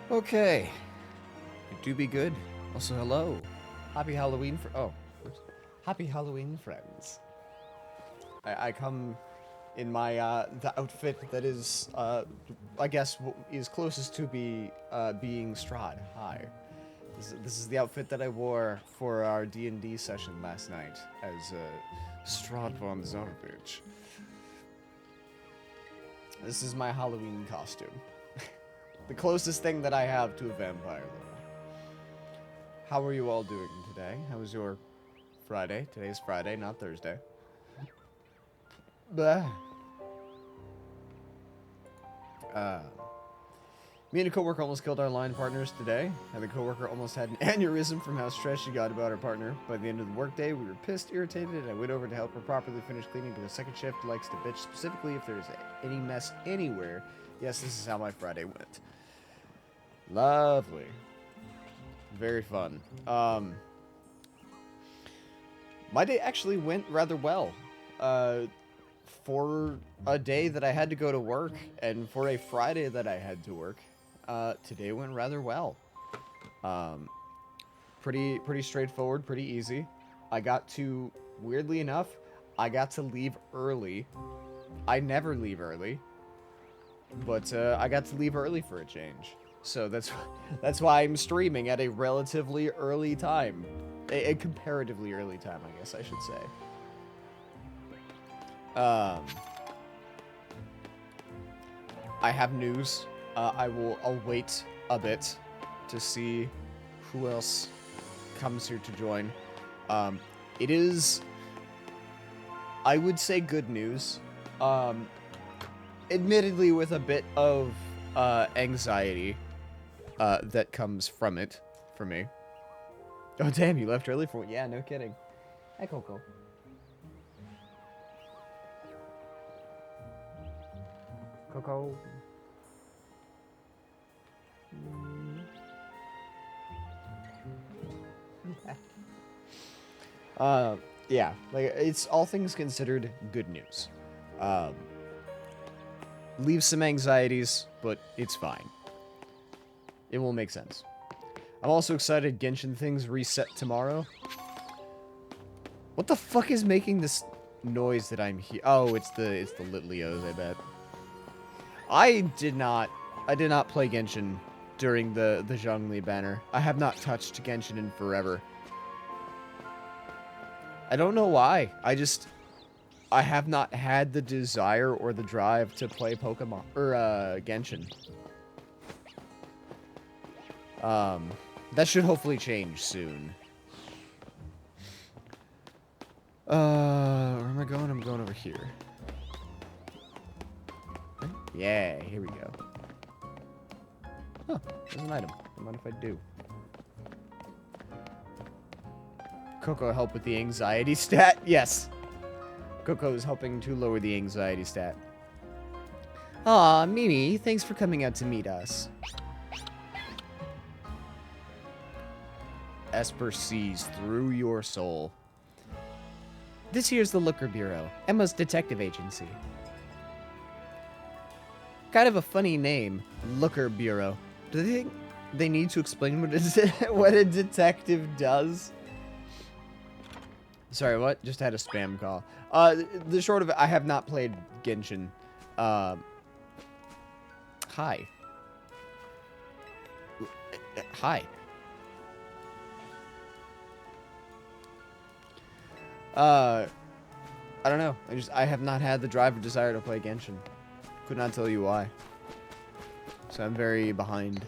Okay. Do be good. Also, hello. Happy Halloween for oops. Happy Halloween, friends. I come in my the outfit that is I guess is closest to being Strahd. Hi. This is the outfit that I wore for our D&D session last night as Strahd von Zarovich. This is my Halloween costume. The closest thing that I have to a vampire lord. How are you all doing today? How was your Friday? Today's Friday, not Thursday. Blah. Me and a coworker almost killed our line partners today, and the coworker almost had an aneurysm from how stressed she got about her partner. By the end of the workday, we were pissed, irritated, and I went over to help her properly finish cleaning because second shift likes to bitch specifically if there's any mess anywhere. Yes, this is how my Friday went. Lovely. Very fun. My day actually went rather well. For a day that I had to go to work, and for a Friday that I had to work, today went rather well. Pretty straightforward, pretty easy. I got to, weirdly enough, I got to leave early. I never leave early, but I got to leave early for a change. So that's why I'm streaming at a relatively early time. A comparatively early time, I guess I should say. I have news. I'll wait a bit to see who else comes here to join. It is, I would say, good news. Admittedly, with a bit of anxiety that comes from it for me. Oh damn, you left early for it? Yeah, no kidding. Hi, Coco. Coco. Yeah, like, it's all things considered good news. Leave some anxieties, but it's fine. It will make sense. I'm also excited Genshin things reset tomorrow. What the fuck is making this noise that I'm here? Oh, it's the Litleos, I bet. I did not play Genshin during the Zhongli banner. I have not touched Genshin in forever. I don't know why. I have not had the desire or the drive to play Pokemon or Genshin. That should hopefully change soon. Where am I going? I'm going over here. Yeah, here we go. Huh, there's an item. Don't mind if I do. Coco help with the anxiety stat? Yes. Coco is helping to lower the anxiety stat. Aw, Mimi, thanks for coming out to meet us. Esper sees through your soul. This here's the Looker Bureau, Emma's detective agency. Kind of a funny name, Looker Bureau. Do they think they need to explain what a detective does? Sorry, what? Just had a spam call. The short of it, I have not played Genshin. Hi. Hi. I don't know. I have not had the drive or desire to play Genshin. Could not tell you why. So I'm very behind.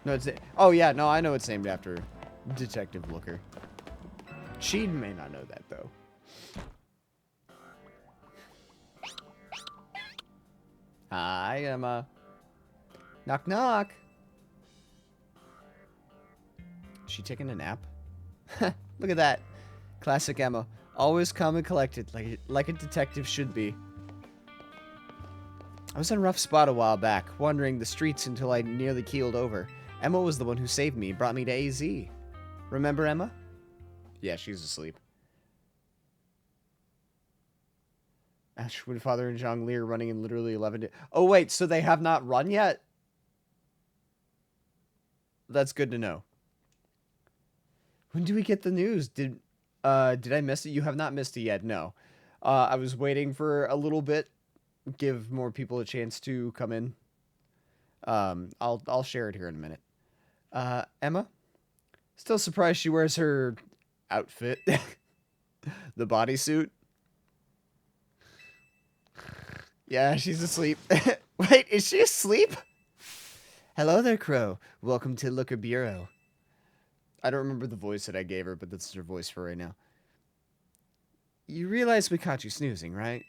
No, it's... Oh, yeah, no, I know it's named after Detective Looker. She may not know that, though. Hi, Emma. Knock, knock. Is she taking a nap? Look at that. Classic Emma. Always calm and collected, like a detective should be. I was in a rough spot a while back, wandering the streets until I nearly keeled over. Emma was the one who saved me, brought me to AZ. Remember Emma? Yeah, she's asleep. Ash, when Father and Zhongli are running in literally 11 days. Oh, wait, so they have not run yet? That's good to know. When do we get the news? Did I miss it? You have not missed it yet, no. I was waiting for a little bit. Give more people a chance to come in. I'll share it here in a minute. Emma? Still surprised she wears her outfit. The bodysuit. Yeah, she's asleep. Wait, is she asleep? Hello there, Crow. Welcome to Looker Bureau. I don't remember the voice that I gave her, but that's her voice for right now. You realize we caught you snoozing, right?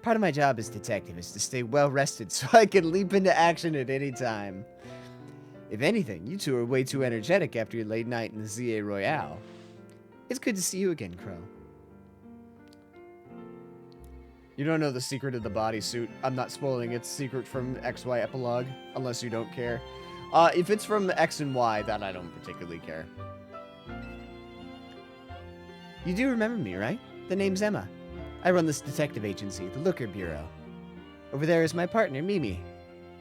Part of my job as detective is to stay well rested so I can leap into action at any time. If anything, you two are way too energetic after your late night in the ZA Royale. It's good to see you again, Crow. You don't know the secret of the bodysuit. I'm not spoiling its secret from XY epilogue, unless you don't care. If it's from X and Y, then I don't particularly care. You do remember me, right? The name's Emma. I run this detective agency, the Looker Bureau. Over there is my partner, Mimi.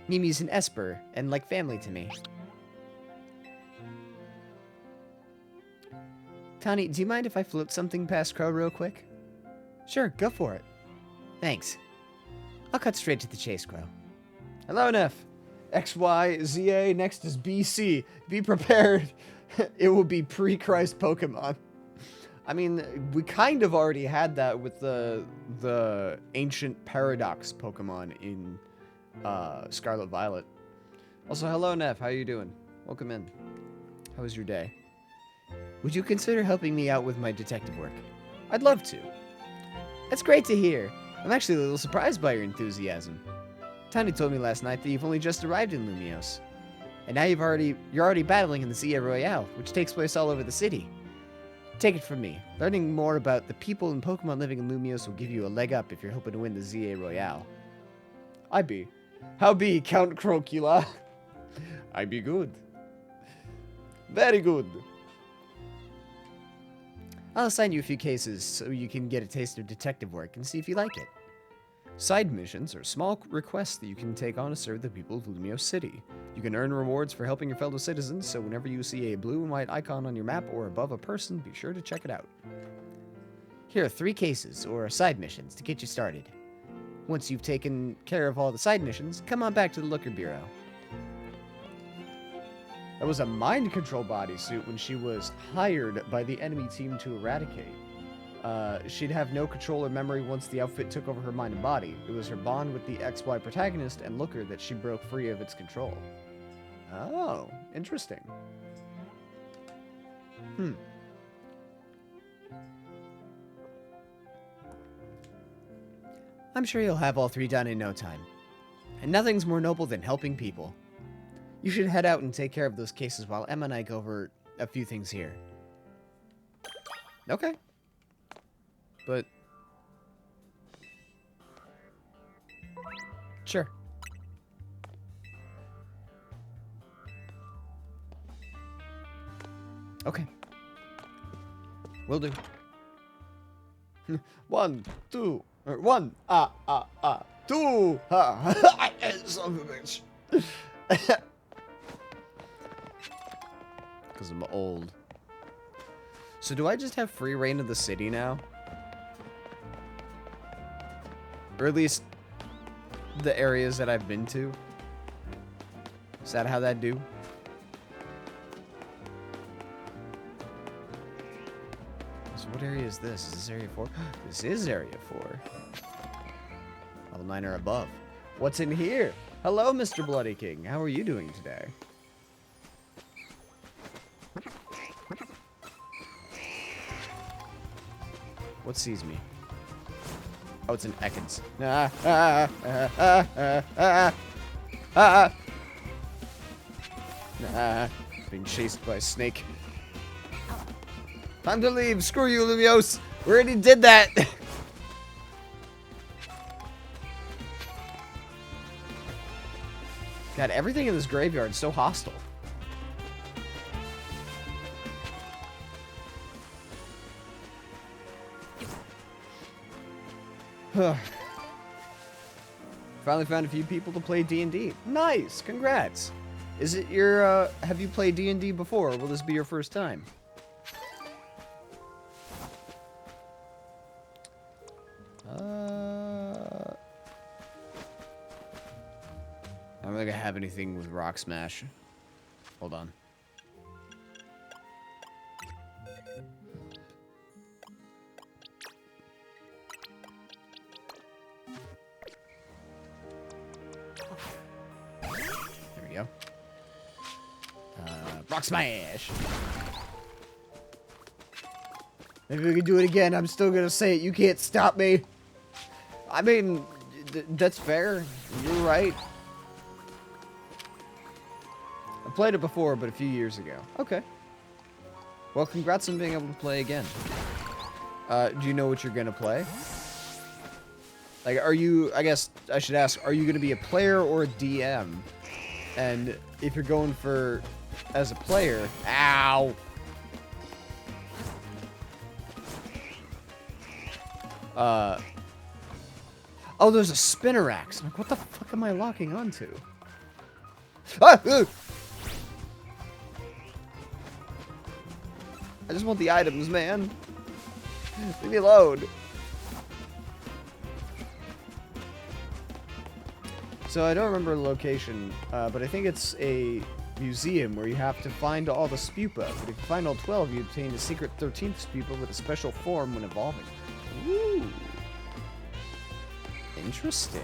Mimi's an Esper, and like family to me. Tani, do you mind if I float something past Crow real quick? Sure, go for it. Thanks. I'll cut straight to the chase, Crow. Hello, Neff. XYZA, next is BC. Be prepared. It will be pre-Christ Pokemon. I mean, we kind of already had that with the ancient Paradox Pokemon in Scarlet Violet. Also, hello, Neff. How you doing? Welcome in. How was your day? Would you consider helping me out with my detective work? I'd love to. That's great to hear. I'm actually a little surprised by your enthusiasm. Tani told me last night that you've only just arrived in Lumiose. And now you're already battling in the ZA Royale, which takes place all over the city. Take it from me. Learning more about the people and Pokemon living in Lumiose will give you a leg up if you're hoping to win the ZA Royale. How be, Count Crocula? I be good. Very good. I'll assign you a few cases so you can get a taste of detective work and see if you like it. Side missions are small requests that you can take on to serve the people of Lumiose City. You can earn rewards for helping your fellow citizens, so whenever you see a blue and white icon on your map or above a person, be sure to check it out. Here are 3 cases, or side missions, to get you started. Once you've taken care of all the side missions, come on back to the Looker Bureau. That was a mind control bodysuit when she was hired by the enemy team to eradicate. She'd have no control or memory once the outfit took over her mind and body. It was her bond with the XY protagonist and Looker that she broke free of its control. Oh, interesting. I'm sure you'll have all 3 done in no time. And nothing's more noble than helping people. You should head out and take care of those cases while Emma and I go over a few things here. Okay. But... sure. Okay. Will do. 1, 2, or 1, 2, son of a bitch. Because I'm old. So do I just have free reign of the city now? Or at least the areas that I've been to? Is that how that do? So what area is this? Is this area 4? This is area 4. Level 9 or above. What's in here? Hello, Mr. Bloody King. How are you doing today? What sees me? Oh, it's an Ekans. Being chased by a snake. Time to leave. Screw you, Lumiose. We already did that. God, everything in this graveyard is so hostile. Finally found a few people to play D&D. Nice, congrats. Is it your, have you played D&D before, or will this be your first time? I don't think I have anything with Rock Smash. Hold on. There we go. Rock Smash! Maybe we can do it again. I'm still gonna say it. You can't stop me. I mean, that's fair. You're right. I played it before, but a few years ago. Okay. Well, congrats on being able to play again. Do you know what you're gonna play? Like, are you, I guess I should ask, are you gonna be a player or a DM? And if you're going for, as a player, ow! Oh, there's a spinner axe. I'm like, what the fuck am I locking onto? Ah! I just want the items, man. Leave me alone. So I don't remember the location, but I think it's a museum where you have to find all the spupa. But if you find all 12, you obtain the secret 13th spupa with a special form when evolving. Ooh. Interesting.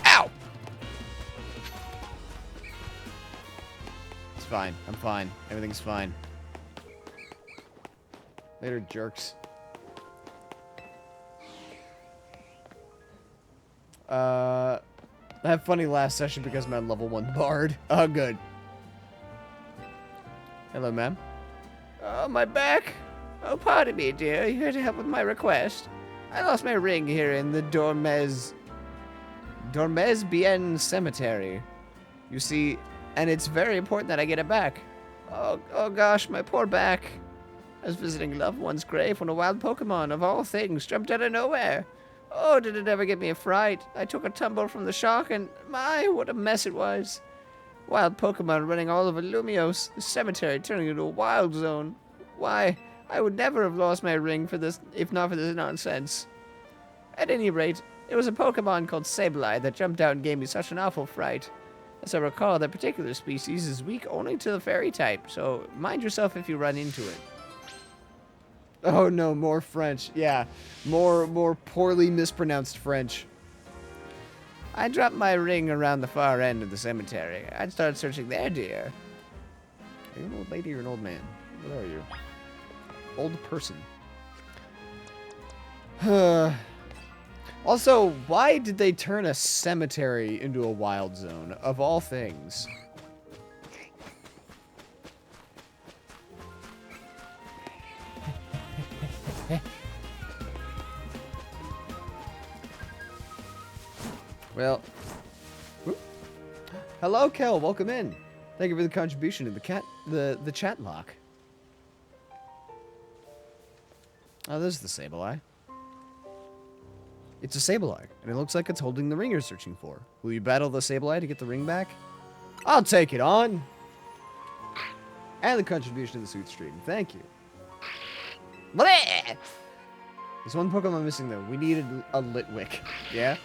Ow! It's fine. I'm fine. Everything's fine. Later, jerks. I had funny last session because of my level 1 bard. Oh, good. Hello, ma'am. Oh, my back. Oh, pardon me, dear. Are you here to help with my request? I lost my ring here in the Dormez Bien Cemetery. You see, and it's very important that I get it back. Oh gosh, my poor back. I was visiting a loved one's grave when a wild Pokemon, of all things, jumped out of nowhere. Oh, did it ever give me a fright. I took a tumble from the shock, and my, what a mess it was. Wild Pokemon running all over Lumios, the cemetery turning into a wild zone. Why, I would never have lost my ring for this, if not for this nonsense. At any rate, it was a Pokemon called Sableye that jumped out and gave me such an awful fright. As I recall, that particular species is weak only to the fairy type, so mind yourself if you run into it. Oh no, more French. Yeah, more poorly mispronounced French. I dropped my ring around the far end of the cemetery. I'd started searching there, dear. Are you an old lady or an old man? What are you? Old person. Also, why did they turn a cemetery into a wild zone, of all things? Well, whoop. Hello, Kel. Welcome in. Thank you for the contribution to the Chatlocke. Oh, this is the Sableye. It's a Sableye, and it looks like it's holding the ring you're searching for. Will you battle the Sableye to get the ring back? I'll take it on. And the contribution to the Suit Stream. Thank you. Bleh! There's one Pokemon missing, though. We needed a Litwick. Yeah?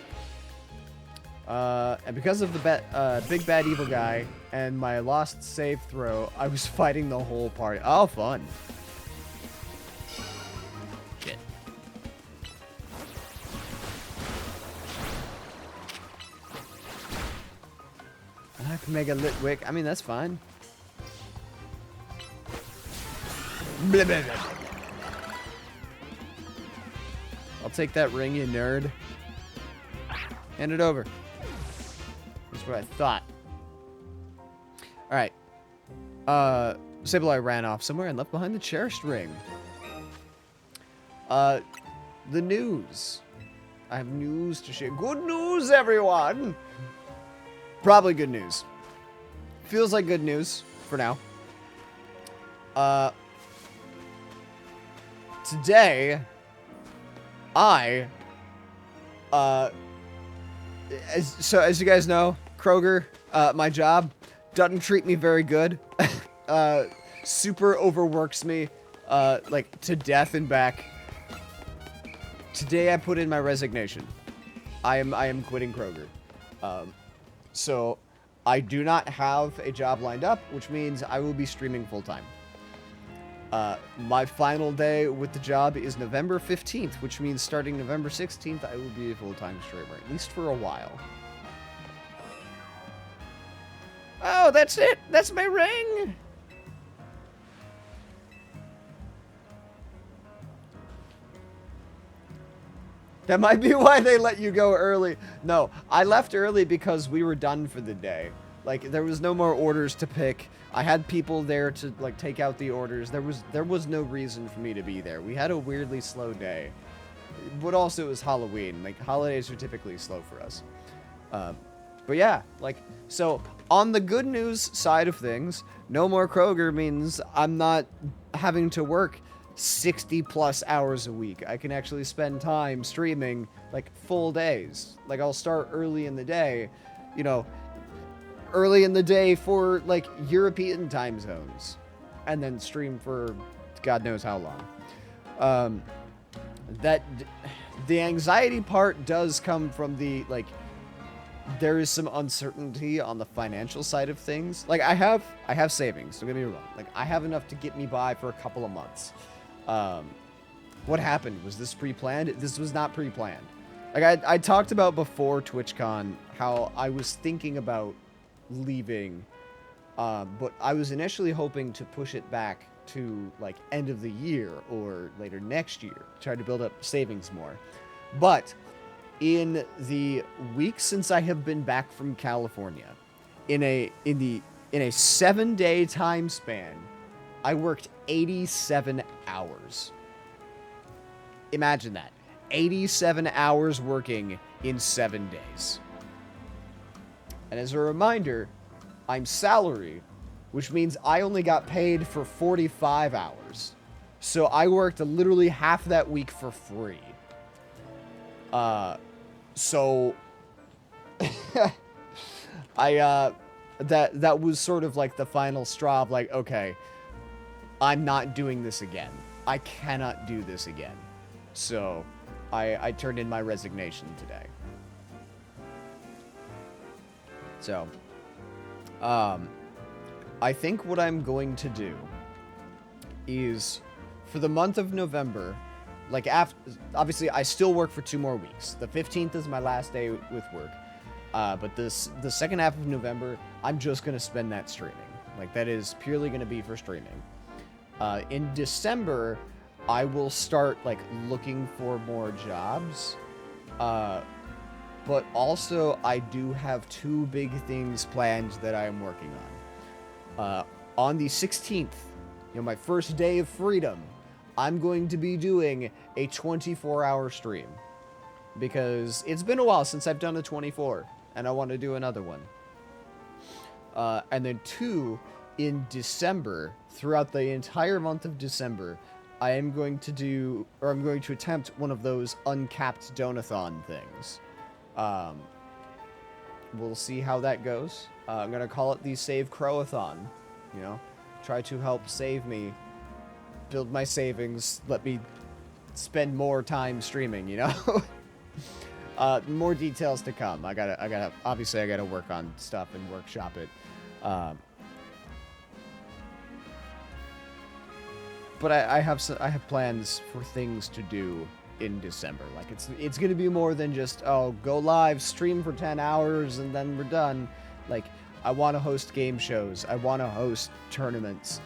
And because of the big bad evil guy and my lost save throw, I was fighting the whole party. Oh, fun. Shit. I can make a Litwick. I mean, that's fine. Blah, blah, blah. I'll take that ring, you nerd. Hand it over. That's what I thought. Alright. Sableye ran off somewhere and left behind the cherished ring. The news. I have news to share. Good news, everyone! Probably good news. feels like good news for now. Today, as you guys know, Kroger, my job, doesn't treat me very good. Super overworks me, like, to death and back. Today I put in my resignation. I am quitting Kroger. So I do not have a job lined up, which means I will be streaming full-time. My final day with the job is November 15th, which means starting November 16th, I will be a full-time streamer, at least for a while. Oh, that's it! That's my ring! That might be why they let you go early. No, I left early because we were done for the day. Like, there was no more orders to pick. I had people there to, like, take out the orders. There was no reason for me to be there. We had a weirdly slow day. But also it was Halloween. Like, holidays are typically slow for us. But yeah, like, so on the good news side of things, no more Kroger means I'm not having to work 60 plus hours a week. I can actually spend time streaming, like, full days. Like, I'll start early in the day, you know, early in the day for, like, European time zones, and then stream for God knows how long. The anxiety part does come from the, like, there is some uncertainty on the financial side of things. Like, I have savings, don't get me wrong. Like, I have enough to get me by for a couple of months. What happened? Was this pre-planned? This was not pre-planned. Like, I talked about before TwitchCon how I was thinking about leaving, but I was initially hoping to push it back to, like, end of the year or later next year, try to build up savings more. But in the week since I have been back from California, in a 7-day time span, I worked 87 hours. Imagine that. 87 hours working in 7 days. And as a reminder, I'm salary, which means I only got paid for 45 hours. So I worked literally half that week for free. So that was sort of like the final straw of, like, okay, I'm not doing this again. I cannot do this again. So I turned in my resignation today. So, I think what I'm going to do is, for the month of November, like, obviously I still work for 2 more weeks. The 15th is my last day with work. But the second half of November, I'm just going to spend that streaming. Like, that is purely going to be for streaming. In December, I will start, like, looking for more jobs. But also, I do have 2 big things planned that I am working on. On the 16th, you know, my first day of freedom, I'm going to be doing a 24-hour stream. Because it's been a while since I've done a 24, and I want to do another one. And then 2, in December, throughout the entire month of December, I'm going to attempt one of those uncapped donathon things. We'll see how that goes. I'm going to call it the Save Crowathon, you know, try to help save me, build my savings, let me spend more time streaming, you know? More details to come. Obviously I gotta work on stuff and workshop it. But I have plans for things to do in December. Like, it's gonna be more than just, oh, go live, stream for 10 hours, and then we're done. Like, I want to host game shows. I want to host tournaments.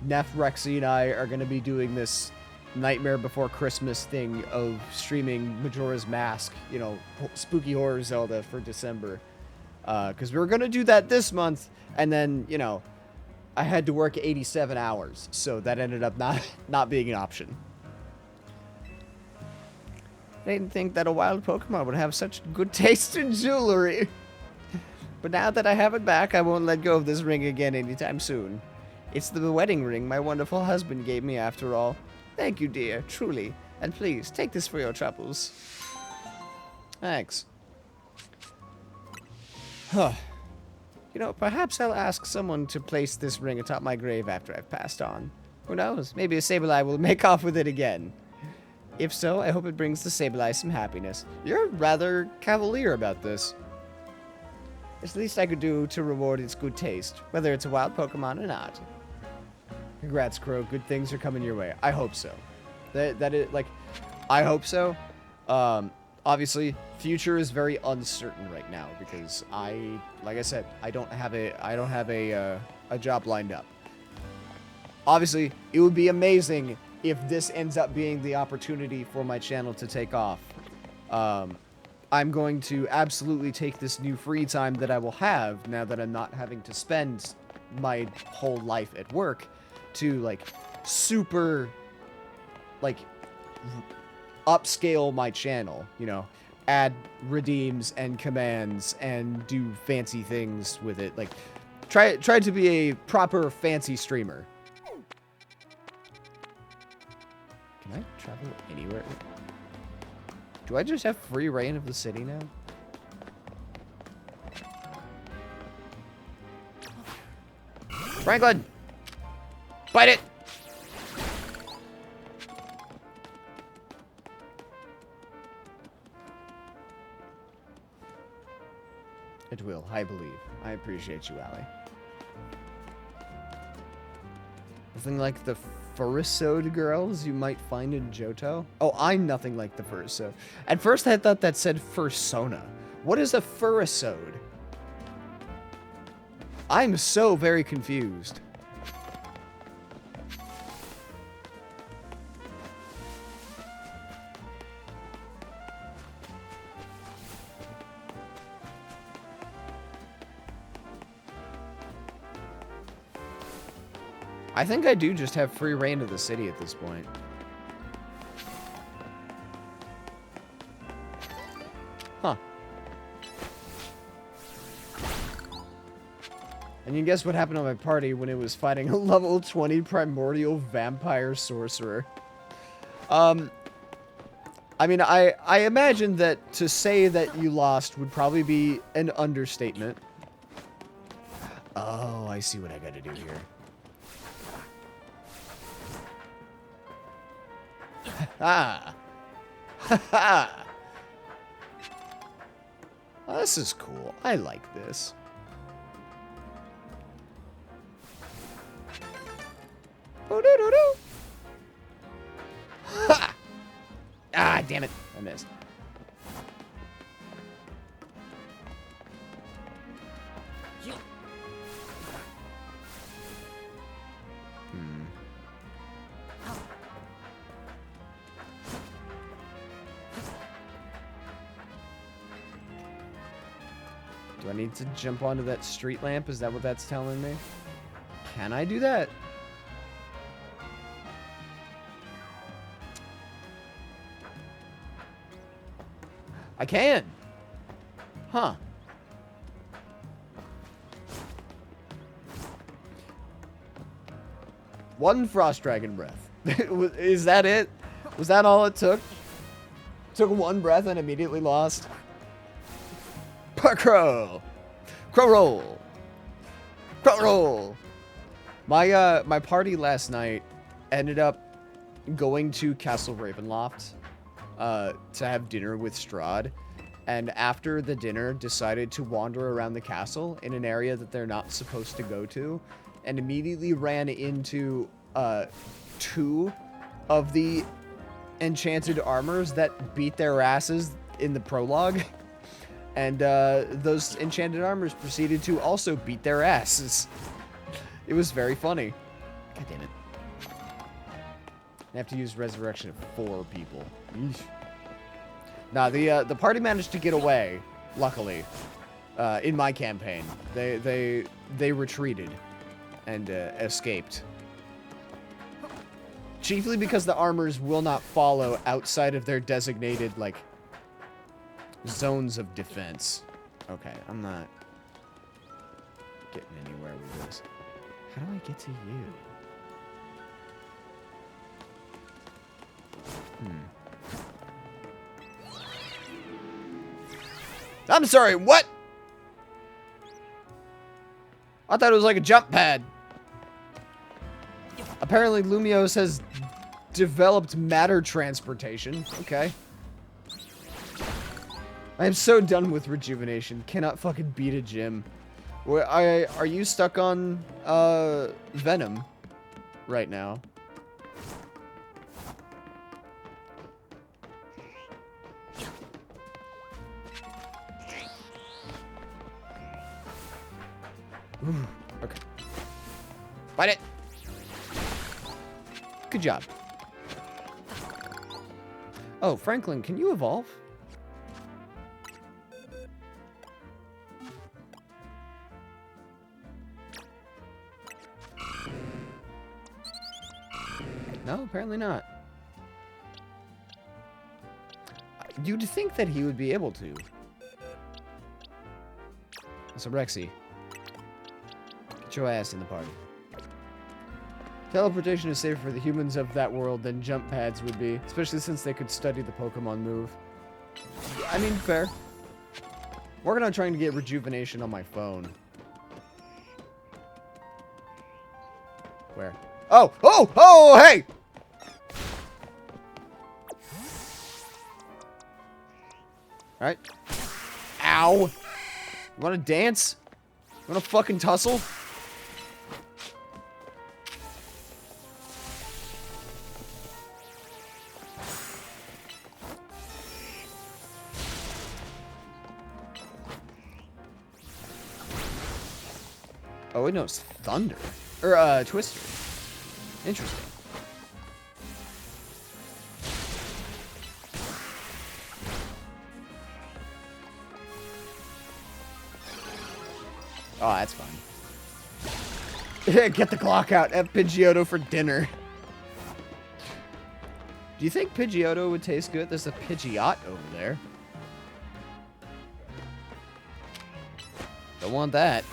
Neff, Rexy, and I are gonna be doing this Nightmare Before Christmas thing of streaming Majora's Mask, you know, Spooky Horror Zelda for December. Because we were going to do that this month, and then, you know, I had to work 87 hours, so that ended up not being an option. I didn't think that a wild Pokemon would have such good taste in jewelry. But now that I have it back, I won't let go of this ring again anytime soon. It's the wedding ring my wonderful husband gave me after all. Thank you, dear, truly. And please, take this for your troubles. Thanks. Huh. You know, perhaps I'll ask someone to place this ring atop my grave after I've passed on. Who knows? Maybe a Sableye will make off with it again. If so, I hope it brings the Sableye some happiness. You're rather cavalier about this. It's the least I could do to reward its good taste, whether it's a wild Pokemon or not. Congrats, Crow. Good things are coming your way. I hope so. That is, like, I hope so. Obviously, future is very uncertain right now because like I said, I don't have a job lined up. Obviously, it would be amazing if this ends up being the opportunity for my channel to take off. I'm going to absolutely take this new free time that I will have now that I'm not having to spend my whole life at work to, like, super, like, upscale my channel, you know, add redeems and commands and do fancy things with it. Like, try to be a proper fancy streamer. Can I travel anywhere? Do I just have free reign of the city now? Franklin! Bite it! It will, I believe. I appreciate you, Allie. Nothing like the Furisode girls you might find in Johto? Oh, I'm nothing like the Furisode. At first I thought that said Fursona. What is a Furisode? I'm so very confused. I think I do just have free reign of the city at this point. Huh. And you guess what happened on my party when it was fighting a level 20 primordial vampire sorcerer? I mean, I imagine that to say that you lost would probably be an understatement. Oh, I see what I gotta do here. Ha ha! Oh, this is cool. I like this. Oh, ha! Ah, damn it. I missed. Do I need to jump onto that street lamp? Is that what that's telling me? Can I do that? I can! Huh. One Frost Dragon breath. Is that it? Was that all it took? Took one breath and immediately lost? Crow! Crow roll! Crow roll! My party last night ended up going to Castle Ravenloft to have dinner with Strahd, and after the dinner decided to wander around the castle in an area that they're not supposed to go to, and immediately ran into 2 of the enchanted armors that beat their asses in the prologue. And those enchanted armors proceeded to also beat their asses. It was very funny. God damn it. I have to use resurrection of 4 people. Eesh. Nah, the party managed to get away, luckily, in my campaign. They retreated and escaped. Chiefly because the armors will not follow outside of their designated, like, zones of defense. Okay, I'm not getting anywhere with this. How do I get to you? I'm sorry, what? I thought it was like a jump pad. Apparently Lumiose has developed matter transportation. Okay. I am so done with rejuvenation. Cannot fucking beat a gym. Are you stuck on Venom right now? Ooh, okay. Fight it. Good job. Oh, Franklin, can you evolve? No, apparently not. You'd think that he would be able to. So, Rexy, get your ass in the party. Teleportation is safer for the humans of that world than jump pads would be, especially since they could study the Pokemon move. I mean, fair. Working on trying to get rejuvenation on my phone. Where? Oh! Oh! Oh! Hey! Alright. Ow! You wanna dance? You wanna fucking tussle? Oh, wait, no, it's Thunder. Or, Twister. Interesting. Oh, that's fine. Get the clock out at Pidgeotto for dinner. Do you think Pidgeotto would taste good? There's a Pidgeot over there. Don't want that.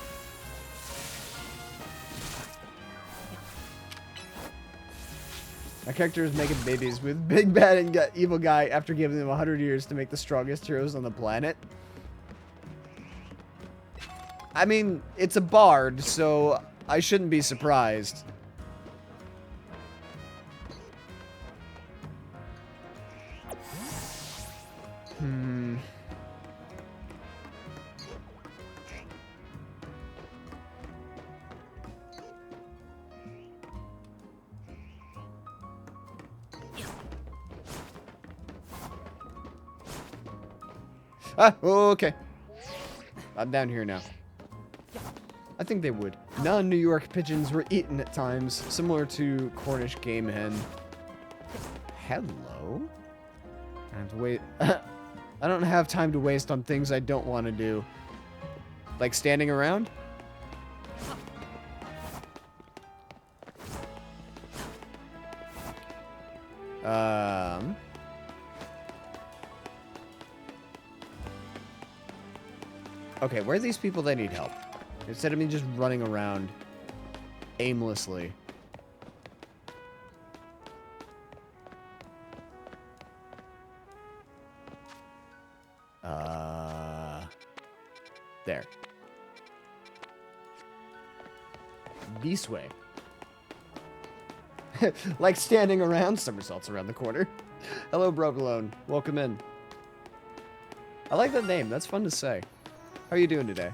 My character is making babies with Big Bad and Evil Guy after giving them 100 years to make the strongest heroes on the planet. I mean, it's a bard, so I shouldn't be surprised. Ah, okay. I'm down here now. I think they would. Non-New York pigeons were eaten at times, similar to Cornish game hen. Hello? I have to wait. I don't have time to waste on things I don't want to do. Like standing around? Okay, where are these people that need help? Instead of me just running around aimlessly. There. This way. Like standing around, somersaults around the corner. Hello, Brokalone. Welcome in. I like that name. That's fun to say. How are you doing today?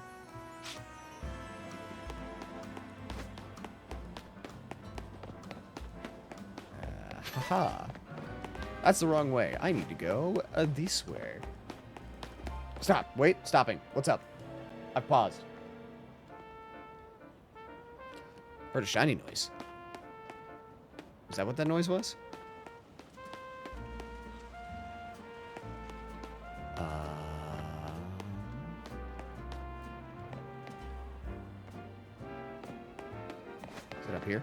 Haha. That's the wrong way. I need to go this way. Stop. Wait. Stopping. What's up? I've paused. Heard a shiny noise. Is that what that noise was? Is it up here?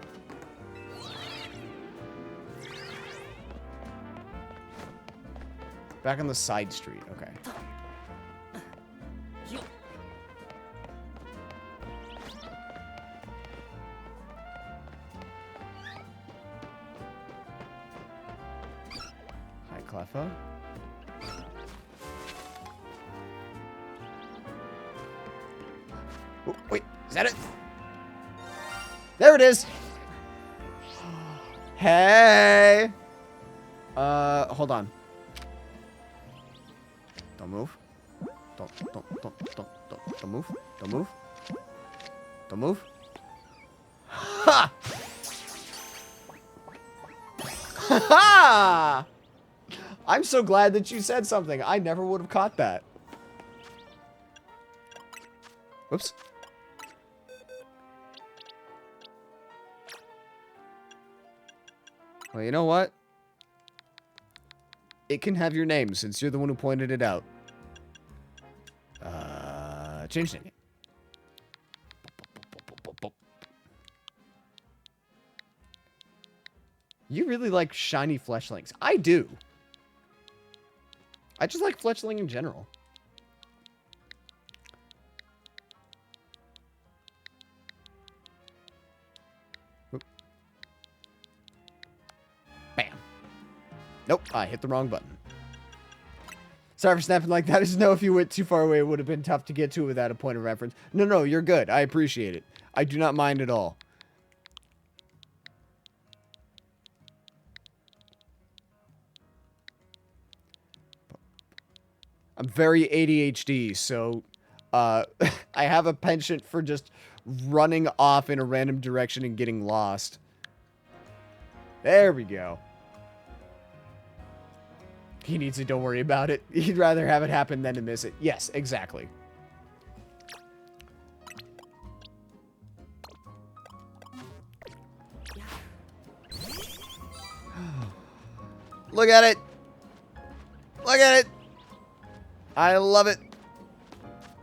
Back on the side street. Okay. Oh, wait, is that it? There it is. Hey. Hold on. Don't move. Don't move. Don't move. Don't move. Ha! Ha ha! I'm so glad that you said something. I never would have caught that. Whoops. Well, you know what? It can have your name since you're the one who pointed it out. Change name. You really like shiny fletchlings. I do. I just like fletchling in general. Oop. Bam. Nope, I hit the wrong button. Sorry for snapping like that. I just know if you went too far away, it would have been tough to get to it without a point of reference. No, you're good. I appreciate it. I do not mind at all. I'm very ADHD, so I have a penchant for just running off in a random direction and getting lost. There we go. He needs it, don't worry about it. He'd rather have it happen than to miss it. Yes, exactly. Look at it. Look at it. I love it.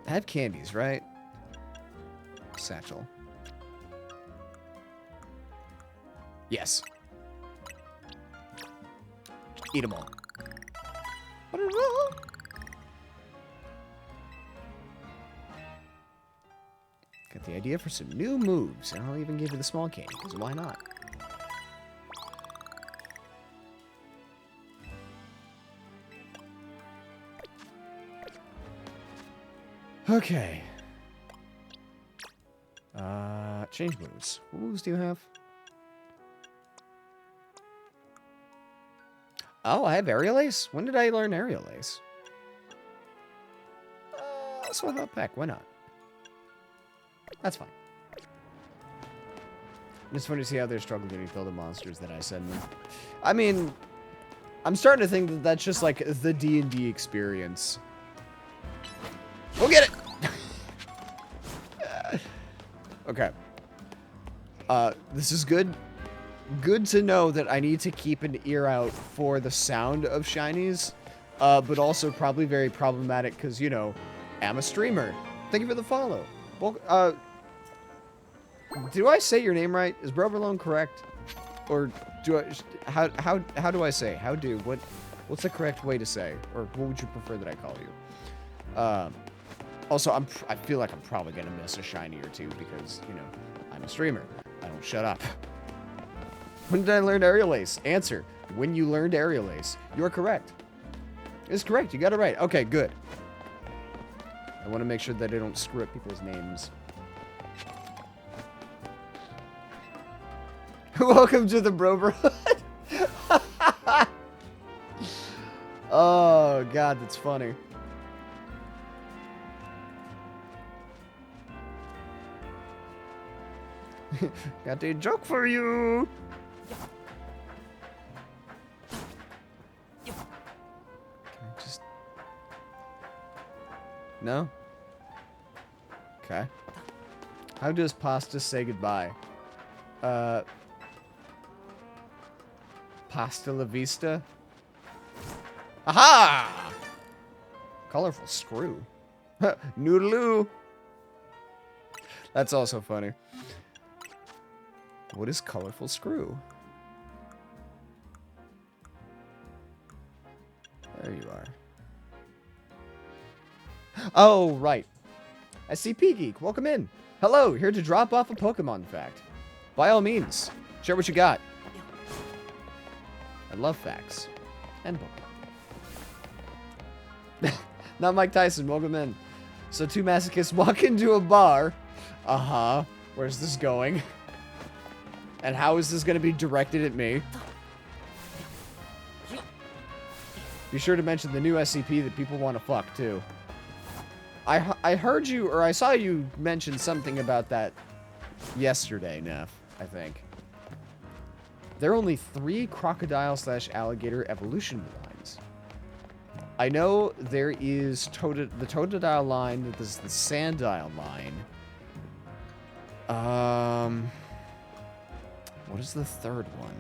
I have candies, right? Satchel. Yes. Eat them all. Got the idea for some new moves, and I'll even give you the small candy, because why not? Okay. Change moves. What moves do you have? Oh, I have Aerial Ace? When did I learn Aerial Ace? I'll swap out Peck. Why not? That's fine. It's funny to see how they're struggling getting filled the monsters that I send them. I mean, I'm starting to think that that's just like the D&D experience. Go get it! Okay. This is good. Good to know that I need to keep an ear out for the sound of shinies, but also probably very problematic because, you know, I'm a streamer. Thank you for the follow. Well, do I say your name right? Is Broberlone correct? Or do I, how do I say? What's the correct way to say? Or what would you prefer that I call you? Also, I feel like I'm probably gonna miss a shiny or two because, you know, I'm a streamer. I don't shut up. When did I learn Aerial Ace? Answer: when you learned Aerial Ace. You're correct. It's correct. You got it right. Okay, good. I want to make sure that I don't screw up people's names. Welcome to the Broberhood. Oh, God, that's funny. Got a joke for you. Can I just... No? Okay. How does pasta say goodbye? Pasta la vista? Aha! Colorful screw. Noodaloo. That's also funny. What is colorful screw? There you are. Oh, right. SCP Geek, welcome in. Hello, here to drop off a Pokemon fact. By all means, share what you got. I love facts. And Pokemon. Not Mike Tyson, welcome in. So two masochists walk into a bar. Uh-huh. Where's this going? And how is this going to be directed at me? Be sure to mention the new SCP that people want to fuck, too. I heard you, or I saw you mention something about that yesterday, Neff, I think. There are only 3 crocodile/alligator evolution lines. I know there is the Totodile line, there's the Sandile line. What is the third one?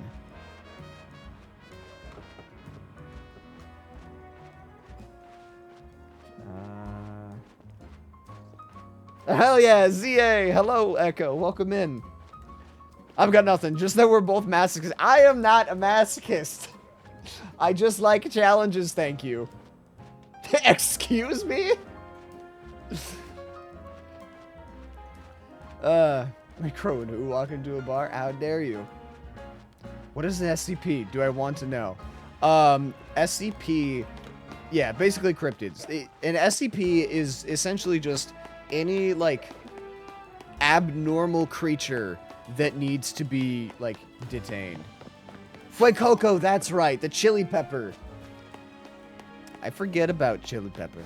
Hell yeah, ZA! Hello, Echo. Welcome in. I've got nothing. Just that we're both masochists. I am not a masochist. I just like challenges, thank you. Excuse me? My crone who walk into a bar? How dare you? What is an SCP? Do I want to know? SCP... Yeah, basically cryptids. An SCP is essentially just any, like, abnormal creature that needs to be, like, detained. Fuecoco, that's right, the chili pepper. I forget about chili pepper.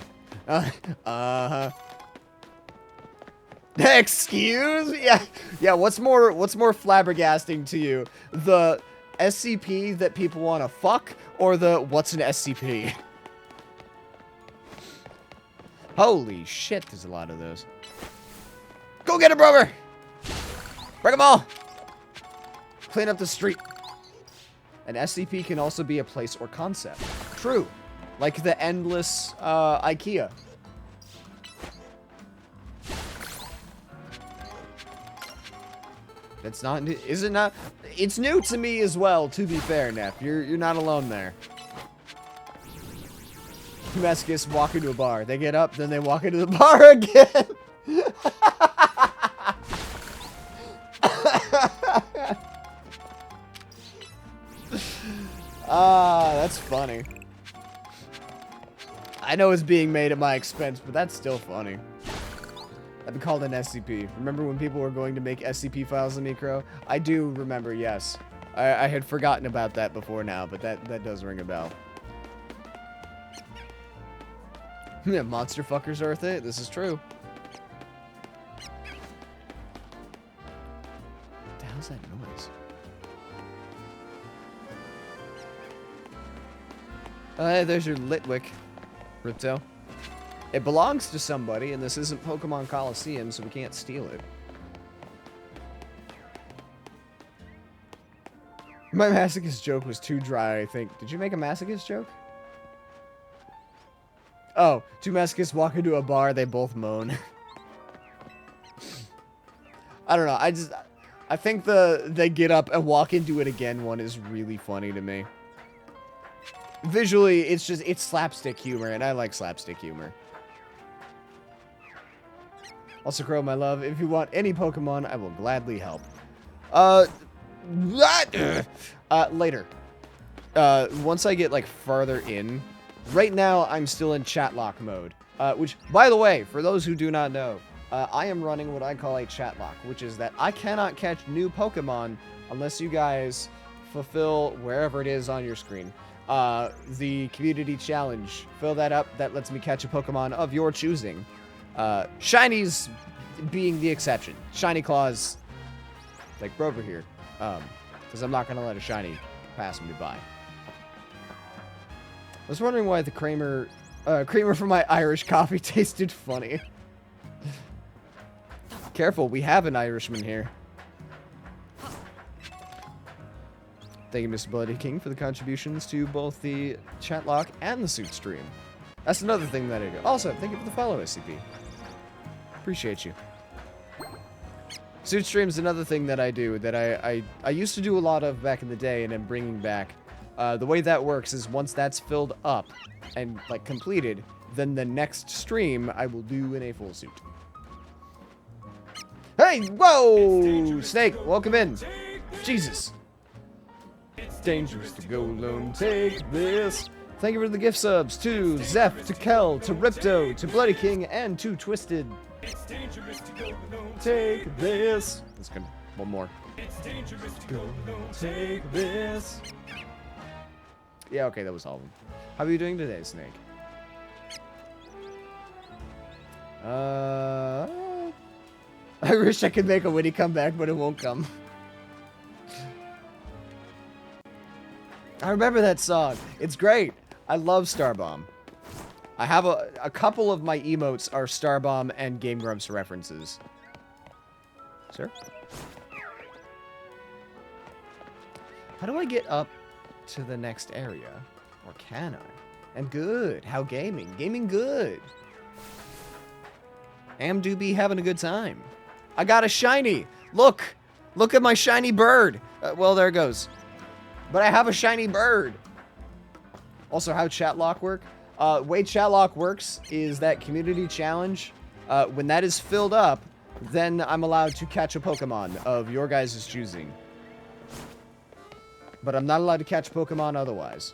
Excuse me? Yeah, what's more flabbergasting to you? The SCP that people want to fuck, or the what's an SCP? Holy shit, there's a lot of those. Go get it, brother! Bring them all! Clean up the street. An SCP can also be a place or concept. True. Like the endless, IKEA. That's not, is it not? It's new to me as well, to be fair, Neff. You're not alone there. Masochists walk into a bar. They get up, then they walk into the bar again. That's funny. I know it's being made at my expense, but that's still funny. I've been called an SCP. Remember when people were going to make SCP files in Micro? I do remember, yes. I had forgotten about that before now, but that does ring a bell. Yeah, monster fuckers are a thing. This is true. What the hell's that noise? Oh, hey, there's your Litwick, Ripto. It belongs to somebody, and this isn't Pokemon Coliseum, so we can't steal it. My masochist joke was too dry, I think. Did you make a masochist joke? Oh, 2 masochists walk into a bar, they both moan. I don't know, I think they get up and walk into it again one is really funny to me. Visually, it's slapstick humor, and I like slapstick humor. Also, Crow, my love, if you want any Pokemon, I will gladly help. Later. Once I get, like, farther in. Right now, I'm still in Chatlocke mode. Which, by the way, for those who do not know, I am running what I call a Chatlocke, which is that I cannot catch new Pokemon unless you guys fulfill wherever it is on your screen. The community challenge. Fill that up. That lets me catch a Pokemon of your choosing. Shinies being the exception. Shiny Claws, like Brover here. Because I'm not going to let a shiny pass me by. I was wondering why the creamer from my Irish coffee tasted funny. Careful, we have an Irishman here. Thank you, Mr. Bloody King, for the contributions to both the Chatlocke and the Suit stream. That's another thing that I do. Also, thank you for the follow, SCP. Appreciate you. Suit stream is another thing that I do that I used to do a lot of back in the day and I'm bringing back. The way that works is once that's filled up and, like, completed, then the next stream I will do in a full suit. Hey, whoa! Snake, welcome in. Jesus. It's dangerous to go alone. Take this. Thank you for the gift subs to Zeph, to Kel, to Ripto, to Bloody King, and to Twisted. It's dangerous to go alone. Take this. That's good. One more. It's dangerous to go alone. Take this. Yeah, okay, that was all of them. How are you doing today, Snake? I wish I could make a witty comeback, but it won't come. I remember that song. It's great. I love Starbomb. I have a couple of my emotes are Starbomb and Game Grumps references. Sir? How do I get up to the next area? Or can I? And good. How gaming? Gaming good. Am do be having a good time. I got a shiny. Look. Look at my shiny bird. Well, there it goes. But I have a shiny bird. Also, how Chatlocke work? Way Chatlocke works is that community challenge. When that is filled up, then I'm allowed to catch a Pokemon of your guys' choosing. But I'm not allowed to catch Pokemon otherwise.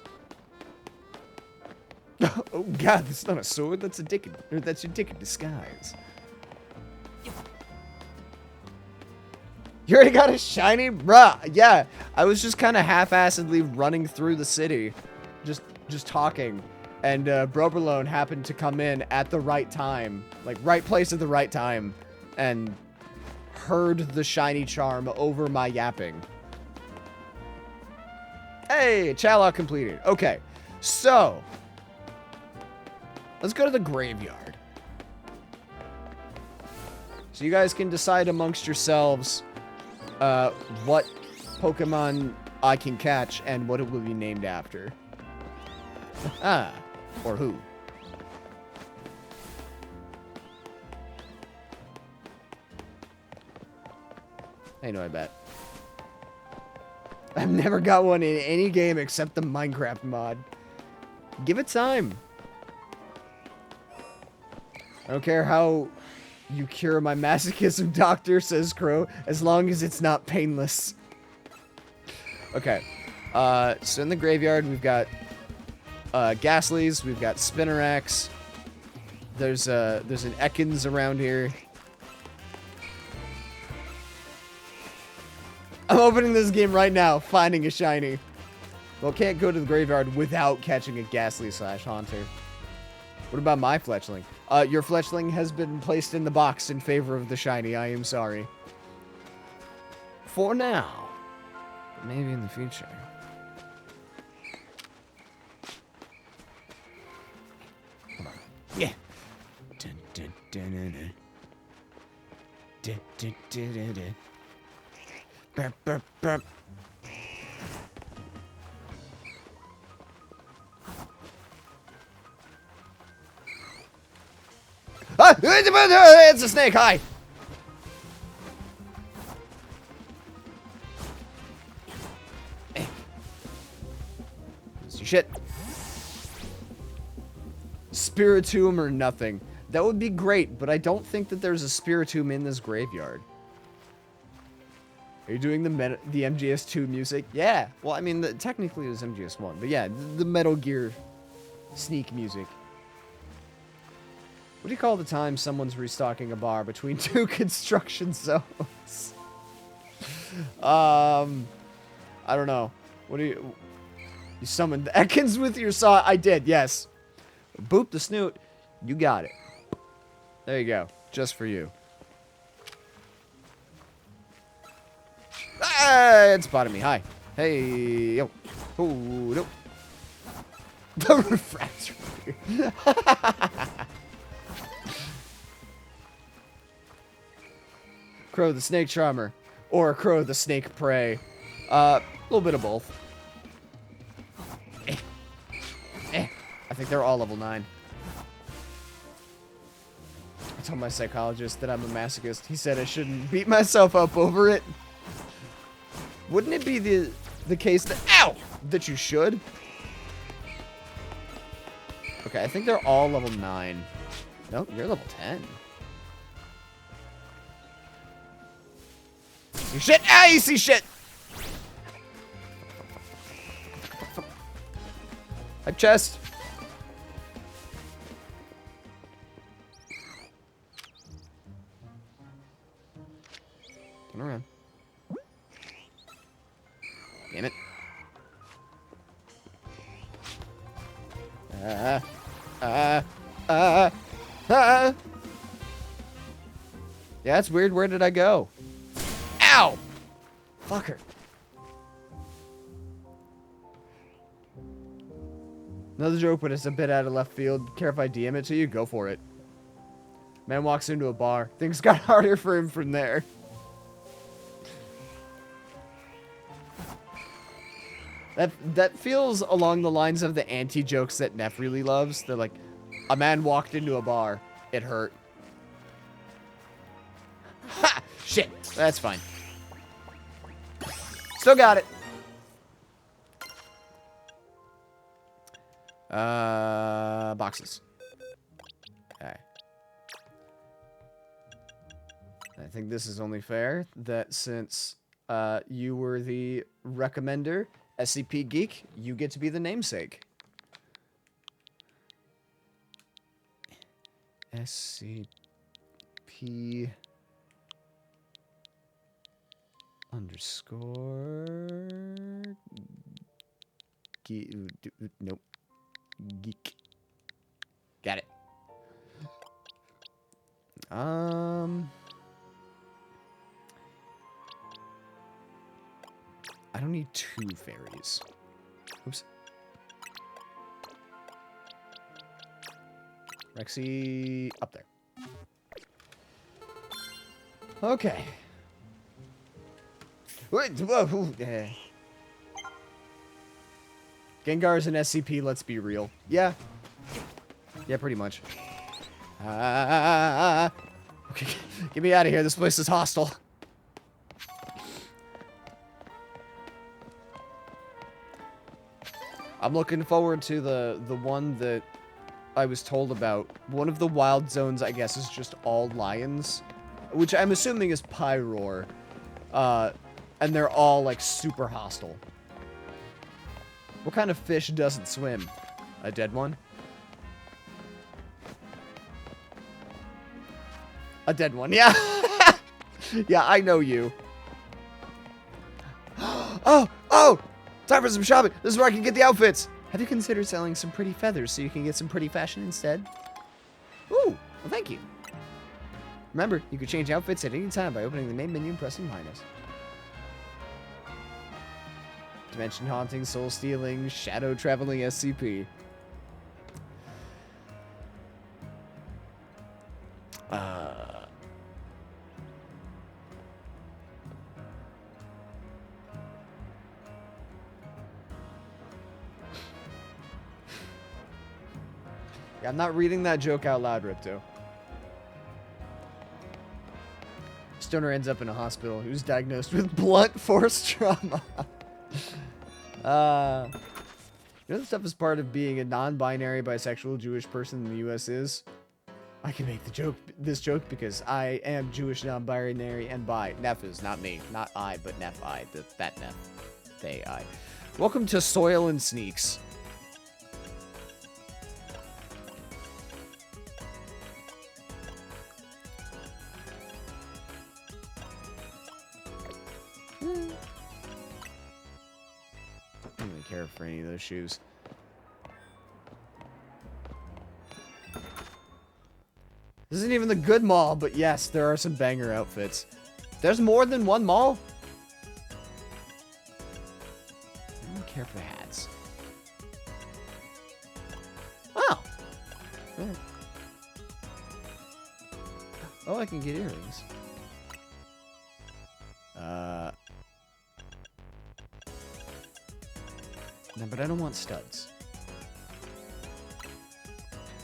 Oh god, that's not a sword, that's a dick. That's your dick in disguise. You already got a shiny? Bruh, yeah. I was just kind of half-assedly running through the city. Just talking. And Broberlone happened to come in at the right time. Like, right place at the right time. And heard the shiny charm over my yapping. Hey, Chatlocke completed. Okay, so let's go to the graveyard. So you guys can decide amongst yourselves what Pokemon I can catch and what it will be named after. Ah, or who. I know, I bet. I've never got one in any game except the Minecraft mod. Give it time. I don't care how you cure my masochism, doctor, says Crow, as long as it's not painless. Okay. So in the graveyard, we've got Ghastlies, we've got Spinnerax. There's an Ekans around here. I'm opening this game right now, finding a shiny. Well, can't go to the graveyard without catching a Ghastly / Haunter. What about my Fletchling? Your Fletchling has been placed in the box in favor of the shiny. I am sorry. For now. Maybe in the future. Hold on. Yeah. Dun, dun, dun, dun, dun. Dun, dun, dun, dun, dun. Burp, burp, burp. Ah! It's a snake! Hi! Shit. Spiritomb or nothing. That would be great, but I don't think that there's a Spiritomb in this graveyard. Are you doing the MGS2 music? Yeah. Well, I mean, technically it was MGS1, but yeah, the Metal Gear sneak music. What do you call the time someone's restocking a bar between two construction zones? I don't know. What do you... You summoned the Ekans with your saw? I did, yes. Boop the snoot. You got it. There you go. Just for you. Ah, it spotted me. Hi. Hey, yo. Oh, no. The refractory. Crow the Snake Charmer. Or Crow the Snake Prey. A little bit of both. I think they're all level 9. I told my psychologist that I'm a masochist. He said I shouldn't beat myself up over it. Wouldn't it be the case that... Ow! That you should? Okay, I think they're all level 9. Nope, you're level 10. You shit! Ah, you see shit! A chest. Turn around. Damn it. Yeah, that's weird. Where did I go? Ow! Fucker. Another joke, but it's a bit out of left field. Care if I DM it to you? Go for it. Man walks into a bar. Things got harder for him from there. That feels along the lines of the anti-jokes that Neff really loves. They're like, a man walked into a bar. It hurt. Ha! Shit. That's fine. Still got it. Boxes. Okay. I think this is only fair that since you were the recommender, SCP Geek, you get to be the namesake. SCP underscore geek. Nope. Geek. Got it. I don't need 2 fairies. Oops. Rexy, up there. Okay. Wait, whoa, Gengar's an SCP, let's be real. Yeah. Yeah, pretty much. Okay, get me out of here. This place is hostile. I'm looking forward to the one that I was told about. One of the wild zones, I guess, is just all lions, which I'm assuming is Pyroar. And they're all, like, super hostile. What kind of fish doesn't swim? A dead one? A dead one, yeah. Yeah, I know you. Oh! Time for some shopping. This is where I can get the outfits. Have you considered selling some pretty feathers so you can get some pretty fashion instead? Ooh, well, thank you. Remember, you can change outfits at any time by opening the main menu and pressing minus. Dimension haunting, soul stealing, shadow traveling SCP. Yeah, I'm not reading that joke out loud, Ripto. Stoner ends up in a hospital. He was diagnosed with blunt force trauma. You know the stuff is part of being a non-binary bisexual Jewish person in the U.S. is? I can make this joke because I am Jewish, non-binary, and bi. Neff is, not me. Not I, but Neff I. That Neff. They I. Welcome to Soil and Sneaks. I don't really care for any of those shoes. This isn't even the good mall, but yes, there are some banger outfits. There's more than one mall? I don't care for the hats. Oh! Oh, I can get earrings. No, but I don't want studs.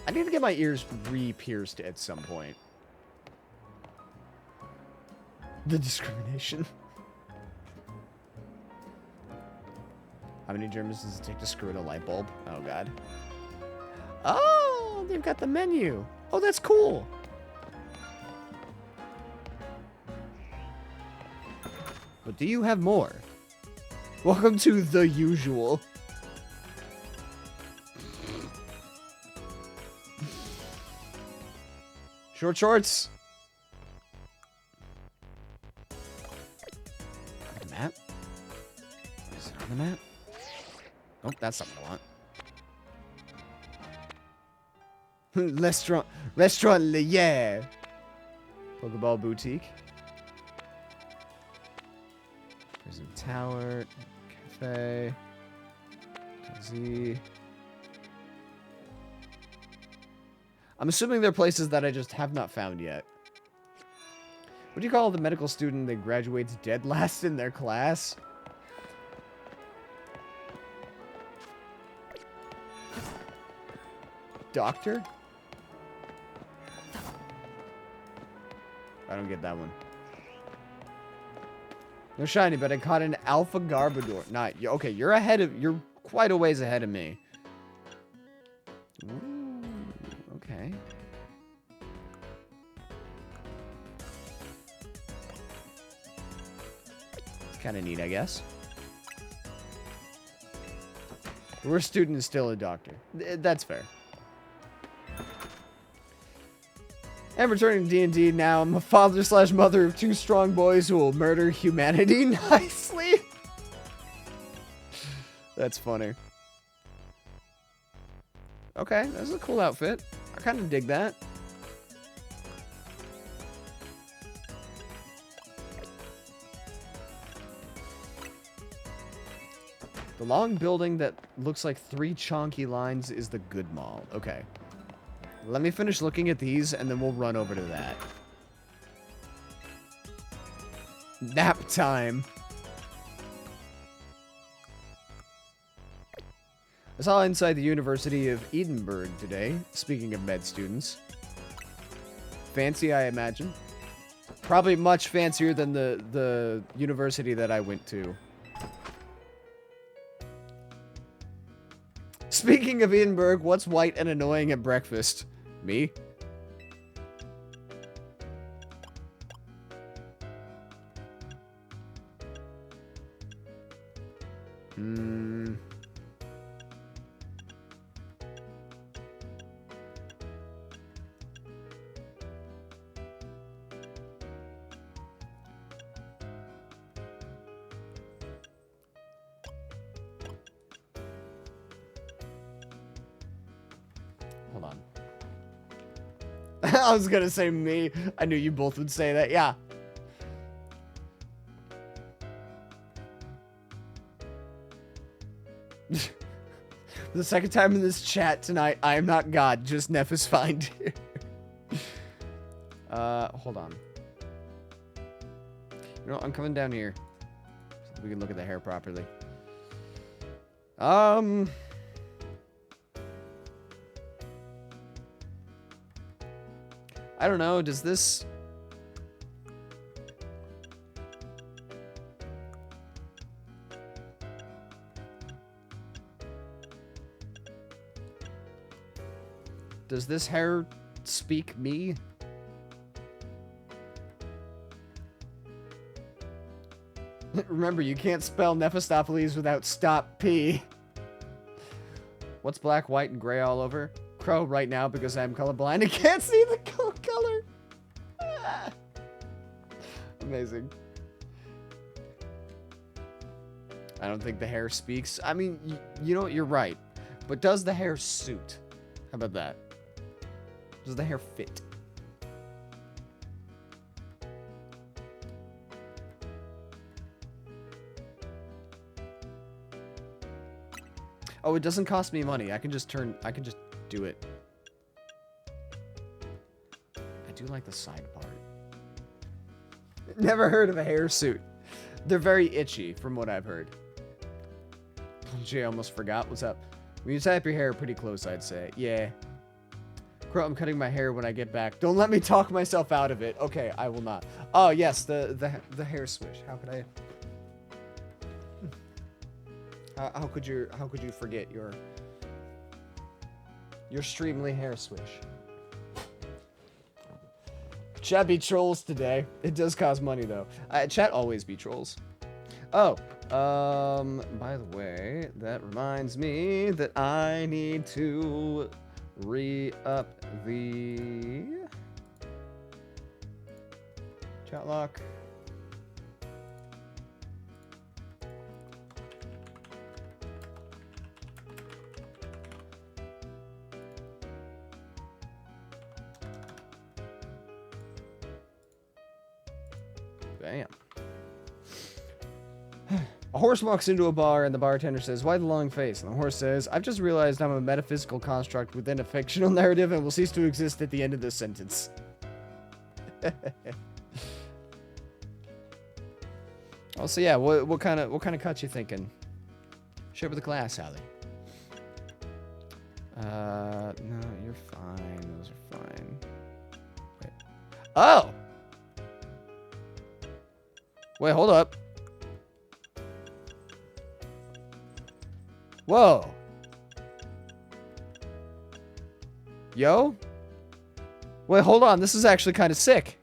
I need to get my ears re-pierced at some point. The discrimination. How many Germans does it take to screw in a light bulb? Oh, God. Oh, they've got the menu. Oh, that's cool. But do you have more? Welcome to the usual. Short shorts. The map? Is it on the map? Oh, that's something I want. Restaurant, yeah. Pokeball Boutique. Prison Tower. Cafe. Z. I'm assuming they're places that I just have not found yet. What do you call the medical student that graduates dead last in their class? Doctor? I don't get that one. No shiny, but I caught an Alpha Garbodor. Not okay. You're quite a ways ahead of me. Ooh, okay. It's kind of neat, I guess. The worst student is still a doctor. That's fair. I'm returning to D&D now. I'm a father/mother of 2 strong boys who will murder humanity nicely. That's funny. Okay, that's a cool outfit. I kind of dig that. The long building that looks like 3 chonky lines is the good mall. Okay. Let me finish looking at these, and then we'll run over to that. Nap time. I saw inside the University of Edinburgh today, speaking of med students. Fancy, I imagine. Probably much fancier than the university that I went to. Speaking of Edinburgh, what's white and annoying at breakfast? Me? Hold on. I was gonna say me. I knew you both would say that. Yeah. The second time in this chat tonight, I am not God, just Neff is fine, dear. Hold on. You know, I'm coming down here. So we can look at the hair properly. I don't know, does this... Does this hair speak me? Remember, you can't spell Mephistopheles without stop P. What's black, white, and gray all over? Crow right now because I'm colorblind and can't see the color. Ah. Amazing. I don't think the hair speaks. I mean, you know what? You're right. But does the hair suit? How about that? Does the hair fit? Oh, it doesn't cost me money. I can just do it. I do like the side part. Never heard of a hair suit. They're very itchy, from what I've heard. Jay almost forgot. What's up? When you tie up your hair pretty close, I'd say. Yeah. Crow, I'm cutting my hair when I get back. Don't let me talk myself out of it. Okay, I will not. Oh, yes, the hair swish. How could I... How could you forget your streamly hair swish? Chat be trolls today. It does cost money though. Chat always be trolls. Oh, by the way, that reminds me that I need to re-up the Chatlocke. Bam. A horse walks into a bar and the bartender says, "Why the long face?" And the horse says, "I've just realized I'm a metaphysical construct within a fictional narrative and will cease to exist at the end of this sentence." Also, yeah, what kind of cut you thinking? Share with the class, Hallie. No, you're fine. Those are fine. Wait. Oh! Wait, hold up. Whoa. Yo? Wait, hold on. This is actually kind of sick.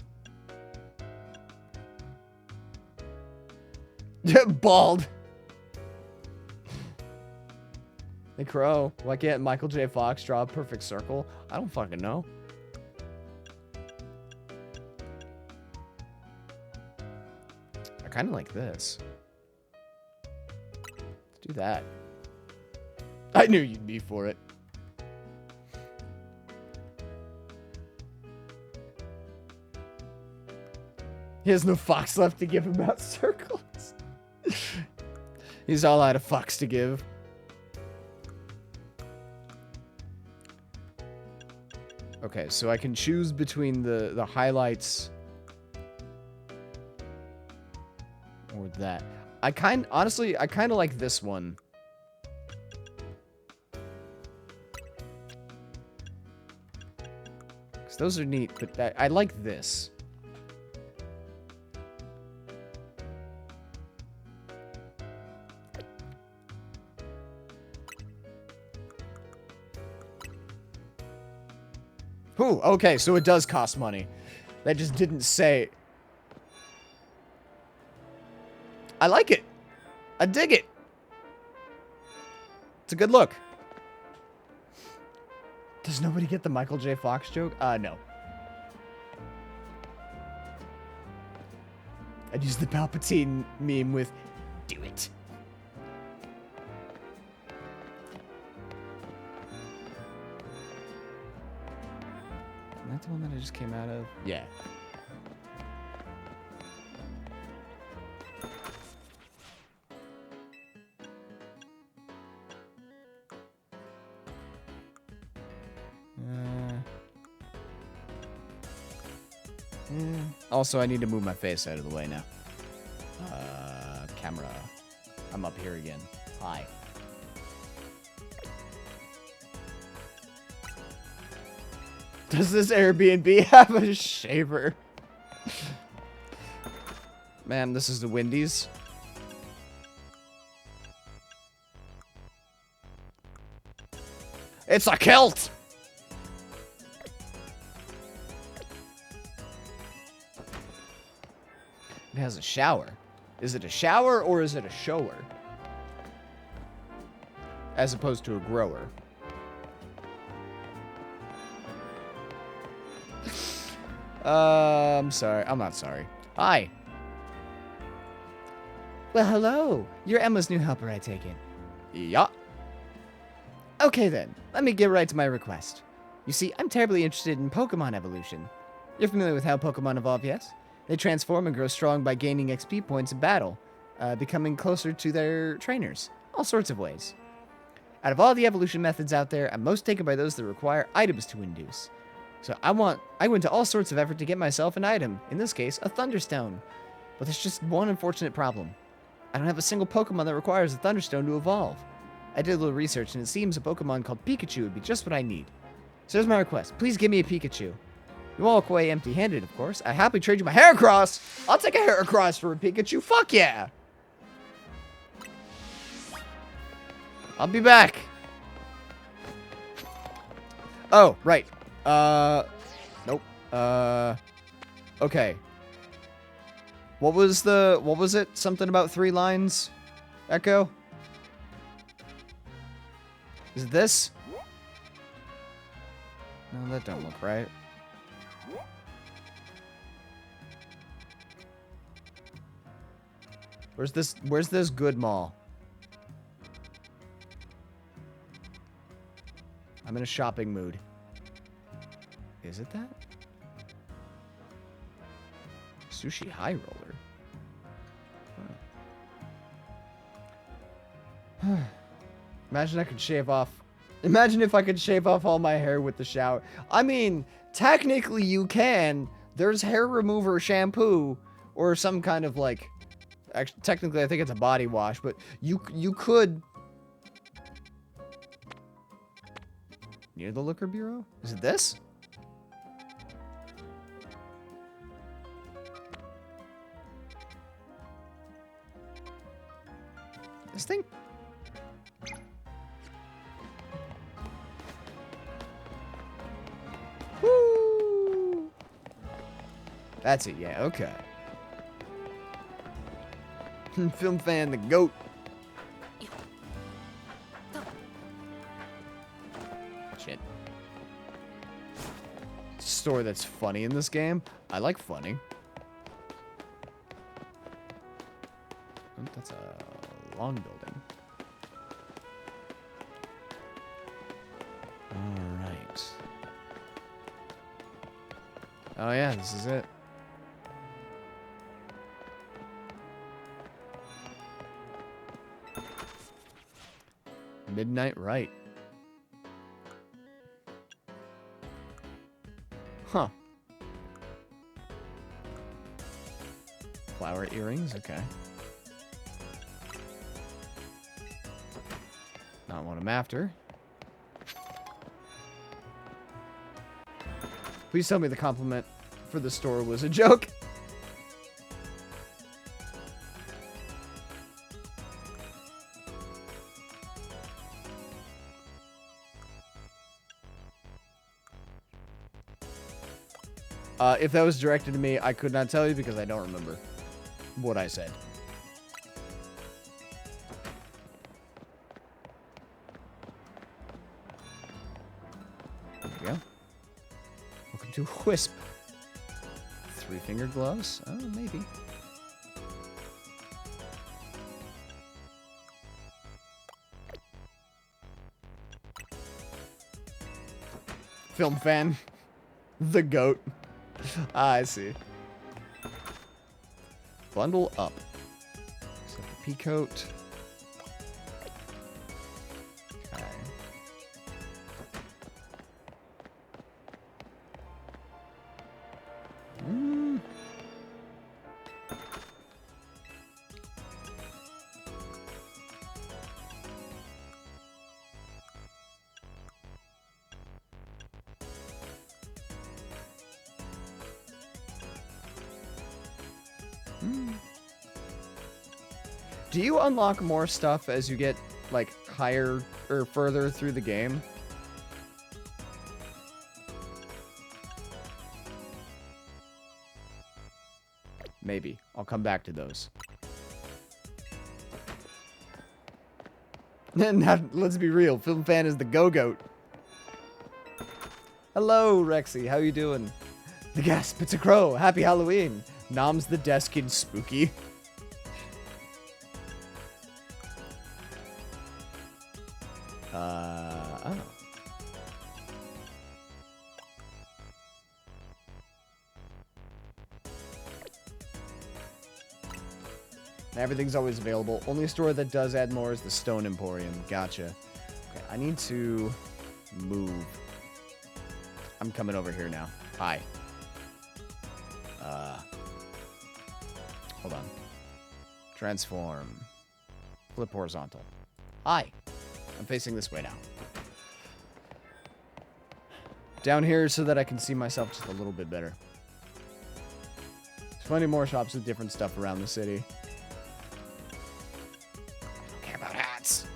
Bald. Hey, Crow. Why can't Michael J. Fox draw a perfect circle? I don't fucking know. I kind of like this. Let's do that. I knew you'd be for it. He has no fox left to give him out circles. He's all out of fucks to give. Okay, so I can choose between the highlights or that. Honestly, I kind of like this one. Because those are neat, but I like this. Ooh, okay, so it does cost money. That just didn't say. I like it. I dig it. It's a good look. Does nobody get the Michael J. Fox joke? No. I'd use the Palpatine meme with, "Do it." Isn't that the one that I just came out of? Yeah. Also, I need to move my face out of the way now. Camera. I'm up here again. Hi. Does this Airbnb have a shaver? Man, this is the Wendy's. It's a kilt! It has a shower. Is it a shower or is it a shower? As opposed to a grower. I'm sorry. I'm not sorry. Hi. Well, hello. You're Emma's new helper, I take it. Yeah. Okay then, let me get right to my request. You see, I'm terribly interested in Pokemon evolution. You're familiar with how Pokemon evolve, yes? They transform and grow strong by gaining XP points in battle, becoming closer to their trainers. All sorts of ways. Out of all the evolution methods out there, I'm most taken by those that require items to induce. So I went to all sorts of effort to get myself an item, in this case, a Thunderstone. But there's just one unfortunate problem. I don't have a single Pokemon that requires a Thunderstone to evolve. I did a little research, and it seems a Pokemon called Pikachu would be just what I need. So here's my request. Please give me a Pikachu. You won't walk away empty-handed, of course. I'd happily trade you my Heracross. I'll take a Heracross for a Pikachu. Fuck yeah! I'll be back. Oh, right. Nope. Okay. What was it? Something about 3 lines? Echo? Is it this? No, that don't look right. Where's this good mall? I'm in a shopping mood. Is it that? Sushi high roller. Huh. Imagine I could shave off. Imagine if I could shave off all my hair with the shower. I mean, technically you can. There's hair remover shampoo or some kind of like. Actually, technically, I think it's a body wash, but you could. Near the liquor bureau? Is it this? This thing? Woo! That's it, yeah, okay. Film fan, the goat. Shit. Story that's funny in this game. I like funny. Oh, that's a long building. Alright. Oh yeah, this is it. Midnight Right. Huh. Flower earrings, okay. Not what I'm after. Please tell me the compliment for the store was a joke. If that was directed to me, I could not tell you because I don't remember what I said. There we go. Welcome to Wisp. 3-finger gloves? Oh, maybe. Film fan. The goat. Ah, I see. Bundle up. So the pea coat. Okay. Do you unlock more stuff as you get, like, higher or further through the game? Maybe. I'll come back to those. Now, let's be real. Film fan is the go-goat. Hello, Rexy. How you doing? The gasp. It's a crow. Happy Halloween. Nom's the desk in spooky. Oh. Everything's always available. Only store that does add more is the Stone Emporium. Gotcha. Okay, I need to move. I'm coming over here now. Hi. Hold on. Transform. Flip horizontal. Hi. I'm facing this way now. Down here so that I can see myself just a little bit better. There's plenty more shops with different stuff around the city. I don't care about hats.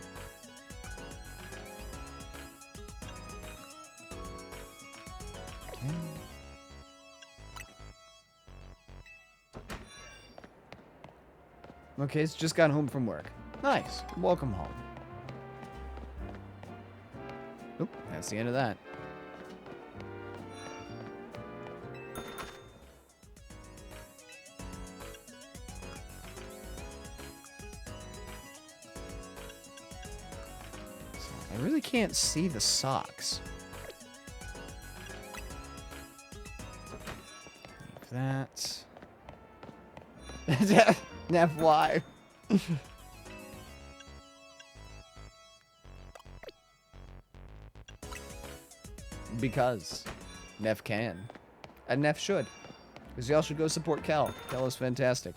Okay, it's just got home from work. Nice. Welcome home. Oop, that's the end of that. I really can't see the socks. That. Nev, why? Because Neff can. And Neff should. Because y'all should go support Kel. Kel is fantastic.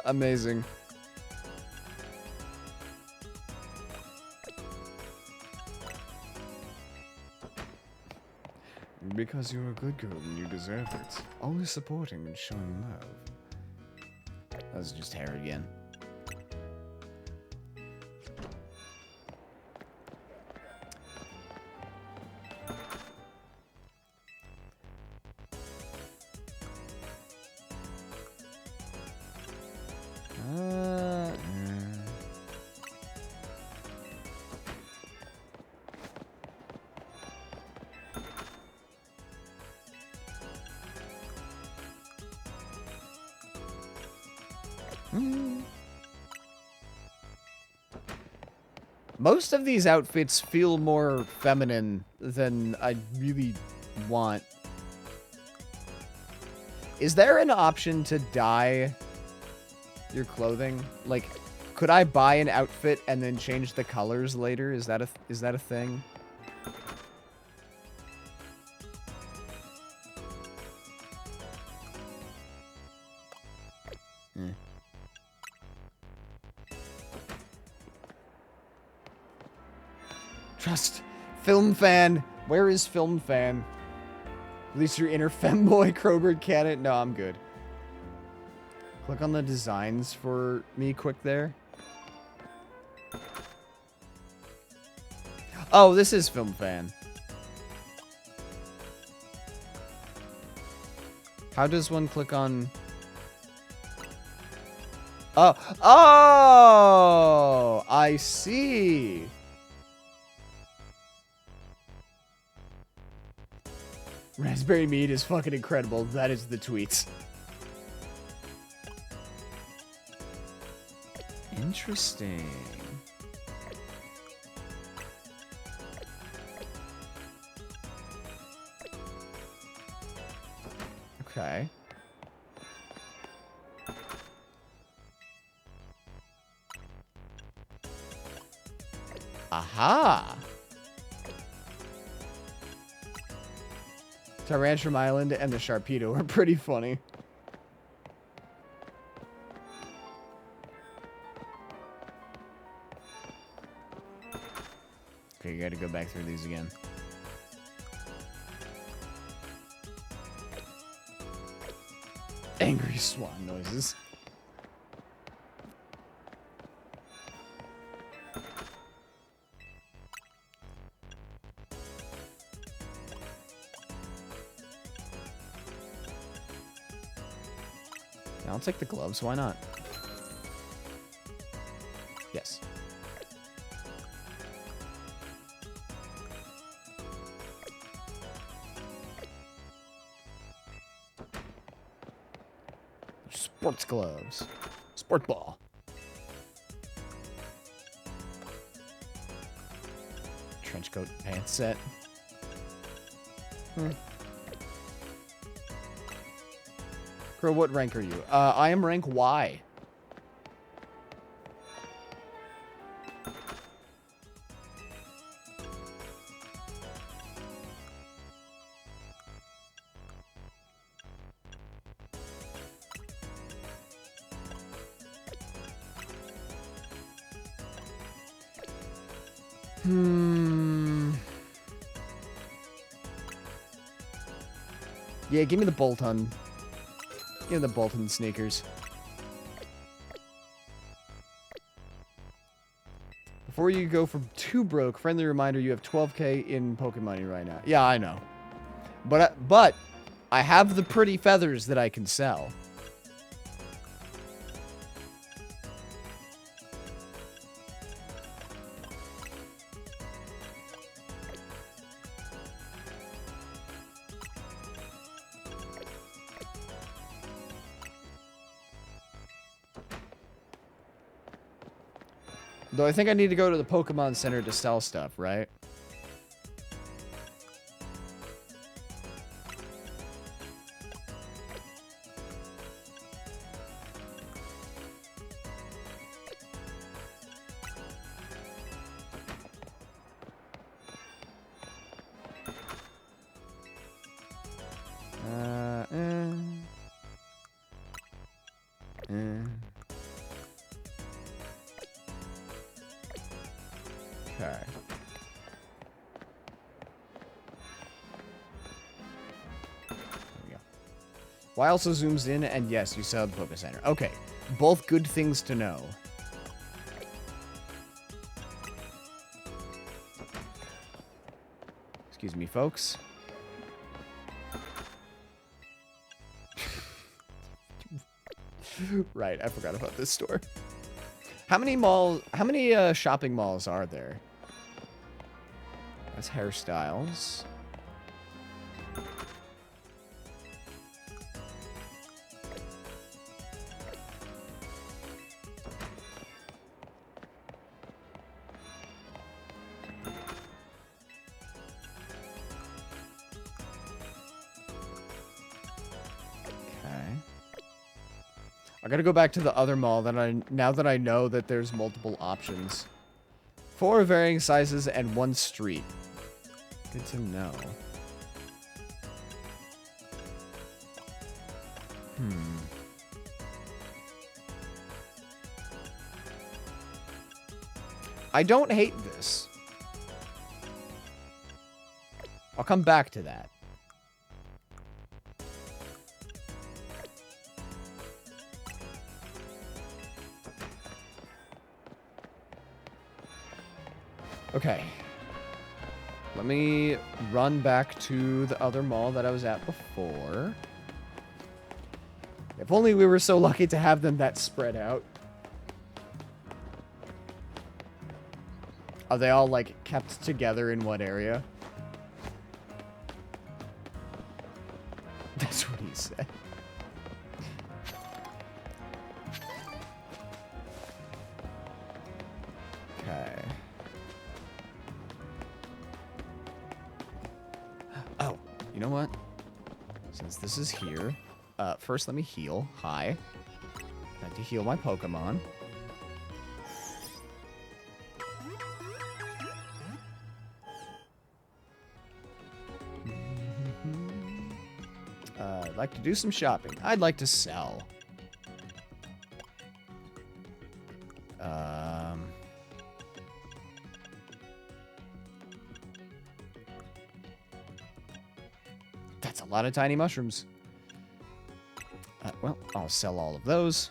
Amazing. Because you're a good girl and you deserve it. Always supporting and showing love. That's just hair again. Most of these outfits feel more feminine than I really want. Is there an option to dye your clothing? Like, could I buy an outfit and then change the colors later? Is that a thing? Trust. Film fan. Where is film fan? Release your inner femboy Crowbird cannon. No, I'm good. Click on the designs for me quick there. Oh, this is film fan. How does one click on... Oh, oh, I see. Raspberry meat is fucking incredible. That is the tweets. Interesting. Okay. Aha! Tyrantrum Island and the Sharpedo are pretty funny. Okay, you gotta go back through these again. Angry swan noises. I'll take the gloves, why not? Yes. Sports gloves. Sport ball. Trench coat pants set. Crow, what rank are you? I am rank Y. Yeah, give me the Bolton. Give me the Bolton sneakers. Before you go for too broke, friendly reminder, you have 12k in Pokemon right now. Yeah, I know. But I have the pretty feathers that I can sell. Though I think I need to go to the Pokemon Center to sell stuff, right? Okay. There we go. Y also zooms in, and yes, you sell the Poké Center. Okay, both good things to know. Excuse me, folks. Right, I forgot about this store. How many shopping malls are there? That's hairstyles. I gotta go back to the other mall now that I know that there's multiple options. 4 varying sizes and 1 street. Good to know. I don't hate this. I'll come back to that. Okay. Let me run back to the other mall that I was at before. If only we were so lucky to have them that spread out. Are they all, like, kept together in one area? That's what he said. Okay. Oh, you know what? Since this is here, first let me heal. Hi. I have to heal my Pokemon. I'd like to do some shopping. I'd like to sell. That's a lot of tiny mushrooms. Well, I'll sell all of those.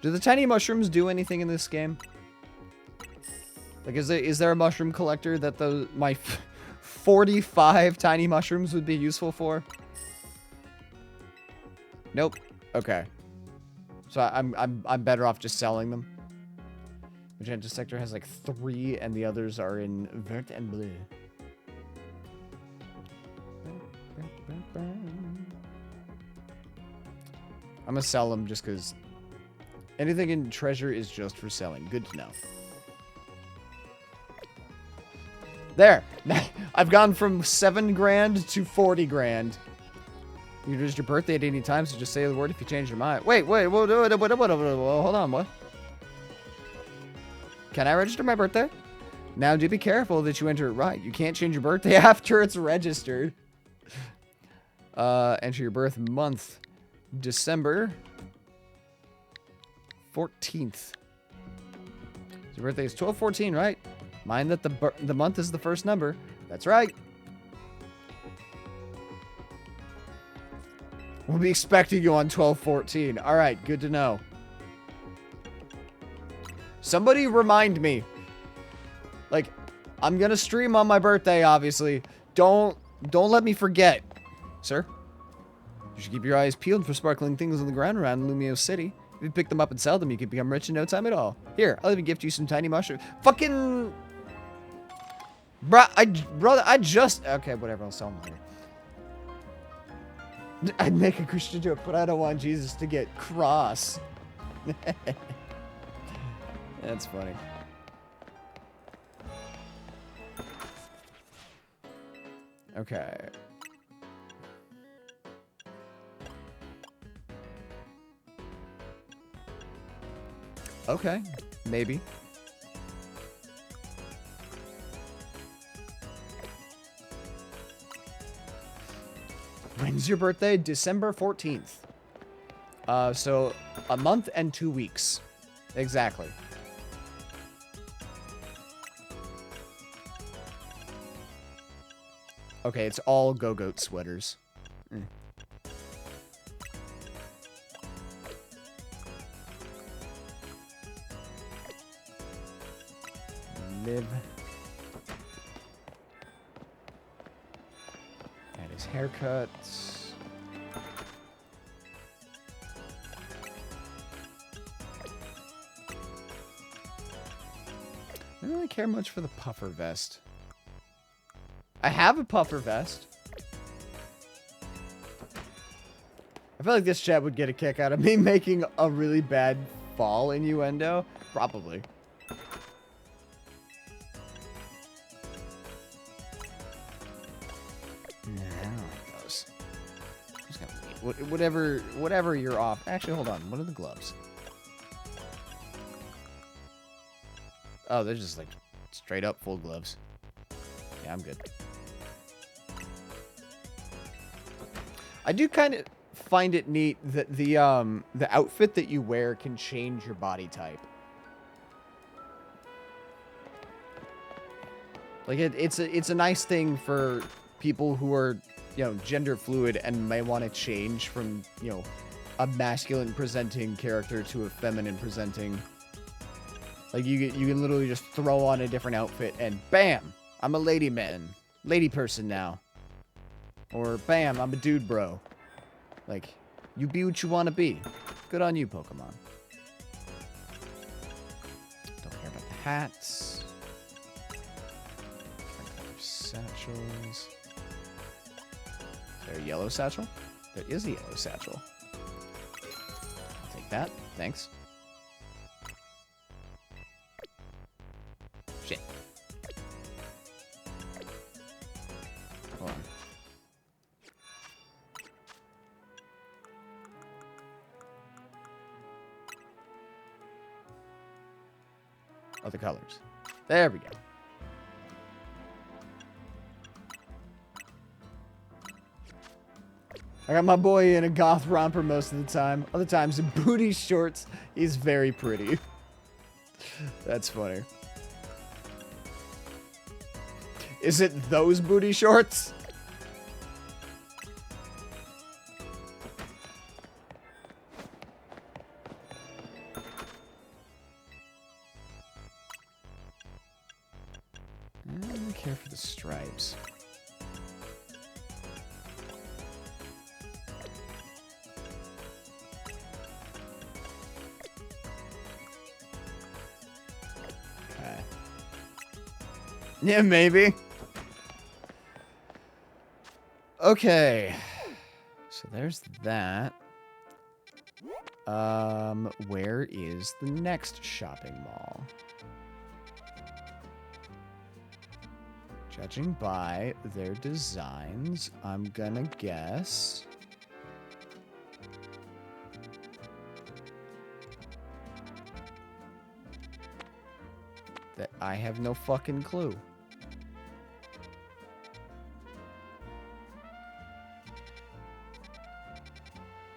Do the tiny mushrooms do anything in this game? Like, is there a mushroom collector that my 45 tiny mushrooms would be useful for? Nope. Okay. So I'm better off just selling them. Magenta sector has like 3, and the others are in vert and bleu. I'm gonna sell them just because anything in treasure is just for selling. Good to know. There. I've gone from 7 grand to 40 grand. You can use your birthday at any time, so just say the word if you change your mind. Wait, hold on, what? Can I register my birthday? Now, do be careful that you enter it right. You can't change your birthday after it's registered. Enter your birth month. December 14th. Your birthday is 12/14, right? Mind that the month is the first number. That's right. We'll be expecting you on 12/14. All right, good to know. Somebody remind me. Like, I'm gonna stream on my birthday, obviously. Don't let me forget, sir. You should keep your eyes peeled for sparkling things on the ground around Lumio City. If you pick them up and sell them, you can become rich in no time at all. Here, I'll even gift you some tiny mushrooms. Fucking... Brother, I just... Okay, whatever, I'll sell them later. I'd make a Christian joke, but I don't want Jesus to get cross. That's funny. Okay. Okay, maybe. When's your birthday? December 14th. So a month and 2 weeks. Exactly. Okay, it's all go-goat sweaters. Mm. Live. And his haircuts. I don't really care much for the puffer vest. I have a puffer vest. I feel like this chat would get a kick out of me making a really bad fall innuendo. Probably. Nah, I don't like those. I'm just gonna leave. Whatever you're off. Actually, hold on. What are the gloves? Oh, they're just like straight up full gloves. Yeah, I'm good. I do kind of find it neat that the outfit that you wear can change your body type. Like it's a nice thing for people who are, you know, gender fluid and may want to change from, you know, a masculine presenting character to a feminine presenting. Like you can literally just throw on a different outfit and bam, I'm a lady person now. Or bam, I'm a dude bro. Like, you be what you want to be. Good on you, Pokemon. Don't care about the hats. Different color satchels. Is there a yellow satchel? There is a yellow satchel. I'll take that. Thanks. Shit. Hold on. Oh, the colors. There we go. I got my boy in a goth romper most of the time. Other times in booty shorts. He's very pretty. That's funny. Is it those booty shorts? I don't care for the stripes. Okay. Yeah, maybe. Okay. So there's that. Where is the next shopping mall? Judging by their designs, I'm gonna guess that I have no fucking clue.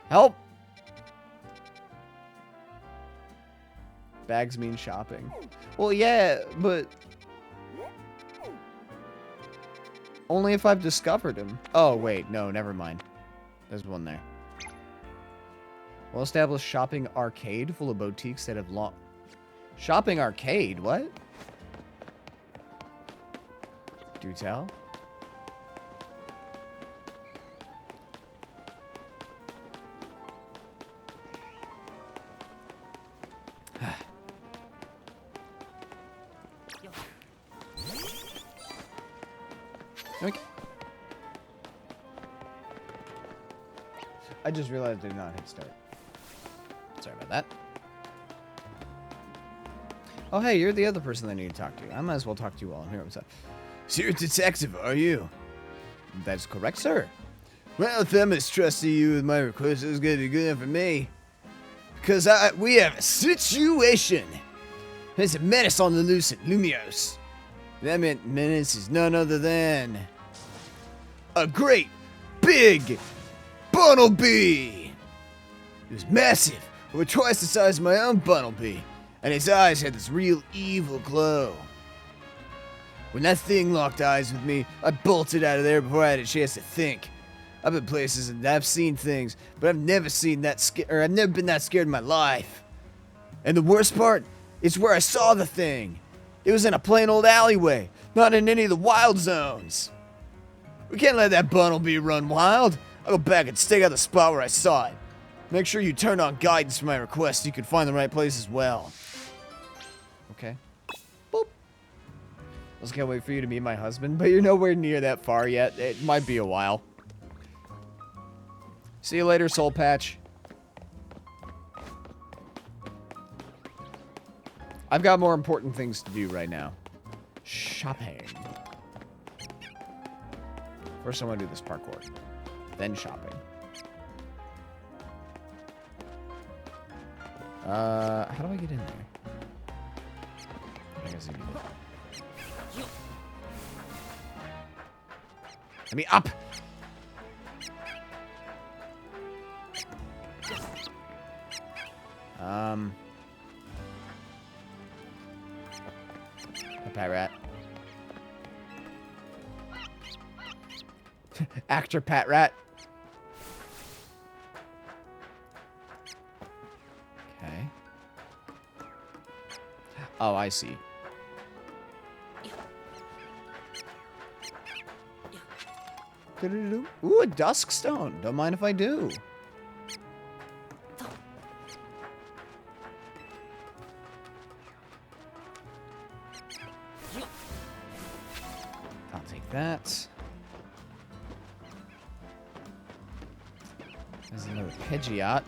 Help! Bags mean shopping. Well, yeah, but only if I've discovered him. Oh, wait. No, never mind. There's one there. Well-established shopping arcade full of boutiques that have long... Shopping arcade? What? Do tell? Okay. I just realized I did not hit start. Sorry about that. Oh, hey, you're the other person I need to talk to. I might as well talk to you while I'm here. What's up? So you're a detective, are you? That's correct, sir. Well, if I'm as trusting you with my request, it's going to be good enough for me. Because we have a situation. There's a menace on the loose at Lumios. That menace is none other than a great, big Bunnelby. It was massive, over twice the size of my own Bunnelby, and his eyes had this real evil glow. When that thing locked eyes with me, I bolted out of there before I had a chance to think. I've been places and I've seen things, but I've never been that scared in my life. And the worst part is where I saw the thing. It was in a plain old alleyway, not in any of the wild zones. We can't let that Bunnelby run wild. I'll go back and stake out the spot where I saw it. Make sure you turn on guidance for my request so you can find the right place as well. Okay. Boop. I just can't wait for you to meet my husband, but you're nowhere near that far yet. It might be a while. See you later, Soul Patch. I've got more important things to do right now. Shopping. First, I want to do this parkour. Then shopping. How do I get in there? I guess I do that. Let me up! A pet rat. Actor Pat Rat. Okay. Oh, I see. Ooh, a dusk stone. Don't mind if I do. I'll take that. There's another Pidgeot.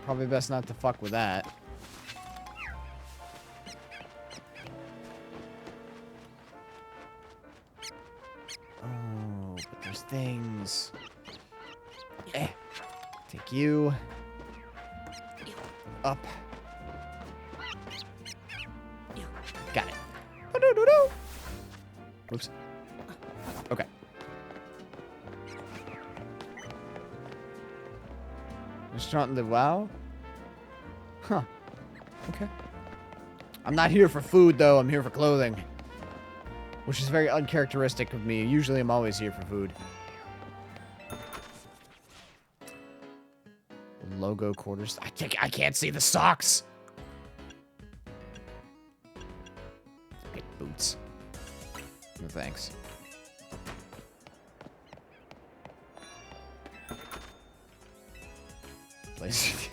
Probably best not to fuck with that. Oh, but there's things. Take you. Up. Got it. Oops. Okay. Restaurant de Wow? Huh. Okay. I'm not here for food, though. I'm here for clothing. Which is very uncharacteristic of me. Usually, I'm always here for food. Logo quarters. I can't see the socks. Get boots. No thanks. Place.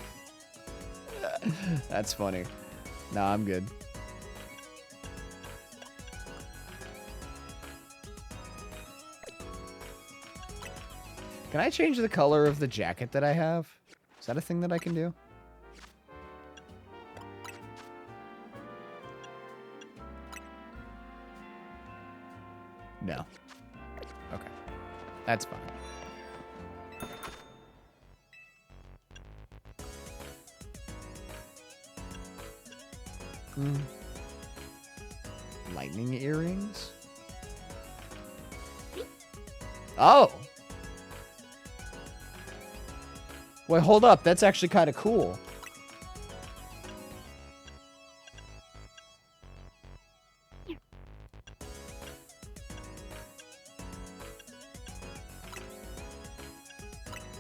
That's funny. Nah, I'm good. Can I change the color of the jacket that I have? Is that a thing that I can do? No. Okay. That's fine. Lightning earrings? Oh! Wait, hold up. That's actually kind of cool.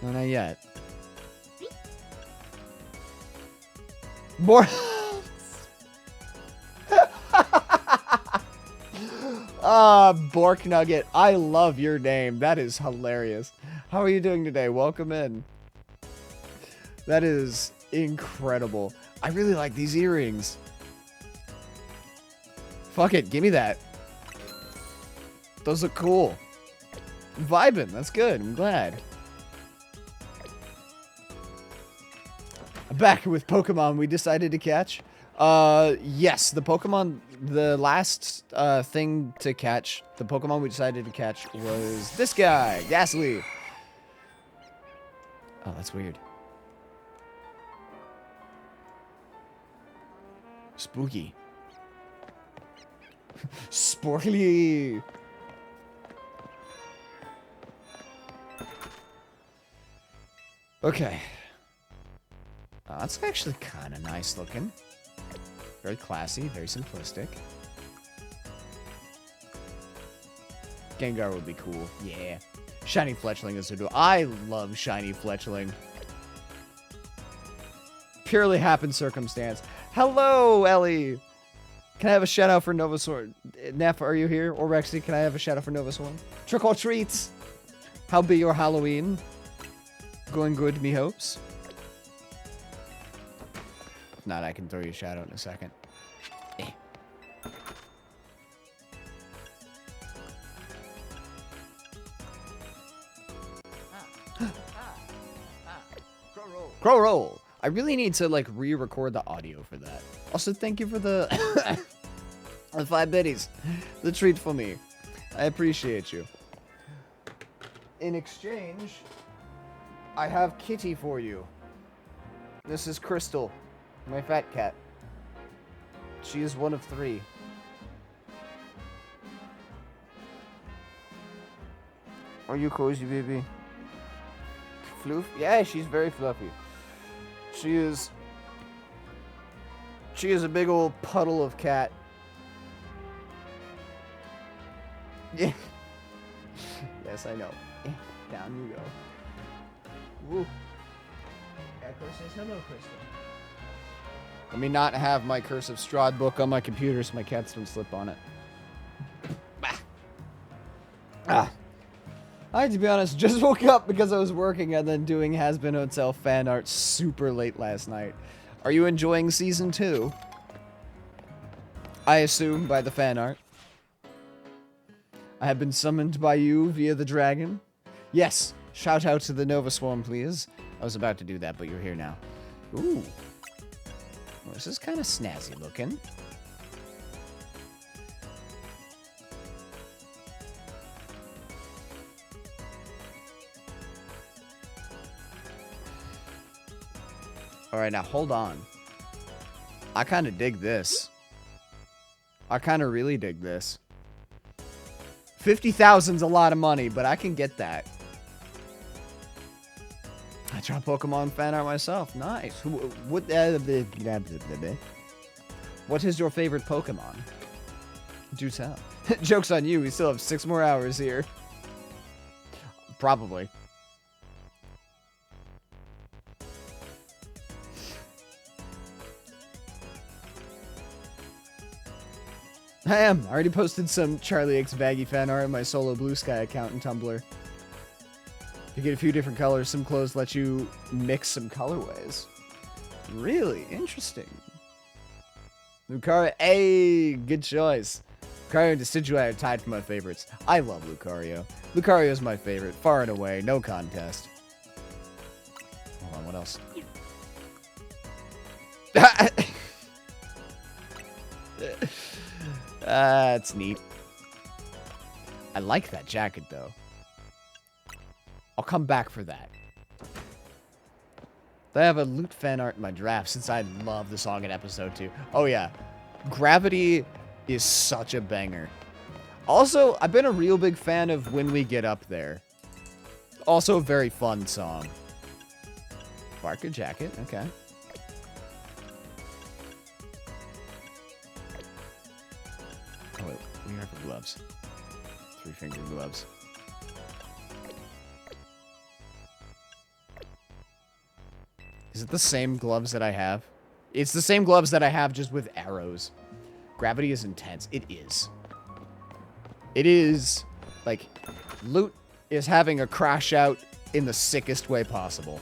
No, not yet. More. Bork Nugget. I love your name. That is hilarious. How are you doing today? Welcome in. That is incredible. I really like these earrings. Fuck it. Give me that. Those look cool. I'm vibing. That's good. I'm glad. I'm back with Pokemon we decided to catch. Yes, the Pokemon, the last, thing to catch, the Pokemon we decided to catch was this guy, Ghastly. Oh, that's weird. Spooky. Sportly. Okay. That's actually kind of nice looking. Very classy, very simplistic. Gengar would be cool. Yeah. Shiny Fletchling is adorable. I love Shiny Fletchling. Purely happened circumstance. Hello, Ellie. Can I have a shout out for Novasaur? Neff, are you here? Or Rexy, can I have a shout out for Novasaur? Trick or treats. How be your Halloween? Going good, me hopes. If not, I can throw you a shout out in a second. Eh. Crow roll. I really need to like re-record the audio for that. Also, thank you for the the 5 biddies. The treat for me. I appreciate you. In exchange, I have Kitty for you. This is Crystal, my fat cat. She is one of 3. Are you cozy, baby? Floof? Yeah, she's very fluffy. She is a big old puddle of cat. Yeah. Yes, I know. Down you go. Woo. Echo says hello, Crystal. Let me not have my Curse of Strahd book on my computer so my cats don't slip on it. Bah. Ah. I, to be honest, just woke up because I was working and then doing Has Been Hotel fan art super late last night. Are you enjoying season 2? I assume by the fan art. I have been summoned by you via the dragon. Yes, shout out to the Nova Swarm, please. I was about to do that, but you're here now. Ooh. Well, this is kind of snazzy looking. Alright, now hold on. I kind of dig this. I kind of really dig this. 50,000's a lot of money, but I can get that. I draw Pokemon fan art myself. Nice. What is your favorite Pokemon? Do tell. Joke's on you. We still have 6 more hours here. Probably. I am. I already posted some Charlie X Baggy fan art on my solo Blue Sky account in Tumblr. You get a few different colors. Some clothes let you mix some colorways. Really interesting. Lucario, hey, good choice. Lucario and Decidueye are tied for my favorites. I love Lucario. Lucario is my favorite, far and away, no contest. Hold on, what else? That's neat. I like that jacket, though. I'll come back for that. I have a loot fan art in my draft since I love the song in episode 2. Oh, yeah. Gravity is such a banger. Also, I've been a real big fan of When We Get Up There. Also a very fun song. Barker jacket, okay. Oh, wait. We are for gloves. 3-finger gloves. Is it the same gloves that I have? It's the same gloves that I have, just with arrows. Gravity is intense. It is. It is, like, loot is having a crash out in the sickest way possible.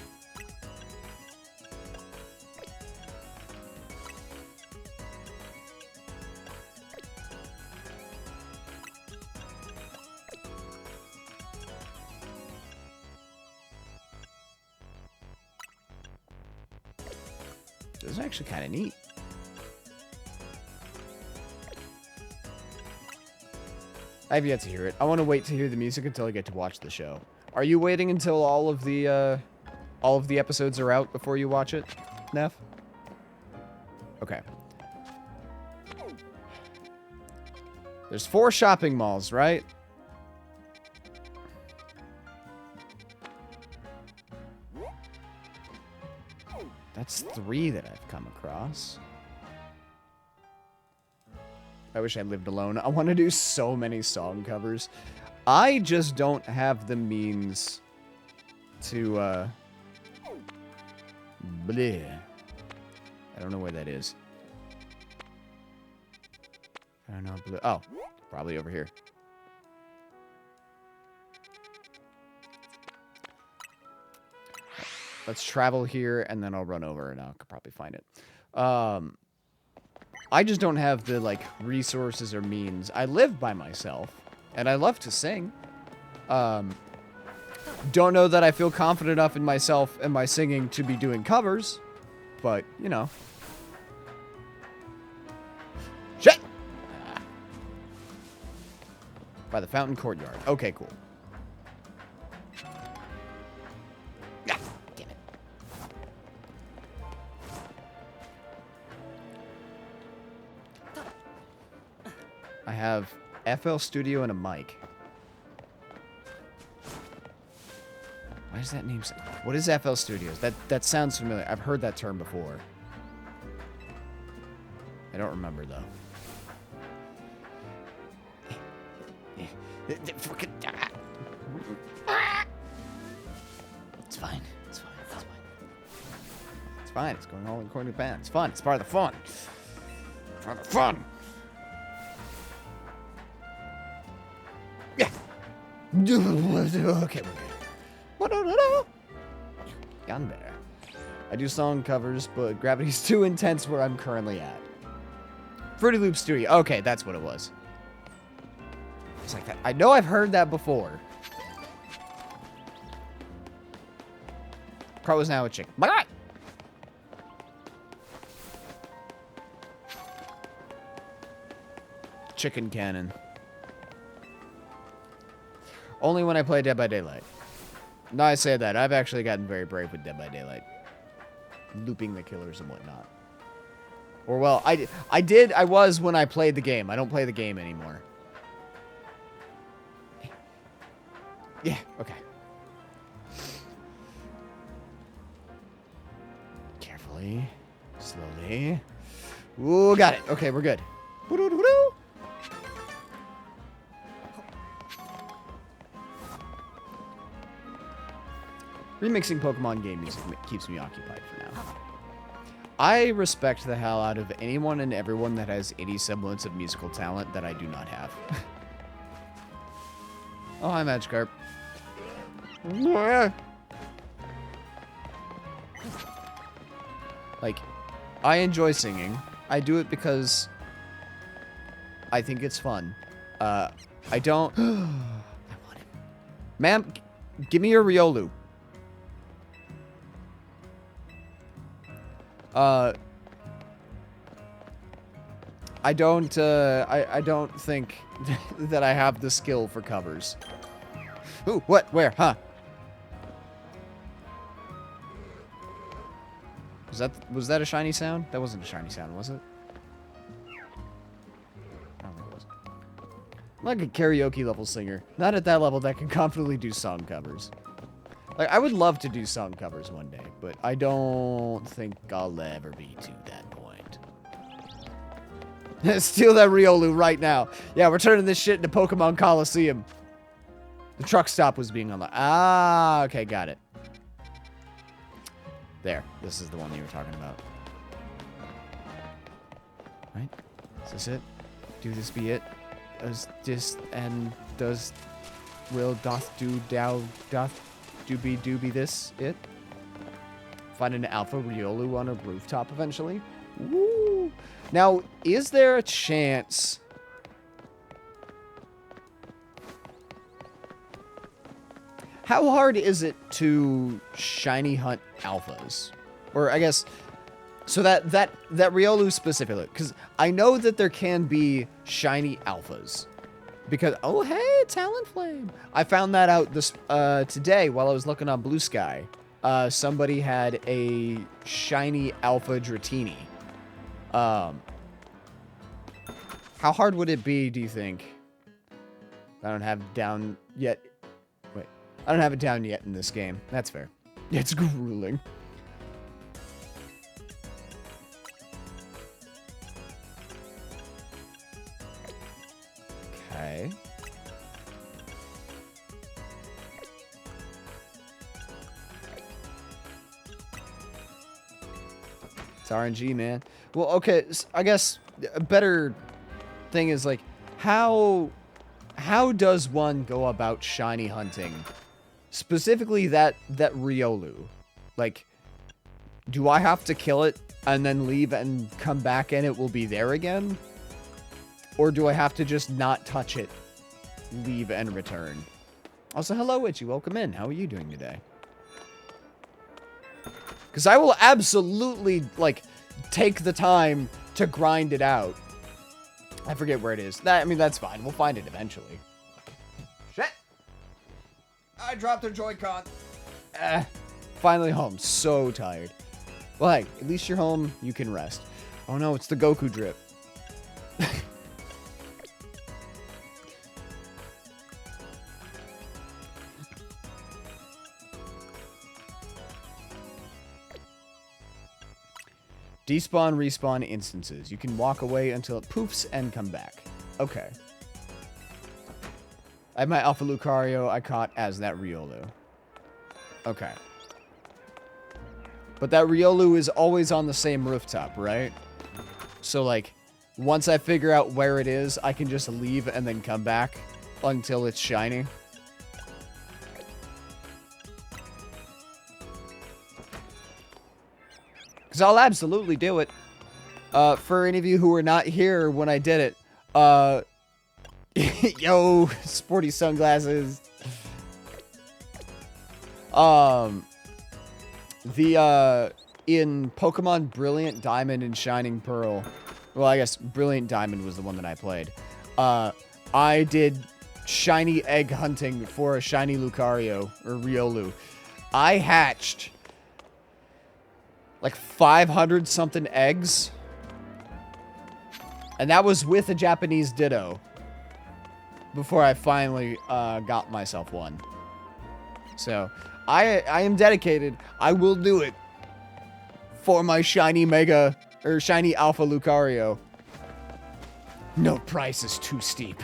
This is actually kind of neat. I have yet to hear it. I want to wait to hear the music until I get to watch the show. Are you waiting until all of the episodes are out before you watch it, Neff? Okay. There's 4 shopping malls, right? That's 3 that I've come across. I wish I lived alone. I want to do so many song covers. I just don't have the means to, bleh. I don't know where that is. I don't know. Oh, probably over here. Let's travel here, and then I'll run over, and I'll probably find it. I just don't have the, like, resources or means. I live by myself, and I love to sing. Don't know that I feel confident enough in myself and my singing to be doing covers, but, you know. Shit! By the fountain courtyard. Okay, cool. Ah, damn it. I have FL Studio and a mic. Why does that name say? What is FL Studios? That sounds familiar. I've heard that term before. I don't remember though. It's fine. It's fine. It's fine. It's fine. It's fine. It's going all according to plan. It's fun. It's part of the fun. Part of the fun. Yeah. Okay, we're good. Gone there. I do song covers, but gravity's too intense where I'm currently at. Fruity Loop Studio. Okay, that's what it was. It's like that. I know I've heard that before. Crow is now a chicken. Bye. Chicken cannon. Only when I play Dead by Daylight. No, I say that. I've actually gotten very brave with Dead by Daylight. Looping the killers and whatnot. Or, well, I was when I played the game. I don't play the game anymore. Yeah, okay. Carefully. Slowly. Ooh, got it. Okay, we're good. Remixing Pokemon game music keeps me occupied for now. I respect the hell out of anyone and everyone that has any semblance of musical talent that I do not have. Oh, hi, Magikarp. Like, I enjoy singing. I do it because I think it's fun. I don't... I want him. Ma'am, give me your Riolu. I don't think that I have the skill for covers. Ooh, what? Where? Huh? Was that a shiny sound? That wasn't a shiny sound, was it? I don't think it was. I'm like a karaoke level singer. Not at that level that can confidently do song covers. Like, I would love to do song covers one day, but I don't think I'll ever be to that point. Steal that Riolu right now. Yeah, we're turning this shit into Pokemon Coliseum. The truck stop was being unlocked. Ah, okay, got it. There. This is the one you were talking about. Right? Is this it? Do this be it? Does this and does will doth do dow doth doobie doobie this it? Find an alpha Riolu on a rooftop eventually? Woo! Now, is there a chance... How hard is it to shiny hunt alphas? Or I guess... So that Riolu specifically, because I know that there can be shiny alphas. Because, oh, hey, Talonflame. I found that out this today while I was looking on Blue Sky. Somebody had a shiny Alpha Dratini. How hard would it be, do you think? I don't have it down yet. Wait. I don't have it down yet in this game. That's fair. It's grueling. Okay. It's RNG, man. Well, okay, I guess a better thing is, like, how does one go about shiny hunting? Specifically that Riolu. Like, do I have to kill it and then leave and come back and it will be there again? Or do I have to just not touch it, leave, and return? Also, hello, Witchy. Welcome in. How are you doing today? Because I will absolutely, like, take the time to grind it out. I forget where it is. I mean, that's fine. We'll find it eventually. Shit! I dropped a Joy-Con. Finally home. So tired. Well, hey, at least you're home. You can rest. Oh, no, it's the Goku drip. Despawn, respawn instances. You can walk away until it poofs and come back. Okay. I have my Alpha Lucario I caught as that Riolu. Okay. But that Riolu is always on the same rooftop, right? So, like, once I figure out where it is, I can just leave and then come back until it's shiny. Because I'll absolutely do it. For any of you who were not here when I did it, yo, sporty sunglasses. In Pokemon Brilliant Diamond and Shining Pearl, well, I guess Brilliant Diamond was the one that I played. I did shiny egg hunting for a shiny Lucario, or Riolu. I hatched like 500 something eggs. And that was with a Japanese Ditto. Before I finally got myself one. So, I am dedicated. I will do it. For my shiny Mega, or shiny Alpha Lucario. No price is too steep.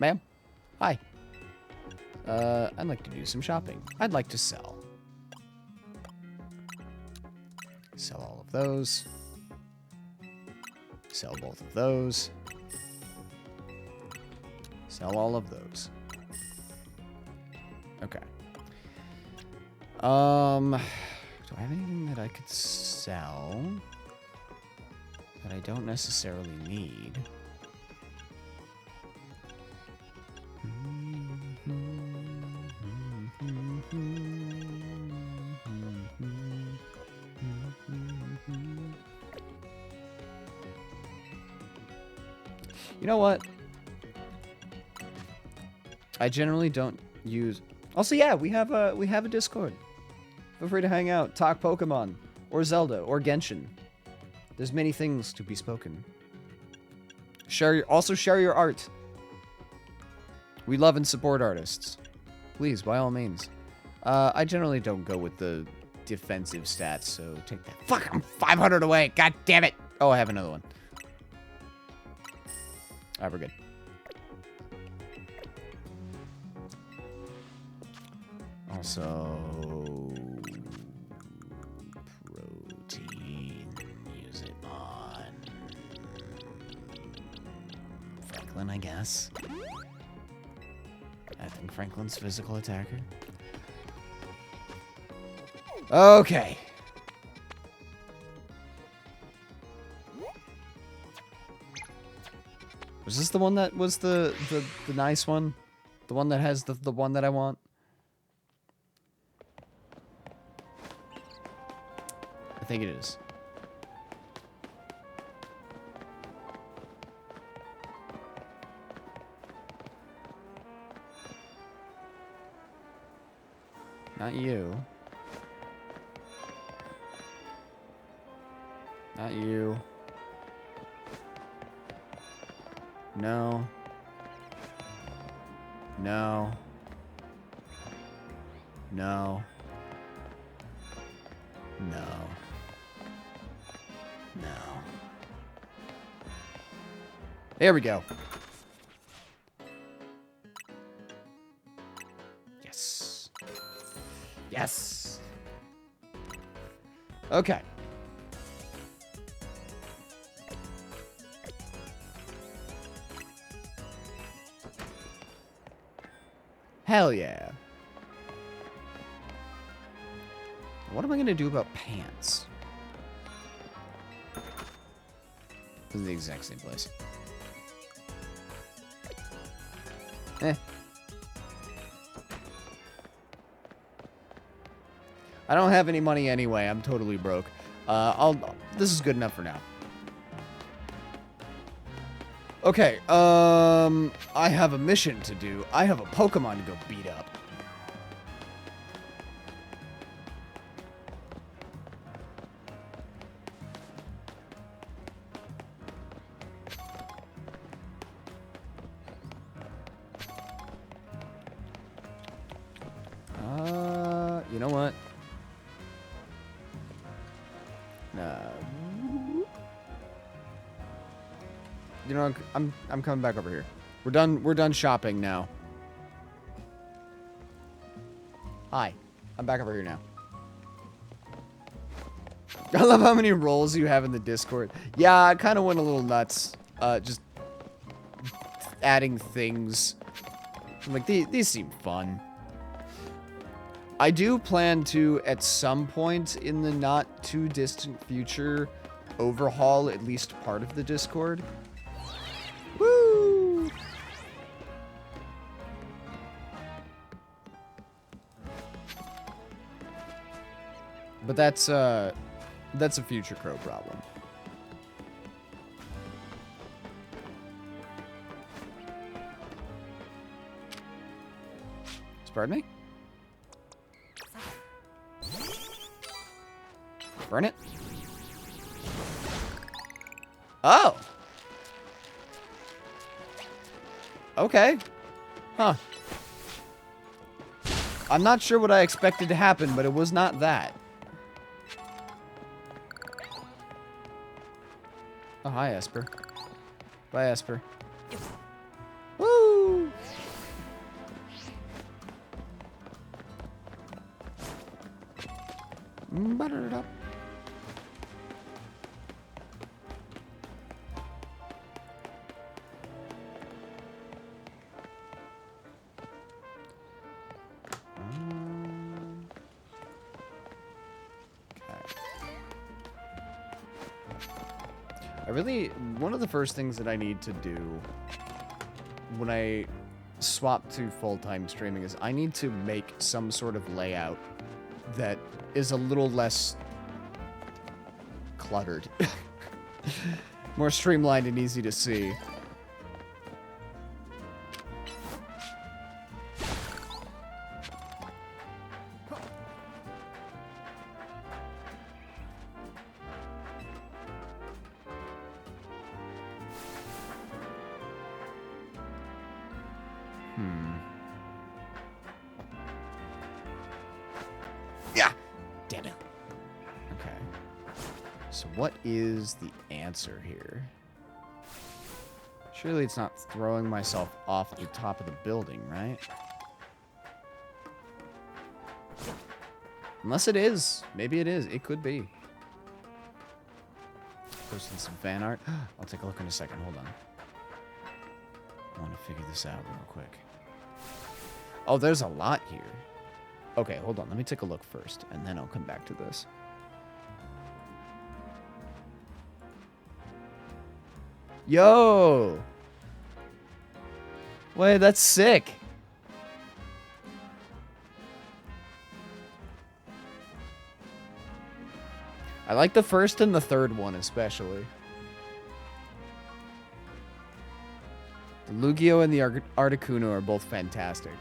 Ma'am? Hi. I'd like to do some shopping. I'd like to sell. Sell all of those. Sell both of those. Sell all of those. Okay. Do I have anything that I could sell that I don't necessarily need? You know what? I generally don't use. Also, yeah, we have a Discord. Feel free to hang out, talk Pokemon, or Zelda, or Genshin. There's many things to be spoken. Also share your art. We love and support artists. Please, by all means. I generally don't go with the defensive stats, so take that. Fuck, I'm 500 away. God damn it. Oh, I have another one. Alright, we're good. Also, protein. Use it on Franklin, I guess. I think Franklin's physical attacker. Okay. Was this the one that was the nice one? The one that has the one that I want? I think it is. Not you. Not you. No. No. No. No. No. There we go. Yes. Yes. Okay. Hell yeah. What am I going to do about pants? This is the exact same place. I don't have any money anyway. I'm totally broke. This is good enough for now. Okay, I have a mission to do. I have a Pokemon to go beat up. You know what? You know, I'm coming back over here. We're done shopping now. Hi. I'm back over here now. I love how many roles you have in the Discord. Yeah, I kind of went a little nuts. Just adding things. I'm like, these seem fun. I do plan to, at some point in the not too distant future, overhaul at least part of the Discord. Woo! But that's a future Crow problem. Pardon me? Burn it? Oh! Okay. Huh. I'm not sure what I expected to happen, but it was not that. Oh, hi, Esper. Bye, Esper. Woo! Butter it up. One of the first things that I need to do when I swap to full-time streaming is I need to make some sort of layout that is a little less cluttered. More streamlined and easy to see. What is the answer here? Surely it's not throwing myself off the top of the building, right? Unless it is. Maybe it is. It could be. Posting some fan art. I'll take a look in a second. Hold on. I want to figure this out real quick. Oh, there's a lot here. Okay, hold on. Let me take a look first, and then I'll come back to this. Yo! Wait, that's sick. I like the first and the third one especially. The Lugia and the Articuno are both fantastic.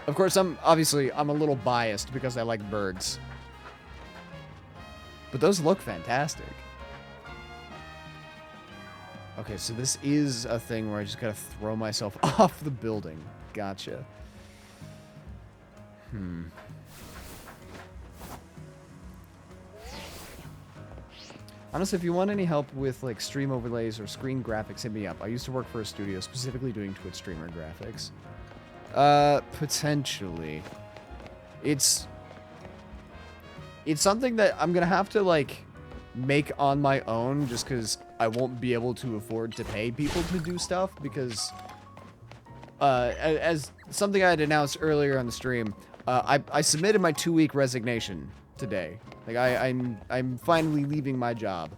Of course, I'm a little biased because I like birds. But those look fantastic. Okay, so this is a thing where I just gotta throw myself off the building. Gotcha. Honestly, if you want any help with like stream overlays or screen graphics, hit me up. I used to work for a studio specifically doing Twitch streamer graphics. Potentially. It's something that I'm gonna have to like make on my own just because I won't be able to afford to pay people to do stuff because as something I had announced earlier on the stream, I submitted my 2-week resignation today. Like I'm finally leaving my job.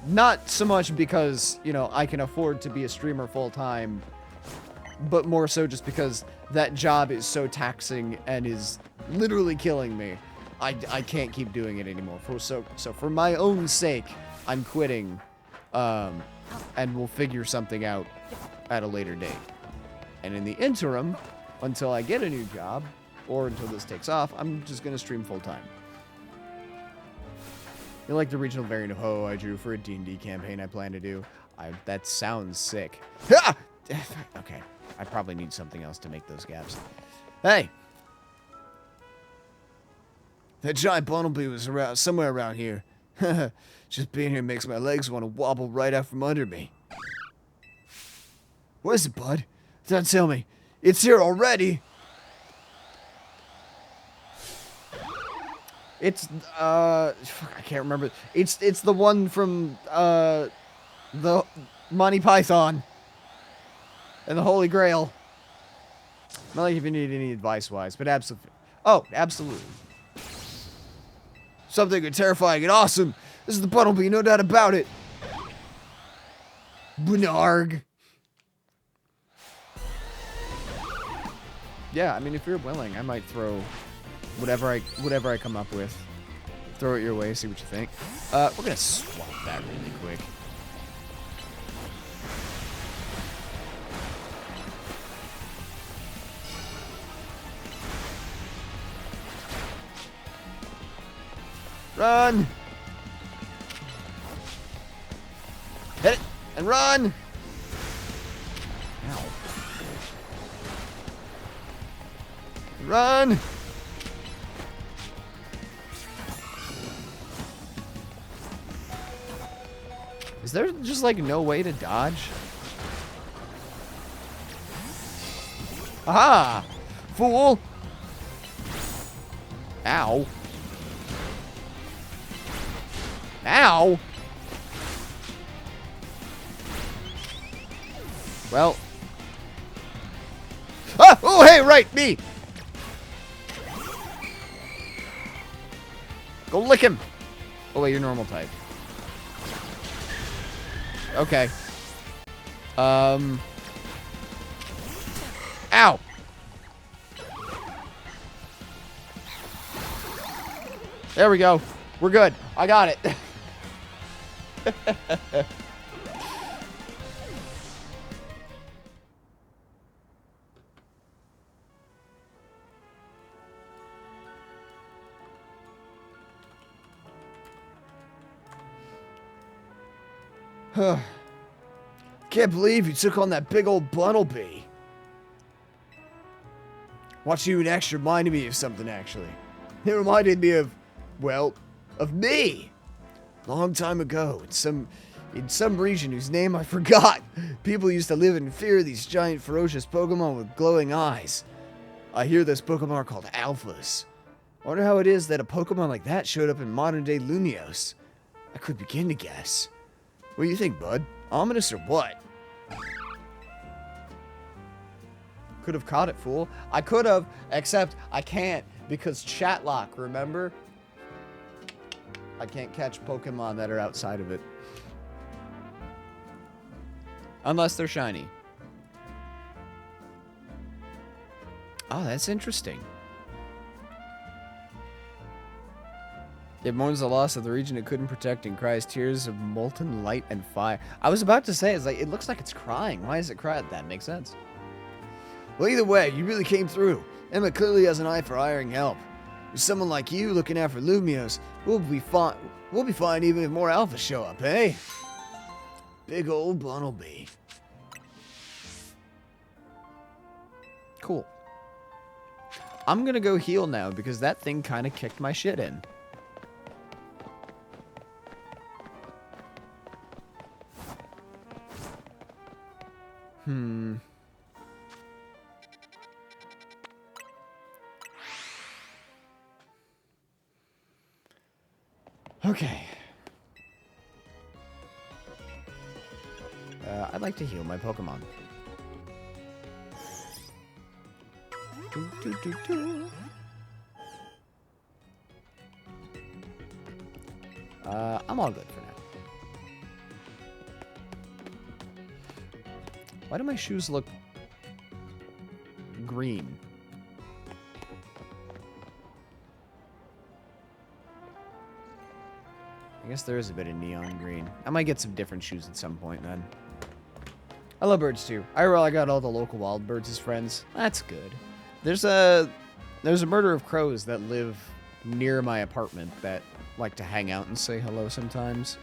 Not so much because, you know, I can afford to be a streamer full time, but more so just because that job is so taxing and is literally killing me. I can't keep doing it anymore. So for my own sake, I'm quitting, and we'll figure something out at a later date. And in the interim, until I get a new job, or until this takes off, I'm just gonna stream full time. You like the regional variant of Ho I drew for a D&D campaign I plan to do? That sounds sick. Ah! Okay, I probably need something else to make those gaps. Hey! That giant bumblebee was somewhere around here. Just being here makes my legs want to wobble right out from under me. What is it, bud? Don't tell me. It's here already! It's, I can't remember. It's the one from, the Monty Python. And the Holy Grail. Not like if you need any advice-wise, but absolutely. Oh, absolutely. Something good, terrifying, and awesome. This is the Bumblebee, no doubt about it. Bunarg. Yeah, I mean, if you're willing, I might throw whatever I come up with. Throw it your way, see what you think. We're gonna swap that really quick. Run! Hit it! And run! Ow. Run! Is there just like no way to dodge? Aha! Fool! Ow. Ow! Well. Ah! Oh, hey, right, me! Go lick him! Oh, wait, you're normal type. Okay. Ow! There we go. We're good. I got it. Can't believe you took on that big old Bumblebee. Watching you in action reminded me of something, actually. It reminded me of, well, of me. Long time ago, in some region whose name I forgot, people used to live in fear of these giant ferocious Pokemon with glowing eyes. I hear this Pokemon are called Alphas. I wonder how it is that a Pokemon like that showed up in modern-day Lunios. I could begin to guess. What do you think, bud? Ominous or what? Could have caught it, fool. I could have, except I can't because Chatlocke, remember? I can't catch Pokemon that are outside of it. Unless they're shiny. Oh, that's interesting. It mourns the loss of the region it couldn't protect and cries tears of molten light and fire. I was about to say, it's like, it looks like it's crying. Why is it crying? That makes sense. Well, either way, you really came through. Emma clearly has an eye for hiring help. With someone like you looking out for Lumios, we'll be fine. We'll be fine even if more alphas show up, eh? Big old Bunnelby. Cool. I'm gonna go heal now because that thing kind of kicked my shit in. Okay. I'd like to heal my Pokemon. Do, do, do, do. I'm all good for now. Why do my shoes look green? I guess there is a bit of neon green. I might get some different shoes at some point then. I love birds too. I got all the local wild birds as friends. That's good. There's a murder of crows that live near my apartment that like to hang out and say hello sometimes.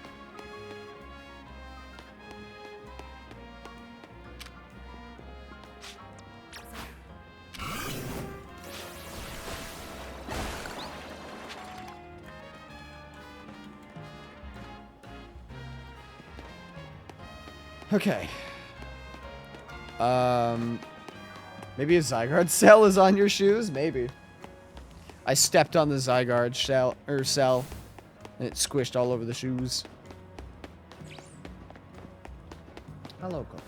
Okay. Maybe a Zygarde cell is on your shoes? Maybe. I stepped on the Zygarde cell, and it squished all over the shoes. Hello, Coco.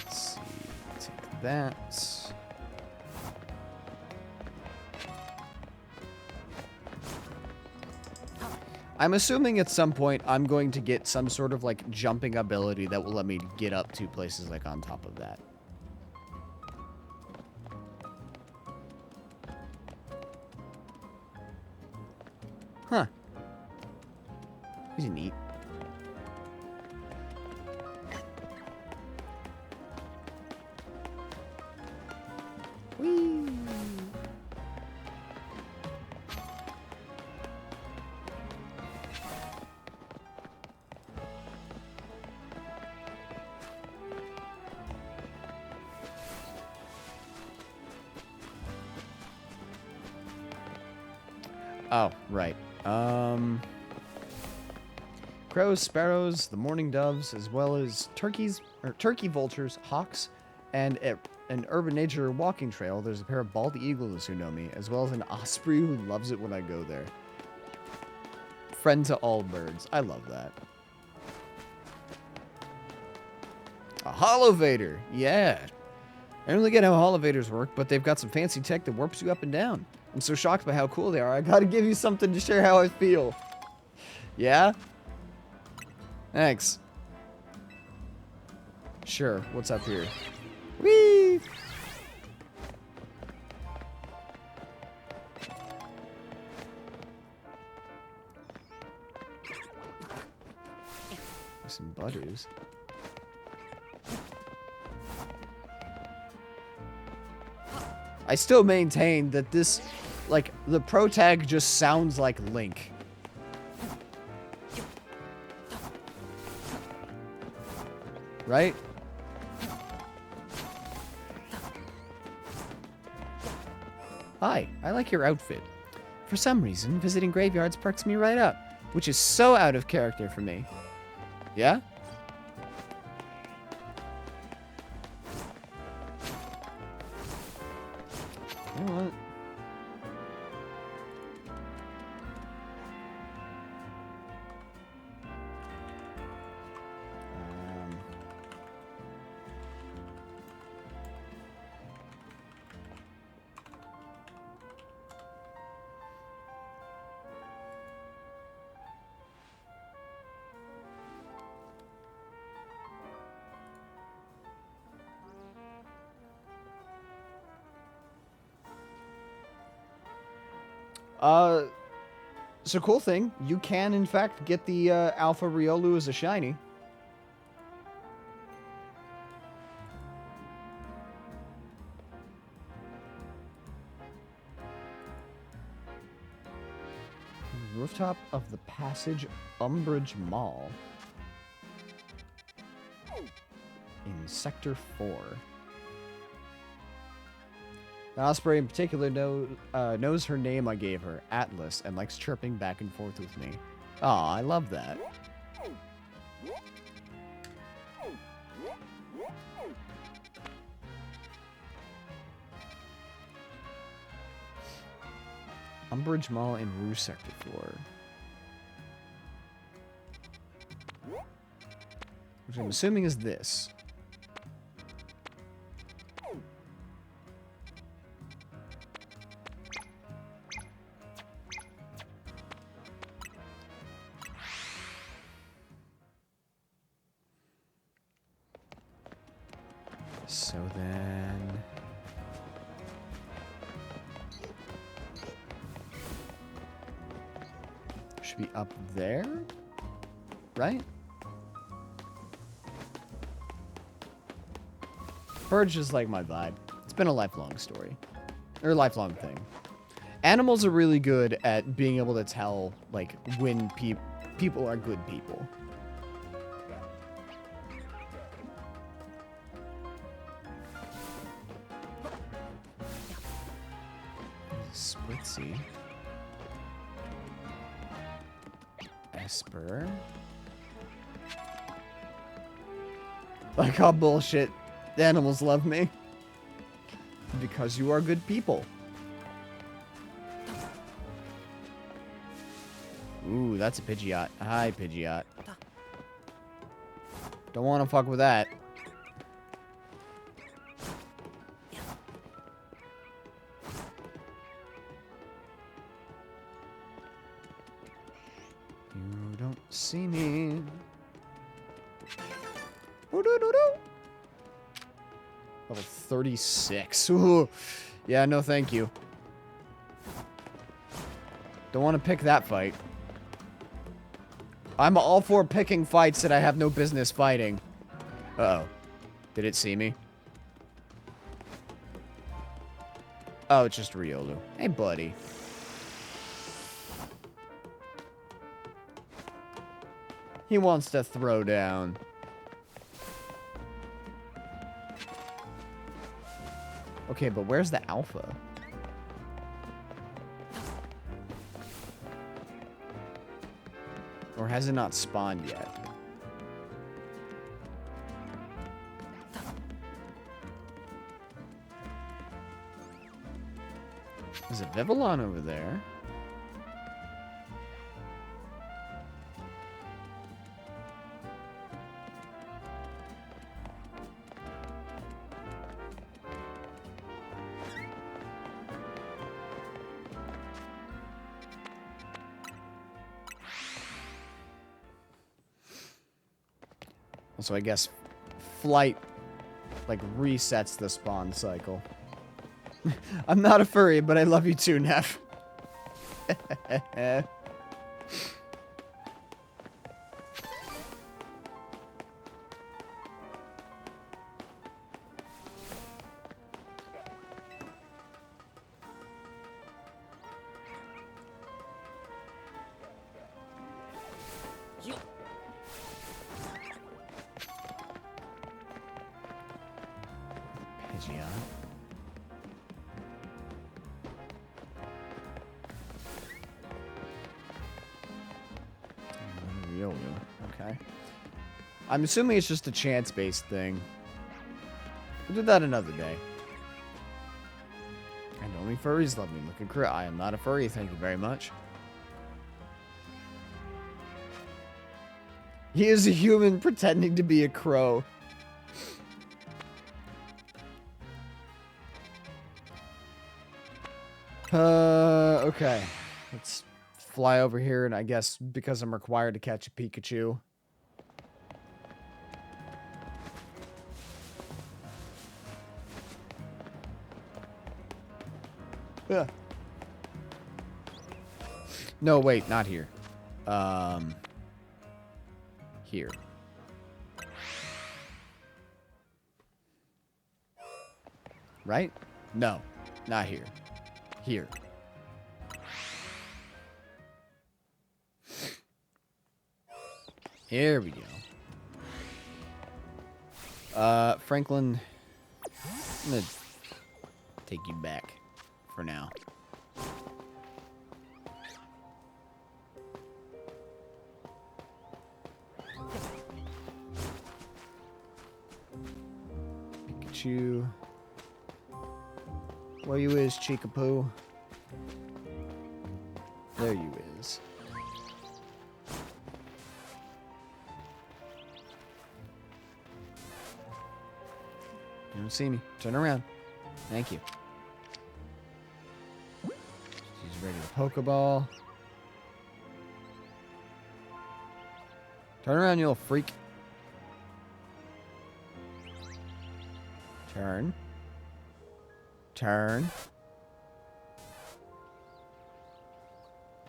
Let's see. Take that. I'm assuming at some point I'm going to get some sort of like jumping ability that will let me get up to places like on top of that. Huh. He's neat. Whee! Oh, right. Crows, sparrows, the mourning doves, as well as turkey vultures, hawks, and an urban nature walking trail. There's a pair of bald eagles who know me, as well as an osprey who loves it when I go there. Friend to all birds. I love that. A Holovator. Yeah. I don't really get how Holovators work, but they've got some fancy tech that warps you up and down. I'm so shocked by how cool they are. I gotta give you something to share how I feel. Yeah? Thanks. Sure. What's up here? Whee! Some butters. I still maintain that this, like, the pro tag just sounds like Link. Right? Hi, I like your outfit. For some reason, visiting graveyards perks me right up, which is so out of character for me. Yeah? You know what? So cool thing, you can in fact get the Alpha Riolu as a shiny. Rooftop of the Passage Umbrage Mall. In Sector 4. The Osprey in particular knows her name I gave her, Atlas, and likes chirping back and forth with me. Aw, I love that. Umbrage Mall in Rue Sector 4. Which I'm assuming is this. So then... should be up there? Right? Purge is like my vibe. It's been a lifelong story. Or lifelong thing. Animals are really good at being able to tell, like, when people are good people. Splitsy. Esper. Like how bullshit the animals love me. Because you are good people. Ooh, that's a Pidgeot. Hi, Pidgeot. Don't want to fuck with that. You don't see me. Level 36. Ooh. Yeah, no thank you. Don't want to pick that fight. I'm all for picking fights that I have no business fighting. Uh-oh. Did it see me? Oh, it's just Riolu. Hey, buddy. He wants to throw down. Okay, but where's the alpha? Or has it not spawned yet? There's a Vivillon over there. So I guess flight, like, resets the spawn cycle. I'm not a furry, but I love you too, Neff. Pidgeot. Riolu. Okay. I'm assuming it's just a chance-based thing. We'll do that another day. And only furries love me. Look at Crit. I am not a furry, thank you very much. He is a human pretending to be a crow. Okay. Let's fly over here, and I guess because I'm required to catch a Pikachu. Yeah. No, wait, not here. Here. Right? No, not here. Here. Here we go. Franklin, I'm gonna take you back for now. Pikachu. Where you is, Chickapoo? There you is. You don't see me. Turn around. Thank you. She's ready to Pokeball. Turn around, you little freak. Turn. Turn.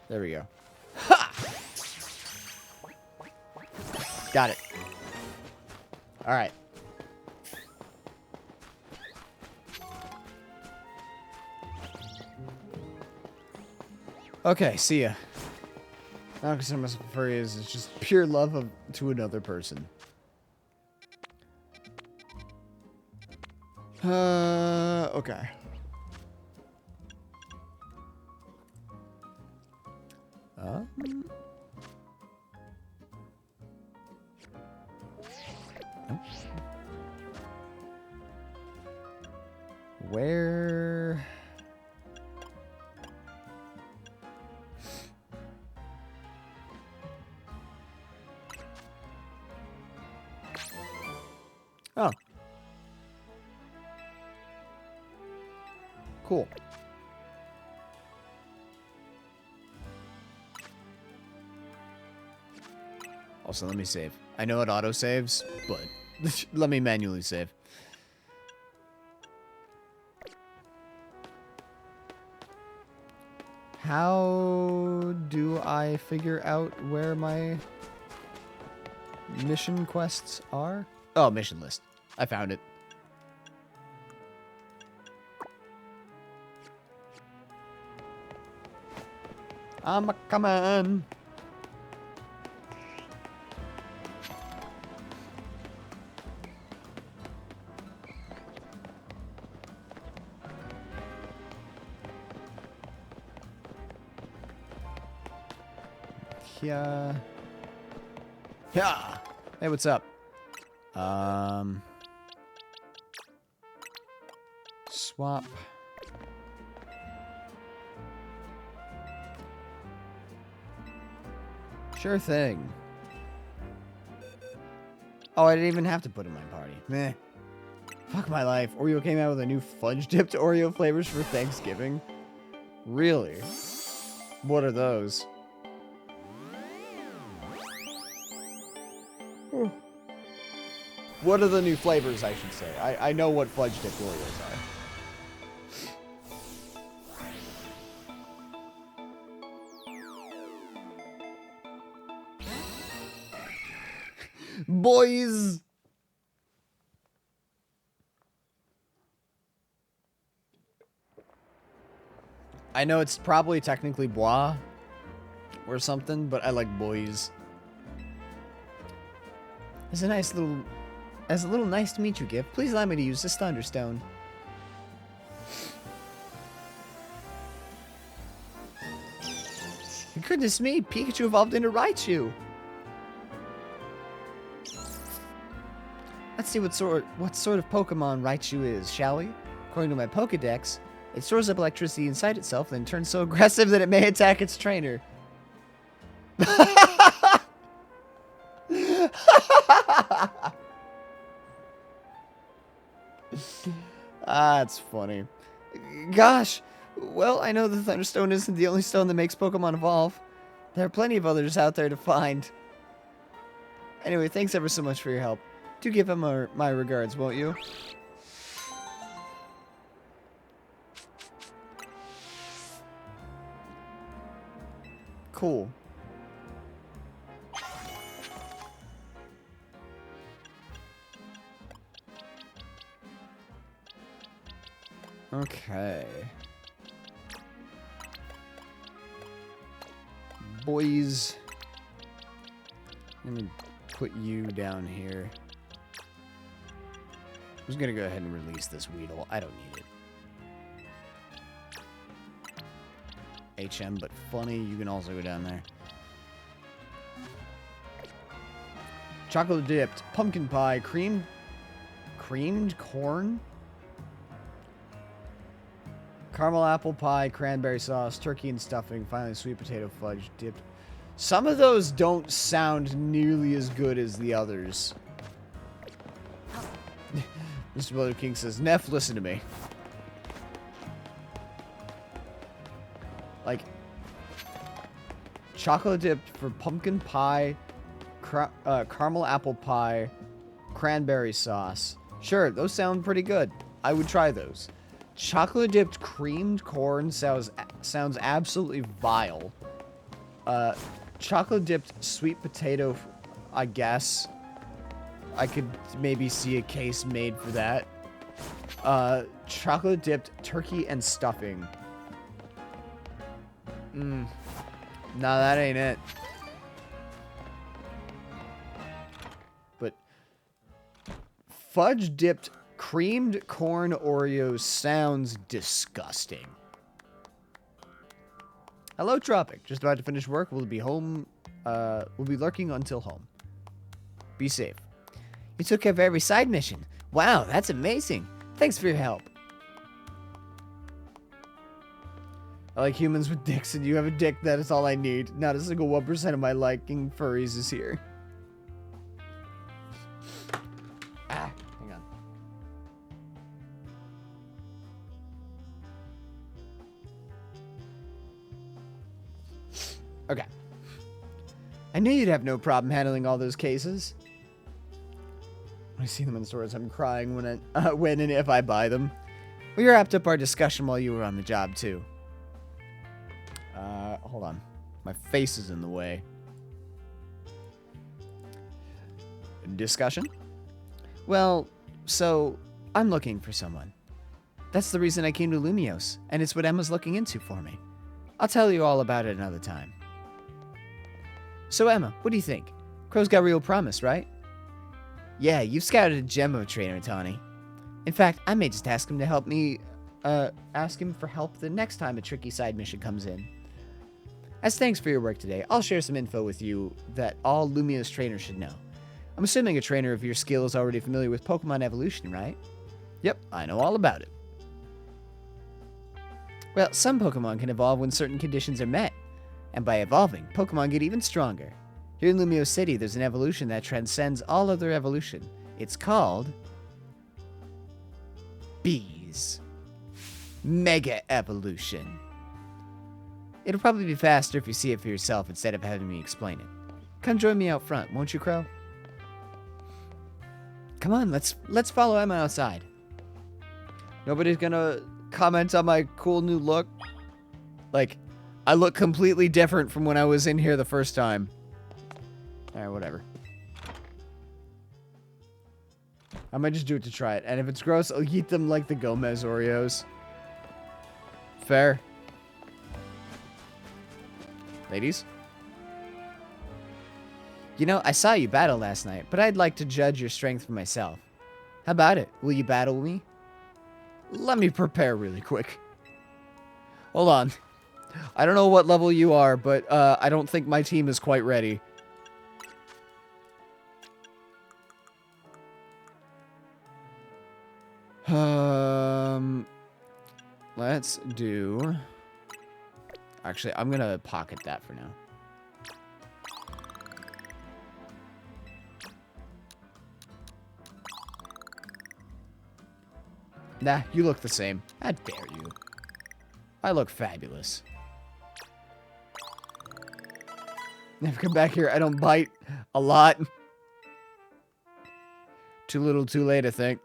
There we go. Ha! Got it. All right. Okay, see ya. I don't consider myself a furry as it's just pure love of to another person. Okay. No. Where? Oh. Cool. Also, let me save. I know it auto-saves, but let me manually save. How do I figure out where my mission quests are? Oh, mission list. I found it. Come on. Yeah. Yeah. Hey, what's up? Swap. Sure thing. Oh, I didn't even have to put in my party. Meh. Fuck my life. Oreo came out with a new fudge-dipped Oreo flavors for Thanksgiving. Really? What are those? What are the new flavors, I should say? I know what fudge-dipped Oreos are. Boys! I know it's probably technically bois or something, but I like boys. It's a nice little... As a little nice to meet you gift, please allow me to use this Thunderstone. Goodness me, Pikachu evolved into Raichu. Let's see what sort of Pokemon Raichu is, shall we? According to my Pokedex, it stores up electricity inside itself, then turns so aggressive that it may attack its trainer. That's funny. Gosh, well, I know the Thunderstone isn't the only stone that makes Pokemon evolve. There are plenty of others out there to find. Anyway, thanks ever so much for your help. Do give him my regards, won't you? cool. Okay. Boys. Let me put you down here. I'm just gonna go ahead and release this Weedle. I don't need it. HM, but funny, you can also go down there. Chocolate dipped, pumpkin pie, creamed corn, caramel apple pie, cranberry sauce, turkey and stuffing, finally sweet potato fudge dipped. Some of those don't sound nearly as good as the others. Mr. Brother King says, Neff, listen to me. Like, chocolate dipped for pumpkin pie, caramel apple pie, cranberry sauce. Sure, those sound pretty good. I would try those. Chocolate dipped creamed corn sounds absolutely vile. Chocolate dipped sweet potato, I guess. I could maybe see a case made for that. Chocolate dipped turkey and stuffing. No, that ain't it. But fudge dipped creamed corn Oreos sounds disgusting. Hello, Tropic. Just about to finish work. We'll be home. We'll be lurking until home. Be safe. You took care of every side mission. Wow, that's amazing. Thanks for your help. I like humans with dicks, and you have a dick. That is all I need. Not a single 1% of my liking furries is here. Ah, hang on. Okay. I knew you'd have no problem handling all those cases. When I see them in stores, I'm crying when and if I buy them. We wrapped up our discussion while you were on the job, too. Hold on. My face is in the way. Discussion? Well, so, I'm looking for someone. That's the reason I came to Lumios, and it's what Emma's looking into for me. I'll tell you all about it another time. So, Emma, what do you think? Crow's got real promise, right? Yeah, you've scouted a Gemmo trainer, Tawny. In fact, I may just ask him to help me, ask him for help the next time a tricky side mission comes in. As thanks for your work today, I'll share some info with you that all Lumios trainers should know. I'm assuming a trainer of your skill is already familiar with Pokemon evolution, right? Yep, I know all about it. Well, some Pokemon can evolve when certain conditions are met. And by evolving, Pokemon get even stronger. Here in Lumios City, there's an evolution that transcends all other evolution. It's called... Bees. Mega Evolution. It'll probably be faster if you see it for yourself instead of having me explain it. Come join me out front, won't you, Crow? Come on, let's follow Emma outside. Nobody's gonna comment on my cool new look? Like, I look completely different from when I was in here the first time. Alright, whatever. I might just do it to try it. And if it's gross, I'll eat them like the Gomez Oreos. Fair. Ladies? You know, I saw you battle last night, but I'd like to judge your strength for myself. How about it? Will you battle me? Let me prepare really quick. Hold on. I don't know what level you are, but I don't think my team is quite ready. Let's do... Actually, I'm gonna pocket that for now. Nah, you look the same. How dare you. I look fabulous. Never come back here. I don't bite a lot. Too little, too late, I think.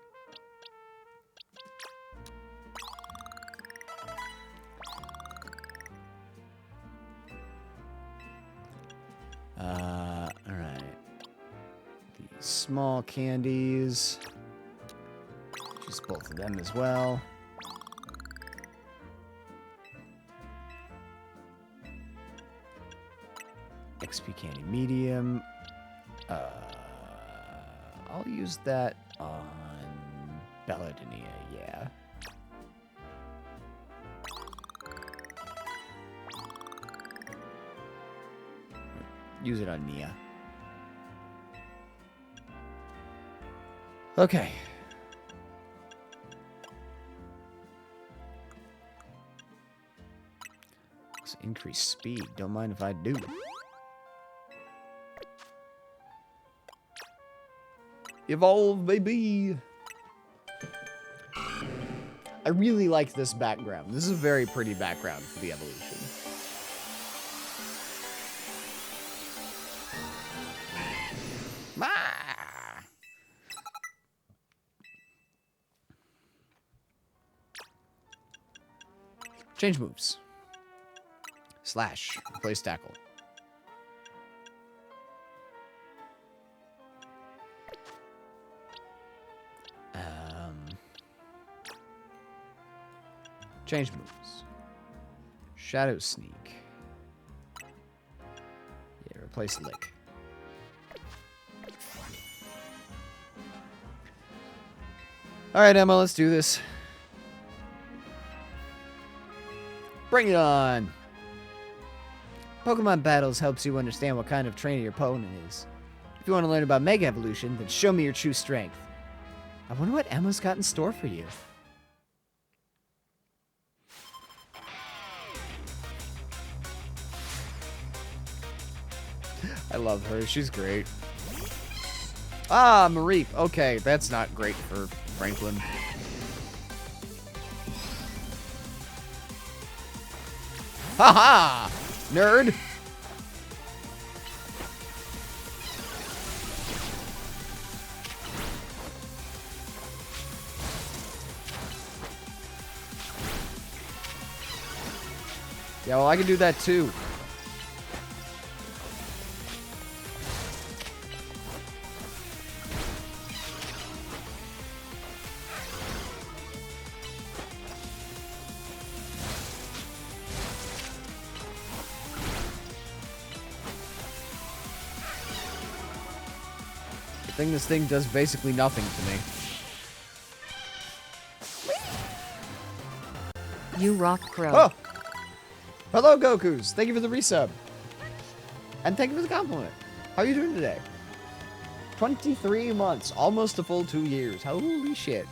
Small candies. Just both of them as well. XP candy medium. I'll use that on Belladania, yeah. Use it on Nia. Okay. Let's increase speed. Don't mind if I do. Evolve, baby! I really like this background. This is a very pretty background for the evolution. Ah! Change moves. Slash. Replace tackle. Change moves. Shadow Sneak. Yeah, replace Lick. Alright, Emma, let's do this. Bring it on! Pokemon Battles helps you understand what kind of trainer your opponent is. If you want to learn about Mega Evolution, then show me your true strength. I wonder what Emma's got in store for you. I love her. She's great. Ah, Mareep. Okay, that's not great for Franklin. Haha! Nerd! Yeah, well, I can do that too. This thing does basically nothing to me. You rock, Crow. Oh! Hello, Gokus. Thank you for the resub. And thank you for the compliment. How are you doing today? 23 months. Almost a full 2 years. Holy shit.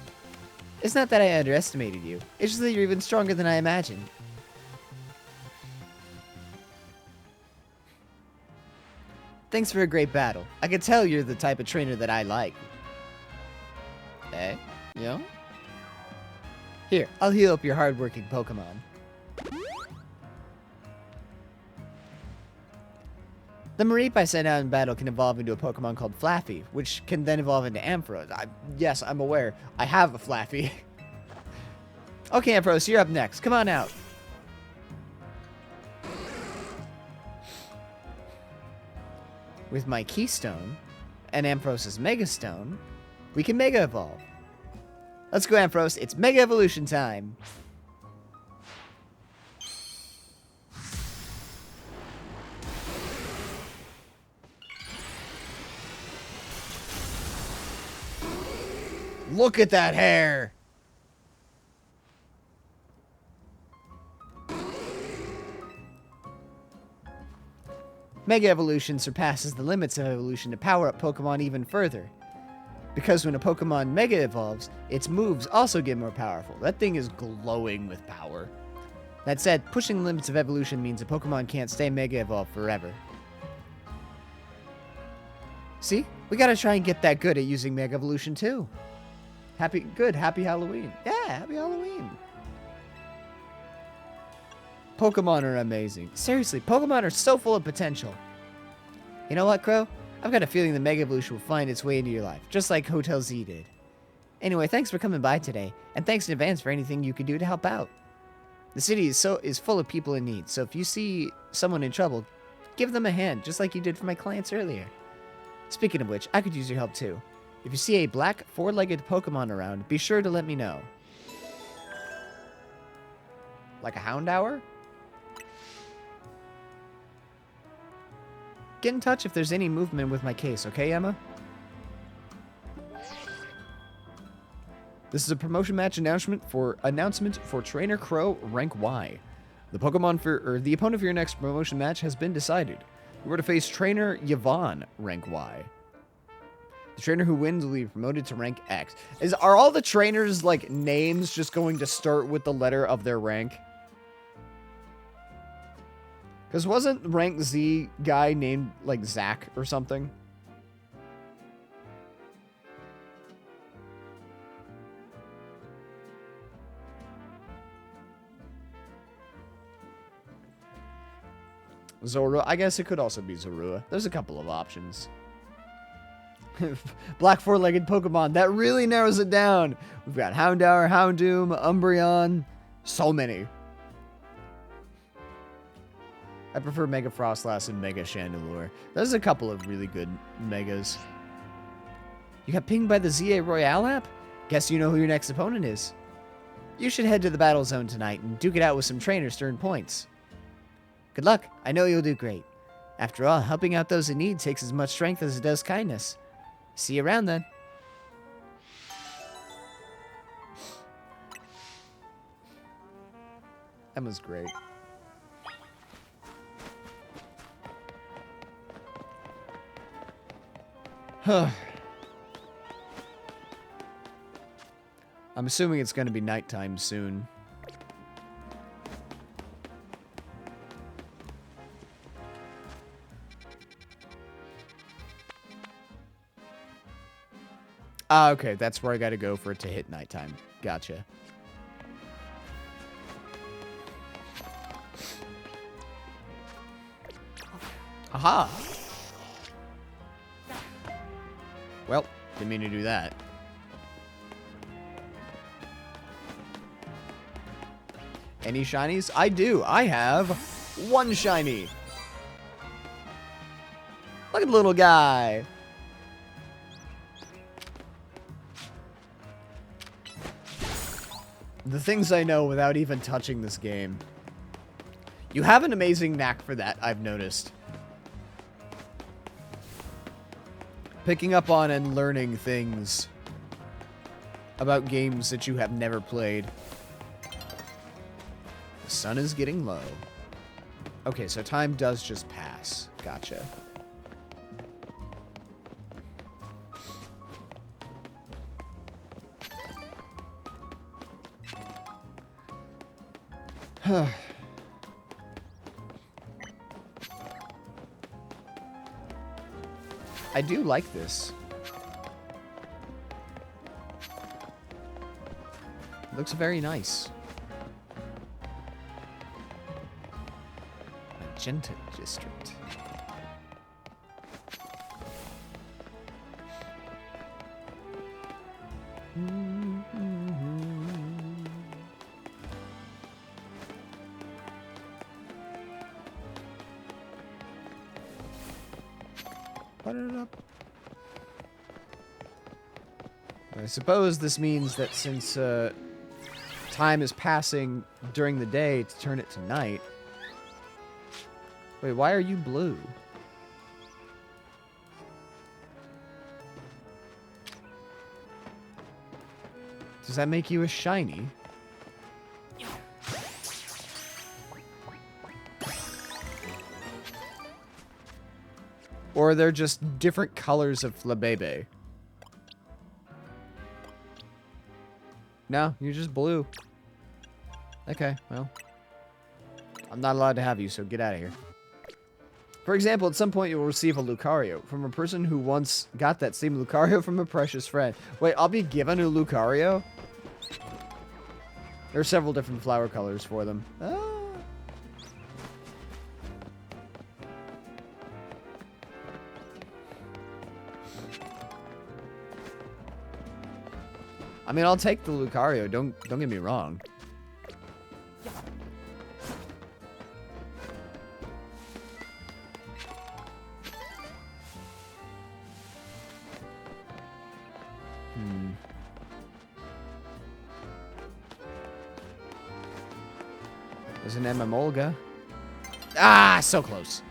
It's not that I underestimated you. It's just that you're even stronger than I imagined. Thanks for a great battle. I can tell you're the type of trainer that I like. Eh? You know? Here, I'll heal up your hardworking Pokemon. The Mareep I sent out in battle can evolve into a Pokemon called Flaffy, which can then evolve into Ampharos. Yes, I'm aware. I have a Flaffy. Okay, Ampharos, you're up next. Come on out. With my Keystone and Ampharos' Mega Stone, we can Mega Evolve. Let's go, Ampharos. It's Mega Evolution time. Look at that hair. Mega Evolution surpasses the limits of evolution to power up Pokemon even further. Because when a Pokemon Mega evolves, its moves also get more powerful. That thing is glowing with power. That said, pushing the limits of evolution means a Pokemon can't stay Mega evolved forever. See? We gotta try and get that good at using Mega Evolution too. Happy Halloween. Yeah, happy Halloween. Pokemon are amazing. Seriously, Pokemon are so full of potential. You know what, Crow? I've got a feeling the Mega Evolution will find its way into your life, just like Hotel Z did. Anyway, thanks for coming by today, and thanks in advance for anything you can do to help out. The city is full of people in need, so if you see someone in trouble, give them a hand, just like you did for my clients earlier. Speaking of which, I could use your help too. If you see a black, four-legged Pokemon around, be sure to let me know. Like a Houndour? Get in touch if there's any movement with my case, okay, Emma? This is a promotion match announcement for Trainer Crow Rank Y. The opponent for your next promotion match has been decided. You are to face Trainer Yvonne Rank Y. The trainer who wins will be promoted to rank X. Are all the trainers, like, names just going to start with the letter of their rank? Because wasn't rank Z guy named, like, Zach or something? Zorua. I guess it could also be Zorua. There's a couple of options. Black four-legged Pokemon. That really narrows it down. We've got Houndour, Houndoom, Umbreon. So many. I prefer Mega Frostlass and Mega Chandelure. There's a couple of really good Megas. You got pinged by the ZA Royale app? Guess you know who your next opponent is. You should head to the battle zone tonight and duke it out with some trainers to earn points. Good luck. I know you'll do great. After all, helping out those in need takes as much strength as it does kindness. See you around then. Emma's great. Huh. I'm assuming it's going to be nighttime soon. Ah, okay, that's where I gotta go for it to hit nighttime. Gotcha. Aha! Well, didn't mean to do that. Any shinies? I do. I have one shiny. Look at the little guy. The things I know without even touching this game. You have an amazing knack for that, I've noticed. Picking up on and learning things about games that you have never played. The sun is getting low. Okay, so time does just pass. Gotcha. I do like this. It looks very nice. Magenta District. I suppose this means that since time is passing during the day to turn it to night. Wait, why are you blue? Does that make you a shiny? Or they're just different colors of Flabébé? No, you're just blue. Okay, well. I'm not allowed to have you, so get out of here. For example, at some point you will receive a Lucario from a person who once got that same Lucario from a precious friend. Wait, I'll be given a Lucario? There are several different flower colors for them. I mean, I'll take the Lucario. Don't get me wrong. There's an Olga. Ah, so close.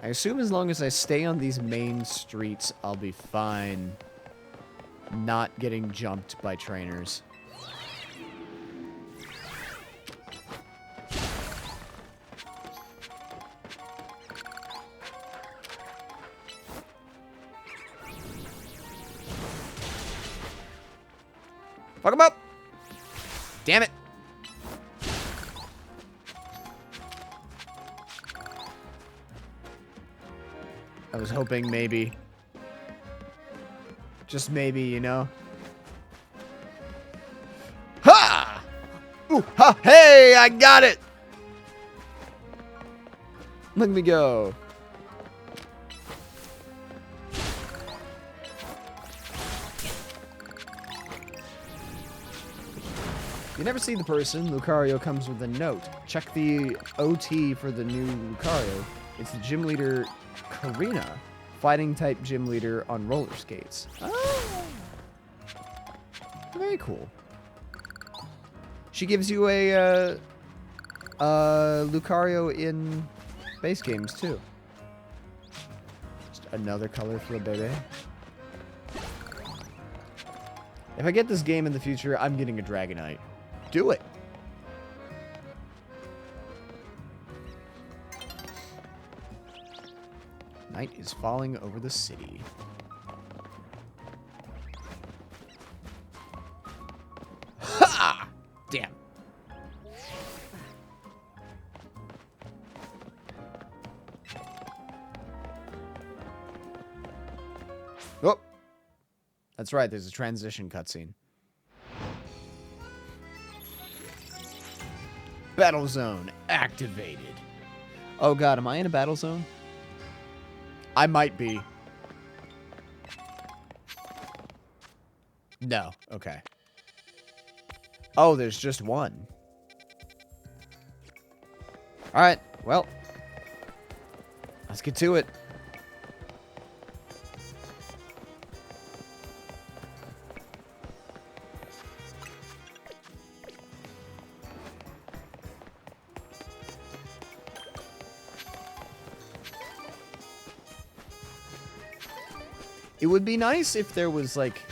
I assume as long as I stay on these main streets, I'll be fine not getting jumped by trainers. Fuck him up! Damn it! I was hoping maybe. Just maybe, you know? Ha! Ooh, ha! Hey, I got it! Look at me go. You never see the person. Lucario comes with a note. Check the OT for the new Lucario. It's the gym leader, Karina. Fighting type gym leader on roller skates. Oh. Very cool. She gives you a Lucario in base games too. Just another color for the baby. If I get this game in the future, I'm getting a Dragonite. Do it. Night is falling over the city. Ha! Damn. Oh. That's right, there's a transition cutscene. Battle zone activated. Oh god, am I in a battle zone? I might be. No, okay. Oh, there's just one. Alright, well. Let's get to it. It would be nice if there was, like,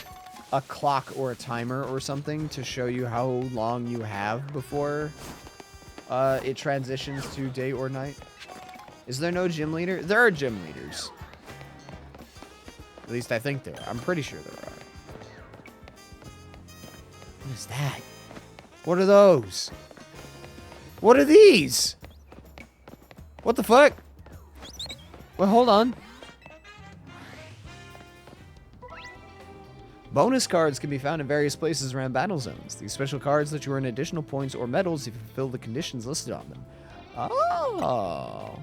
a clock or a timer or something to show you how long you have before it transitions to day or night. Is there no gym leader? There are gym leaders. At least I think there are. I'm pretty sure there are. What is that? What are those? What are these? What the fuck? Well, hold on. Bonus cards can be found in various places around battle zones. These special cards let you earn additional points or medals if you fulfill the conditions listed on them. Oh.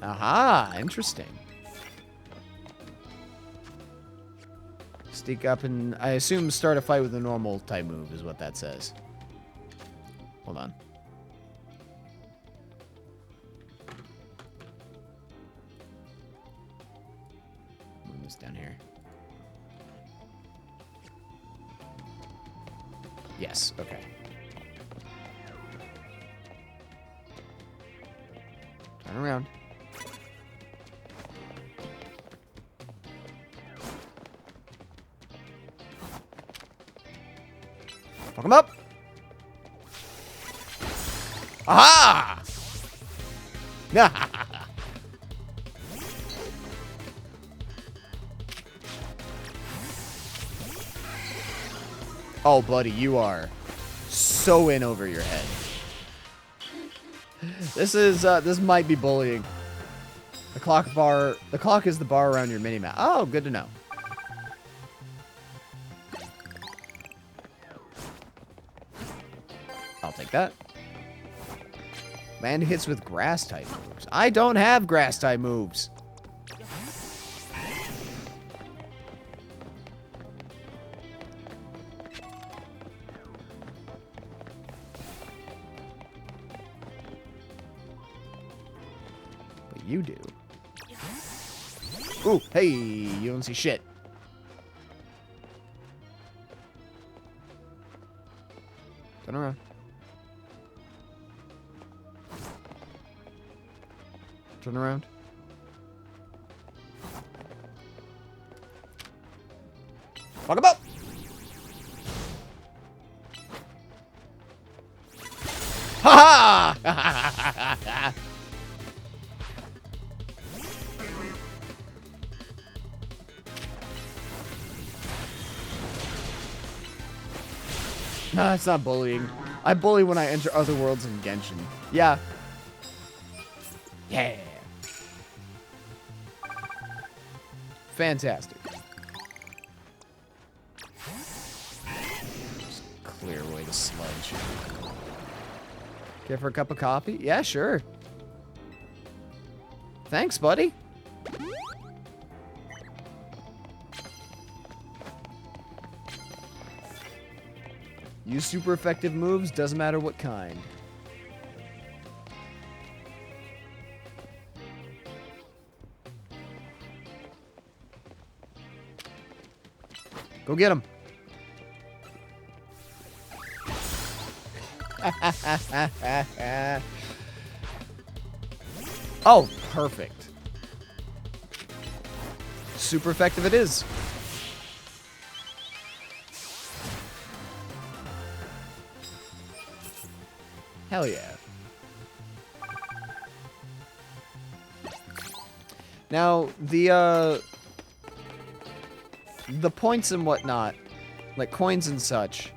Aha, interesting. Sneak up and, I assume, start a fight with a normal type move is what that says. Hold on. Move this down here. Yes, okay. Turn around. Fuck him up! Aha! Oh, buddy, you are so in over your head. This might be bullying. The clock is the bar around your mini-map. Oh, good to know. I'll take that. Land hits with grass type moves. I don't have grass type moves. But you do. Ooh, hey, you don't see shit. Turn around. Turn around. Fuck him up! Ha ha! Nah, it's not bullying. I bully when I enter other worlds in Genshin. Yeah. Yeah. Fantastic. Just clear away the sludge. Care for a cup of coffee? Yeah, sure. Thanks, buddy. Use super effective moves, doesn't matter what kind. Go get him. Oh, perfect. Super effective it is. Hell yeah. Now, the points and whatnot, like coins and such,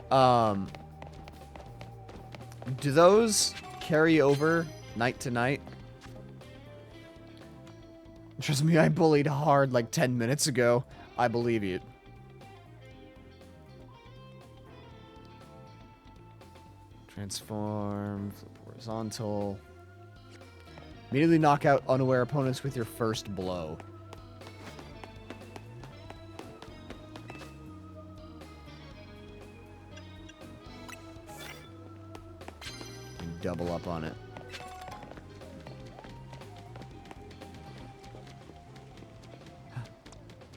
do those carry over night to night? Trust me, I bullied hard like 10 minutes ago. I believe you. Transform, horizontal. Immediately knock out unaware opponents with your first blow. And double up on it.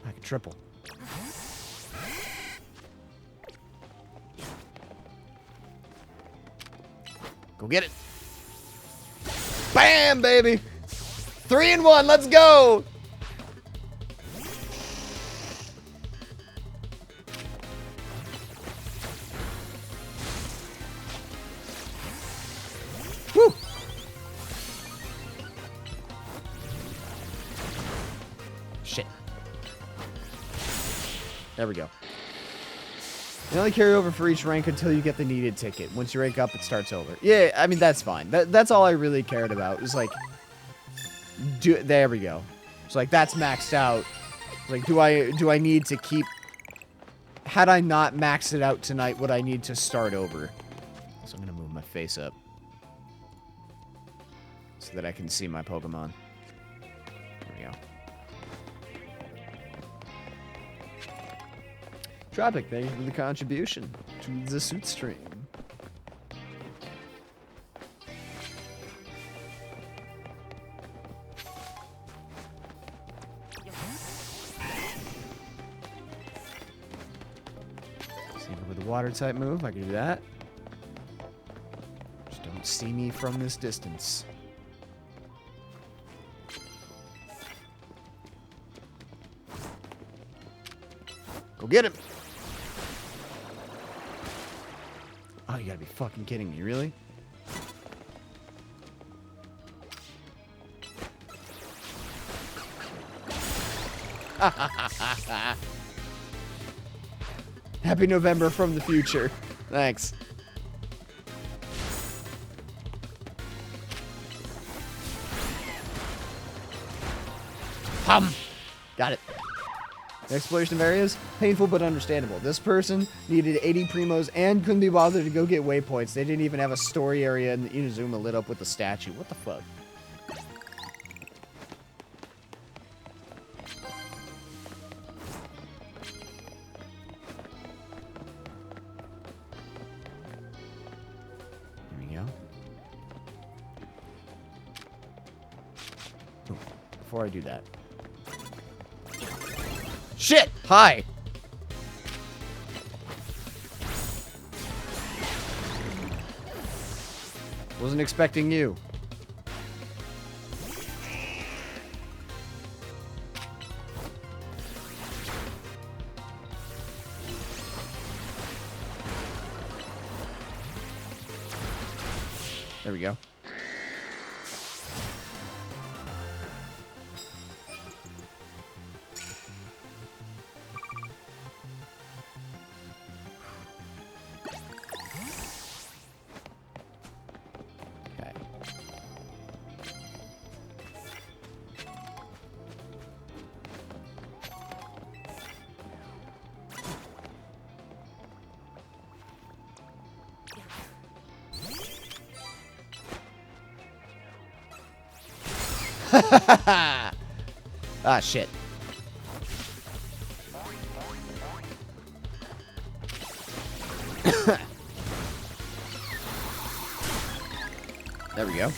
I can triple. Go get it. Bam, baby. 3 and 1. Let's go. Woo. Shit. There we go. You only carry over for each rank until you get the needed ticket. Once you rank up, it starts over. Yeah, I mean, that's fine. That's all I really cared about. It was like, there we go. It's like, that's maxed out. Like, do I need to keep... Had I not maxed it out tonight, would I need to start over? So I'm going to move my face up. So that I can see my Pokemon. There we go. Tropic, thank you for the contribution to the suit stream. See with the water type move, I can do that. Just don't see me from this distance. Go get him! Oh, you gotta be fucking kidding me, really? Happy November from the future. Thanks. Got it. The exploration of areas, painful but understandable. This person needed 80 primos and couldn't be bothered to go get waypoints. They didn't even have a story area in Inazuma lit up with the statue. What the fuck? Here we go. Ooh, before I do that. Shit! Hi! Wasn't expecting you. There we go. Okay. Ah, shit. There we go.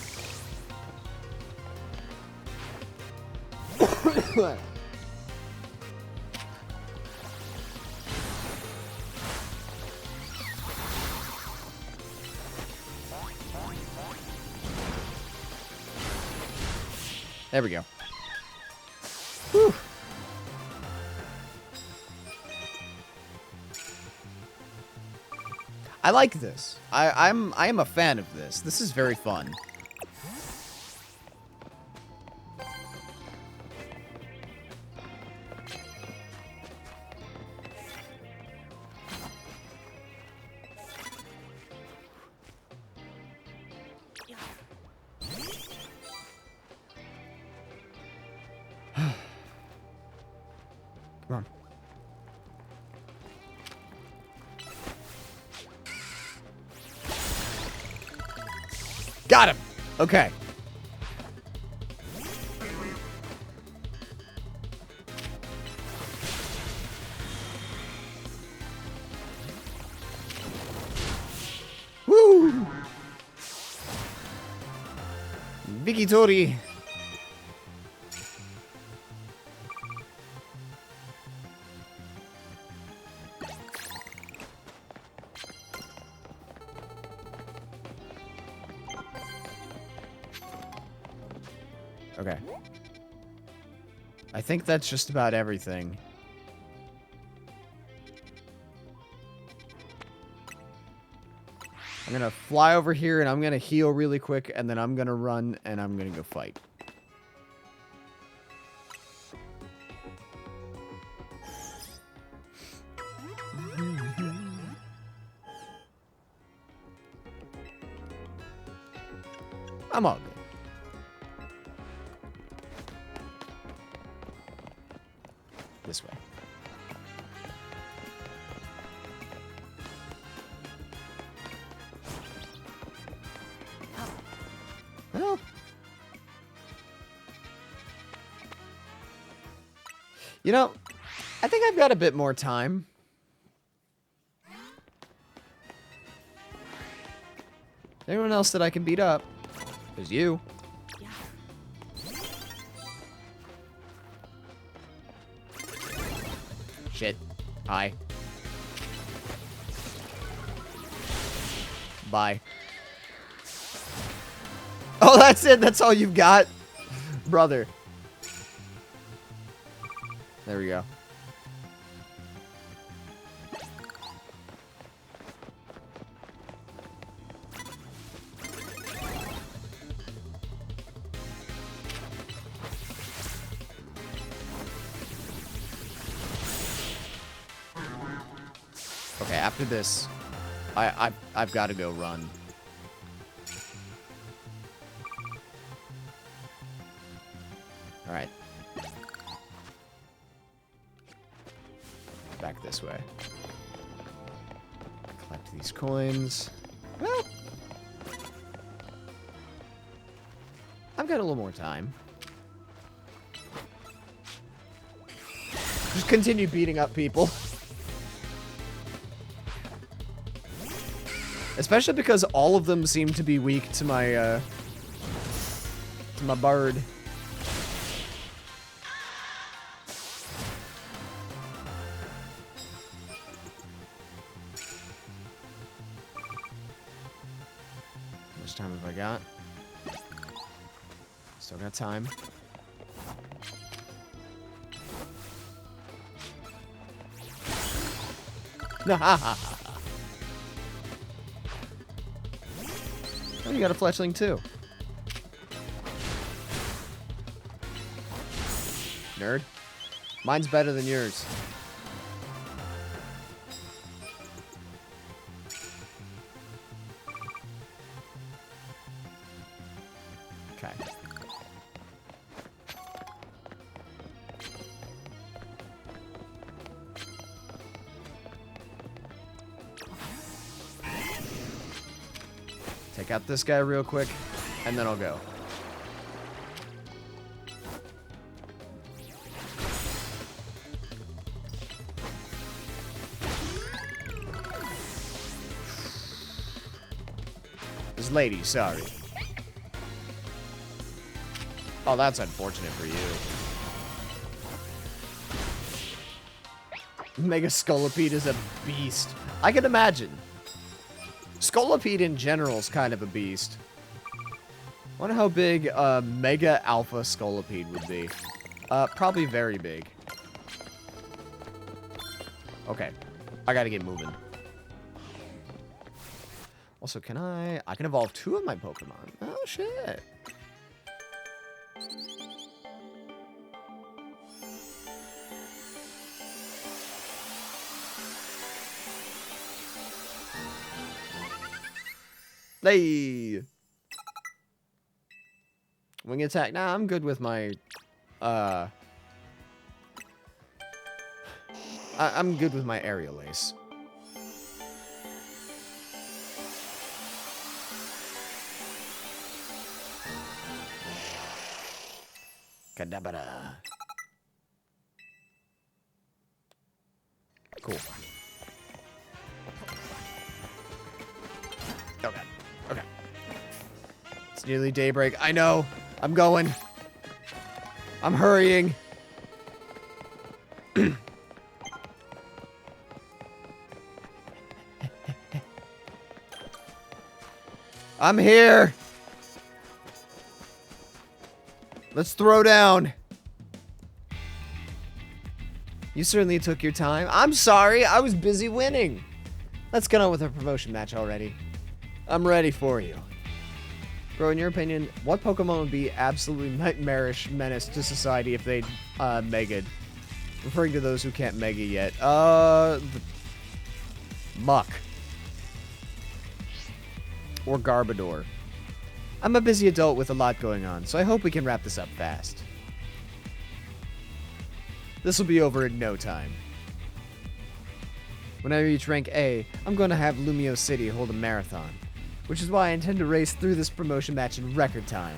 There we go. Whew. I like this. I am a fan of this. This is very fun. Come on. Got him. Okay. Woo! Vikitori. Okay. I think that's just about everything. I'm gonna fly over here and I'm gonna heal really quick and then I'm gonna run and I'm gonna go fight. I'm all good. This way. Well. You know, I think I've got a bit more time. Anyone else that I can beat up? There's you. Shit. Hi. Bye. Oh, that's it. That's all you've got? Brother. There we go. Okay, after this, I've got to go run. All right. back this way. Collect these coins. Well, I've got a little more time. Just continue beating up people. Especially because all of them seem to be weak to my bird. How much time have I got? Still got time. Oh, you got a fletchling too. Nerd. Mine's better than yours. Okay. Take out this guy real quick, and then I'll go. This lady, sorry. Oh, that's unfortunate for you. Mega Scolipede is a beast. I can imagine. Scolipede in general is kind of a beast. Wonder how big Mega Alpha Scolipede would be. Probably very big. Okay. I gotta get moving. Also, can I can evolve 2 of my Pokemon. Oh, shit. Hey! Wing attack. Nah, I'm good with my, I'm good with my aerial ace. Kadabada. Cool. Okay. Okay. It's nearly daybreak. I know. I'm going. I'm hurrying. I'm here. Let's throw down. You certainly took your time. I'm sorry. I was busy winning. Let's get on with our promotion match already. I'm ready for you. Bro, in your opinion, what Pokemon would be absolutely nightmarish menace to society if they Mega'd? Referring to those who can't Mega yet. Muck. Or Garbodor. I'm a busy adult with a lot going on, so I hope we can wrap this up fast. This will be over in no time. When I reach rank A, I'm going to have Lumio City hold a marathon, which is why I intend to race through this promotion match in record time.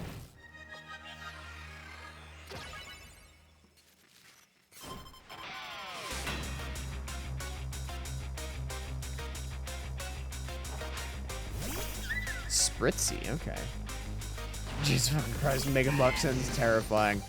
Spritzy, okay. Jesus fucking Christ, Mega Buck sounds terrifying.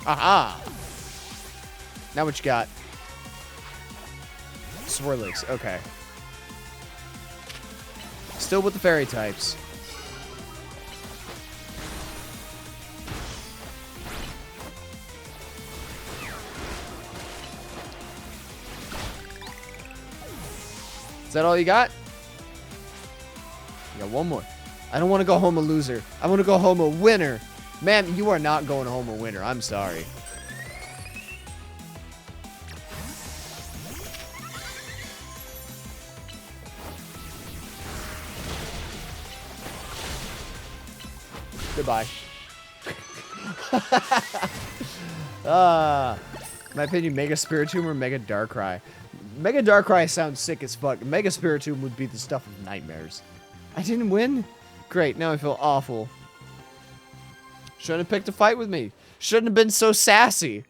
Aha! Now what you got? Swirlix, okay. Still with the fairy types. Is that all you got? You got one more. I don't want to go home a loser. I want to go home a winner. Man, you are not going home a winner. I'm sorry. Goodbye. In my opinion, Mega Spiritomb or Mega Darkrai. Mega Darkrai sounds sick as fuck. Mega Spiritomb would be the stuff of nightmares. I didn't win? Great, now I feel awful. Shouldn't have picked a fight with me. Shouldn't have been so sassy.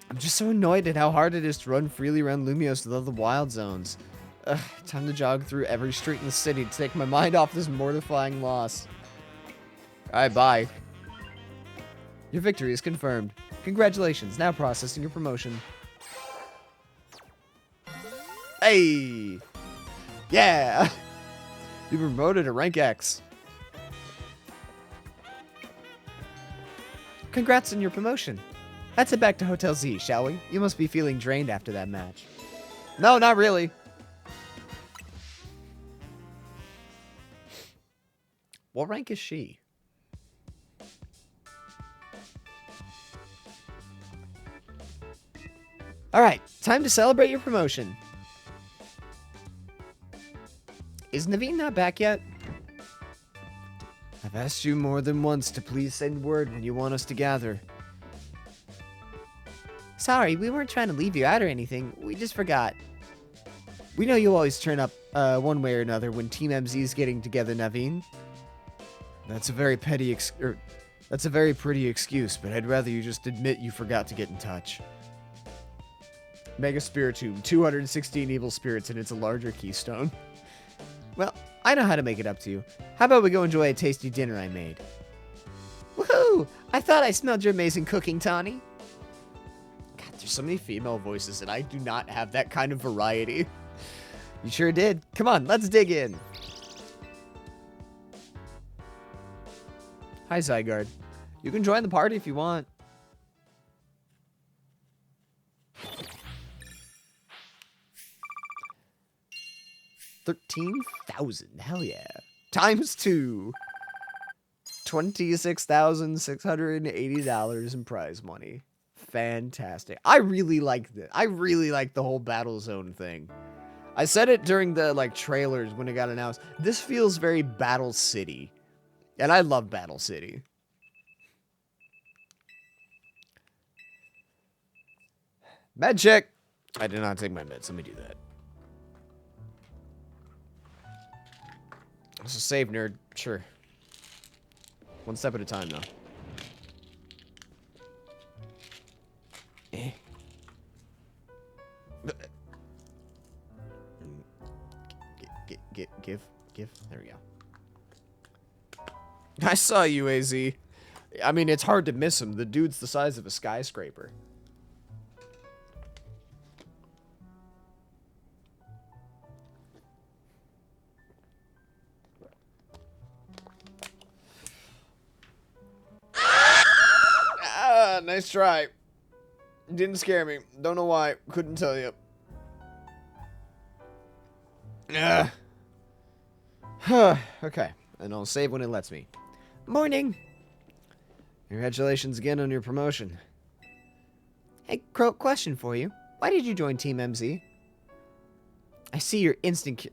I'm just so annoyed at how hard it is to run freely around Lumios with all the wild zones. Ugh, time to jog through every street in the city to take my mind off this mortifying loss. Alright, bye. Your victory is confirmed. Congratulations, now processing your promotion. Hey! Yeah! You were promoted to rank X. Congrats on your promotion. Let's head back to Hotel Z, shall we? You must be feeling drained after that match. No, not really. What rank is she? Alright, time to celebrate your promotion. Is Naveen not back yet? I've asked you more than once to please send word when you want us to gather. Sorry, we weren't trying to leave you out or anything. We just forgot. We know you always turn up one way or another when Team MZ is getting together, Naveen. That's a very pretty excuse, but I'd rather you just admit you forgot to get in touch. Mega Spiritomb, 216 evil spirits, and it's a larger keystone. Well, I know how to make it up to you. How about we go enjoy a tasty dinner I made? Woohoo! I thought I smelled your amazing cooking, Tawny. God, there's so many female voices, and I do not have that kind of variety. You sure did. Come on, let's dig in. Hi, Zygarde. You can join the party if you want. $13,000. Hell yeah. Times 2. $26,680 in prize money. Fantastic. I really like this. I really like the whole Battle Zone thing. I said it during the trailers when it got announced. This feels very Battle City. And I love Battle City. Med check. I did not take my meds. Let me do that. It's a save, nerd. Sure. One step at a time, though. Give. There we go. I saw you, AZ. I mean, it's hard to miss him. The dude's the size of a skyscraper. Nice try. Didn't scare me. Don't know why. Couldn't tell you. Okay. And I'll save when it lets me. Morning. Congratulations again on your promotion. Hey, Croak, question for you. Why did you join Team MZ? I see your instant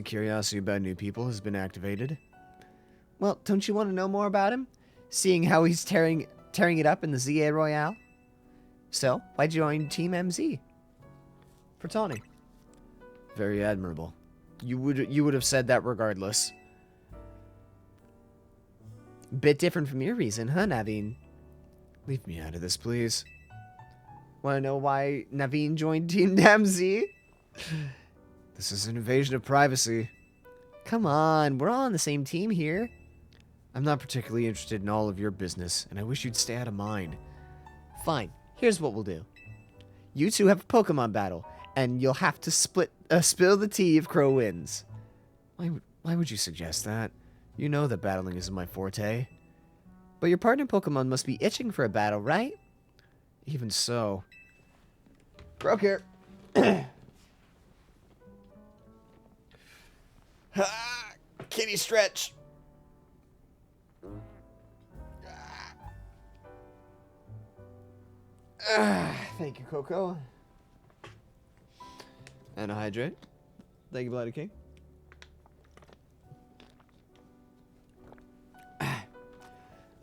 curiosity about new people has been activated. Well, don't you want to know more about him? Seeing how he's tearing it up in the ZA Royale? So, why'd you join Team MZ? For Tawny. Very admirable. You would have said that regardless. Bit different from your reason, huh, Naveen? Leave me out of this, please. Want to know why Naveen joined Team MZ? This is an invasion of privacy. Come on, we're all on the same team here. I'm not particularly interested in all of your business, and I wish you'd stay out of mine. Fine, here's what we'll do. You two have a Pokemon battle, and you'll have to spill the tea if Crow wins. Why would you suggest that? You know that battling isn't my forte. But your partner Pokemon must be itching for a battle, right? Even so. Croak here. Kitty stretch. Thank you, Coco. And a hydrate. Thank you, Bloody King.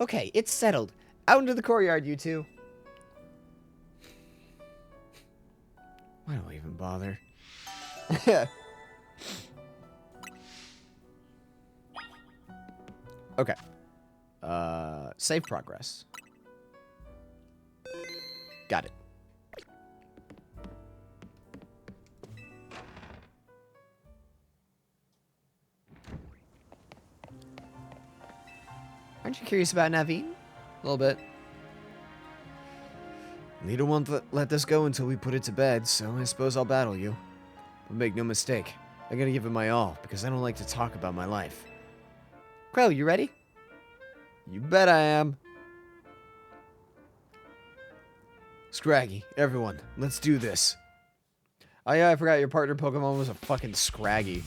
Okay, it's settled. Out into the courtyard, you two. Why do I even bother? Okay. Save progress. Got it. Aren't you curious about Naveen? A little bit. Lita won't let this go until we put it to bed, so I suppose I'll battle you. But make no mistake, I gotta give it my all, because I don't like to talk about my life. Crow, you ready? You bet I am. Scraggy, everyone, let's do this. Oh yeah, I forgot your partner Pokemon was a fucking Scraggy.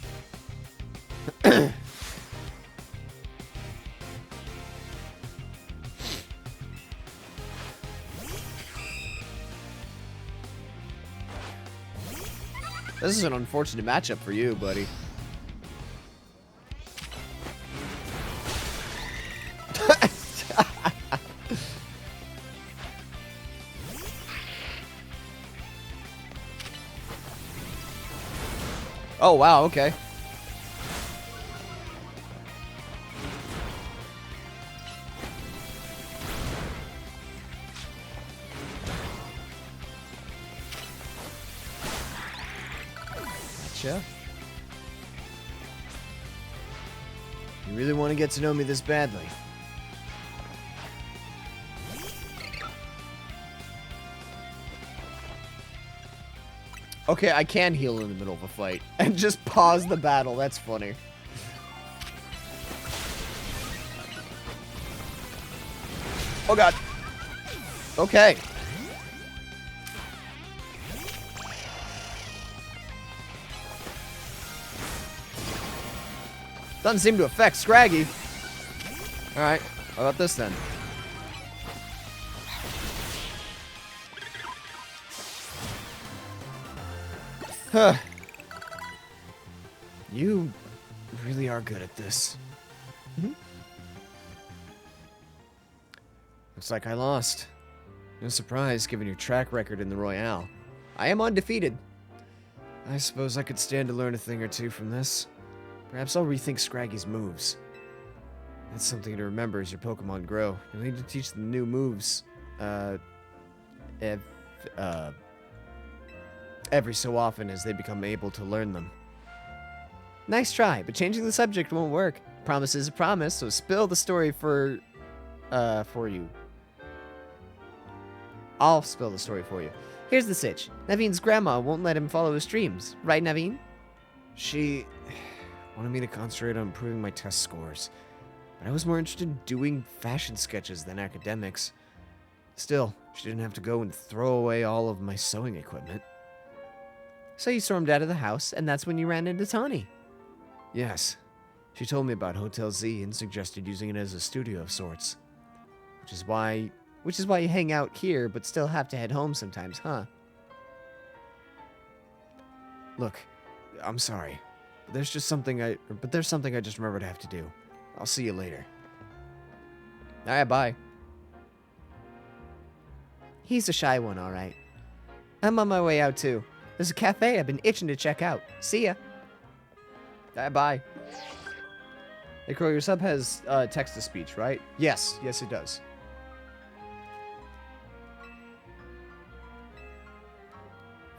This is an unfortunate matchup for you, buddy. Oh, wow, okay. Gotcha. You really want to get to know me this badly? Okay, I can heal in the middle of a fight and just pause the battle. That's funny. Oh god. Okay. Doesn't seem to affect Scraggy. Alright, how about this then? Huh. You really are good at this. Looks like I lost. No surprise, given your track record in the Royale. I am undefeated. I suppose I could stand to learn a thing or two from this. Perhaps I'll rethink Scraggy's moves. That's something to remember as your Pokemon grow. You'll need to teach them new moves, every so often as they become able to learn them. Nice try, but changing the subject won't work. Promise is a promise, so spill the story for you. I'll spill the story for you. Here's the sitch. Naveen's grandma won't let him follow his dreams. Right, Naveen? She wanted me to concentrate on improving my test scores, but I was more interested in doing fashion sketches than academics. Still, she didn't have to go and throw away all of my sewing equipment. So you stormed out of the house, and that's when you ran into Tawny? Yes. She told me about Hotel Z and suggested using it as a studio of sorts. Which is why you hang out here, but still have to head home sometimes, huh? Look, I'm sorry. There's something I just remembered I have to do. I'll see you later. Alright, bye. He's a shy one, alright. I'm on my way out, too. There's a cafe I've been itching to check out. See ya. Alright, bye. Hey, Crow, your sub has text-to-speech, right? Yes. Yes, it does.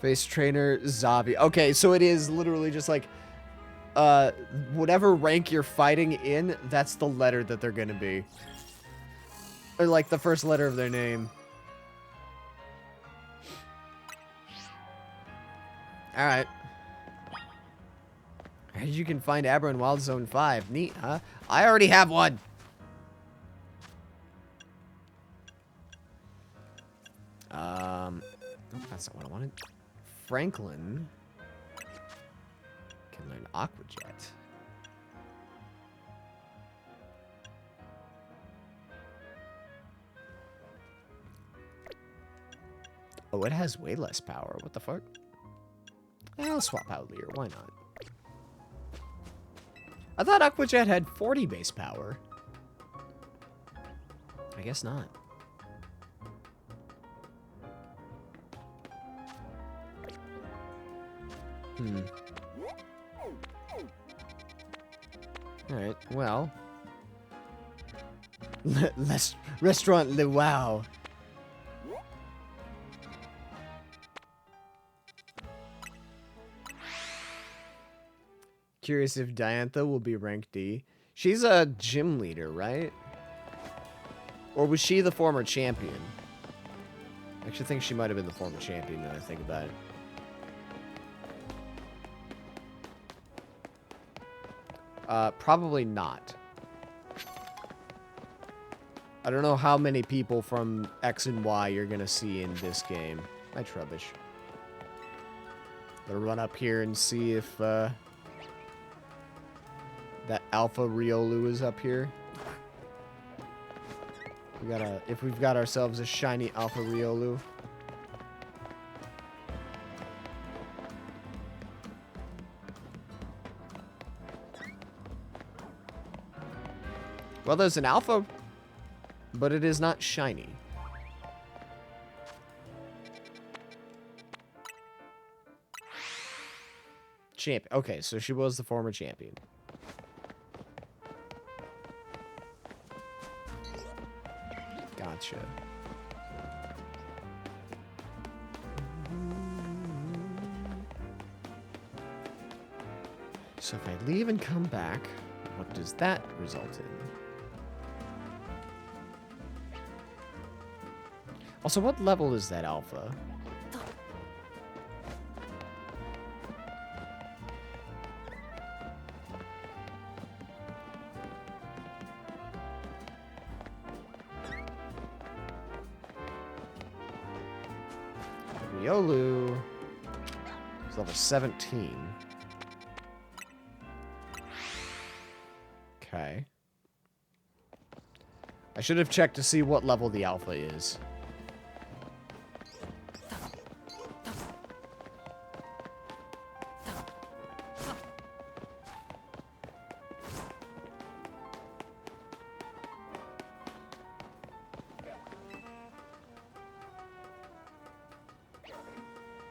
Face trainer, Zavi. Okay, so it is literally just like, whatever rank you're fighting in, that's the letter that they're gonna be. Or like the first letter of their name. Alright. You can find Abra in Wild Zone 5. Neat, huh? I already have one! Nope, that's not what I wanted. Franklin can learn Aqua Jet. Oh, it has way less power. What the fuck? I'll swap out Leer. Why not? I thought Aqua Jet had 40 base power. I guess not. Alright, well. Restaurant Luau. Curious if Diantha will be rank D. She's a gym leader, right? Or was she the former champion? I actually think she might have been the former champion now that I think about it. Probably not. I don't know how many people from X and Y you're gonna see in this game. Hi, Trubbish. Gonna run up here and see if that Alpha Riolu is up here. If we've got ourselves a shiny Alpha Riolu. Well, there's an Alpha, but it is not shiny. Champion. Okay, so she was the former champion. Gotcha. So if I leave and come back, what does that result in? Also, what level is that Alpha? Riolu is level 17. Okay. I should have checked to see what level the Alpha is.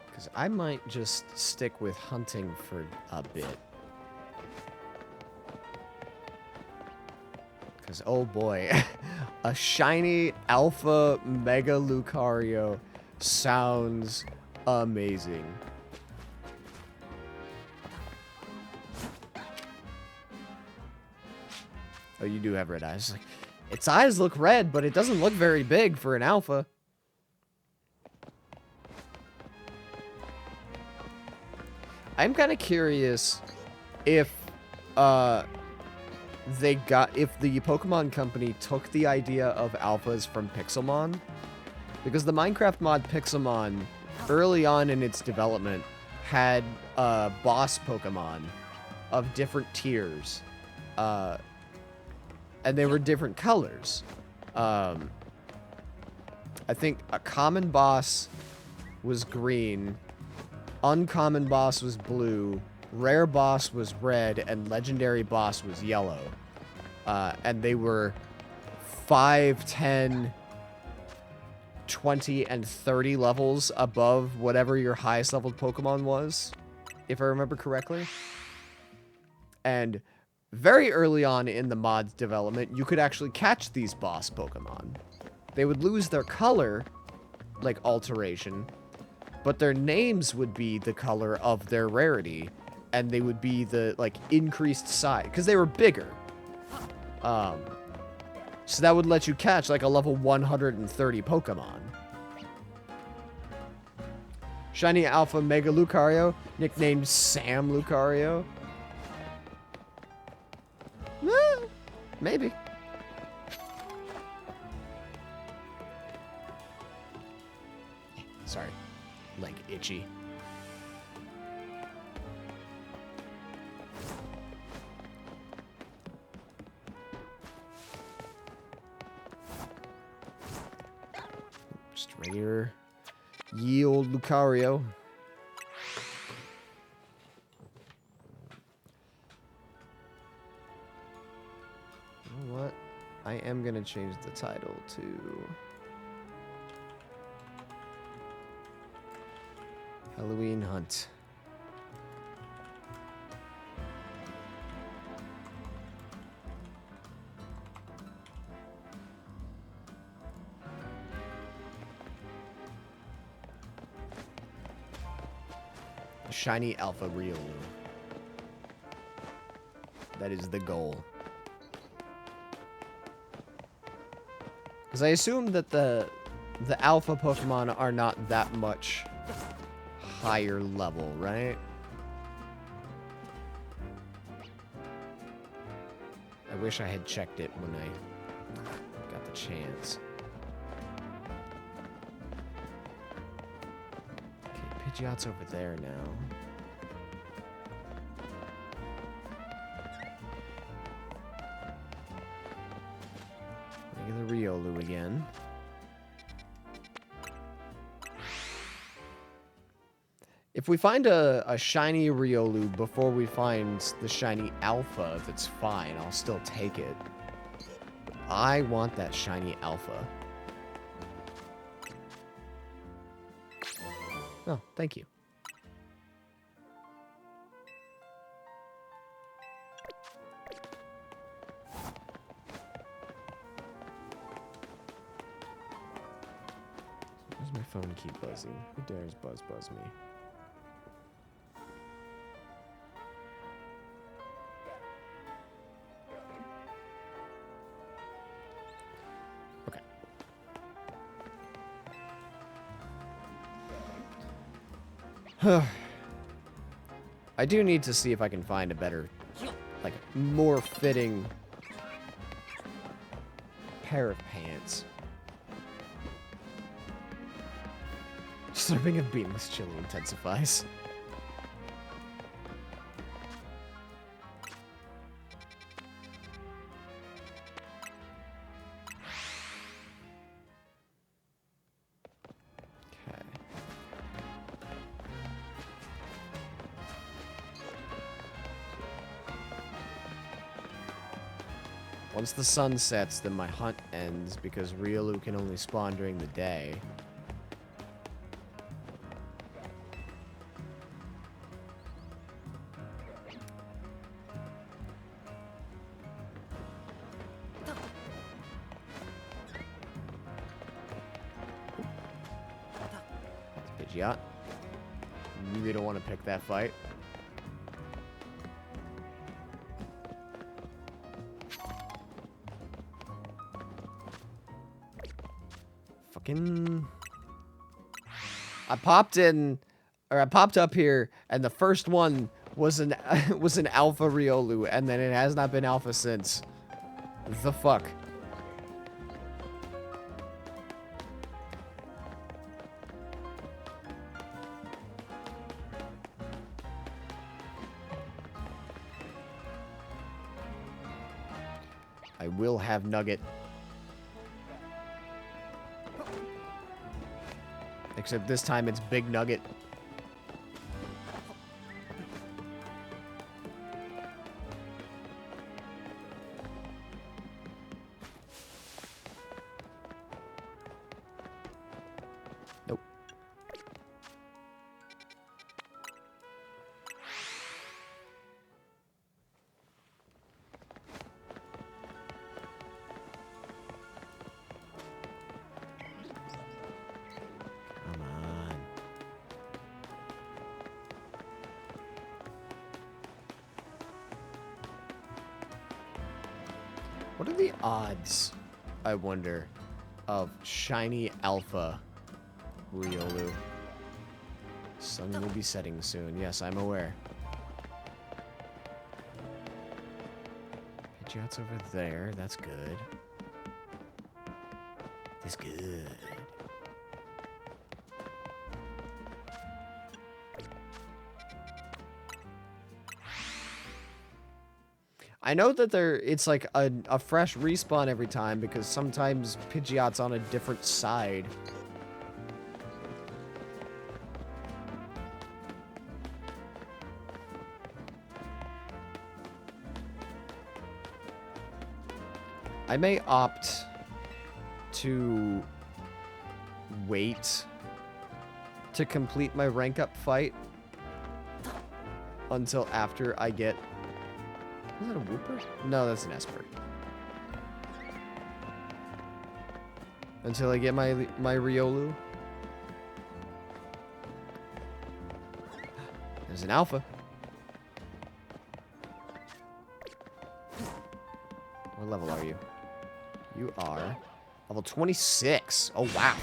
Because I might just stick with hunting for a bit. Because, oh boy, a shiny Alpha Mega Lucario sounds amazing. Oh, you do have red eyes. Its eyes look red, but it doesn't look very big for an Alpha. I'm kind of curious if the Pokemon Company took the idea of alphas from Pixelmon, because the Minecraft mod Pixelmon early on in its development had boss Pokemon of different tiers, and they were different colors. I think a common boss was green. Uncommon boss was blue, rare boss was red, and legendary boss was yellow. And they were 5, 10, 20, and 30 levels above whatever your highest leveled Pokemon was, if I remember correctly. And very early on in the mod's development, you could actually catch these boss Pokemon. They would lose their color, like alteration, but their names would be the color of their rarity, and they would be the, like, increased size, because they were bigger. So that would let you catch, like, a level 130 Pokemon. Shiny Alpha Mega Lucario, nicknamed Sam Lucario. Maybe. Sorry. Leg itchy. Just regular ye old Lucario. You know what? I am gonna gonna change the title to Halloween Hunt. Shiny Alpha Riolu. That is the goal. Because I assume that the alpha Pokemon are not that much higher level, right? I wish I had checked it when I got the chance. Okay, Pidgeot's over there now. Regular Riolu again. If we find a shiny Riolu before we find the shiny Alpha, that's fine. I'll still take it. I want that shiny Alpha. Oh, thank you. Why does my phone keep buzzing? Who dares buzz me? I do need to see if I can find a better, like, more fitting pair of pants. Serving a beanless chili intensifies. Once the sun sets, then my hunt ends because Riolu can only spawn during the day. Pidgeot. Really don't want to pick that fight. I popped up here, and the first one was an Alpha Riolu, and then it has not been Alpha since. The fuck? I will have Nugget. Except this time it's Big Nugget. Nope. What are the odds, I wonder, of shiny Alpha Riolu? Sun will be setting soon. Yes, I'm aware. Pidgeot's over there. That's good. That's good. I know that it's like a fresh respawn every time because sometimes Pidgeot's on a different side. I may opt to wait to complete my rank up fight until after I get... Is that a Wooper? No, that's an Esper. Until I get my Riolu. There's an Alpha. What level are you? You are level 26. Oh, wow.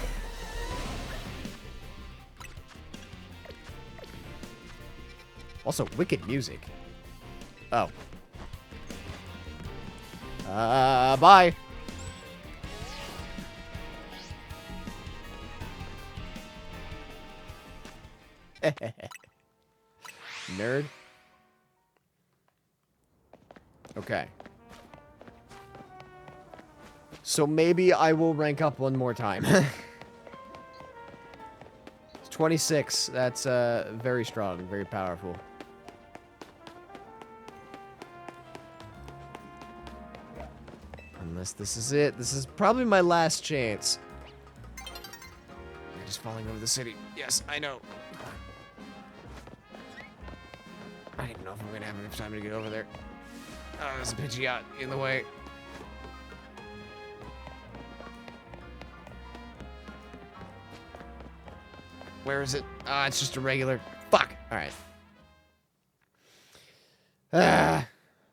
Also, wicked music. Oh. Bye. Nerd. Okay. So maybe I will rank up one more time. It's 26. That's very strong, very powerful. Unless this is it. This is probably my last chance. I'm just falling over the city. Yes, I know. I don't even know if I'm gonna have enough time to get over there. Oh, there's a Pidgeot in the way. Where is it? Ah, it's just a regular. Fuck. All right.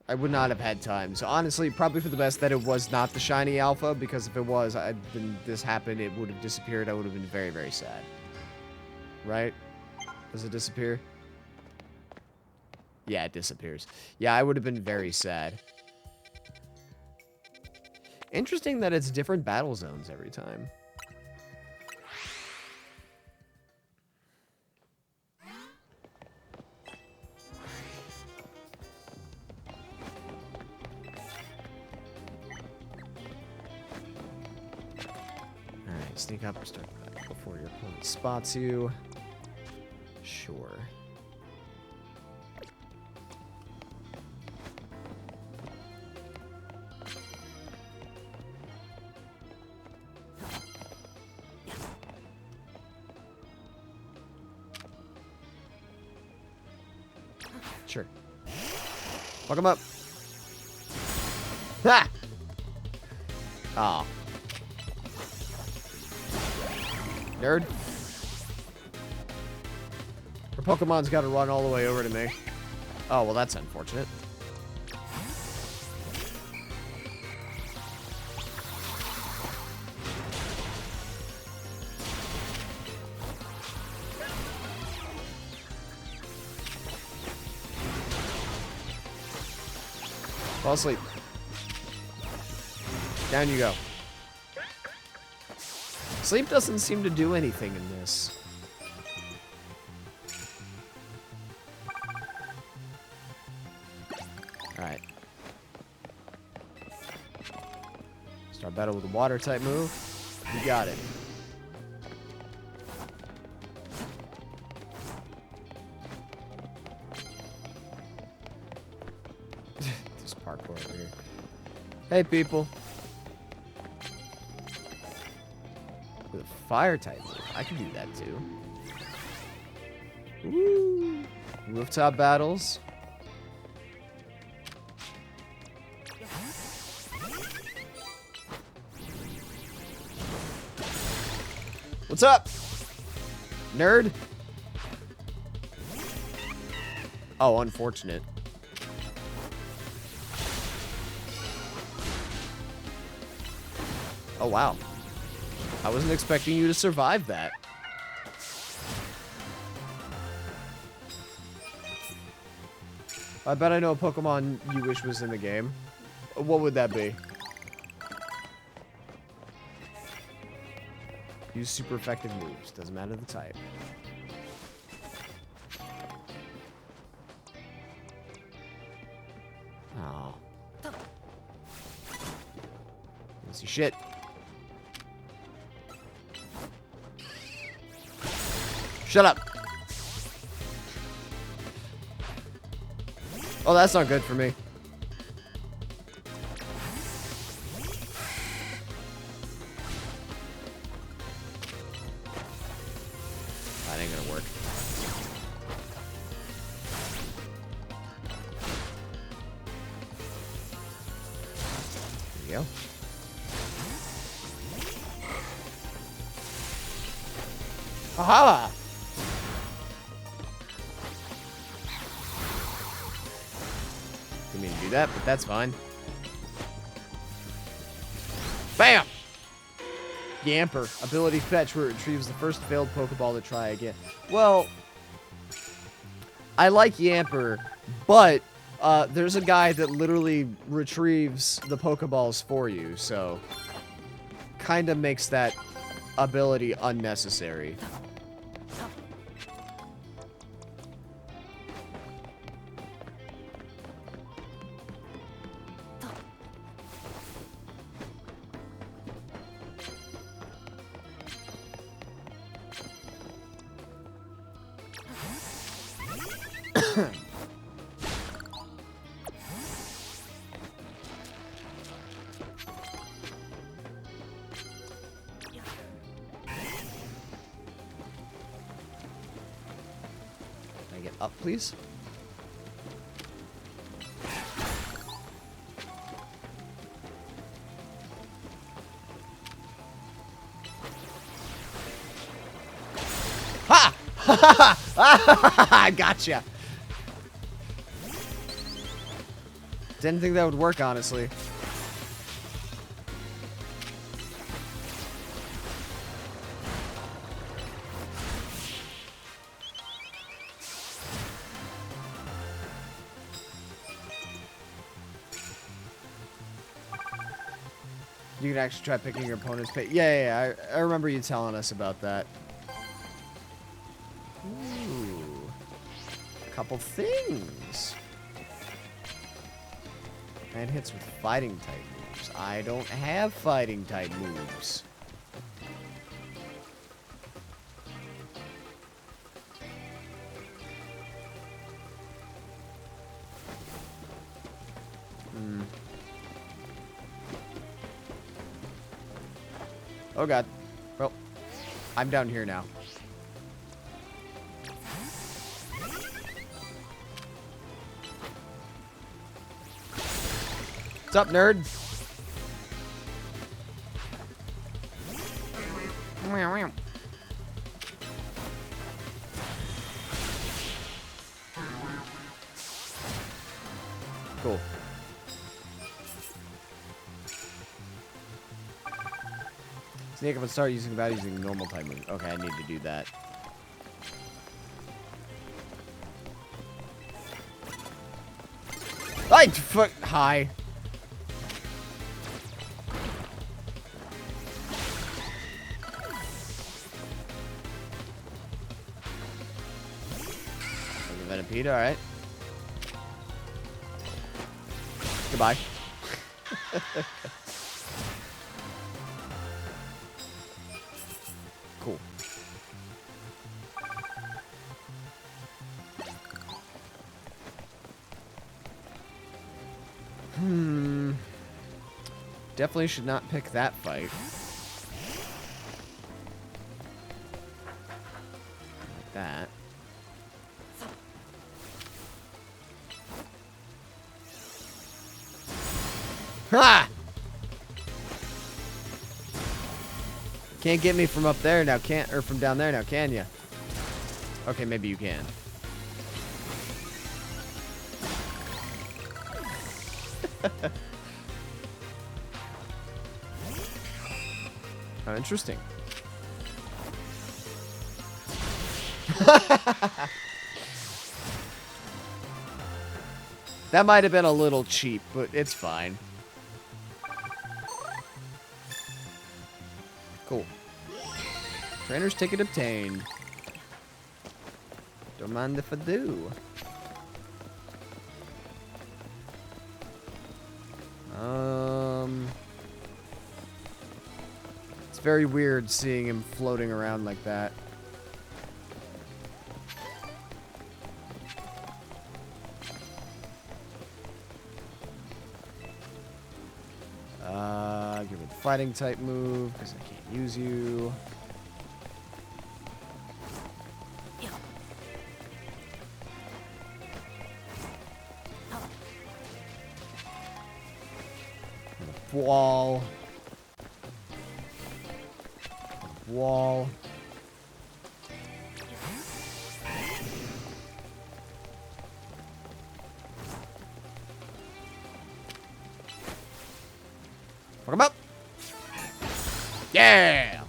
I would not have had time. So honestly, probably for the best that it was not the shiny alpha, because if it was, this happened, it would have disappeared. I would have been very, very sad. Right? Does it disappear? Yeah, it disappears. Yeah, I would have been very sad. Interesting that it's different battle zones every time. Alright, sneak up or start back before your opponent spots you. Sure. Sure. Fuck him up. Ha! Aw. Nerd. Her Pokemon's got to run all the way over to me. Oh, well, that's unfortunate. Fall asleep. Down you go. Sleep doesn't seem to do anything in this. Alright. Start battle with a water type move. You got it. This parkour over here. Hey, people. With a fire type move. I can do that too. Woo! Rooftop battles. What's up? Nerd? Oh, unfortunate. Oh, wow. I wasn't expecting you to survive that. I bet I know a Pokemon you wish was in the game. What would that be? Use super effective moves. Doesn't matter the type. Oh. Let's see shit. Shut up. Oh, that's not good for me. work. There you go. Aha! Didn't mean to do that, but that's fine. Bam! Yamper. Ability fetch where it retrieves the first failed Pokeball to try again. Well, I like Yamper, but there's a guy that literally retrieves the Pokeballs for you, so kind of makes that ability unnecessary. Can I get up, please? Ha! I gotcha. Didn't think that would work, honestly. You can actually try picking your opponent's pay. Yeah. I remember you telling us about that. Ooh. Couple things. And hits with fighting type moves. I don't have fighting type moves. Oh god. Well, I'm down here now. What's up, nerd? Cool. Snake, if I start using that using normal type move. Okay, I need to do that. Hi. Venipede, alright. Goodbye. Cool. Definitely should not pick that fight. Like that. Ha! Can't get me from up there now, or from down there now, can ya? Okay, maybe you can. Oh, interesting. That might have been a little cheap, but it's fine. Cool. Trainer's ticket obtained. Don't mind if I do. It's very weird seeing him floating around like that. Give it the fighting type move, because I can't use you. Wall. Wall. Fuck him up. Yeah.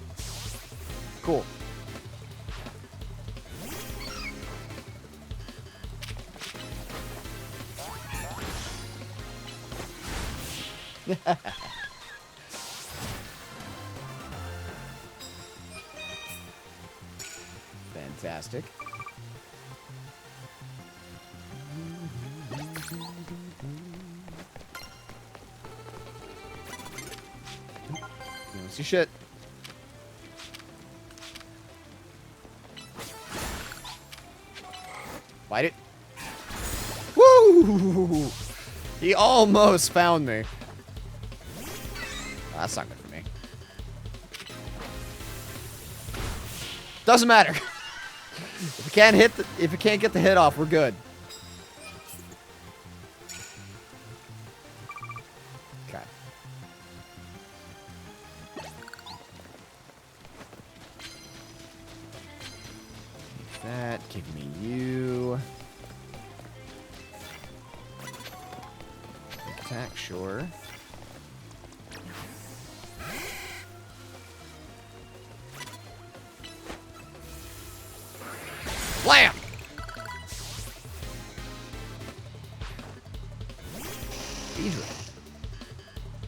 Cool. Fantastic. You don't see shit. Bite it. Woo! He almost found me. Oh, that's not good for me. Doesn't matter. If it can't get the hit off, we're good. Okay. Take that. Give me you. Attack, sure. Blam! Deidre.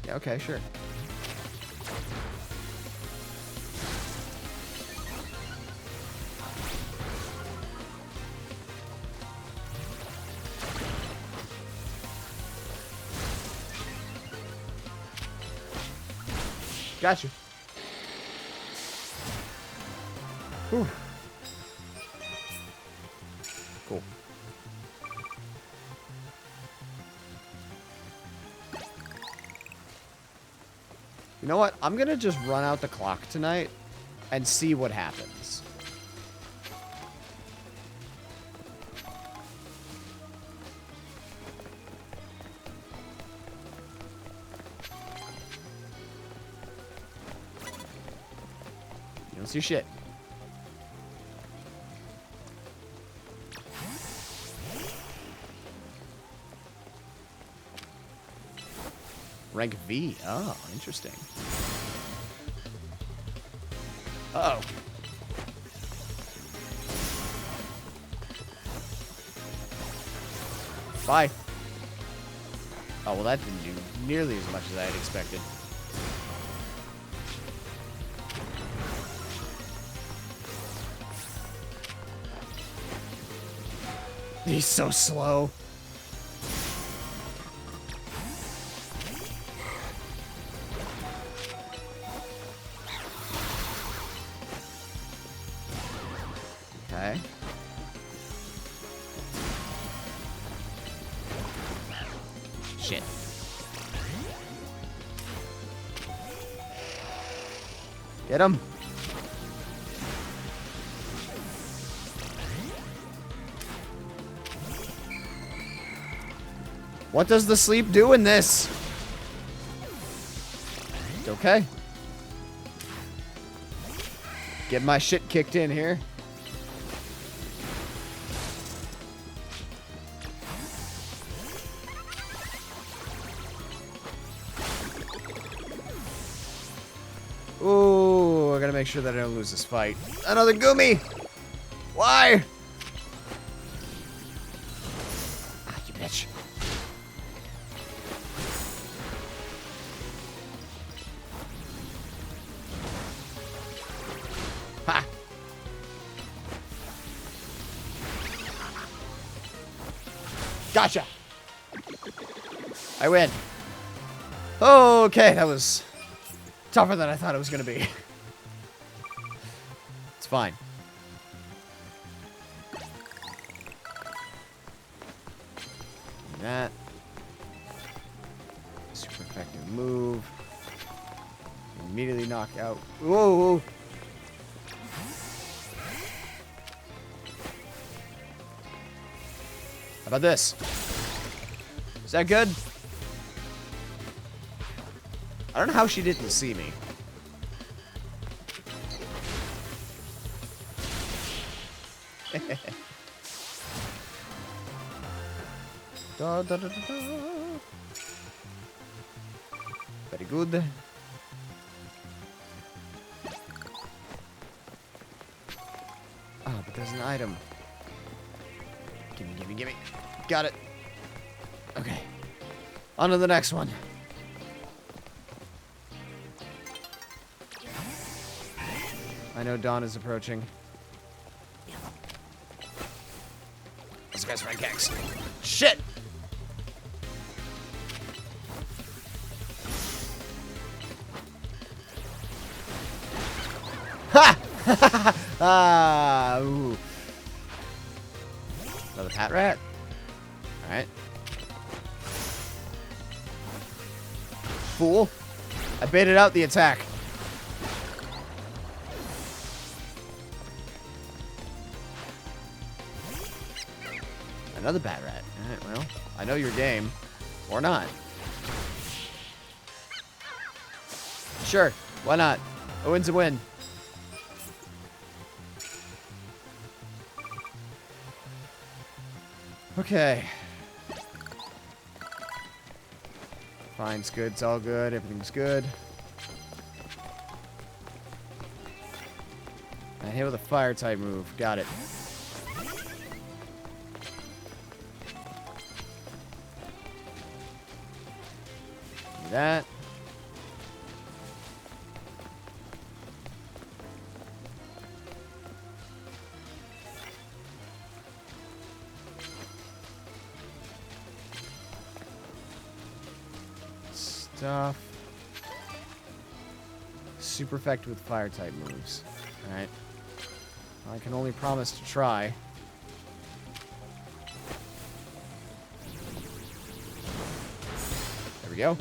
Yeah, okay, sure. Gotcha. Whew. Cool. You know what? I'm gonna just run out the clock tonight and see what happens. You don't see shit. Rank V. Oh, interesting. Uh-oh. Bye. Oh, well, that didn't do nearly as much as I had expected. He's so slow. Okay. Shit. Get him. What does the sleep do in this? Okay. Get my shit kicked in here. Ooh, I gotta make sure that I don't lose this fight. Another Goomy! Why? Ah, you bitch. Ha! Gotcha! I win. Okay, that was tougher than I thought it was gonna be. It's fine. That. Super effective move. Immediately knock out. Whoa, whoa. How about this? Is that good? I don't know how she didn't see me. Da, da, da, da, da. Very good. Ah, but there's an item. Gimme, gimme, gimme. Got it. Okay. On to the next one. I know dawn is approaching. Those guys rank X. Shit! Ha! Ah! Ooh. Another pat rat? Alright. Fool. I baited out the attack. Another bat rat. Alright, well, I know your game. Or not. Sure, why not? A win's a win. Okay. Fine, it's good, it's all good, everything's good. I hit with a fire type move. Got it. Do that. Stuff. Super effective with fire type moves. Alright. I can only promise to try. There we go.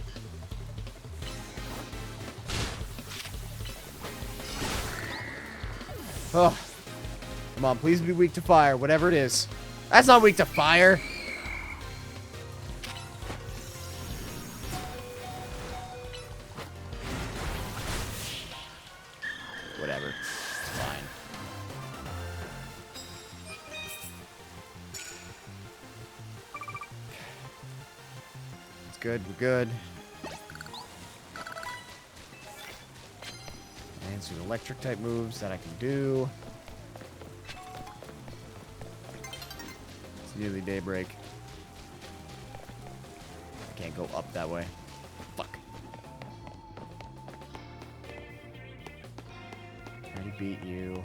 Oh. Come on, please be weak to fire, whatever it is. That's not weak to fire. Whatever. It's fine. It's good. We're good. And some electric type moves that I can do. It's nearly daybreak. I can't go up that way. Fuck. Already beat you.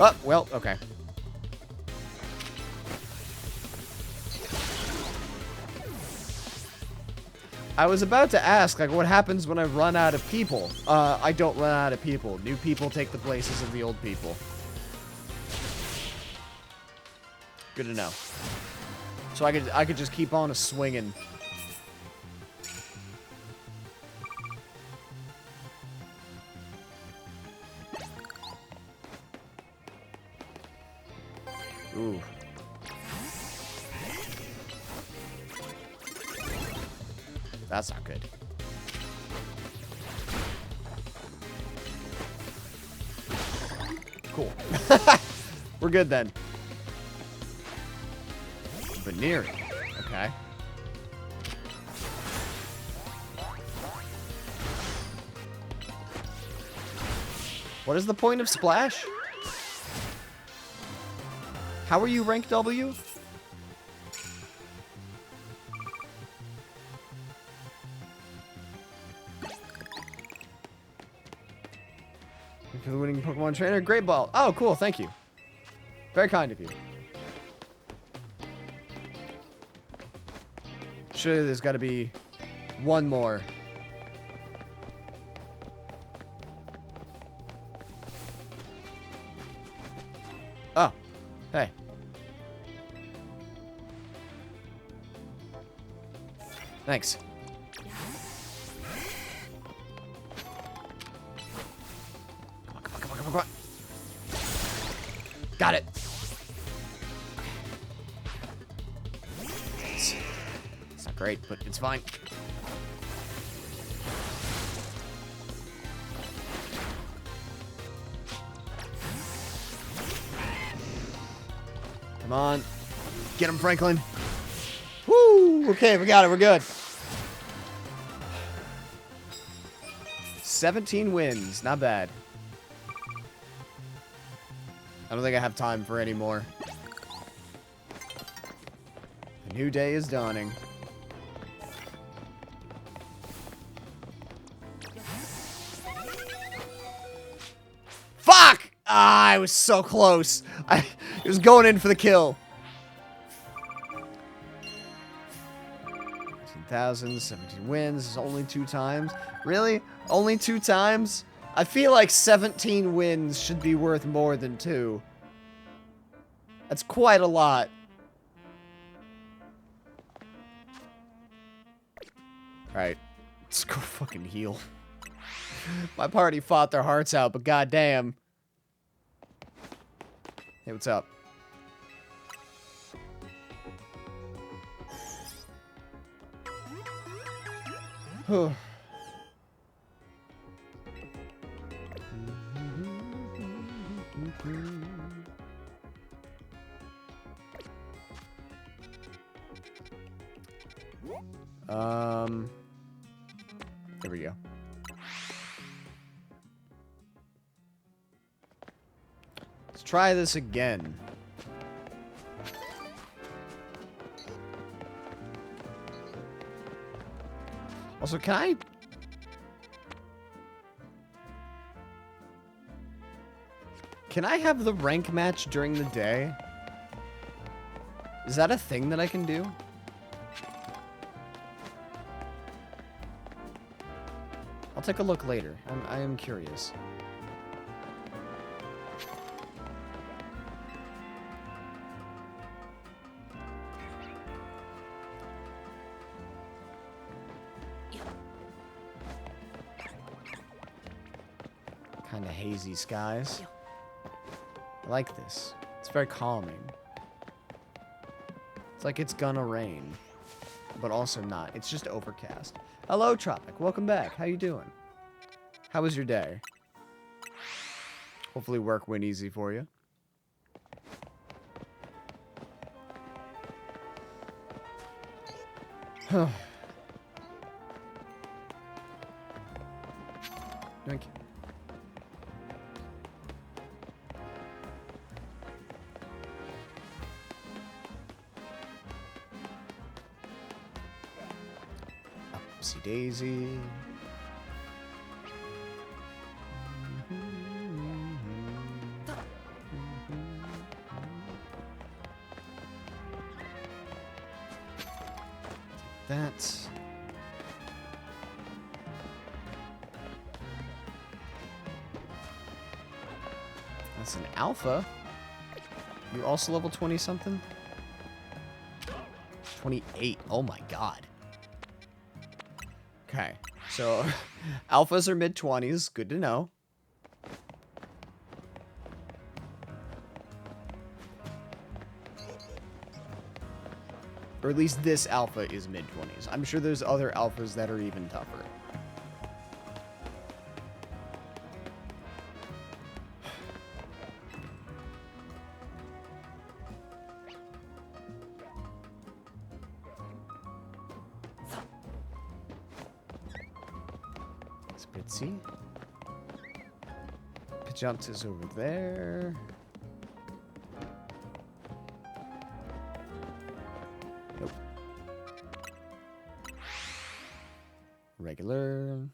Oh, well, okay. I was about to ask, like, what happens when I run out of people? I don't run out of people. New people take the places of the old people. Good to know. So I could just keep on swinging. Ooh. That's not good. Cool. We're good then. Veneering. Okay. What is the point of Splash? How are you rank W? For the winning Pokemon trainer, Great Ball. Oh, cool, thank you. Very kind of you. Surely there's got to be one more. Oh, hey. Thanks. Come on. Got it. great, but it's fine. Come on. Get him, Franklin. Woo! Okay, we got it. We're good. 17 wins. Not bad. I don't think I have time for any more. A new day is dawning. Fuck! Ah, I was so close. I was going in for the kill. 18,000, 17 wins. Only 2 times. Really? Only 2 times? I feel like 17 wins should be worth more than 2. That's quite a lot. Alright. Let's go fucking heal. My party fought their hearts out, but goddamn. Hey, what's up? There we go. Let's try this again. Also, can I have the rank match during the day? Is that a thing that I can do? I'll take a look later. I am curious. Kind of hazy skies. I like this. It's very calming. It's like it's gonna rain, but also not. It's just overcast. Hello, Tropic. Welcome back. How you doing? How was your day? Hopefully work went easy for you. Thank you. Upsy daisy. That. That's an alpha. You're also level 20 something? 28. Oh my god. Okay. So alphas are mid 20s. Good to know. Or at least this alpha is mid-20s. I'm sure there's other alphas that are even tougher. Spitzy. Pajant is over there. Regular.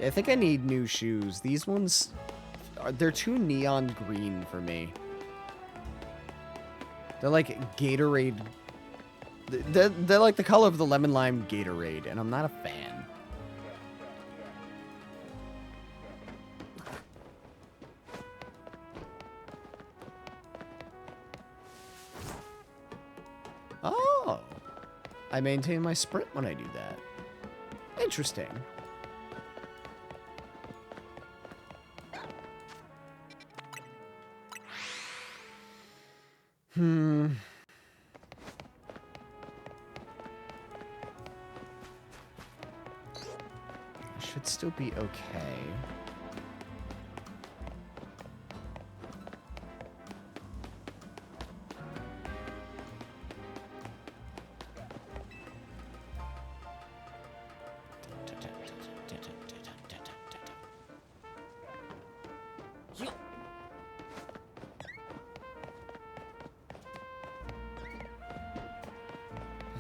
I think I need new shoes. These ones, they're too neon green for me. They're like Gatorade. They're like the color of the lemon lime Gatorade, and I'm not a fan. Oh, I maintain my sprint when I do that. Interesting. Should still be okay.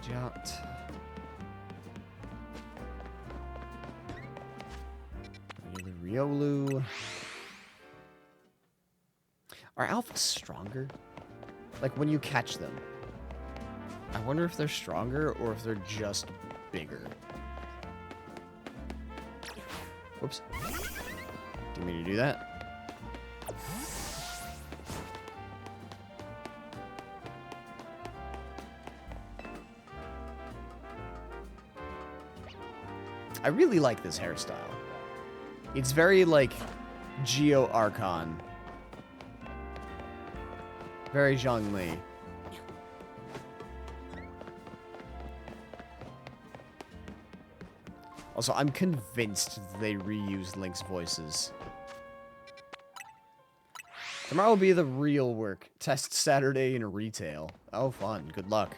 Jot. The Riolu. Are alphas stronger? Like when you catch them. I wonder if they're stronger or if they're just bigger. Whoops. Didn't mean to do that. I really like this hairstyle. It's very, like, Geo Archon. Very Zhongli. Also, I'm convinced they reused Link's voices. Tomorrow will be the real work. Test Saturday in retail. Oh, fun. Good luck.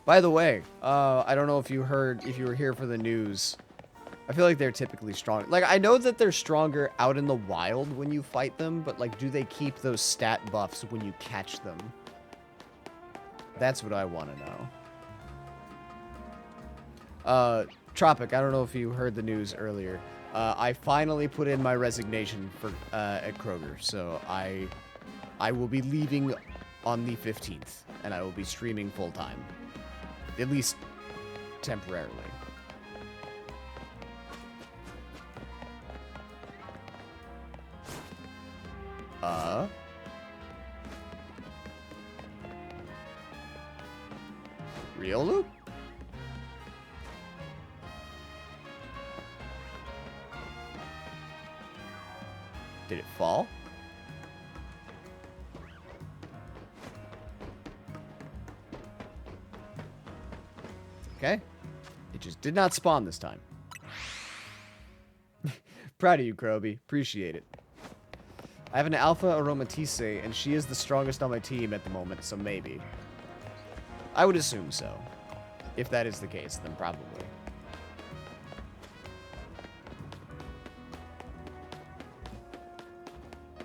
By the way, I don't know if you heard, if you were here for the news. I feel like they're typically strong. Like, I know that they're stronger out in the wild when you fight them, but, like, do they keep those stat buffs when you catch them? That's what I want to know. Tropic, I don't know if you heard the news earlier. I finally put in my resignation for at Kroger, so I will be leaving on the 15th, and I will be streaming full-time. At least temporarily. Real loop? Did it fall? Okay. It just did not spawn this time. Proud of you, Kroby. Appreciate it. I have an Alpha Aromatisse, and she is the strongest on my team at the moment, so maybe. I would assume so. If that is the case, then probably.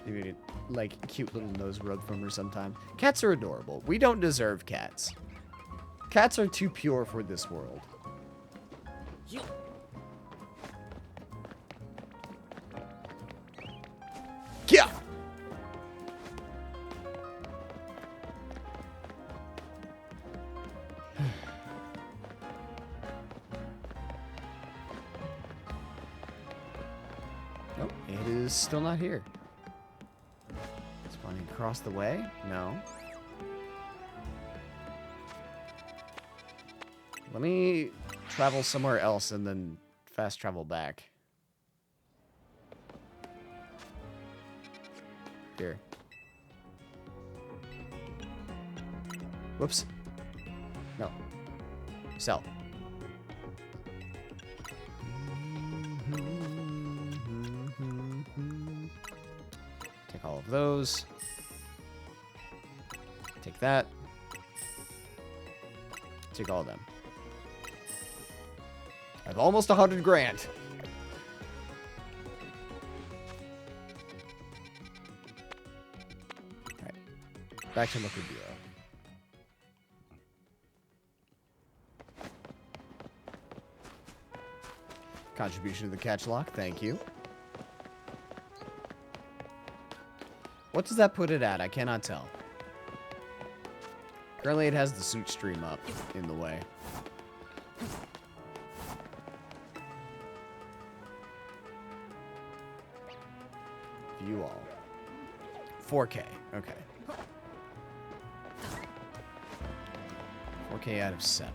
Maybe like cute little nose rub from her sometime. Cats are adorable. We don't deserve cats. Cats are too pure for this world. Yeah. Nope, it is still not here. Spawning across the way? No. Let me travel somewhere else and then fast travel back. Here. Whoops. No. Sell. Take all of those. Take that. Take all of them. I have almost 100 grand. Alright. Back to Liquid Bureau. Contribution to the Chatlocke, thank you. What does that put it at? I cannot tell. Currently it has the suit stream up in the way. View all. 4K, okay. 4K out of 7.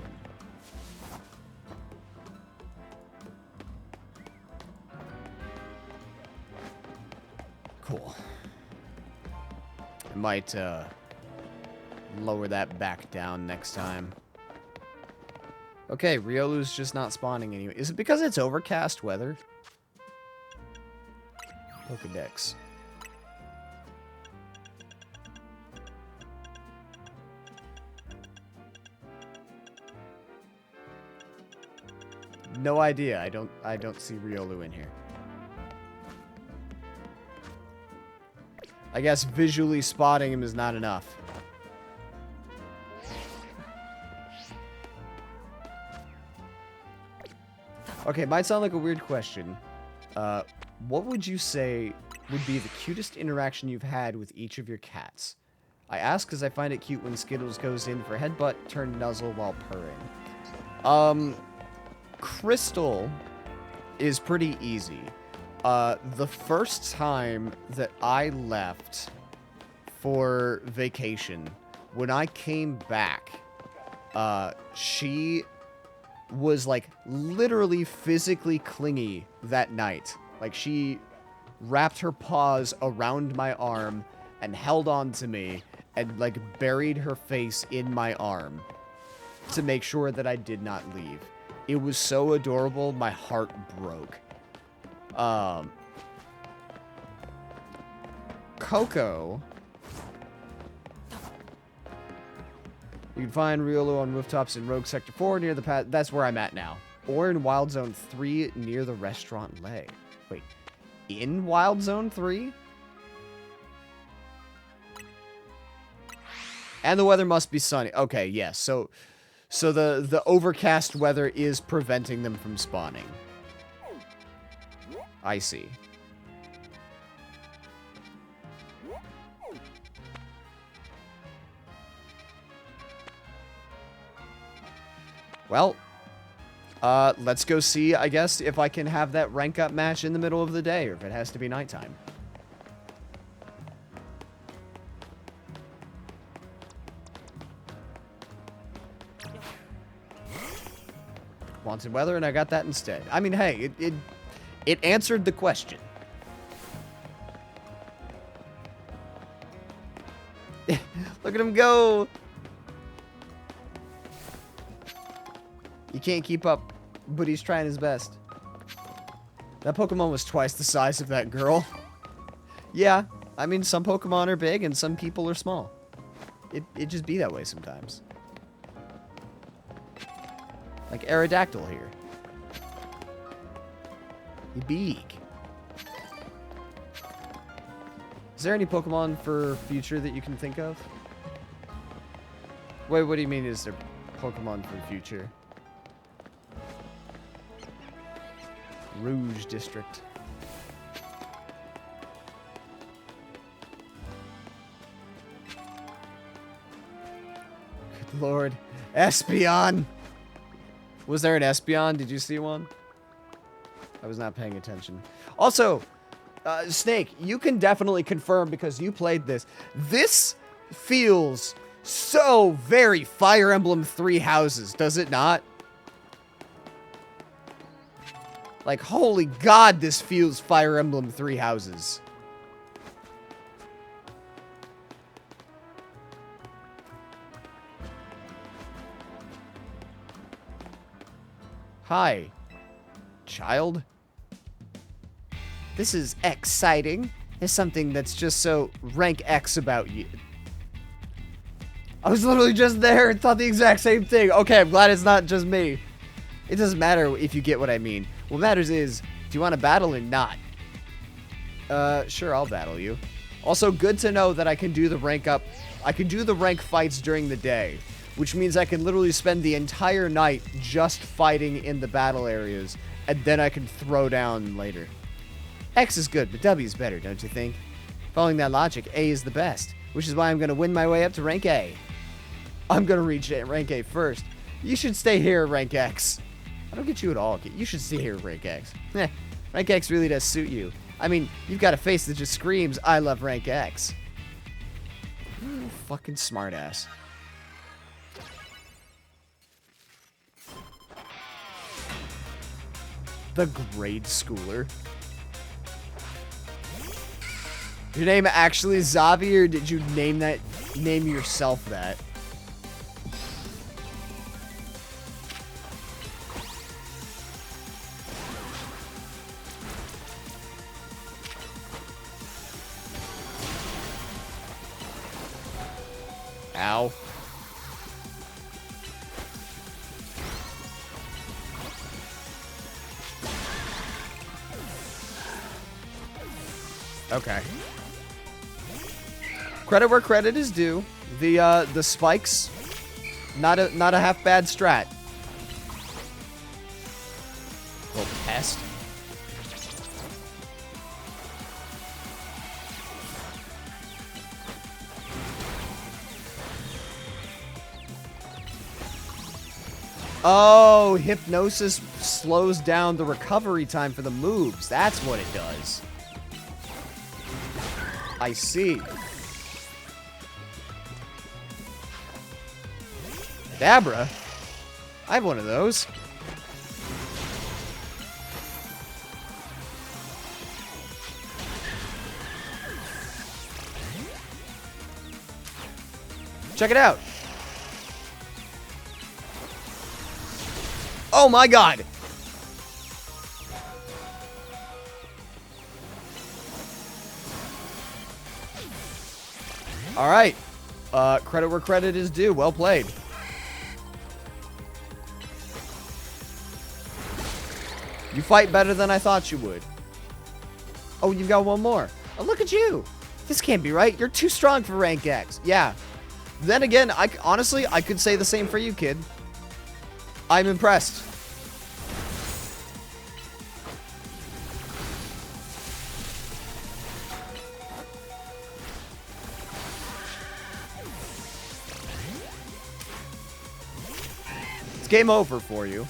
Cool. I lower that back down next time. Okay, Riolu's just not spawning anyway. Is it because it's overcast weather? Pokedex. No idea. I don't see Riolu in here. I guess visually spotting him is not enough. Okay, might sound like a weird question. What would you say would be the cutest interaction you've had with each of your cats? I ask because I find it cute when Skittles goes in for headbutt, turn nuzzle while purring. Crystal is pretty easy. The first time that I left for vacation, when I came back, she was like literally physically clingy that night. Like she wrapped her paws around my arm and held on to me and like buried her face in my arm to make sure that I did not leave. It was so adorable, my heart broke. Coco. You can find Riolu on rooftops in Rogue Sector 4 near the path. That's where I'm at now. Or in Wild Zone 3 near the restaurant Lay. Wait, in Wild Zone 3? And the weather must be sunny. Okay, yes. So the overcast weather is preventing them from spawning. I see. Well, let's go see, I guess, if I can have that rank up match in the middle of the day, or if it has to be nighttime. Wanted weather, and I got that instead. I mean, hey, it answered the question. Look at him go! You can't keep up, but he's trying his best. That Pokemon was twice the size of that girl. Yeah, I mean, some Pokemon are big and some people are small. It just be that way sometimes. Like Aerodactyl here. He big. Is there any Pokemon for future that you can think of? Wait, what do you mean is there Pokemon for future? Rouge District. Good lord. Espeon! Was there an Espeon? Did you see one? I was not paying attention. Also, Snake, you can definitely confirm because you played this. This feels so very Fire Emblem Three Houses, does it not? Like, holy god, this feels Fire Emblem Three Houses. Hi, child. This is exciting. There's something that's just so rank X about you. I was literally just there and thought the exact same thing. Okay, I'm glad it's not just me. It doesn't matter if you get what I mean. What matters is, do you want to battle or not? Sure, I'll battle you. Also, good to know that I can do the rank up. I can do the rank fights during the day, which means I can literally spend the entire night just fighting in the battle areas, and then I can throw down later. X is good, but W is better, don't you think? Following that logic, A is the best, which is why I'm going to win my way up to rank A. I'm going to reach rank A first. You should stay here at rank X. I don't get you at all. You should stay here at rank X. Rank X really does suit you. I mean, you've got a face that just screams, I love rank X. Fucking smartass. The grade schooler. Your name actually Zavi, or did you name yourself that? Ow. Okay. Credit where credit is due. The spikes, not a half bad strat. Little pest. Oh, hypnosis slows down the recovery time for the moves. That's what it does. I see. Dabra? I have one of those. Check it out. Oh my god. All right. Credit where credit is due. Well played. You fight better than I thought you would. Oh, you've got one more. Oh, look at you. This can't be right. You're too strong for rank X. Yeah. Then again, honestly, I could say the same for you, kid. I'm impressed. It's game over for you.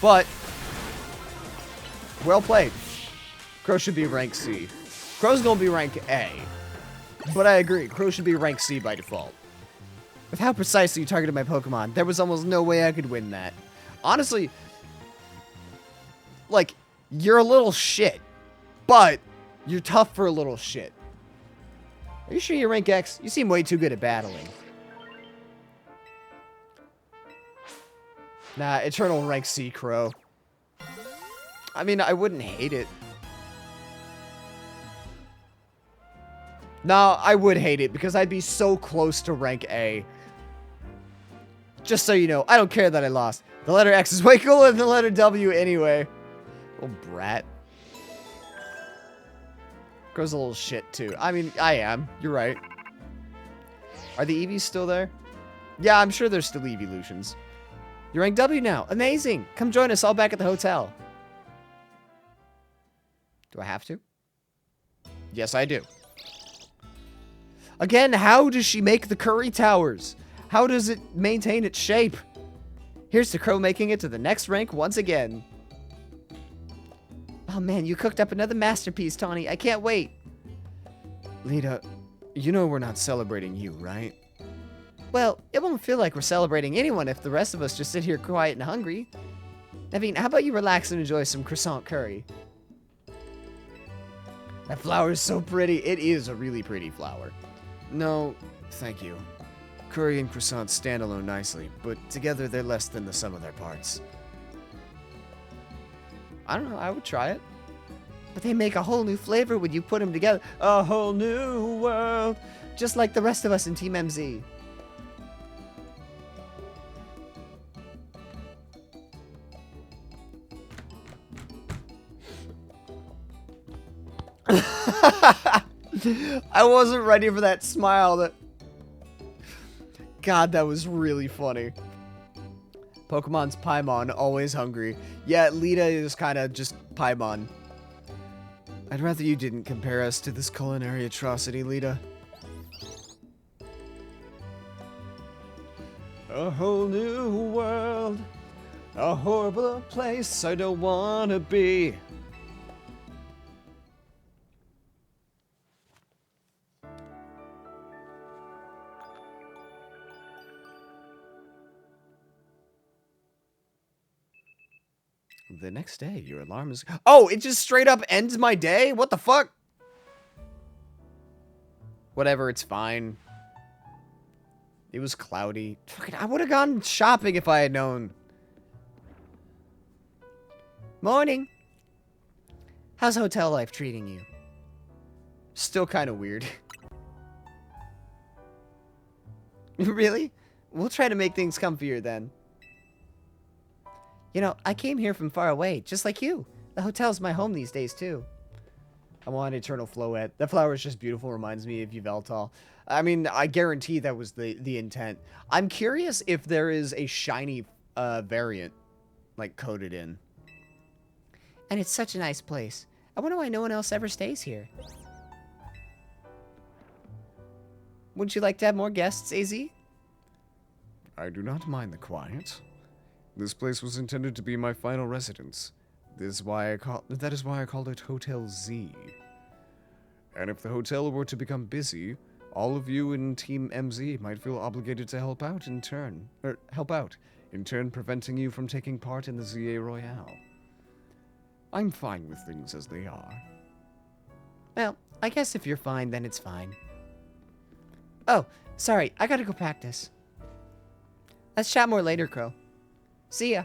But, well played. Crow should be rank C. Crow's gonna be rank A. But I agree, Crow should be rank C by default. With how precisely you targeted my Pokemon, there was almost no way I could win that. Honestly, like, you're a little shit. But, you're tough for a little shit. Are you sure you're rank X? You seem way too good at battling. Nah, Eternal rank C, Crow. I mean, I wouldn't hate it. No, I would hate it because I'd be so close to rank A. Just so you know, I don't care that I lost. The letter X is way cooler than the letter W anyway. Little brat. Crow's a little shit too. I mean, I am. You're right. Are the Eevees still there? Yeah, I'm sure there's still evolutions. You're rank W now. Amazing. Come join us all back at the hotel. Do I have to? Yes, I do. Again, how does she make the curry towers? How does it maintain its shape? Here's the Crow making it to the next rank once again. Oh man, you cooked up another masterpiece, Tawny. I can't wait. Lita, you know we're not celebrating you, right? Well, it won't feel like we're celebrating anyone if the rest of us just sit here quiet and hungry. I mean, how about you relax and enjoy some croissant curry? That flower is so pretty. It is a really pretty flower. No, thank you. Curry and croissants stand alone nicely, but together they're less than the sum of their parts. I don't know, I would try it. But they make a whole new flavor when you put them together. A whole new world. Just like the rest of us in Team MZ. I wasn't ready for that smile. God, that was really funny. Pokemon's Paimon, always hungry. Yeah, Lita is kind of just Paimon. I'd rather you didn't compare us to this culinary atrocity, Lita. A whole new world. A horrible place I don't want to be. The next day, your alarm is... Oh, it just straight up ends my day? What the fuck? Whatever, it's fine. It was cloudy. Fucking, I would have gone shopping if I had known. Morning. How's hotel life treating you? Still kind of weird. Really? We'll try to make things comfier then. You know, I came here from far away, just like you. The hotel's my home these days, too. I want Eternal Floette. That flower is just beautiful. Reminds me of Yveltal. I mean, I guarantee that was the intent. I'm curious if there is a shiny variant, like, coded in. And it's such a nice place. I wonder why no one else ever stays here. Wouldn't you like to have more guests, AZ? I do not mind the quiet. This place was intended to be my final residence. That is why I called it Hotel Z. And if the hotel were to become busy, all of you in Team MZ might feel obligated to help out, in turn preventing you from taking part in the ZA Royale. I'm fine with things as they are. Well, I guess if you're fine, then it's fine. Oh, sorry, I gotta go practice. Let's chat more later, Crow. See ya.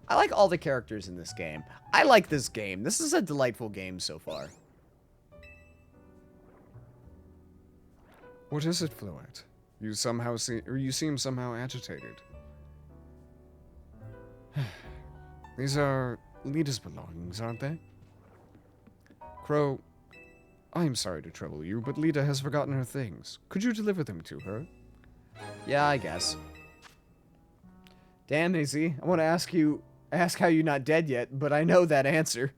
I like all the characters in this game. I like this game. This is a delightful game so far. What is it, Floette? You seem somehow agitated. These are Lita's belongings, aren't they? Crow, I'm sorry to trouble you, but Lita has forgotten her things. Could you deliver them to her? Yeah, I guess. Damn, AZ. I want to ask how you're not dead yet, but I know that answer.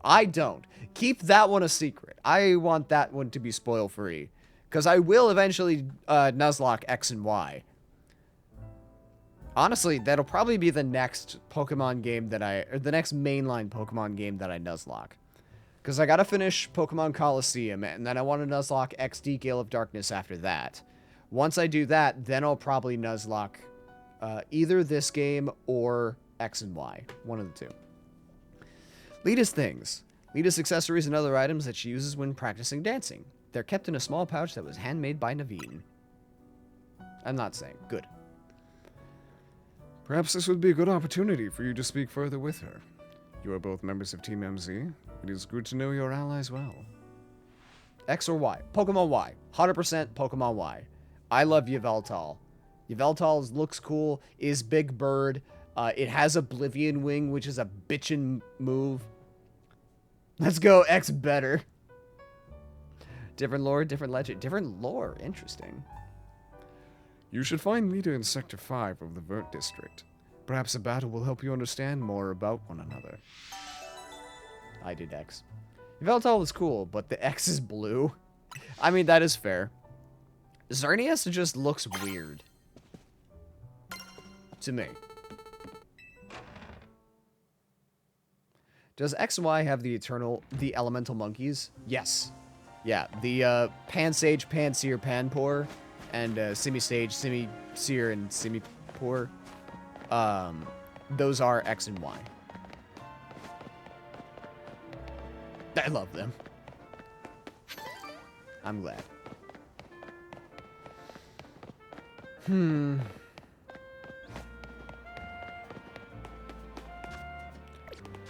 I don't. Keep that one a secret. I want that one to be spoil-free. Because I will eventually Nuzlocke X and Y. Honestly, that'll probably be the next Pokemon game or the next mainline Pokemon game that I Nuzlocke. Because I gotta finish Pokemon Coliseum, and then I want to Nuzlocke XD Gale of Darkness after that. Once I do that, then I'll probably Nuzlocke either this game or X and Y. One of the two. Lita's things. Lita's accessories and other items that she uses when practicing dancing. They're kept in a small pouch that was handmade by Naveen. I'm not saying. Good. Perhaps this would be a good opportunity for you to speak further with her. You are both members of Team MZ. It is good to know your allies well. X or Y? Pokemon Y. 100% Pokemon Y. I love Yveltal. Yveltal looks cool, is Big Bird. It has Oblivion Wing, which is a bitchin' move. Let's go X better. Different lore, different legend. Different lore. Interesting. You should find Lita in Sector 5 of the Vert District. Perhaps a battle will help you understand more about one another. I did X. Yveltal is cool, but the X is blue. I mean, that is fair. Xerneas just looks weird. To me. Does X and Y have the elemental monkeys? Yes. Yeah, the Pansage, Panseer, Panpour, and Simisage, Simiseer, and Simipour. Those are X and Y. I love them. I'm glad.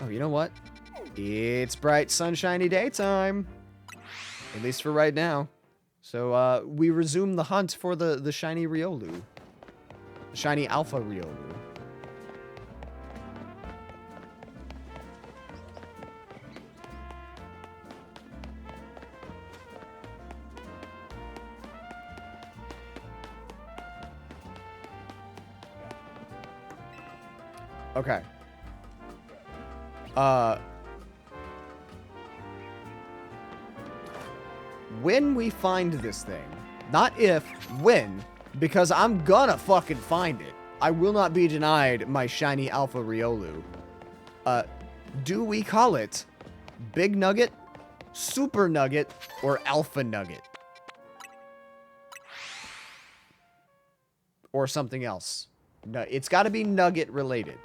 Oh, you know what? It's bright, sunshiny daytime. At least for right now. So, we resume the hunt for the shiny Riolu. The shiny Alpha Riolu. Okay. When we find this thing, not if, when, because I'm gonna fucking find it. I will not be denied my shiny Alpha Riolu. Do we call it Big Nugget, Super Nugget, or Alpha Nugget? Or something else? No, it's gotta be Nugget related.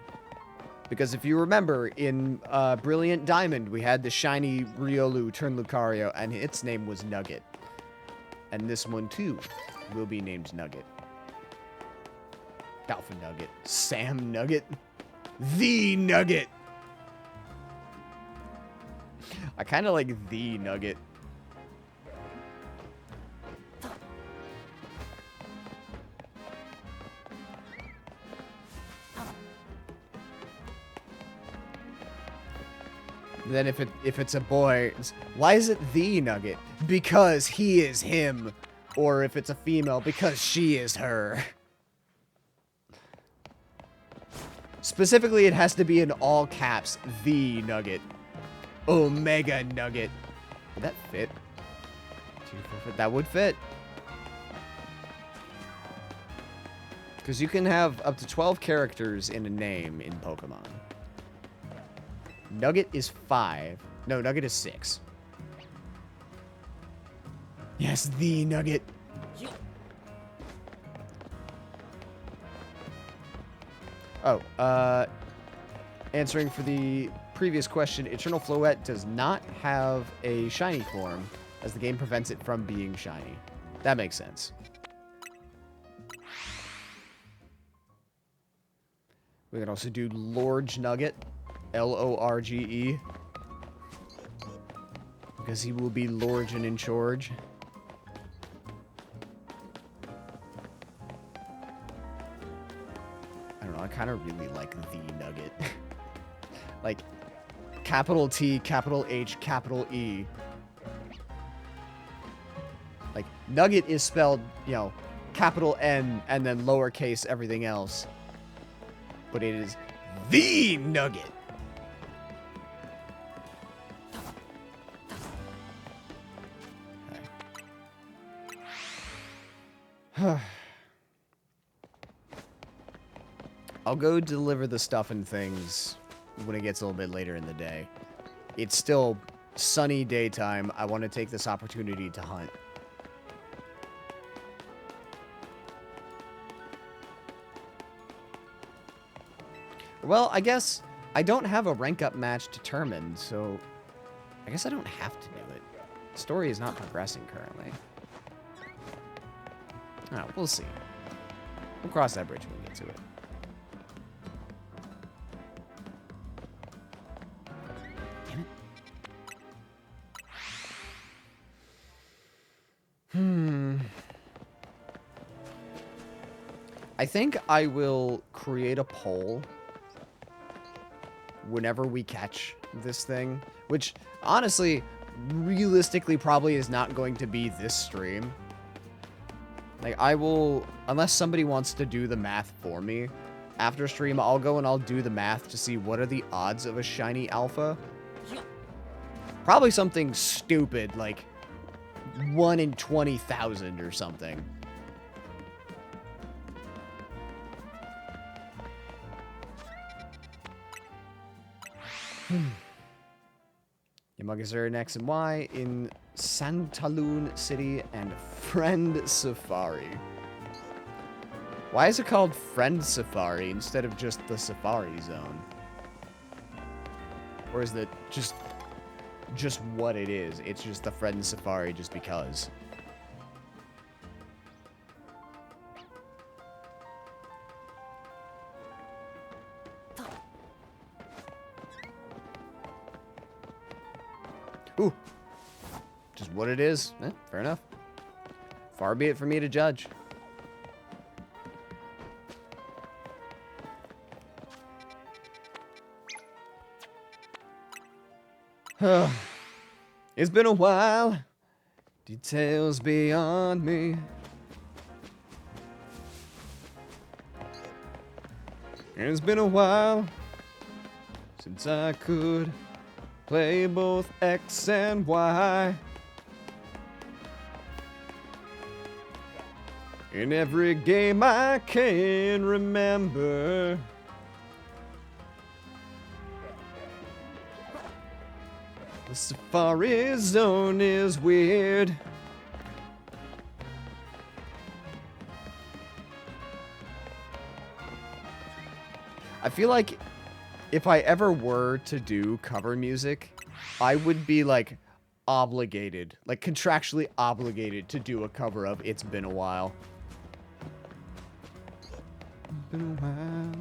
Because if you remember, in Brilliant Diamond, we had the shiny Riolu turn Lucario, and its name was Nugget. And this one, too, will be named Nugget. Alpha Nugget. Sam Nugget. The Nugget. I kind of like the Nugget. then if it's a boy, why is it the Nugget? Because he is him. Or if it's a female, because she is her. Specifically, it has to be in all caps, the Nugget. Omega Nugget. Would that fit? 2, 4, 5. That would fit. Because you can have up to 12 characters in a name in Pokemon. Nugget is 5. No, Nugget is 6. Yes, the Nugget. Oh, answering for the previous question, Eternal Floette does not have a shiny form, as the game prevents it from being shiny. That makes sense. We can also do Lorge Nugget. Lorge. Because he will be Lorge and in charge. I don't know, I kind of really like the Nugget. Like, capital T, capital H, capital E. Like, Nugget is spelled, you know, capital N and then lowercase everything else. But it is the Nugget. Okay. I'll go deliver the stuff and things when it gets a little bit later in the day. It's still sunny daytime. I want to take this opportunity to hunt. Well, I guess I don't have a rank up match determined, so I guess I don't have to do it. The story is not progressing currently. Oh, we'll see. We'll cross that bridge when we get to it. Damn it. I think I will create a poll whenever we catch this thing, which honestly, realistically probably is not going to be this stream. Like, I will, unless somebody wants to do the math for me, after stream, I'll go and I'll do the math to see what are the odds of a shiny alpha. Probably something stupid, like 1 in 20,000 or something. Yamagas are in X and Y in Santaloon City and Friend Safari. Why is it called Friend Safari instead of just the Safari Zone? Or is it just what it is? It's just the Friend Safari just because. Ooh. Just what it is. Fair enough. Far be it for me to judge. It's been a while. Details beyond me. It's been a while since I could play both X and Y. In every game I can remember. The Safari Zone is weird. I feel like if I ever were to do cover music, I would be, like, obligated, like, contractually obligated to do a cover of It's Been a While. Been a while.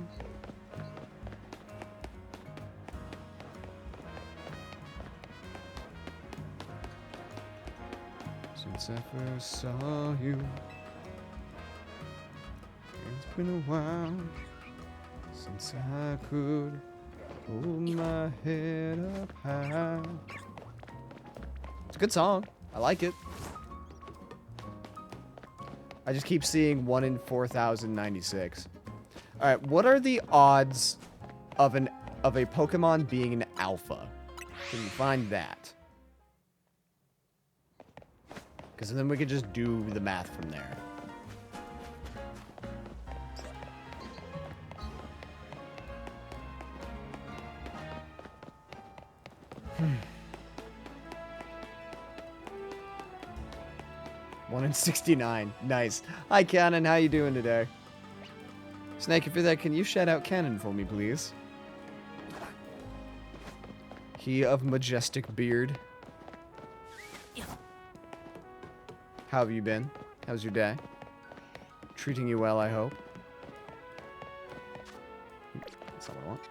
Since I first saw you. It's been a while since I could Hold my head up high. It's a good song. I like it. I just keep seeing 1 in 4,096. All right, what are the odds of a Pokemon being an alpha? Can you find that? Because then we could just do the math from there. One in 69. Nice. Hi, Cannon. How you doing today? Snake, if you're there, can you shout out Cannon for me, please? He of majestic beard. How have you been? How's your day? Treating you well, I hope. That's not what I want.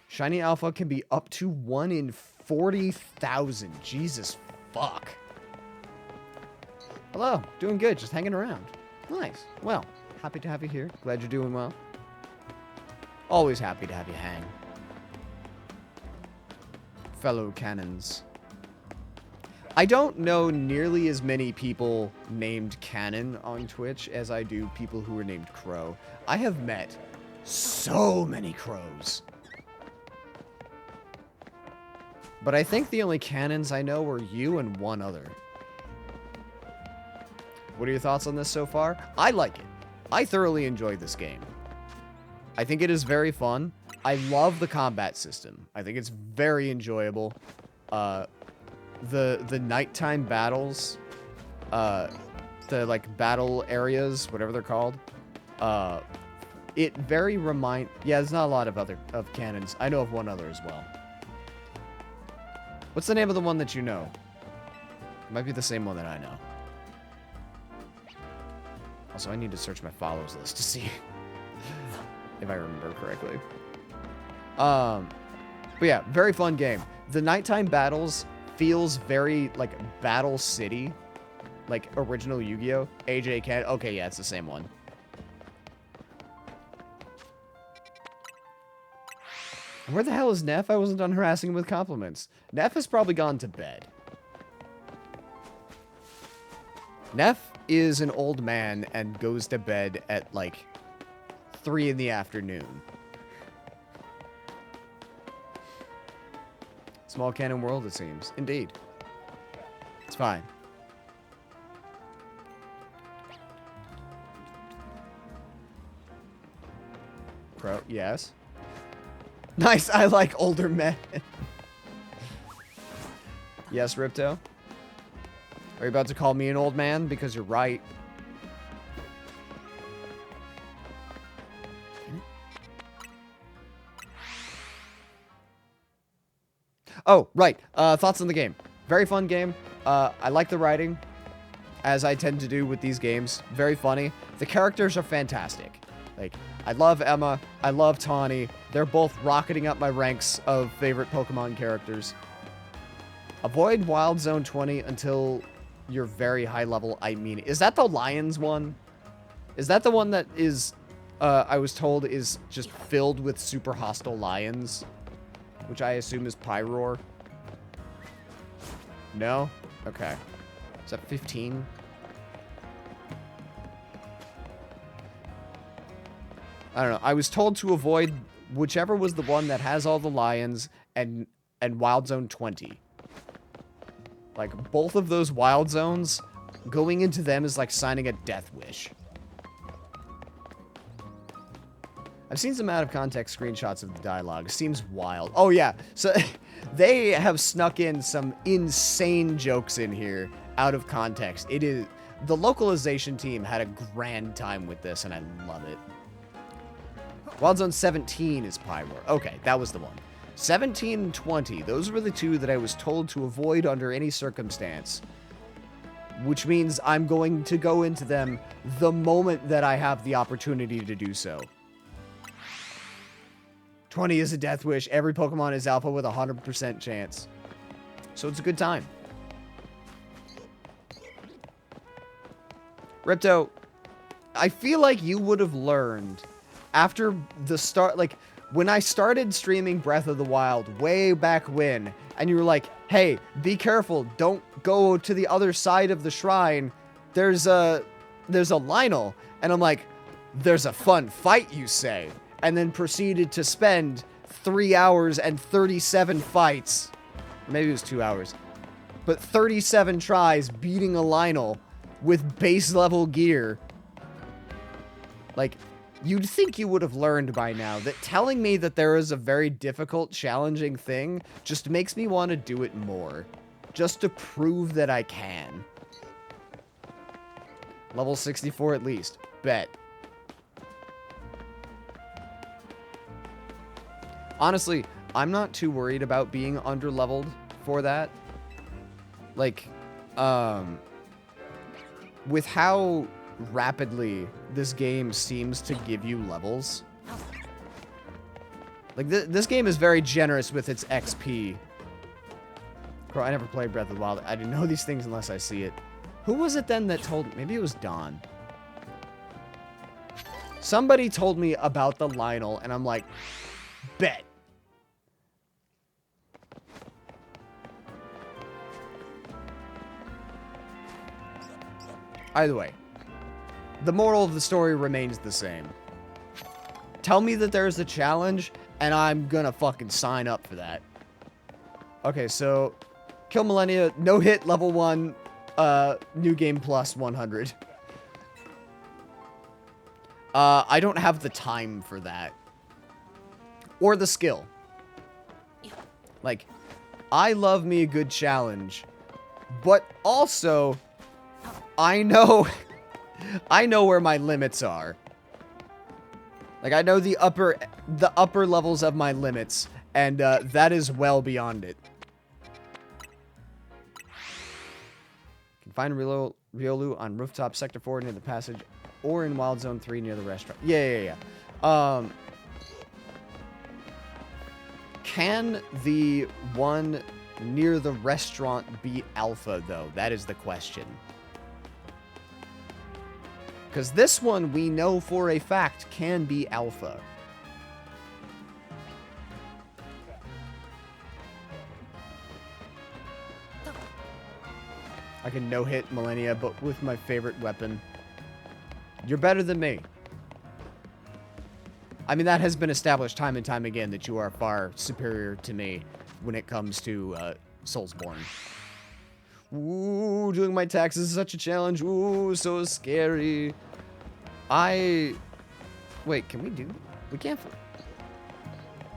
Shiny Alpha can be up to 1 in 40,000. Jesus fuck. Hello. Doing good. Just hanging around. Nice. Well, happy to have you here. Glad you're doing well. Always happy to have you hang. Fellow cannons. I don't know nearly as many people named Cannon on Twitch as I do people who are named Crow. I have met so many Crows. But I think the only Cannons I know are you and one other. What are your thoughts on this so far? I like it. I thoroughly enjoyed this game. I think it is very fun. I love the combat system. I think it's very enjoyable. The nighttime battles, the like battle areas, whatever they're called, it very yeah, there's not a lot of cannons. I know of one other as well. What's the name of the one that you know? It might be the same one that I know. Also, I need to search my follows list to see if I remember correctly. But yeah, very fun game. The nighttime battles feels very like Battle City, like original Yu-Gi-Oh! AJ Cat. Okay, yeah, it's the same one. Where the hell is Neff? I wasn't done harassing him with compliments. Neff has probably gone to bed. Neff is an old man and goes to bed at like 3 in the afternoon. Small cannon world, it seems. Indeed. It's fine. Pro, yes. Nice, I like older men. Yes, Ripto? Are you about to call me an old man? Because you're right. Oh, right. Thoughts on the game. Very fun game. I like the writing, as I tend to do with these games. Very funny. The characters are fantastic. Like, I love Emma. I love Tawny. They're both rocketing up my ranks of favorite Pokemon characters. Avoid Wild Zone 20 until you're very high level. I mean, is that the Lions one? Is that the one that is, I was told, is just filled with super hostile lions? Which I assume is Pyroar. No? Okay. Is that 15? I don't know. I was told to avoid whichever was the one that has all the lions and Wild Zone 20. Like, both of those Wild Zones, going into them is like signing a death wish. I've seen some out-of-context screenshots of the dialogue. Seems wild. Oh, yeah. So, they have snuck in some insane jokes in here out of context. It is... The localization team had a grand time with this, and I love it. Wild Zone 17 is Pyroar. Okay, that was the one. 17 and 20. Those were the two that I was told to avoid under any circumstance. Which means I'm going to go into them the moment that I have the opportunity to do so. 20 is a death wish. Every Pokemon is alpha with a 100% chance. So it's a good time. Ripto, I feel like you would have learned after the start, like, when I started streaming Breath of the Wild way back when, and you were like, hey, be careful, don't go to the other side of the shrine, there's a Lionel, and I'm like, there's a fun fight, you say, and then proceeded to spend 3 hours and 37 fights, maybe it was 2 hours, but 37 tries beating a Lionel with base level gear. Like, you'd think you would have learned by now that telling me that there is a very difficult, challenging thing just makes me want to do it more. Just to prove that I can. Level 64 at least. Bet. Honestly, I'm not too worried about being underleveled for that. Like, with how rapidly this game seems to give you levels. Like, this game is very generous with its XP. Bro, I never played Breath of the Wild. I didn't know these things unless I see it. Who was it then that told me? Maybe it was Dawn. Somebody told me about the Lionel, and I'm like, bet. Either way, the moral of the story remains the same. Tell me that there's a challenge, and I'm gonna fucking sign up for that. Okay, so Kill Millennia, no hit, level 1, new game plus 100. I don't have the time for that. Or the skill. Like, I love me a good challenge, but also, I know where my limits are. Like, I know the upper levels of my limits, and that is well beyond it. Can find Riolu on rooftop sector 4 near the passage, or in Wild Zone 3 near the restaurant. Yeah. Can the one near the restaurant be alpha, though? That is the question. Because this one, we know for a fact, can be alpha. I can no-hit Millennia, but with my favorite weapon. You're better than me. I mean, that has been established time and time again, that you are far superior to me when it comes to Soulsborne. Ooh, doing my taxes is such a challenge. Ooh, so scary. Wait, can we do... We can't...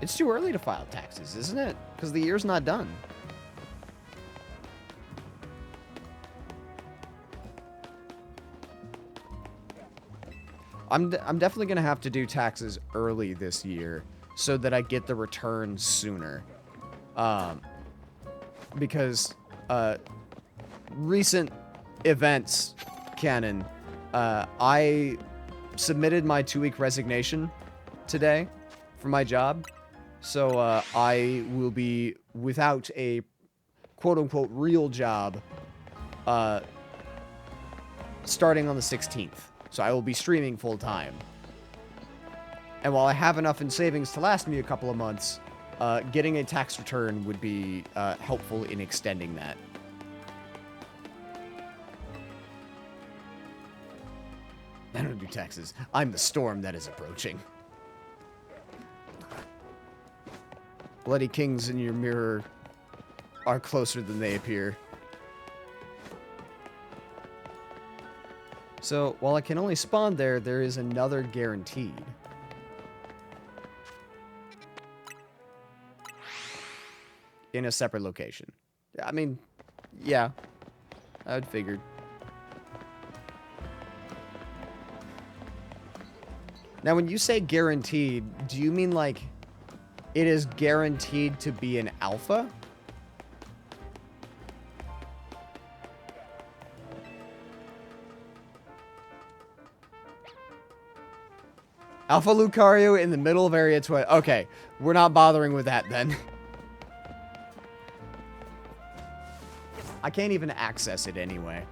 It's too early to file taxes, isn't it? Because the year's not done. I'm definitely going to have to do taxes early this year so that I get the return sooner. Because recent events canon, I submitted my 2-week resignation today for my job. So I will be without a quote-unquote real job starting on the 16th. So I will be streaming full-time. And while I have enough in savings to last me a couple of months, getting a tax return would be helpful in extending that. I don't do taxes. I'm the storm that is approaching. Bloody kings in your mirror are closer than they appear. So, while I can only spawn there, there is another guaranteed. In a separate location. I mean, yeah. I'd figured. Now, when you say guaranteed, do you mean like it is guaranteed to be an alpha? Alpha Lucario in the middle of Area 20. Okay, we're not bothering with that then. I can't even access it anyway.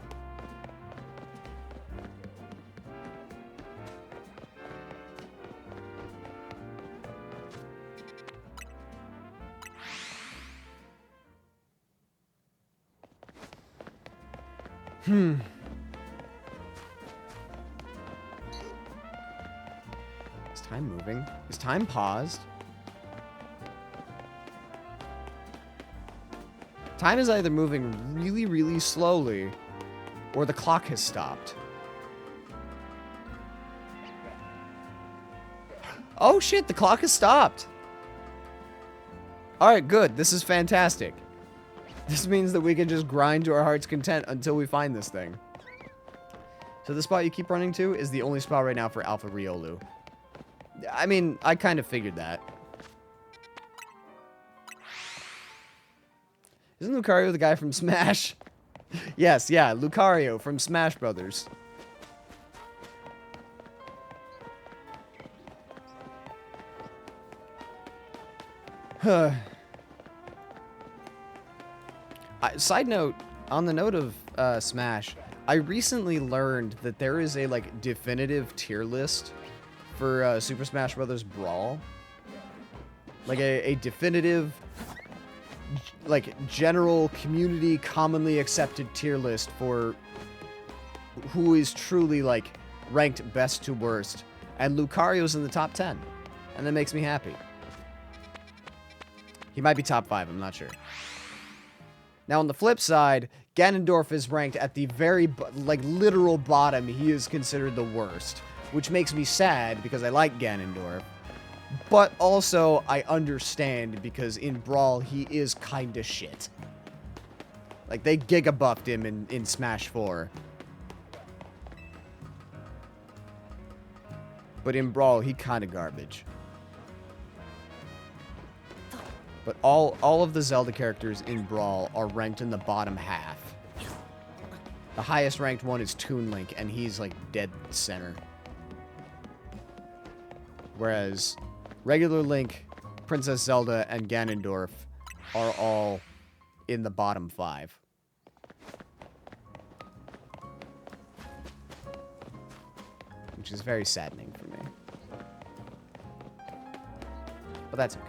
Is time moving? Is time paused? Time is either moving really, really slowly, or the clock has stopped. Oh shit, the clock has stopped. Alright, good. This is fantastic. This means that we can just grind to our heart's content until we find this thing. So the spot you keep running to is the only spot right now for Alpha Riolu. I mean, I kind of figured that. Isn't Lucario the guy from Smash? Yes, yeah, Lucario from Smash Brothers. Side note, on the note of Smash, I recently learned that there is a, like, definitive tier list for Super Smash Bros. Brawl. Like, a definitive, like, general, community, commonly accepted tier list for who is truly, like, ranked best to worst. And Lucario's in the top 10. And that makes me happy. He might be top 5, I'm not sure. Now, on the flip side, Ganondorf is ranked at the very, like, literal bottom. He is considered the worst, which makes me sad because I like Ganondorf. But also, I understand because in Brawl, he is kinda shit. Like, they giga buffed him in Smash 4. But in Brawl, he kinda garbage. But all of the Zelda characters in Brawl are ranked in the bottom half. The highest ranked one is Toon Link, and he's, like, dead center. Whereas regular Link, Princess Zelda, and Ganondorf are all in the bottom 5. Which is very saddening for me. But that's okay.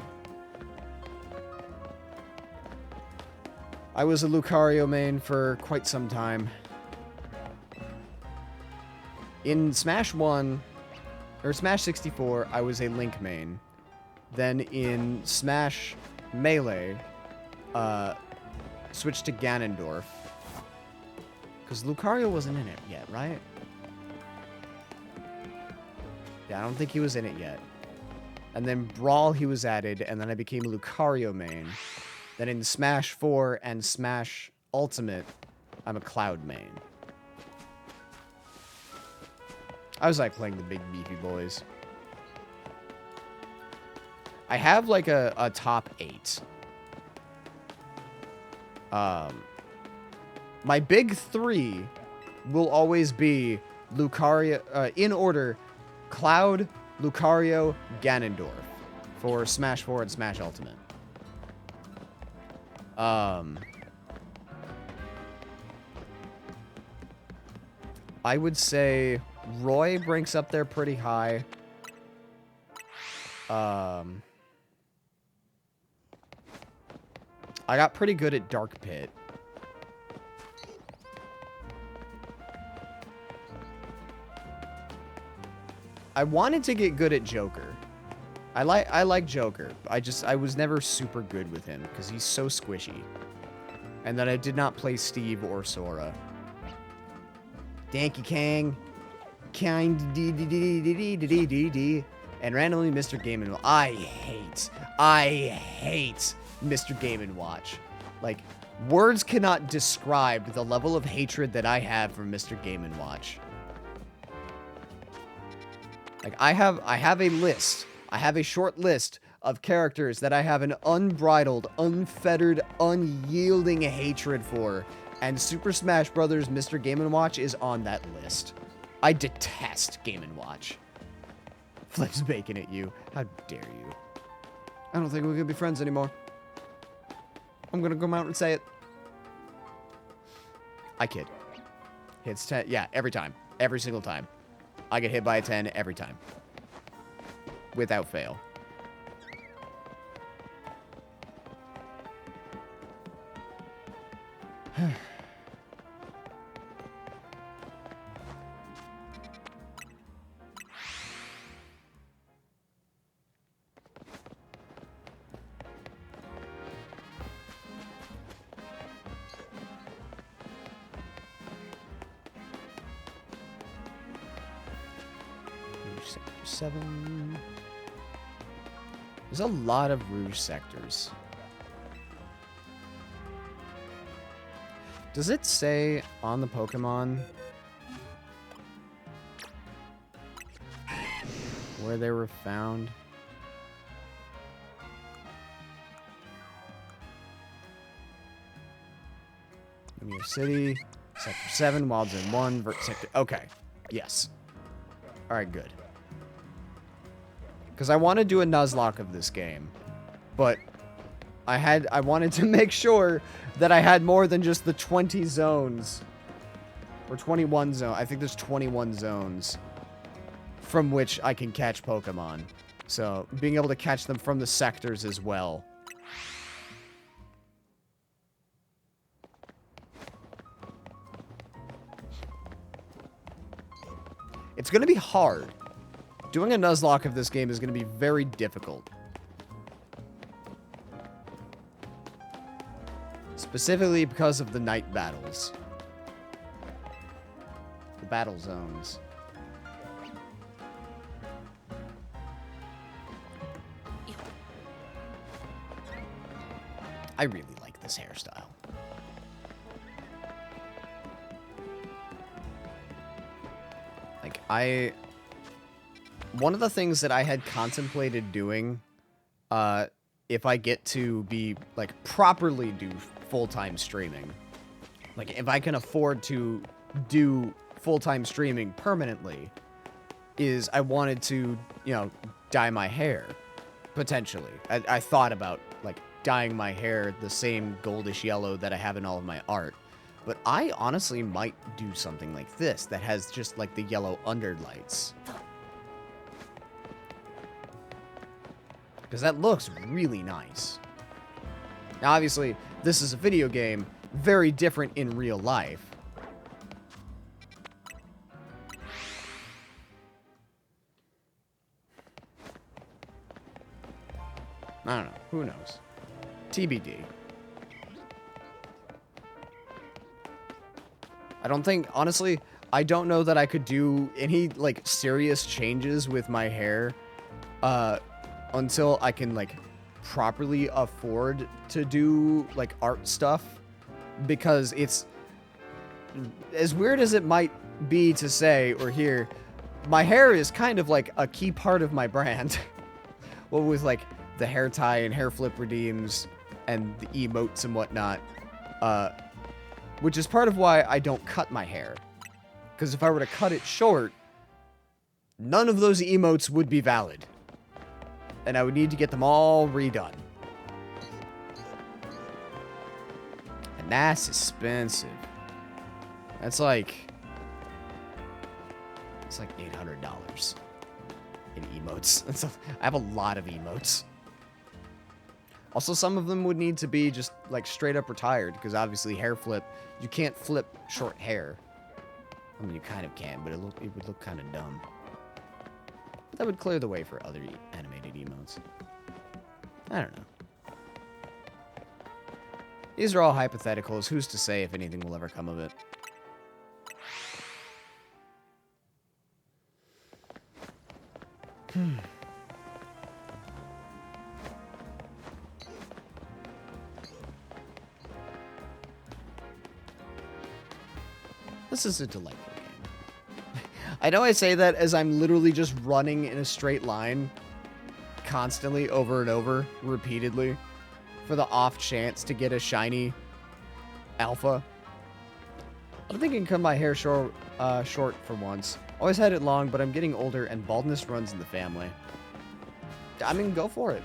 I was a Lucario main for quite some time. In Smash 1, or Smash 64, I was a Link main. Then in Smash Melee, switched to Ganondorf. Because Lucario wasn't in it yet, right? Yeah, I don't think he was in it yet. And then Brawl he was added, and then I became Lucario main. Then in Smash 4 and Smash Ultimate, I'm a Cloud main. I was like playing the big beefy boys. I have like a top 8. My big 3 will always be Lucario, in order, Cloud, Lucario, Ganondorf for Smash 4 and Smash Ultimate. I would say Roy ranks up there pretty high. I got pretty good at Dark Pit. I wanted to get good at Joker. I like Joker. I was never super good with him because he's so squishy. And then I did not play Steve or Sora. Danky Kang. And randomly Mr. Game & I hate Mr. Game & Watch. Like, words cannot describe the level of hatred that I have for Mr. Game & Watch. Like, I have a list. I have a short list of characters that I have an unbridled, unfettered, unyielding hatred for. And Super Smash Bros. Mr. Game & Watch is on that list. I detest Game & Watch. Flips bacon at you. How dare you. I don't think we can be friends anymore. I'm gonna come out and say it. I kid. Hits 10. Yeah, every time. Every single time. I get hit by a 10 every time. Without fail. Sector 7. There's a lot of Rouge sectors. Does it say on the Pokemon where they were found? New City, Sector 7, Wild Zone 1, Vert Sector... Okay. Yes. Alright, good. Because I want to do a Nuzlocke of this game. But I wanted to make sure that I had more than just the 20 zones. Or 21 zones. I think there's 21 zones from which I can catch Pokemon. So, being able to catch them from the sectors as well. It's going to be hard. Doing a Nuzlocke of this game is going to be very difficult. Specifically because of the night battles. The battle zones. I really like this hairstyle. Like, one of the things that I had contemplated doing, if I get to be, like, properly do full-time streaming, like, if I can afford to do full-time streaming permanently, is I wanted to, you know, dye my hair, potentially. I thought about, like, dyeing my hair the same goldish yellow that I have in all of my art. But I honestly might do something like this that has just like the yellow underlights. Because that looks really nice. Now obviously, this is a video game, very different in real life. I don't know, who knows? TBD. I don't think, honestly, I don't know that I could do any, like, serious changes with my hair, until I can, like, properly afford to do, like, art stuff, because it's, as weird as it might be to say or hear, my hair is kind of, like, a key part of my brand. Well, with, like, the hair tie and hair flip redeems, and the emotes and whatnot, which is part of why I don't cut my hair. Because if I were to cut it short, none of those emotes would be valid. And I would need to get them all redone. And that's expensive. That's like... It's like $800 in emotes. I have a lot of emotes. Also, some of them would need to be just, like, straight up retired, because obviously hair flip, you can't flip short hair. I mean, you kind of can, but it would look kind of dumb. But that would clear the way for other animated emotes. I don't know. These are all hypotheticals. Who's to say if anything will ever come of it? This is a delightful game. I know I say that as I'm literally just running in a straight line constantly over and over, repeatedly, for the off chance to get a shiny alpha. I'm thinking cut my hair short for once. Always had it long, but I'm getting older and baldness runs in the family. I mean, go for it.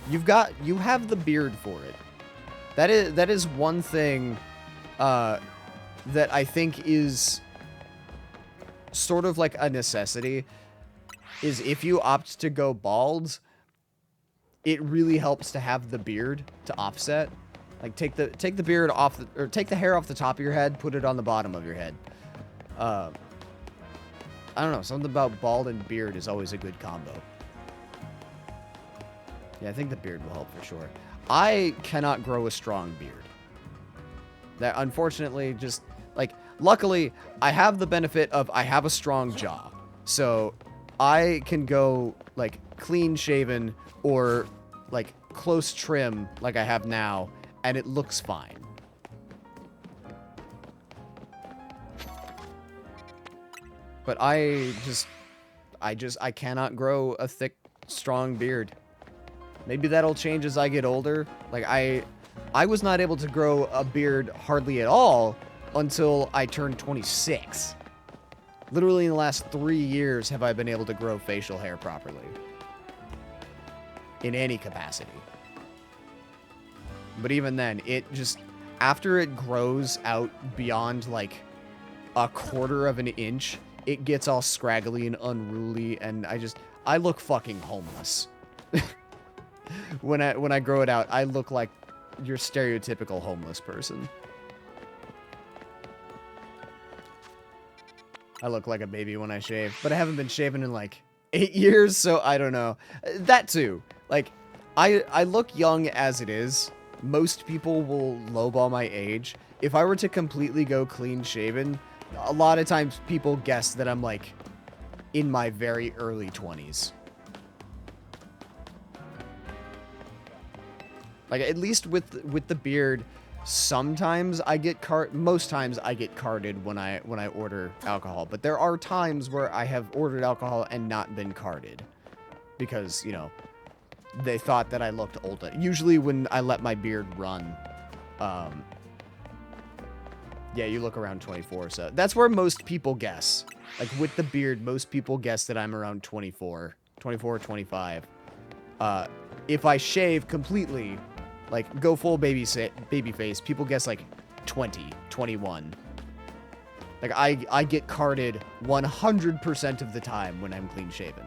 You have the beard for it. That is one thing that I think is sort of like a necessity, is if you opt to go bald, it really helps to have the beard to offset. Like, take the beard off, or take the hair off the top of your head, put it on the bottom of your head. I don't know, something about bald and beard is always a good combo. Yeah, I think the beard will help for sure. I cannot grow a strong beard. That, unfortunately, just, like, luckily, I have the benefit of I have a strong jaw. So, I can go, like, clean shaven or, like, close trim like I have now, and it looks fine. But I cannot grow a thick, strong beard. Maybe that'll change as I get older. Like, I was not able to grow a beard hardly at all until I turned 26. Literally in the last 3 years have I been able to grow facial hair properly. In any capacity. But even then, it just... After it grows out beyond, like, a quarter of an inch, it gets all scraggly and unruly, and I look fucking homeless. When I grow it out, I look like your stereotypical homeless person. I look like a baby when I shave, but I haven't been shaving in like 8 years, so I don't know. That too. Like, I look young as it is. Most people will lowball my age. If I were to completely go clean shaven, a lot of times people guess that I'm like in my very early 20s. Like, at least with the beard, sometimes I get most times I get carded when I order alcohol, but there are times where I have ordered alcohol and not been carded because, you know, they thought that I looked older. Usually when I let my beard run, yeah, you look around 24, so that's where most people guess. Like, with the beard, most people guess that I'm around 24, 25. If I shave completely, like, go full baby face, people guess, like, 20, 21. Like, I get carded 100% of the time when I'm clean shaven.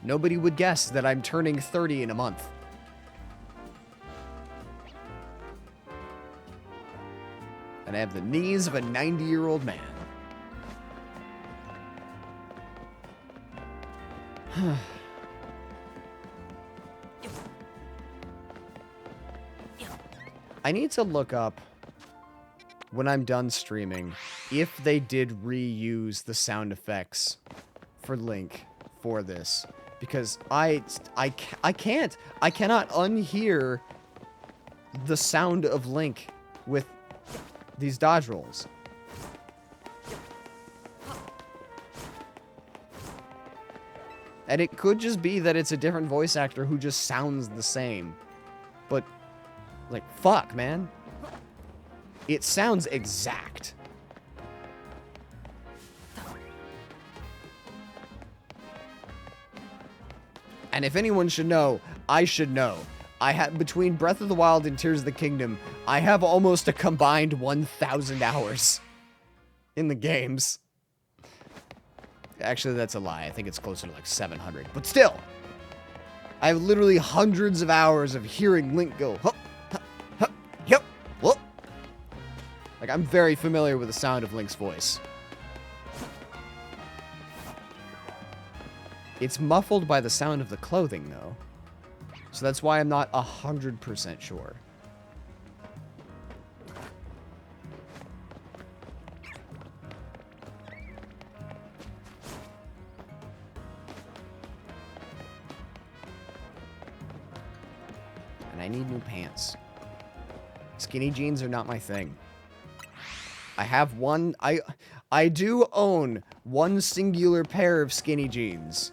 Nobody would guess that I'm turning 30 in a month. And I have the knees of a 90-year-old man. I need to look up, when I'm done streaming, if they did reuse the sound effects for Link for this. Because I cannot unhear the sound of Link with these dodge rolls. And it could just be that it's a different voice actor who just sounds the same. But, like, fuck, man. It sounds exact. And if anyone should know, I should know. I have, between Breath of the Wild and Tears of the Kingdom, I have almost a combined 1,000 hours in the games. Actually, that's a lie. I think it's closer to like 700. But still, I have literally hundreds of hours of hearing Link go, hup, hup, hup, yup, whoop. Like, I'm very familiar with the sound of Link's voice. It's muffled by the sound of the clothing, though. So that's why I'm not 100% sure. And I need new pants. Skinny jeans are not my thing. I have one... I do own one singular pair of skinny jeans.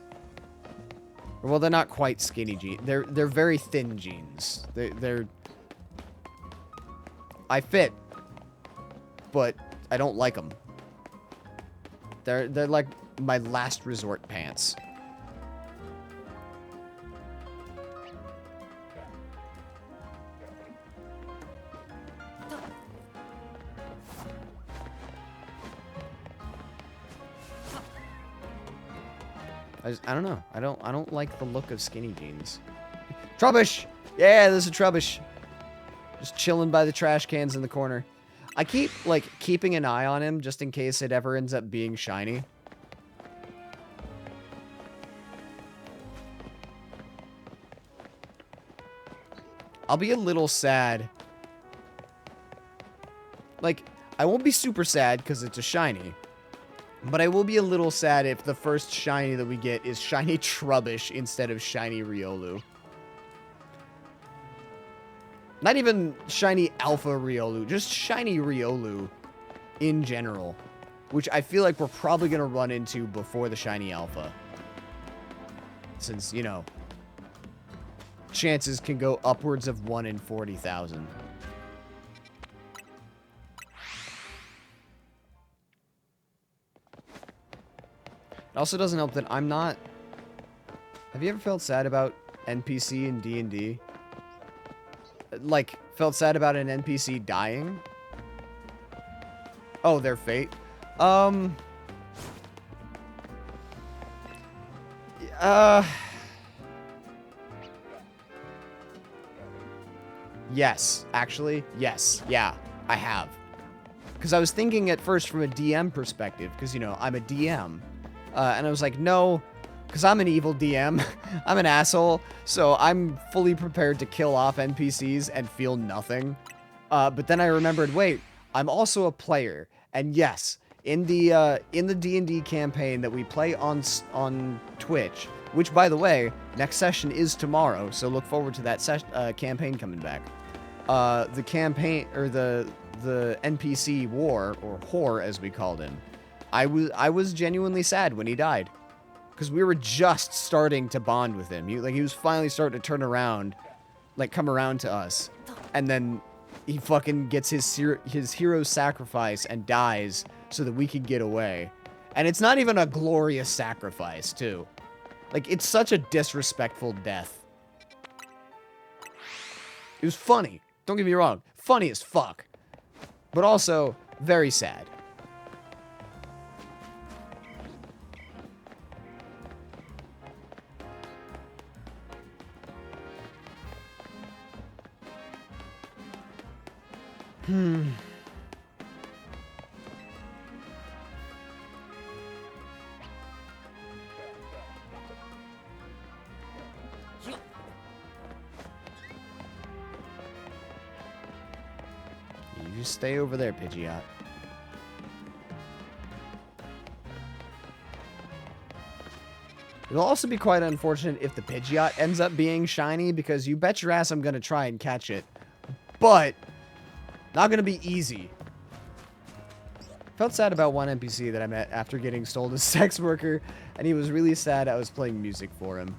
Well, they're not quite skinny jeans. They're very thin jeans. They're... I fit, but I don't like them. They're like my last resort pants. I don't know. I don't like the look of skinny jeans. Trubbish! Yeah, there's a Trubbish. Just chilling by the trash cans in the corner. I keep, like, keeping an eye on him just in case it ever ends up being shiny. I'll be a little sad. Like, I won't be super sad because it's a shiny. But I will be a little sad if the first shiny that we get is shiny Trubbish instead of shiny Riolu. Not even shiny Alpha Riolu, just shiny Riolu in general. Which I feel like we're probably going to run into before the shiny Alpha. Since, you know, chances can go upwards of 1 in 40,000. It also doesn't help that I'm not... Have you ever felt sad about NPC in D&D? Like, felt sad about an NPC dying? Oh, their fate? Yes, actually, yes, yeah, I have. Because I was thinking at first from a DM perspective, because, you know, I'm a DM. And I was like, no, because I'm an evil DM. I'm an asshole, so I'm fully prepared to kill off NPCs and feel nothing. But then I remembered, wait, I'm also a player. And yes, in the D&D campaign that we play on Twitch, which, by the way, next session is tomorrow, so look forward to that campaign coming back. The campaign, or the NPC war, or whore as we called him, I was genuinely sad when he died. Because we were just starting to bond with him. He was finally starting to turn around, like come around to us. And then he fucking gets his hero sacrifice and dies so that we can get away. And it's not even a glorious sacrifice, too. Like, it's such a disrespectful death. It was funny. Don't get me wrong. Funny as fuck. But also, very sad. You just stay over there, Pidgeot. It'll also be quite unfortunate if the Pidgeot ends up being shiny, because you bet your ass I'm going to try and catch it. But not going to be easy. Felt sad about one NPC that I met after getting sold as sex worker, and he was really sad I was playing music for him.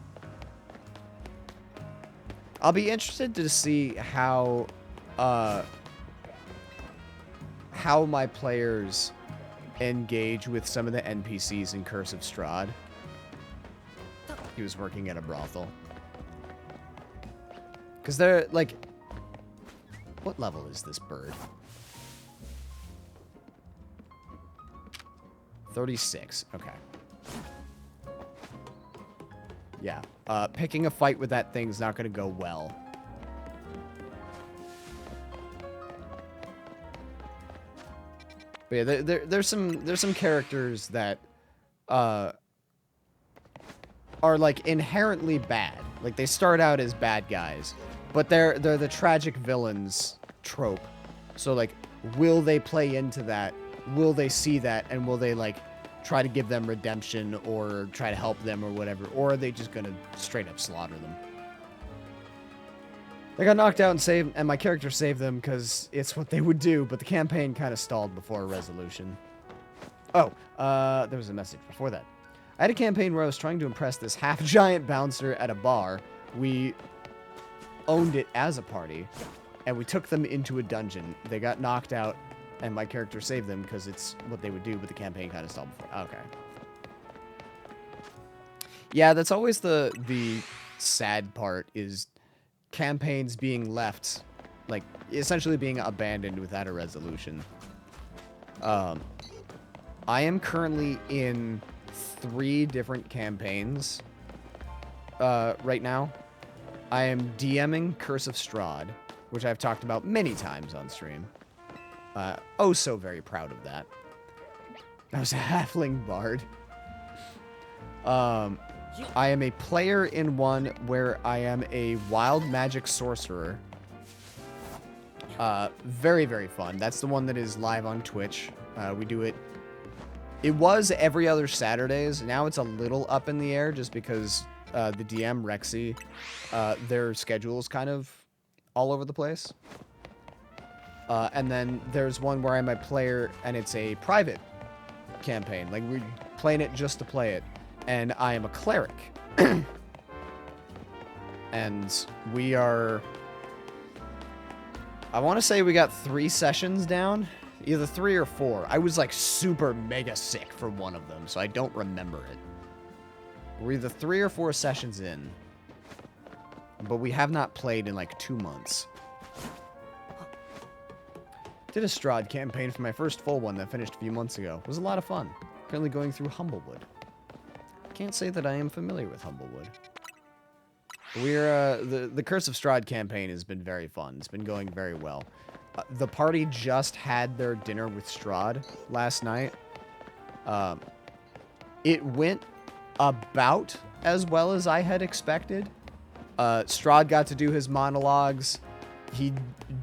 I'll be interested to see how my players engage with some of the NPCs in Curse of Strahd. He was working at a brothel. Because they're, like... What level is this bird? 36. Okay. Yeah. Picking a fight with that thing's not going to go well. But yeah, there's some characters that are like inherently bad. Like they start out as bad guys, but they're the tragic villains trope. So like, will they play into that? Will they see that, and will they like try to give them redemption or try to help them or whatever? Or are they just gonna straight up slaughter them? They got knocked out and my character saved them because it's what they would do, but the campaign kind of stalled before a resolution. Oh, there was a message before that. I had a campaign where I was trying to impress this half-giant bouncer at a bar. We owned it as a party, and we took them into a dungeon. They got knocked out, and my character saved them because it's what they would do, but the campaign kind of stalled before. Okay. Yeah, that's always the sad part, is campaigns being left, like, essentially being abandoned without a resolution. I am currently in 3 different campaigns right now. I am DMing Curse of Strahd, which I've talked about many times on stream. Oh, so very proud of that. I was a halfling bard. I am a player in one where I am a wild magic sorcerer. Very, very fun. That's the one that is live on Twitch. We do it It was every other Saturdays. Now it's a little up in the air just because the DM, Rexy, their schedule is kind of all over the place. And then there's one where I'm a player and it's a private campaign. Like, we're playing it just to play it. And I am a cleric. And we are... I want to say we got 3 sessions down. Either 3 or 4. I was like super mega sick for one of them, so I don't remember it. We're either 3 or 4 sessions in. But we have not played in like 2 months. Did a Strahd campaign for my first full one that finished a few months ago. It was a lot of fun. Currently going through Humblewood. Can't say that I am familiar with Humblewood. We're, the Curse of Strahd campaign has been very fun. It's been going very well. The party just had their dinner with Strahd last night. It went about as well as I had expected. Strahd got to do his monologues. He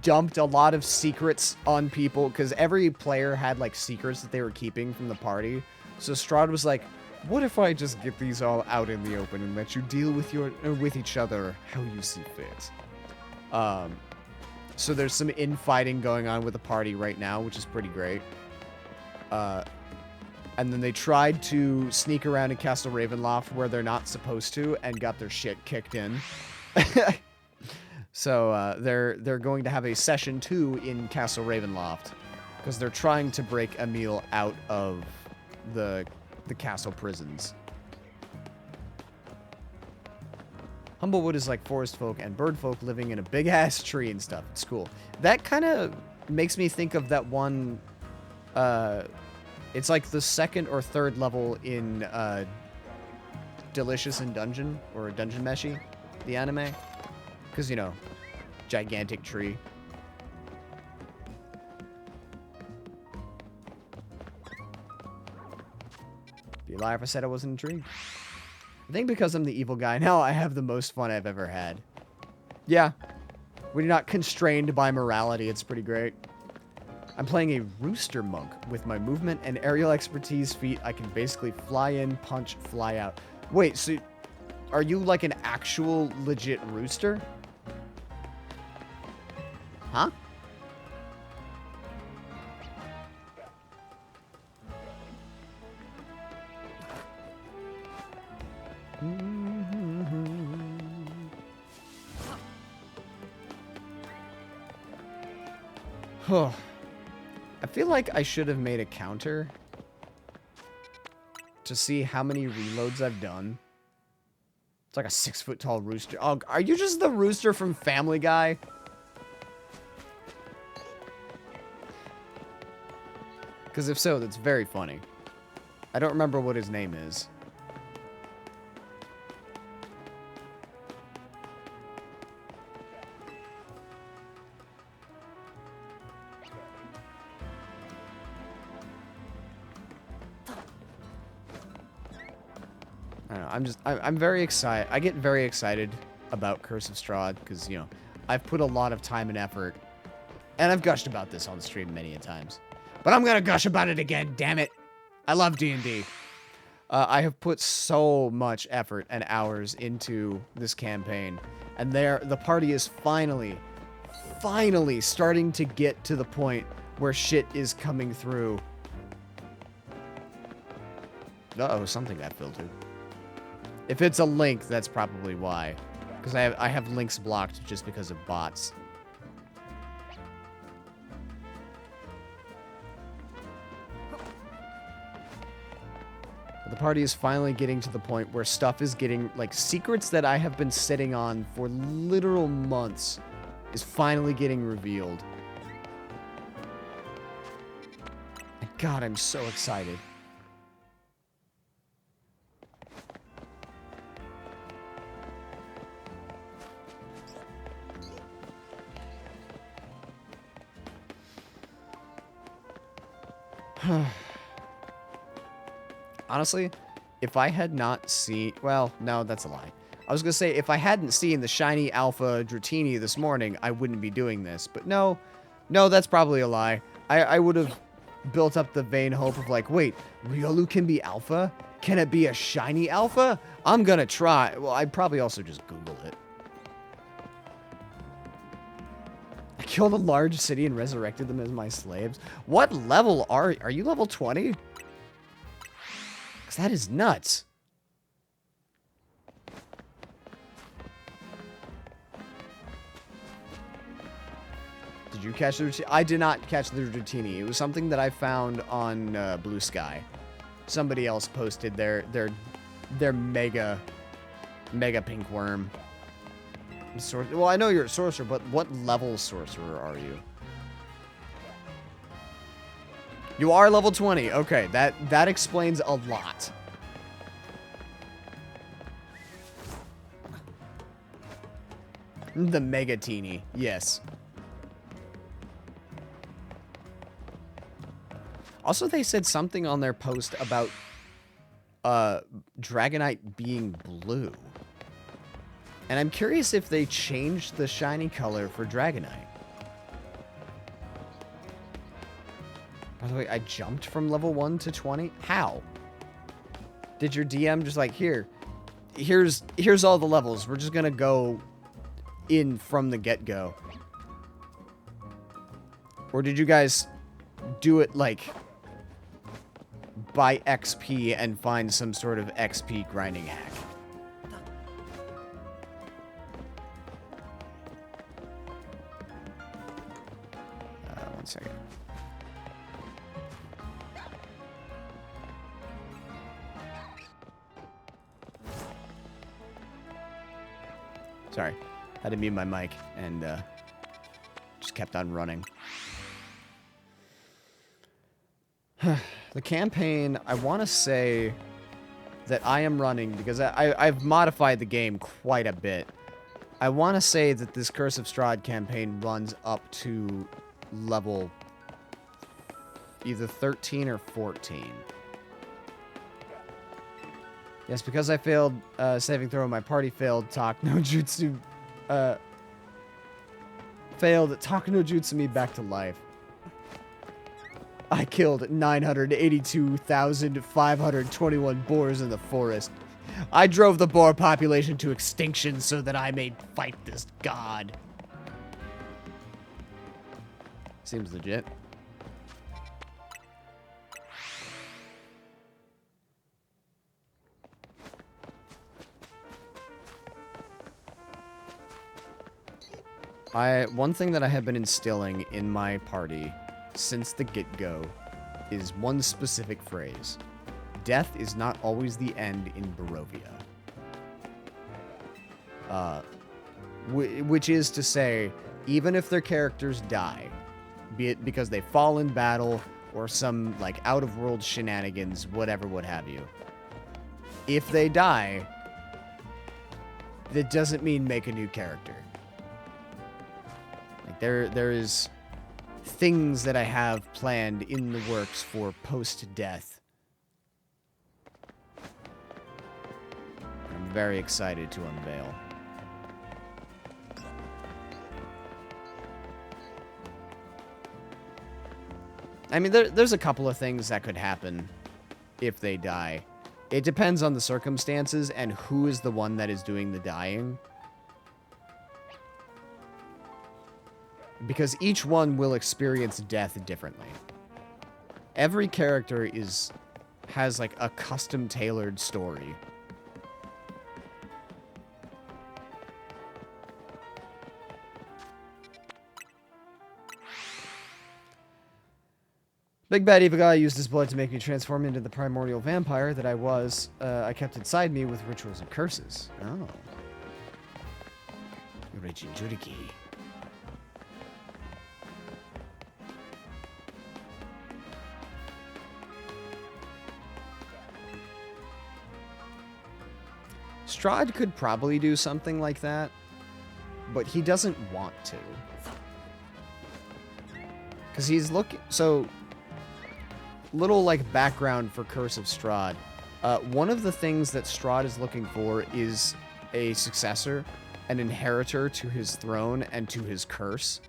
dumped a lot of secrets on people, because every player had, like, secrets that they were keeping from the party. So Strahd was like, what if I just get these all out in the open and let you deal with each other how you see fit? So there's some infighting going on with the party right now, which is pretty great. And then they tried to sneak around in Castle Ravenloft where they're not supposed to and got their shit kicked in. So they're going to have a session 2 in Castle Ravenloft because they're trying to break Emil out of the castle prisons. Humblewood is like forest folk and bird folk living in a big ass tree and stuff. It's cool. That kind of makes me think of that one. It's like the 2nd or 3rd level in Delicious in Dungeon or Dungeon Meshi, the anime. Because, you know, gigantic tree. Be a liar if I said I wasn't intrigued. I think because I'm the evil guy now, I have the most fun I've ever had. Yeah. When you're not constrained by morality, it's pretty great. I'm playing a rooster monk. With my movement and aerial expertise feat, I can basically fly in, punch, fly out. Wait, so are you like an actual legit rooster? Huh? I feel like I should have made a counter to see how many reloads I've done. It's like a 6-foot-tall rooster. Oh, are you just the rooster from Family Guy? Because if so, that's very funny. I don't remember what his name is. I don't know, I'm very excited. I get very excited about Curse of Strahd because, you know, I've put a lot of time and effort, and I've gushed about this on stream many a times. But I'm gonna gush about it again, damn it. I love D&D. I have put so much effort and hours into this campaign, and the party is finally starting to get to the point where shit is coming through. Uh-oh, something got filtered. If it's a link, that's probably why. Because I have links blocked just because of bots. But the party is finally getting to the point where stuff is getting, like, secrets that I have been sitting on for literal months is finally getting revealed. And God, I'm so excited. Honestly, if I had not seen... Well, no, that's a lie. I was going to say, if I hadn't seen the shiny alpha Dratini this morning, I wouldn't be doing this. But no, that's probably a lie. I would have built up the vain hope of like, wait, Riolu can be alpha? Can it be a shiny alpha? I'm gonna try. Well, I'd probably also just Google it. I killed a large city and resurrected them as my slaves. What level are you level 20? Because that is nuts. Did you catch the Rutini? I did not catch the Rutini. It was something that I found on Blue Sky. Somebody else posted their mega pink worm. Well, I know you're a sorcerer, but what level sorcerer are you? You are level 20. Okay, that explains a lot. The mega teeny, yes. Also, they said something on their post about Dragonite being blue. And I'm curious if they changed the shiny color for Dragonite. By the way, I jumped from level 1 to 20? How? Did your DM just like, here's all the levels. We're just gonna go in from the get-go. Or did you guys do it like by XP and find some sort of XP grinding hack? One second. Sorry, had to mute my mic and just kept on running. The campaign, I want to say that I am running, because I've modified the game quite a bit. I want to say that this Curse of Strahd campaign runs up to level either 13 or 14. Yes, because I failed saving throw, my party failed Talk no Jutsu. Failed Talk no Jutsu me back to life. I killed 982,521 boars in the forest. I drove the boar population to extinction so that I may fight this god. Seems legit. One thing that I have been instilling in my party since the get-go is one specific phrase. Death is not always the end in Barovia. Which is to say, even if their characters die, be it because they fall in battle or some like out-of-world shenanigans, whatever, what have you. If they die, that doesn't mean make a new character. Like there is things that I have planned in the works for post-death. I'm very excited to unveil. I mean, there's a couple of things that could happen if they die. It depends on the circumstances and who is the one that is doing the dying. Because each one will experience death differently. Every character has like a custom tailored story. Big bad evil guy used his blood to make me transform into the primordial vampire that I was. I kept inside me with rituals and curses. Oh. Rich Juriki. Strahd could probably do something like that, but he doesn't want to. Because he's looking... So, little, like, background for Curse of Strahd. One of the things that Strahd is looking for is a successor, an inheritor to his throne and to his curse.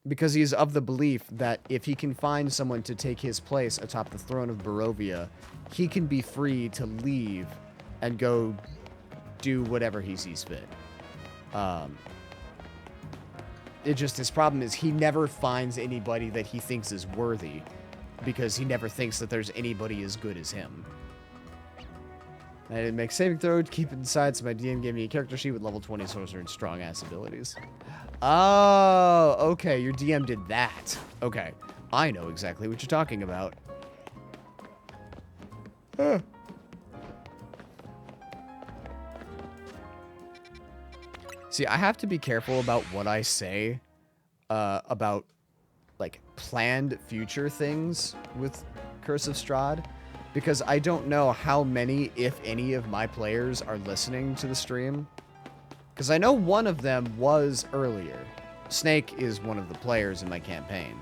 because he is of the belief that if he can find someone to take his place atop the throne of Barovia, he can be free to leave and go do whatever he sees fit. His problem is he never finds anybody that he thinks is worthy because he never thinks that there's anybody as good as him. I didn't make saving throw to keep it inside, so my DM gave me a character sheet with level 20 sorcerer and strong ass abilities. Oh, okay, your DM did that. Okay, I know exactly what you're talking about. Huh. See, I have to be careful about what I say about, like, planned future things with Curse of Strahd, because I don't know how many, if any, of my players are listening to the stream. Because I know one of them was earlier. Snake is one of the players in my campaign.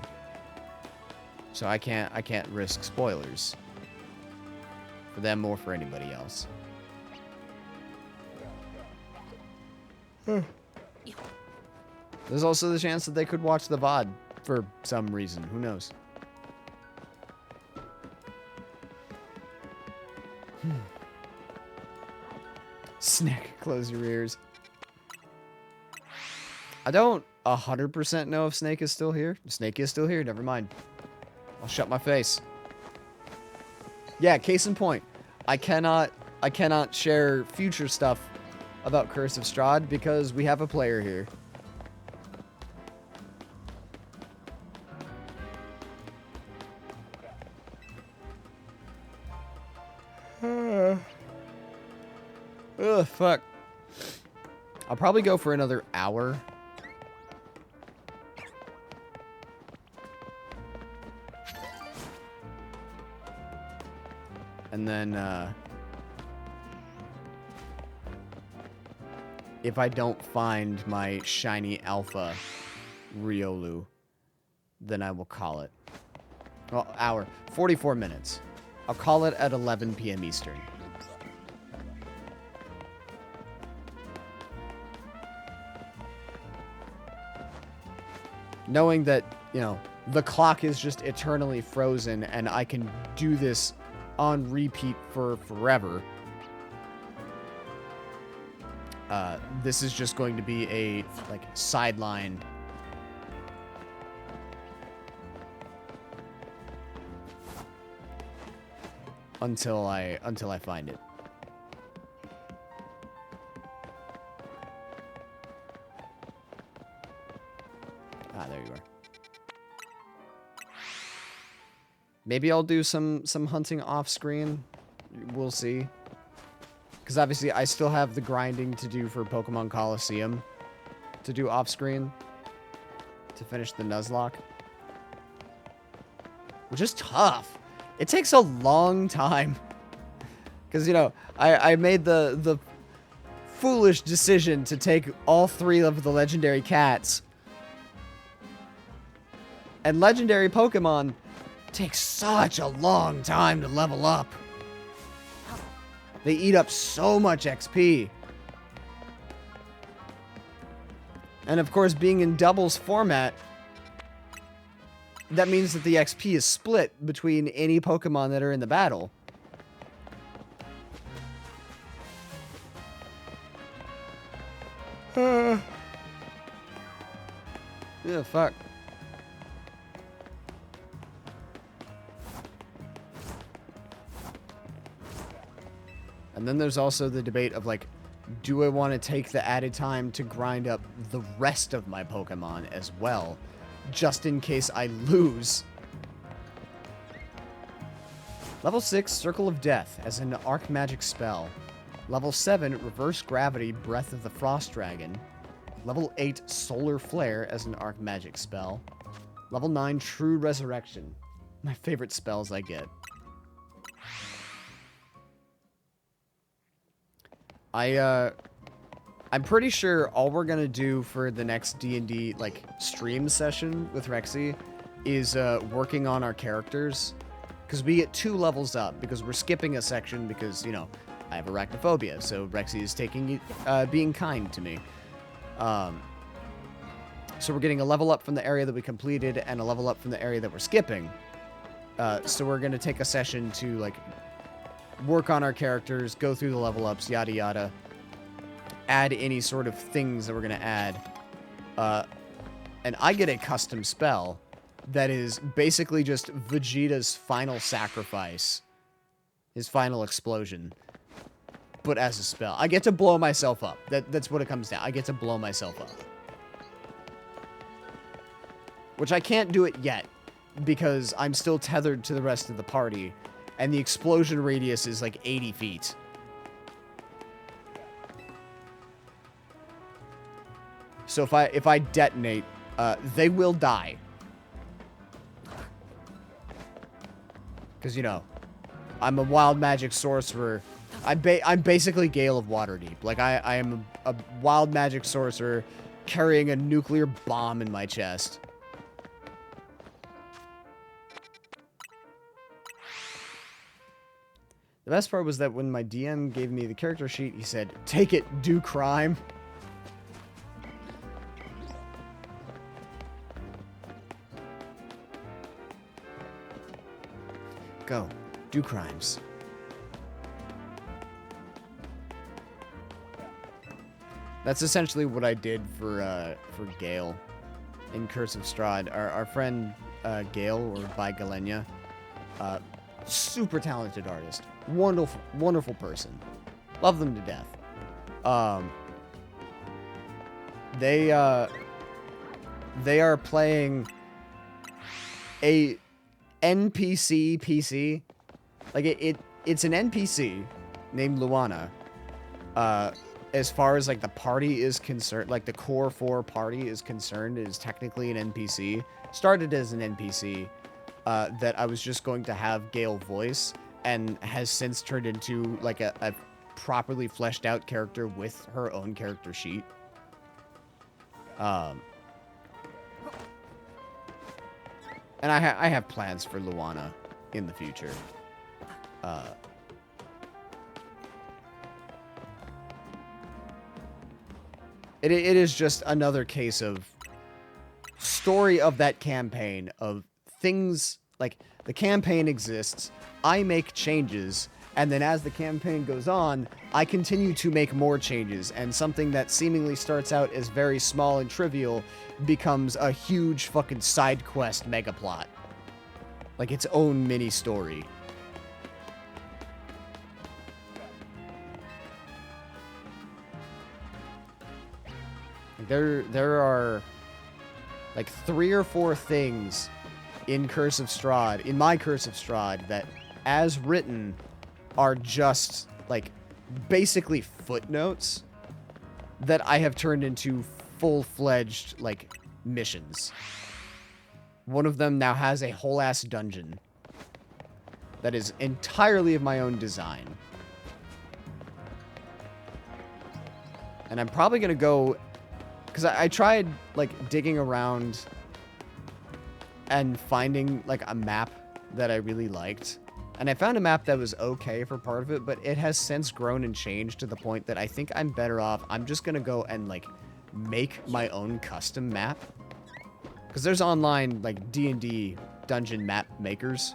So I can't risk spoilers for them or for anybody else. There's also the chance that they could watch the VOD for some reason. Who knows? Snake, close your ears. I don't 100% know if Snake is still here. Snake is still here. Never mind. I'll shut my face. Yeah, case in point. I cannot share future stuff about Curse of Strahd because we have a player here. Ugh, fuck. I'll probably go for another hour. And then, if I don't find my shiny alpha Riolu, then I will call it. Well, hour. 44 minutes. I'll call it at 11 p.m. Eastern. Knowing that, you know, the clock is just eternally frozen and I can do this on repeat for forever. This is just going to be a, like, sideline. Until I find it. Ah, there you are. Maybe I'll do some hunting off screen. We'll see. Because obviously I still have the grinding to do for Pokemon Coliseum to do off screen to finish the Nuzlocke. Which is tough. It takes a long time. Because, you know, I made the foolish decision to take all 3 of the legendary cats. And legendary Pokemon takes such a long time to level up. They eat up so much XP. And of course, being in doubles format, that means that the XP is split between any Pokemon that are in the battle. Yeah, fuck. And then there's also the debate of, like, do I want to take the added time to grind up the rest of my Pokemon as well, just in case I lose? Level 6, Circle of Death, as an Arc Magic spell. Level 7, Reverse Gravity, Breath of the Frost Dragon. Level 8, Solar Flare, as an Arc Magic spell. Level 9, True Resurrection. My favorite spells I get. I'm pretty sure all we're gonna do for the next D&D, like, stream session with Rexy is, working on our characters. Because we get 2 levels up, because we're skipping a section because, you know, I have arachnophobia, so Rexy is taking, being kind to me. So we're getting a level up from the area that we completed and a level up from the area that we're skipping. So we're going to take a session to, like, work on our characters, go through the level ups, yada yada. Add any sort of things that we're going to add. And I get a custom spell that is basically just Vegeta's final sacrifice. His final explosion. But as a spell. I get to blow myself up. That's what it comes down. I get to blow myself up. Which I can't do it yet, because I'm still tethered to the rest of the party, and the explosion radius is like 80 feet. So if I detonate, they will die. Because, you know, I'm a wild magic sorcerer. I'm basically Gale of Waterdeep. Like, I am a wild magic sorcerer carrying a nuclear bomb in my chest. The best part was that when my DM gave me the character sheet, he said, "Take it, do crime." Go, do crimes. That's essentially what I did for Gale in Curse of Strahd. Our friend Gale, or by Galenia, super talented artist. Wonderful person. Love them to death. They are playing a NPC PC. Like it's an NPC named Luana. As far as like the party is concerned, like the core 4 party is concerned, it is technically an NPC. Started as an NPC that I was just going to have Gale voice, and has since turned into like a properly fleshed out character with her own character sheet. And I have plans for Luana in the future. It is just another case of story of that campaign, of things like the campaign exists, I make changes, and then as the campaign goes on, I continue to make more changes, and something that seemingly starts out as very small and trivial becomes a huge fucking side quest mega plot. Like its own mini story. There are like 3 or 4 things in Curse of Strahd, in my Curse of Strahd, that as written are just like basically footnotes that I have turned into full-fledged like missions. One of them now has a whole ass dungeon that is entirely of my own design. And I'm probably gonna go, because I tried like digging around and finding like a map that I really liked. And I found a map that was okay for part of it, but it has since grown and changed to the point that I think I'm better off. I'm just gonna go and like make my own custom map. Because there's online like D&D dungeon map makers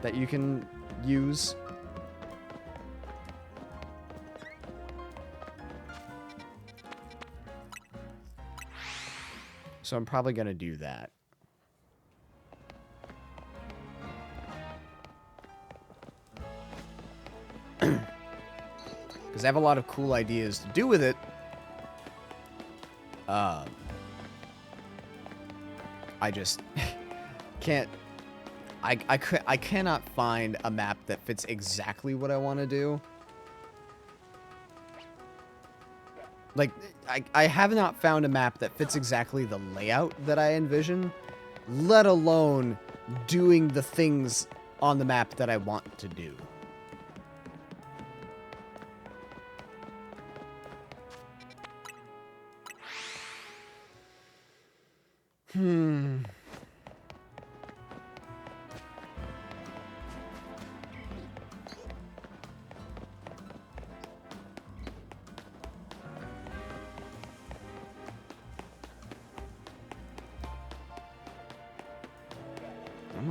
that you can use. So I'm probably gonna do that. Because I have a lot of cool ideas to do with it. I just can't. I cannot find a map that fits exactly what I want to do. Like, I have not found a map that fits exactly the layout that I envision, let alone doing the things on the map that I want to do.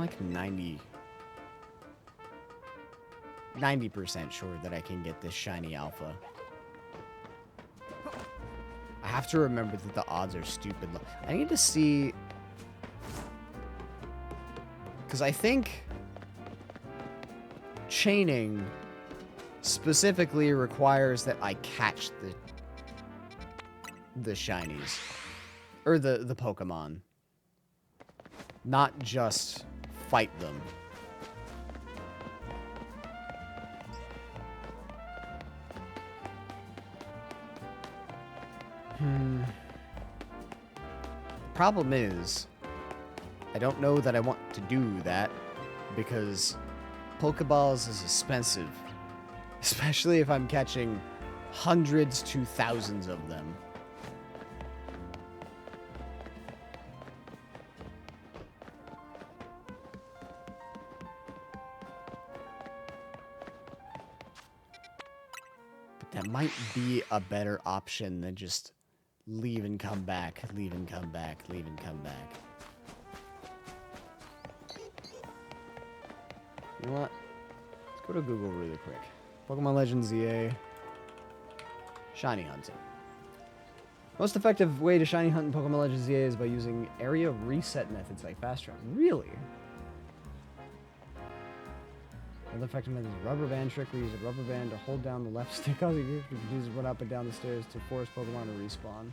like 90% sure that I can get this shiny alpha. I have to remember that the odds are stupid low. I need to see... Because I think chaining specifically requires that I catch the shinies. Or the Pokemon. Not just fight them. The problem is, I don't know that I want to do that because Pokeballs is expensive. Especially if I'm catching hundreds to thousands of them. But that might be a better option than just leave and come back, leave and come back, leave and come back. You know what? Let's go to Google really quick. Pokemon Legends EA. Shiny hunting. Most effective way to shiny hunt in Pokemon Legends EA is by using area reset methods like fast travel. Really? Another effective method is rubber band trick. We use a rubber band to hold down the left stick on the character to use run up and down the stairs to force Pokemon to respawn.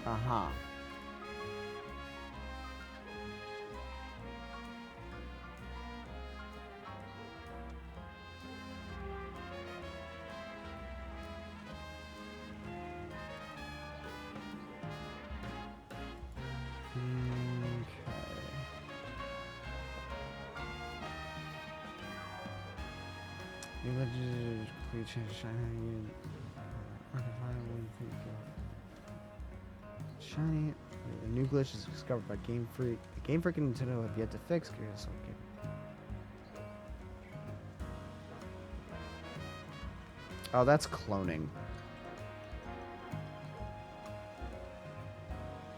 Aha. Shiny. A new glitch is discovered by Game Freak. The Game Freak and Nintendo have yet to fix. Oh, that's cloning.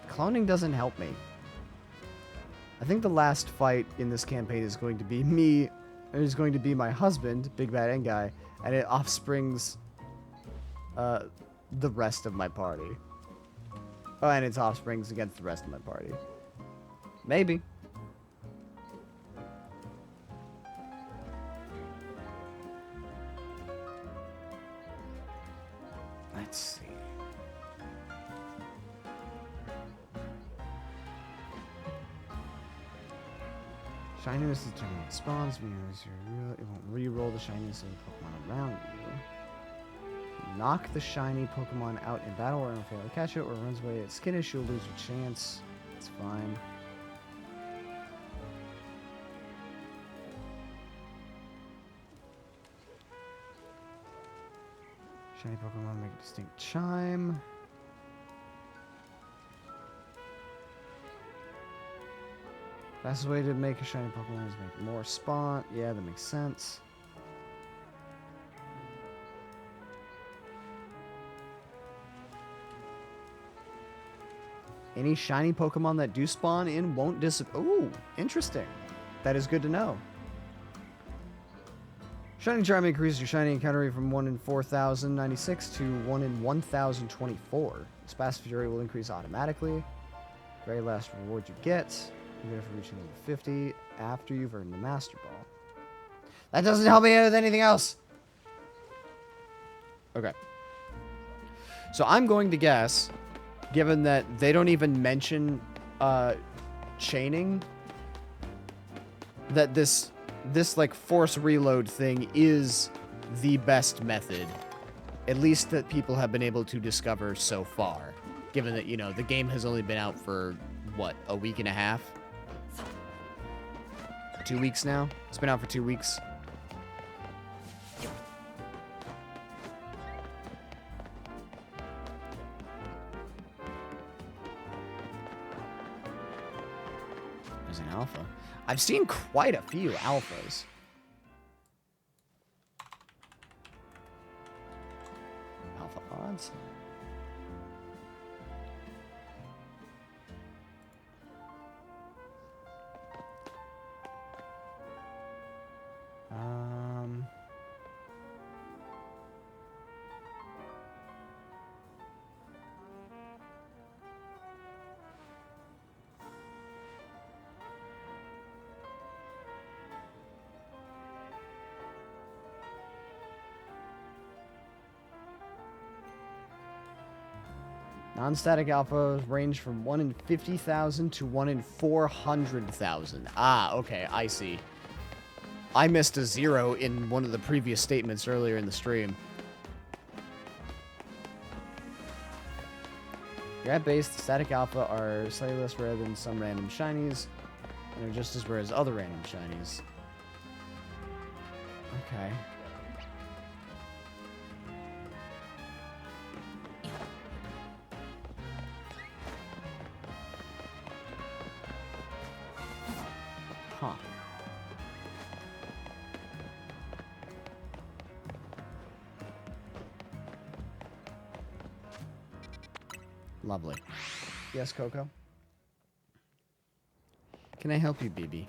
Cloning doesn't help me. I think the last fight in this campaign is going to be me. It is going to be my husband, Big Bad End Guy, and it offsprings the rest of my party. Oh, and its offsprings against the rest of my party. Maybe. Let's see. Shininess is determined it spawns. It won't re-roll the shininess of the Pokemon around you. Knock the shiny Pokemon out in battle or fail to catch it or runs away. It's skittish, you'll lose your chance. It's fine. Shiny Pokemon make a distinct chime. Fastest way to make a shiny Pokemon is make more spawn. Yeah, that makes sense. Any shiny Pokemon that do spawn in won't disappear. Ooh, interesting. That is good to know. Shining Charm increases your shiny encounter rate from 1 in 4,096 to 1 in 1,024. Spastic Fury will increase automatically. Very last reward you get. You get it for reaching level 50 after you've earned the Master Ball. That doesn't help me with anything else. Okay. So I'm going to guess, given that they don't even mention chaining, that this like force reload thing is the best method, at least that people have been able to discover so far, given that, you know, the game has only been out for what, a week and a half? 2 weeks now? It's been out for 2 weeks. There's an alpha. I've seen quite a few alphas. Alpha odds. Non-static alpha range from 1 in 50,000 to 1 in 400,000. Ah, okay, I see. I missed a 0 in one of the previous statements earlier in the stream. Grab-based static alpha are slightly less rare than some random shinies, and are just as rare as other random shinies. Okay. Huh. Lovely. Yes, Coco? Can I help you, BB?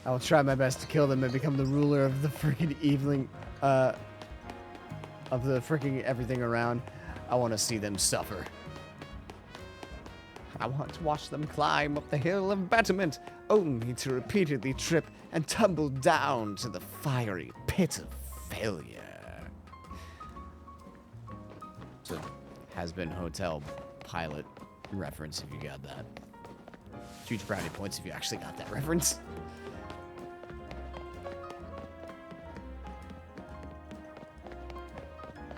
I will try my best to kill them and become the ruler of the freaking evening, of the freaking everything around. I want to see them suffer. I want to watch them climb up the hill of betterment, only to repeatedly trip and tumble down to the fiery pit of failure. So, has-been hotel pilot reference if you got that. Huge brownie points if you actually got that reference.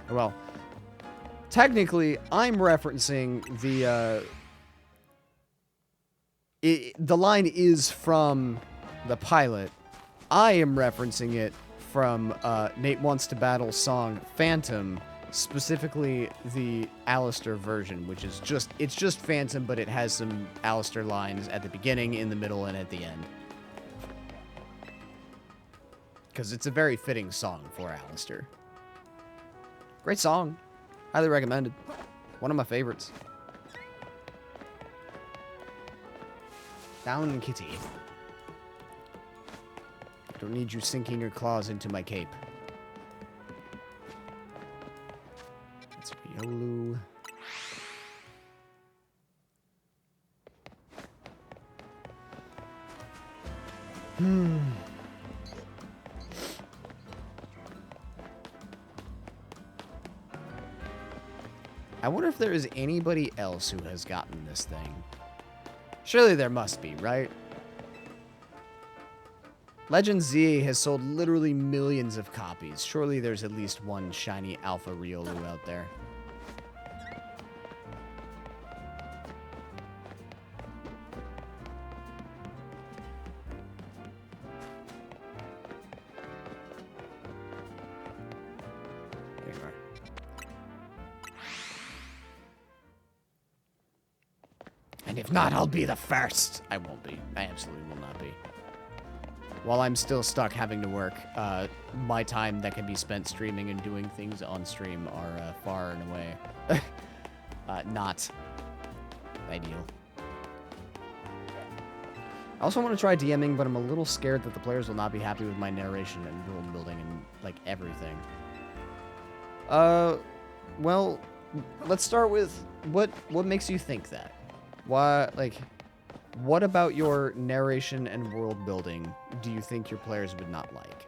Well, technically, I'm referencing the line is from the pilot. I am referencing it from Nate Wants to Battle song Phantom, specifically the Alistair version, which is it's just Phantom, but it has some Alistair lines at the beginning, in the middle, and at the end. Because it's a very fitting song for Alistair. Great song. Highly recommended. One of my favorites. Down, kitty. Don't need you sinking your claws into my cape. That's Riolu. I wonder if there is anybody else who has gotten this thing. Surely there must be, right? Legend ZA has sold literally millions of copies. Surely there's at least one shiny Alpha Riolu out there. And if not, I'll be the first. I won't be. I absolutely will not be. While I'm still stuck having to work, my time that can be spent streaming and doing things on stream are far and away not ideal. I also want to try DMing, but I'm a little scared that the players will not be happy with my narration and world building and, like, everything. Well, let's start with what makes you think that? Why, like, what about your narration and world building do you think your players would not like?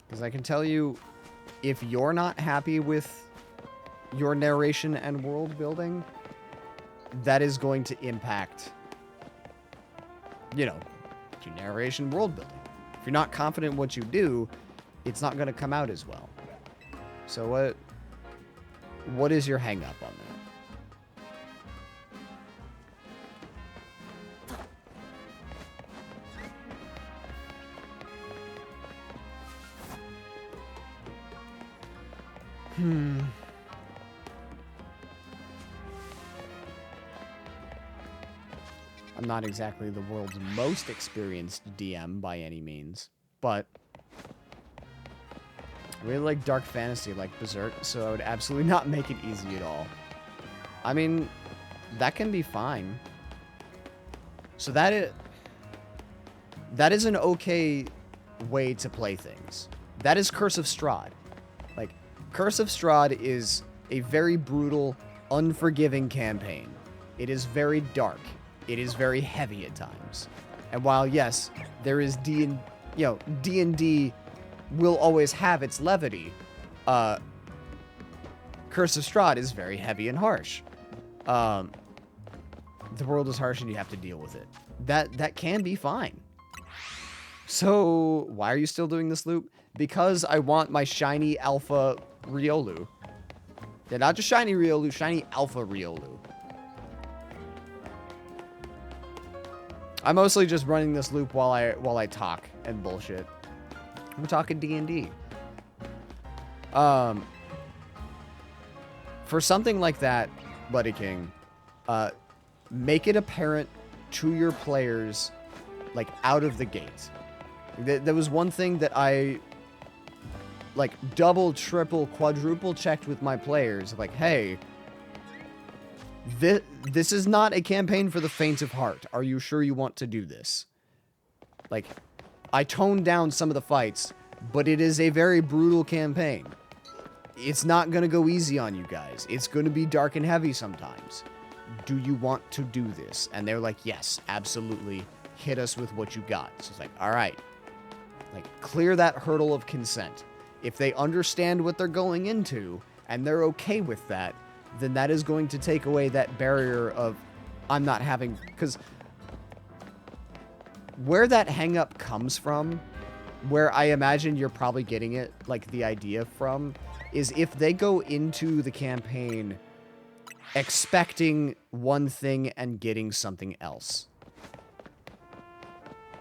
Because I can tell you, if you're not happy with your narration and world building, that is going to impact, you know, your narration world building. If you're not confident in what you do, it's not going to come out as well. So what is your hang up on that? I'm not exactly the world's most experienced DM by any means, but I really like dark fantasy like Berserk, so I would absolutely not make it easy at all. I mean, that can be fine. So that is an okay way to play things. That is Curse of Strahd. Like, Curse of Strahd is a very brutal, unforgiving campaign. It is very dark. it is very heavy at times. And while, yes, there is D&D will always have its levity, Curse of Strahd is very heavy and harsh. The world is harsh and you have to deal with it. That can be fine. So, why are you still doing this loop? Because I want my shiny alpha Riolu. Yeah, not just shiny Riolu, shiny alpha Riolu. I'm mostly just running this loop while I talk and bullshit. We're talking D&D. For something like that, Bloody King, make it apparent to your players, like, out of the gate. There was one thing that I, like, double, triple, quadruple checked with my players. Like, hey, this is not a campaign for the faint of heart. Are you sure you want to do this? Like, I toned down some of the fights, but it is a very brutal campaign. It's not going to go easy on you guys. It's going to be dark and heavy sometimes. Do you want to do this? And they're like, yes, absolutely. Hit us with what you got. So it's like, all right. Like, clear that hurdle of consent. If they understand what they're going into, and they're okay with that, then that is going to take away that barrier of, I'm not having... Because where that hang-up comes from, where I imagine you're probably getting it, like, the idea from, is if they go into the campaign expecting one thing and getting something else.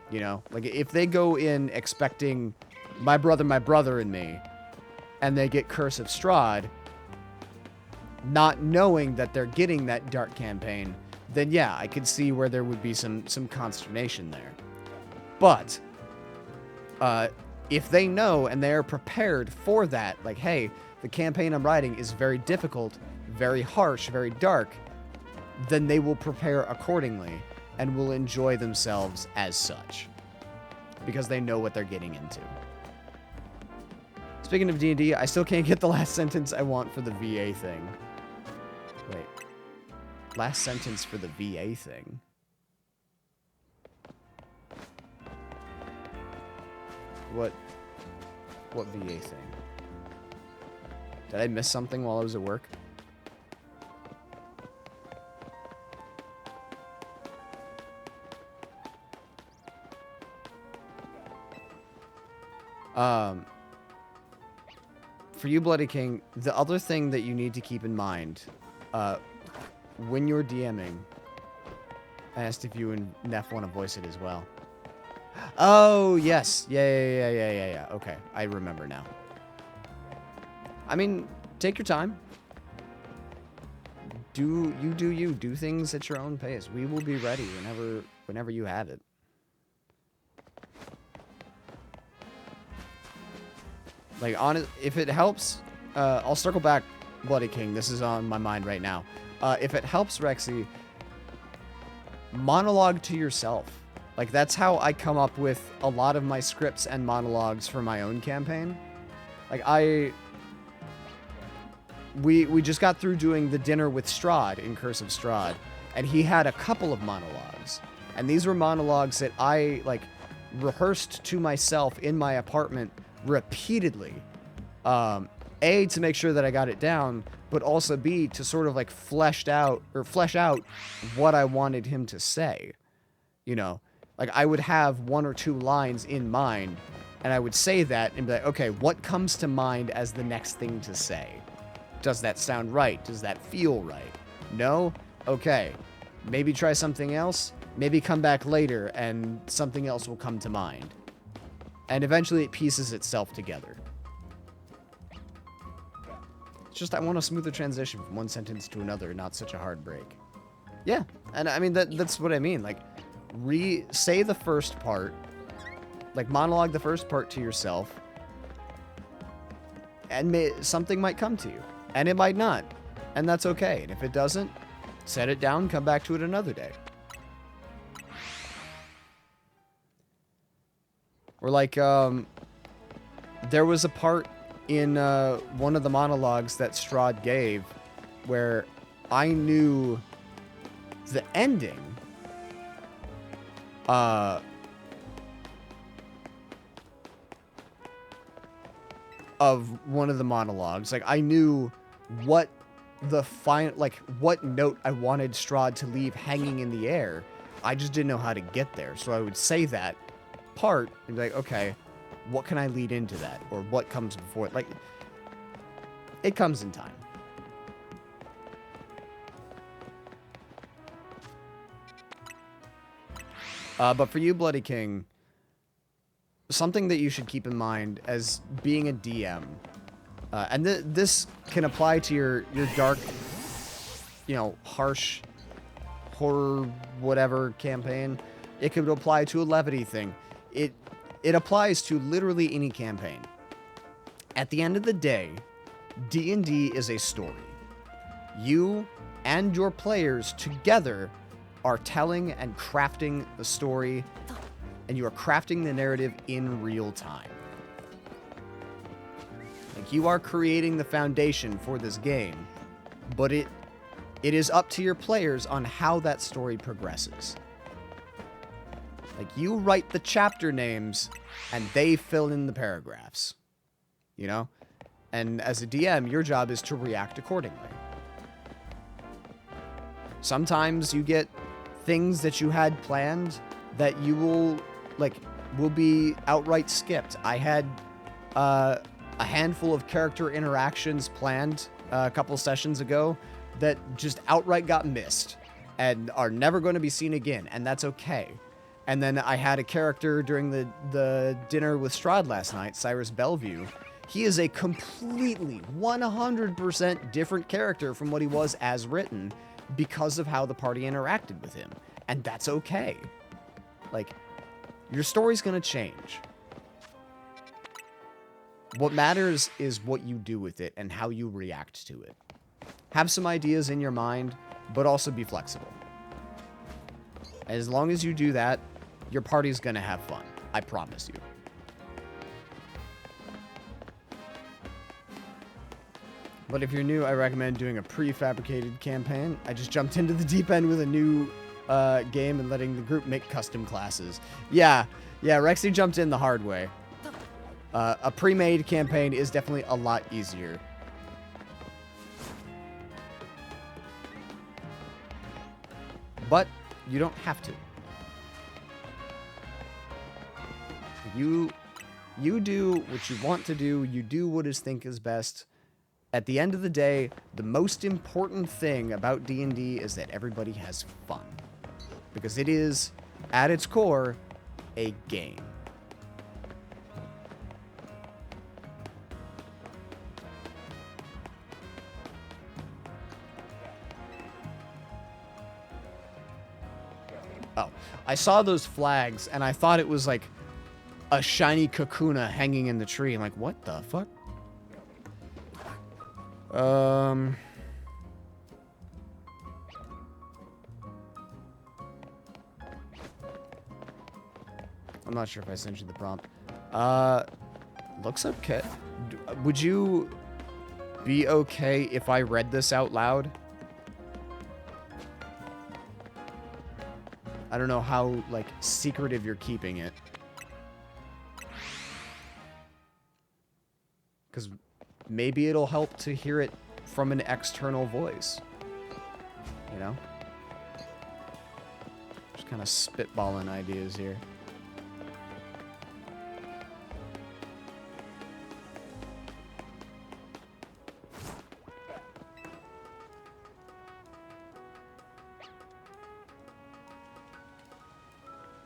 You know? Like, if they go in expecting my brother and me, and they get Curse of Strahd, not knowing that they're getting that dark campaign, then yeah, I could see where there would be some consternation there. But, if they know and they're prepared for that, like, hey, the campaign I'm writing is very difficult, very harsh, very dark, then they will prepare accordingly and will enjoy themselves as such. Because they know what they're getting into. Speaking of D&D, I still can't get the last sentence I want for the VA thing. Wait. Last sentence for the VA thing. What VA thing? Did I miss something while I was at work? For you, Bloody King, the other thing that you need to keep in mind, when you're DMing, I asked if you and Neff want to voice it as well. Oh, yes. Yeah. Okay, I remember now. I mean, take your time. Do you. Do things at your own pace. We will be ready whenever you have it. Like, if it helps, I'll circle back, Bloody King. This is on my mind right now. If it helps, Rexy, monologue to yourself. Like, that's how I come up with a lot of my scripts and monologues for my own campaign. Like, we just got through doing the dinner with Strahd in Curse of Strahd, and he had a couple of monologues. And these were monologues that I, like, rehearsed to myself in my apartment repeatedly. A, to make sure that I got it down, but also B, to sort of, like, flesh out what I wanted him to say. You know? Like, I would have one or two lines in mind, and I would say that and be like, okay, what comes to mind as the next thing to say? Does that sound right? Does that feel right? No? Okay. Maybe try something else? Maybe come back later and something else will come to mind. And eventually it pieces itself together. It's just I want a smoother transition from one sentence to another, not such a hard break. Yeah, and I mean, that's what I mean. Like, say the first part, like, monologue the first part to yourself, and something might come to you. And it might not. And that's okay. And if it doesn't, set it down, come back to it another day. Or like, there was a part in one of the monologues that Strahd gave where I knew the ending, of one of the monologues. Like, I knew what what note I wanted Strahd to leave hanging in the air. I just didn't know how to get there. So I would say that part and be like, okay, what can I lead into that? Or what comes before it? Like, it comes in time. But for you, Bloody King, something that you should keep in mind as being a DM, and this can apply to your dark, harsh, horror, whatever campaign. It could apply to a levity thing. It applies to literally any campaign. At the end of the day, D&D is a story. You and your players together are telling and crafting the story, and you are crafting the narrative in real time. Like, you are creating the foundation for this game, but it is up to your players on how that story progresses. Like, you write the chapter names, and they fill in the paragraphs. You know? And as a DM, your job is to react accordingly. Sometimes you get things that you had planned that you will be outright skipped. I had a handful of character interactions planned a couple sessions ago that just outright got missed and are never going to be seen again, and that's okay. And then I had a character during the dinner with Strahd last night, Cyrus Bellevue. He is a completely 100% different character from what he was as written because of how the party interacted with him. And that's okay. Like, your story's gonna change. What matters is what you do with it and how you react to it. Have some ideas in your mind, but also be flexible. As long as you do that, your party's gonna have fun. I promise you. But if you're new, I recommend doing a prefabricated campaign. I just jumped into the deep end with a new game and letting the group make custom classes. Yeah, Rexy jumped in the hard way. A pre-made campaign is definitely a lot easier. But you don't have to. You do what you want to do. You do what is think is best. At the end of the day, the most important thing about D&D is that everybody has fun. Because it is, at its core, a game. Oh, I saw those flags, and I thought it was like a shiny Kakuna hanging in the tree. I'm like, what the fuck? I'm not sure if I sent you the prompt. Looks okay. Would you be okay if I read this out loud? I don't know how, like, secretive you're keeping it. Because maybe it'll help to hear it from an external voice. You know? Just kind of spitballing ideas here.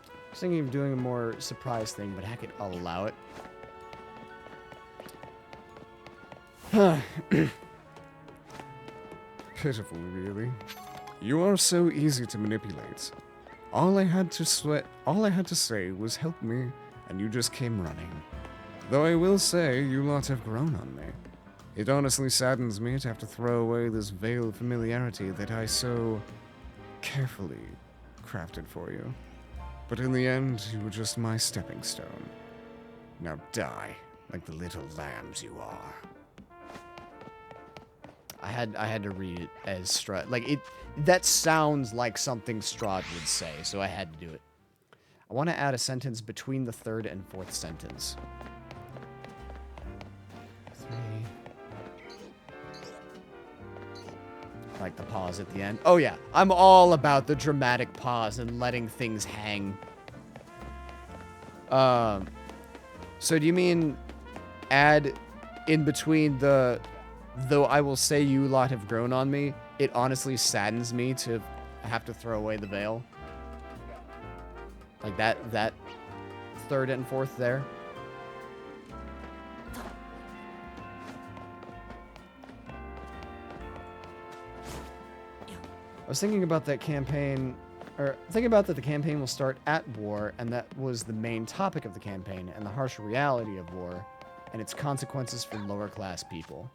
I was thinking of doing a more surprise thing, but heck it, I'll allow it. Pitiful, really. You are so easy to manipulate. All I had to say was help me, and you just came running. Though I will say, you lot have grown on me. It honestly saddens me to have to throw away this veil of familiarity that I so carefully crafted for you. But in the end, you were just my stepping stone. Now die, like the little lambs you are. I had to read it as Strahd. Like, that sounds like something Strahd would say, so I had to do it. I want to add a sentence between the third and fourth sentence. 3. Like the pause at the end. Oh yeah, I'm all about the dramatic pause and letting things hang. So do you mean add in between the, though I will say you lot have grown on me, it honestly saddens me to have to throw away the veil? Like that third and fourth there? I was thinking about that campaign, or thinking about that the campaign will start at war, and that was the main topic of the campaign, and the harsh reality of war, and its consequences for lower class people.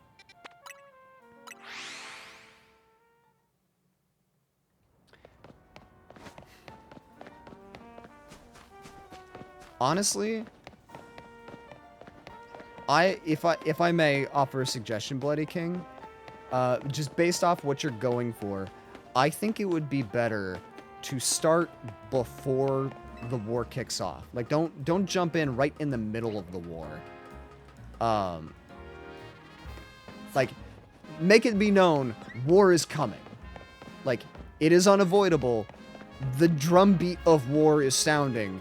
Honestly, if I may offer a suggestion, Bloody King, just based off what you're going for, I think it would be better to start before the war kicks off. Like, don't jump in right in the middle of the war. Like, make it be known war is coming. Like, it is unavoidable. The drumbeat of war is sounding,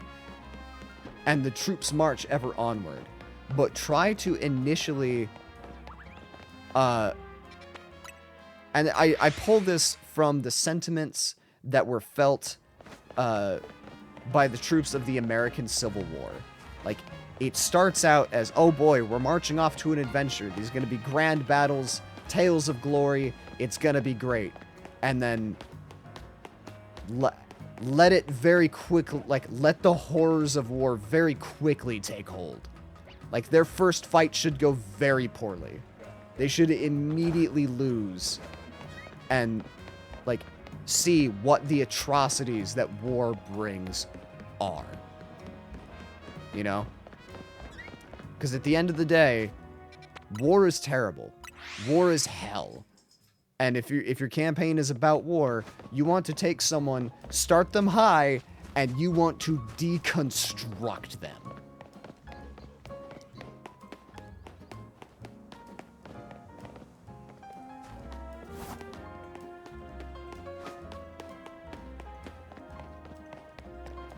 and the troops march ever onward. But try to initially, and I pull this from the sentiments that were felt by the troops of the American Civil War. Like, it starts out as, oh boy, we're marching off to an adventure. These are going to be grand battles, tales of glory. It's going to be great. And then let it very quickly, like, let the horrors of war very quickly take hold. Like, their first fight should go very poorly. They should immediately lose. And, like, see what the atrocities that war brings are. You know? Because at the end of the day, war is terrible. War is hell. And if your campaign is about war, you want to take someone, start them high, and you want to deconstruct them.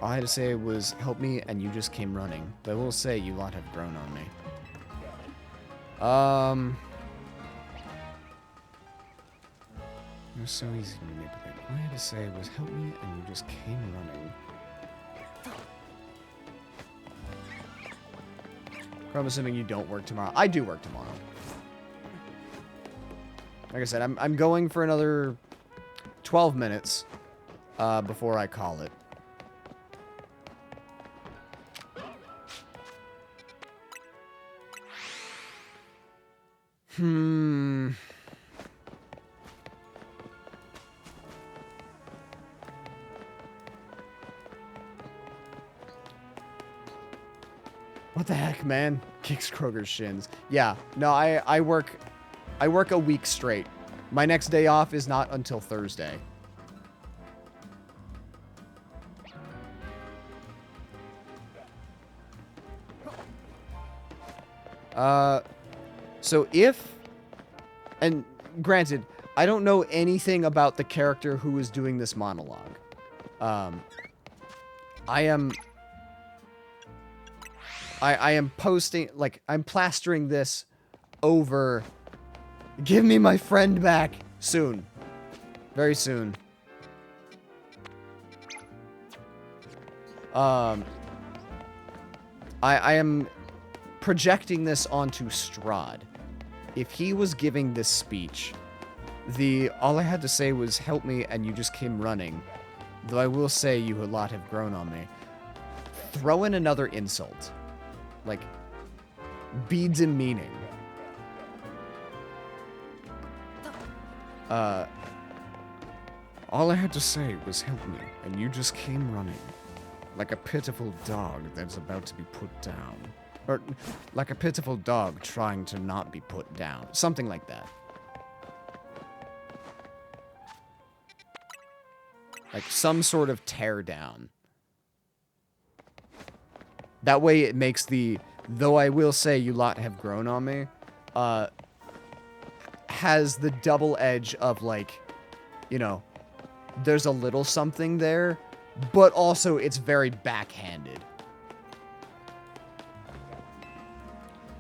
All I had to say was, help me, and you just came running. But I will say, you lot have grown on me. It was so easy to manipulate. All I had to say was, help me, and you just came running. I'm assuming you don't work tomorrow. I do work tomorrow. Like I said, I'm going for another 12 minutes before I call it. What the heck, man? Kicks Kroger's shins. Yeah, no, I work a week straight. My next day off is not until Thursday. So if, and granted, I don't know anything about the character who is doing this monologue. I am posting, like, I'm plastering this over, give me my friend back, soon. Very soon. I am projecting this onto Strahd. If he was giving this speech, all I had to say was, help me, and you just came running. Though I will say you a lot have grown on me. Throw in another insult. Like, be demeaning. All I had to say was help me, and you just came running. Like a pitiful dog that's about to be put down. Or, like a pitiful dog trying to not be put down. Something like that. Like some sort of tear down. That way it makes the, though I will say you lot have grown on me, has the double edge of, like, you know, there's a little something there, but also it's very backhanded.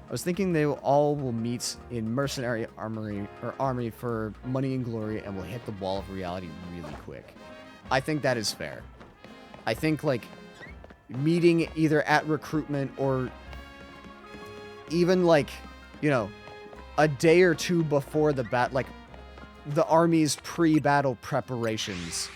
I was thinking they all will meet in mercenary army for money and glory and will hit the wall of reality really quick. I think that is fair. I think, like, meeting either at recruitment or even, like, you know, a day or two before the like, the army's pre-battle preparations.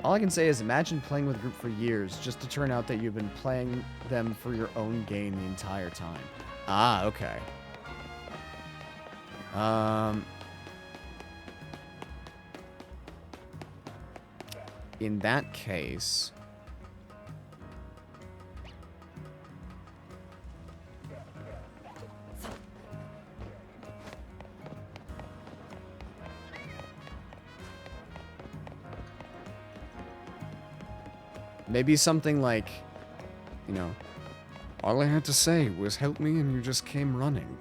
All I can say is imagine playing with a group for years just to turn out that you've been playing them for your own gain the entire time. Ah, okay. In that case... maybe something like, you know, all I had to say was help me and you just came running.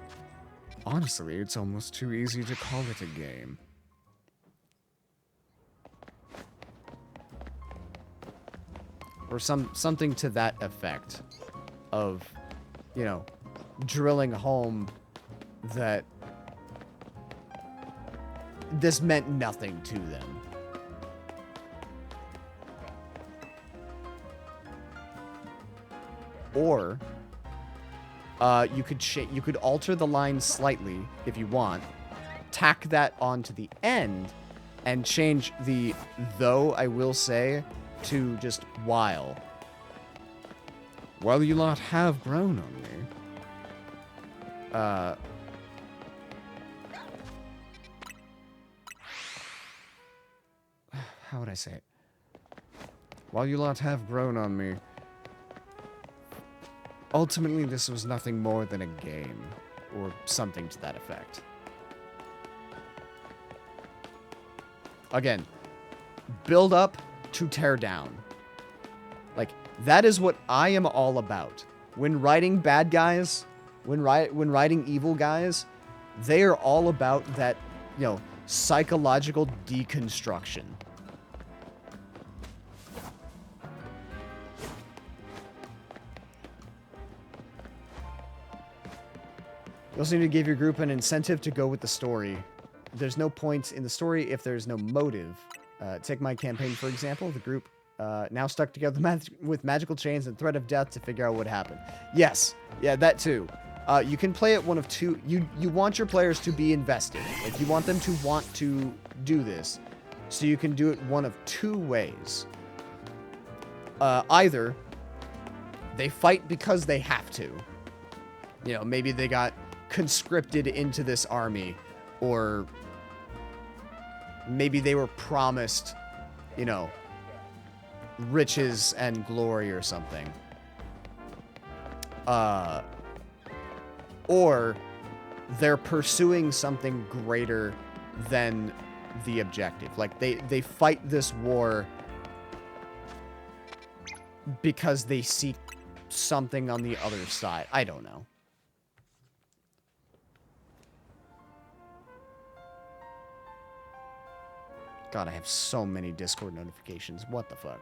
Honestly, it's almost too easy to call it a game. or something to that effect of, you know, drilling home that this meant nothing to them. Or you could alter the line slightly if you want, tack that onto the end, and change the though I will say to just while. While you lot have grown on me. How would I say it? While you lot have grown on me. Ultimately, this was nothing more than a game. Or something to that effect. Again, build up to tear down. Like, that is what I am all about. When writing bad guys, when writing evil guys, they are all about that, you know, psychological deconstruction. You also need to give your group an incentive to go with the story. There's no point in the story if there's no motive. Take my campaign, for example. The group now stuck together with magical chains and threat of death to figure out what happened. Yes. Yeah, that too. You can play it one of two. You want your players to be invested. Like, you want them to want to do this. So you can do it one of two ways. Either they fight because they have to. You know, maybe they got conscripted into this army, or maybe they were promised, you know, riches and glory or something. Or they're pursuing something greater than the objective. Like, they fight this war because they seek something on the other side. I don't know. God, I have so many Discord notifications. What the fuck?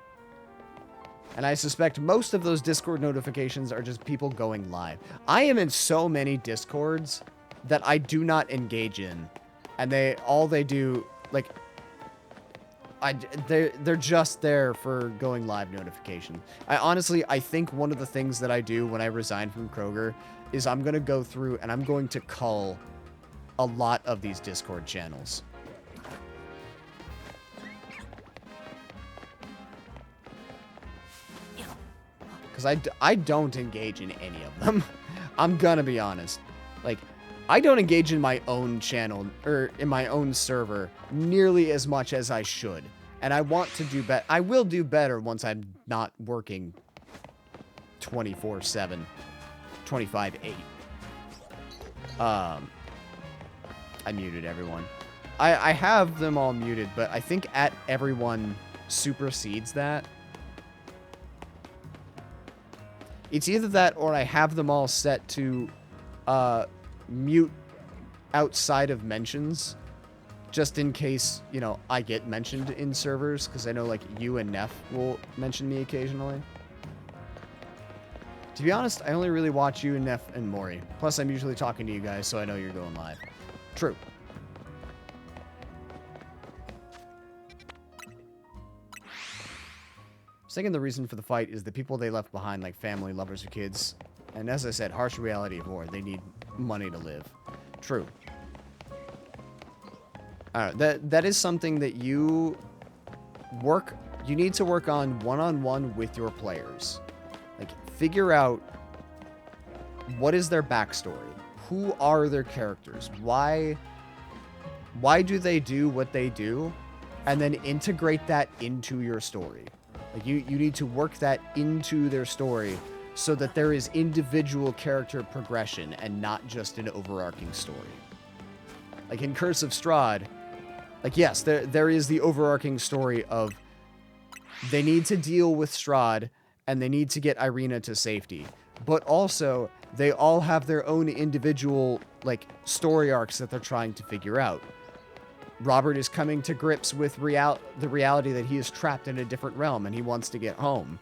And I suspect most of those Discord notifications are just people going live. I am in so many Discords that I do not engage in. And all they do, like, they're just there for going live notifications. I think one of the things that I do when I resign from Kroger is I'm going to go through and I'm going to cull a lot of these Discord channels. Because I don't engage in any of them. I'm gonna be honest. Like, I don't engage in my own channel, or in my own server, nearly as much as I should. And I want to do better. I will do better once I'm not working 24/7, 25/8. I muted everyone. I have them all muted, but I think at everyone supersedes that. It's either that or I have them all set to mute outside of mentions, just in case, you know, I get mentioned in servers, because I know, like, you and Neff will mention me occasionally. To be honest, I only really watch you, Neff, and Mori. Plus, I'm usually talking to you guys, so I know you're going live. True. I was thinking the reason for the fight is the people they left behind, like family, lovers, or kids. And as I said, harsh reality of war. They need money to live. True. That is something that you need to work on one-on-one with your players. Like, figure out what is their backstory. Who are their characters? Why do they do what they do? And then integrate that into your story. Like, you need to work that into their story so that there is individual character progression and not just an overarching story. Like in Curse of Strahd, like, yes, there is the overarching story of they need to deal with Strahd and they need to get Irina to safety. But also, they all have their own individual, like, story arcs that they're trying to figure out. Robert is coming to grips with the reality that he is trapped in a different realm and he wants to get home.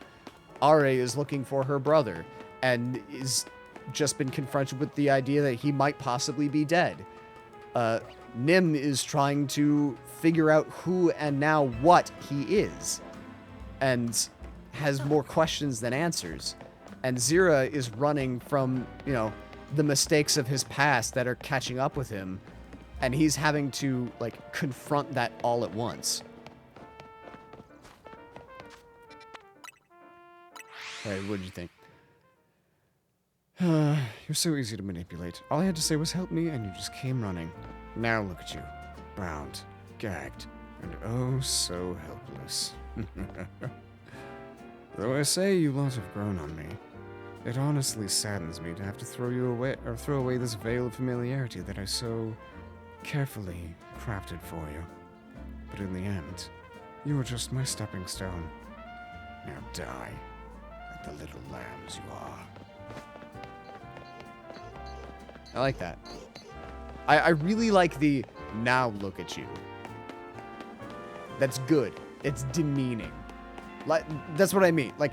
Are is looking for her brother and is just been confronted with the idea that he might possibly be dead. Nim is trying to figure out who and now what he is and has more questions than answers. And Zira is running from, you know, the mistakes of his past that are catching up with him, and he's having to, like, confront that all at once. Alright, what did you think? You're so easy to manipulate. All I had to say was help me, and you just came running. Now look at you. Bound, gagged, and oh so helpless. Though I say you lot have grown on me, it honestly saddens me to have to throw away this veil of familiarity that I so carefully crafted for you. But in the end, you were just my stepping stone. Now die, like the little lambs you are. I like that. I really like the now look at you. That's good. It's demeaning. Like, that's what I mean. Like,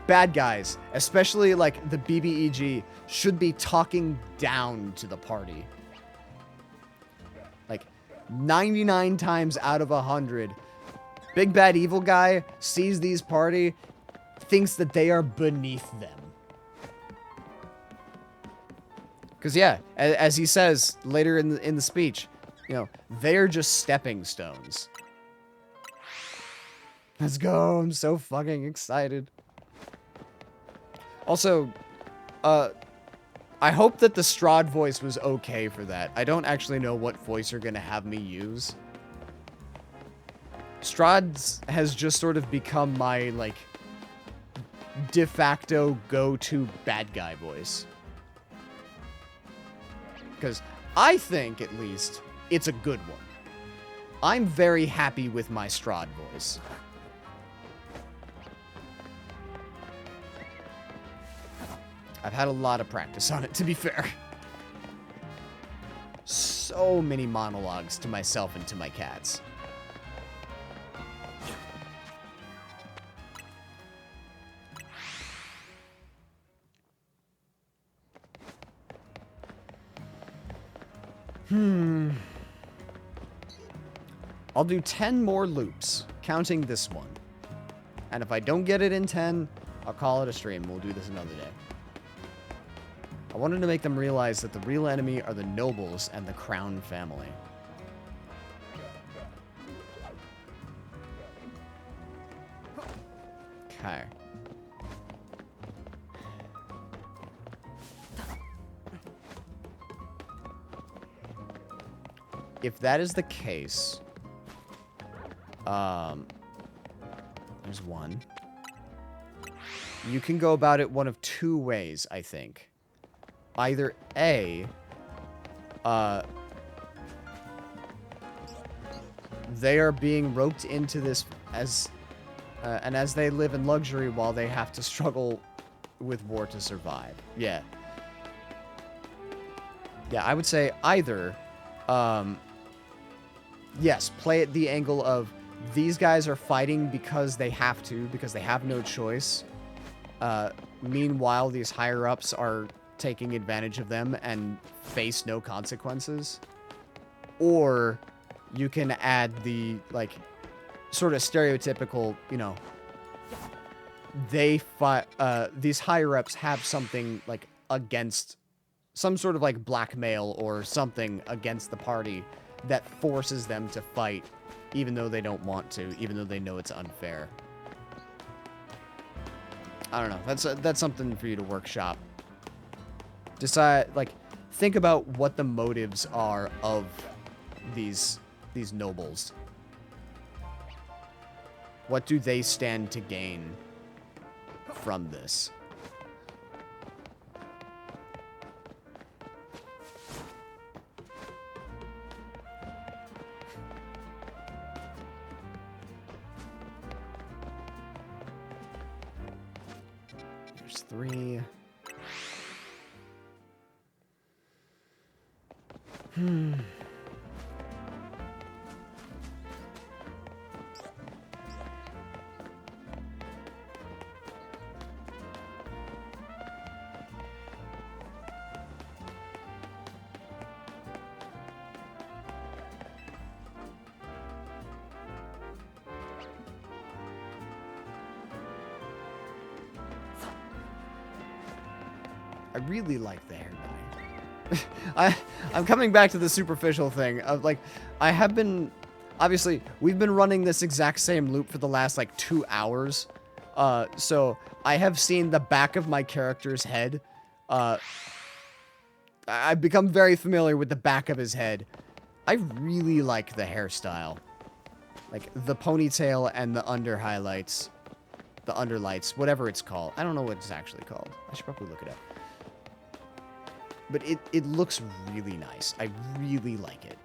bad guys, especially like the BBEG, should be talking down to the party. Like, 99 times out of 100, big bad evil guy sees these party, thinks that they are beneath them. Because, yeah, as he says later in the speech, you know, they're just stepping stones. Let's go. I'm so fucking excited. Also, I hope that the Strahd voice was okay for that. I don't actually know what voice you're going to have me use. Strahd has just sort of become my, like, de facto go-to bad guy voice. Because I think, at least, it's a good one. I'm very happy with my Strahd voice. I've had a lot of practice on it, to be fair. So many monologues to myself and to my cats. I'll do 10 more loops, counting this one. And if I don't get it in 10, I'll call it a stream. We'll do this another day. I wanted to make them realize that the real enemy are the nobles and the crown family. Okay. If that is the case, there's one. You can go about it one of two ways, I think. Either A, they are being roped into this as they live in luxury while they have to struggle with war to survive. Yeah. Yeah, I would say either, yes, play at the angle of these guys are fighting because they have to, because they have no choice. Meanwhile, these higher-ups are taking advantage of them and face no consequences. Or you can add the, like, sort of stereotypical, you know, these higher-ups have something, like, against, some sort of, like, blackmail or something against the party that forces them to fight, even though they don't want to, even though they know it's unfair. I don't know. That's something for you to workshop. Decide, like, think about what the motives are of these nobles. What do they stand to gain from this? There's 3. I really like the hair dye. I'm coming back to the superficial thing of, like, I have been, obviously, we've been running this exact same loop for the last, like, 2 hours. So I have seen the back of my character's head. I've become very familiar with the back of his head. I really like the hairstyle. Like, the ponytail and the under highlights. The underlights, whatever it's called. I don't know what it's actually called. I should probably look it up. But it looks really nice. I really like it.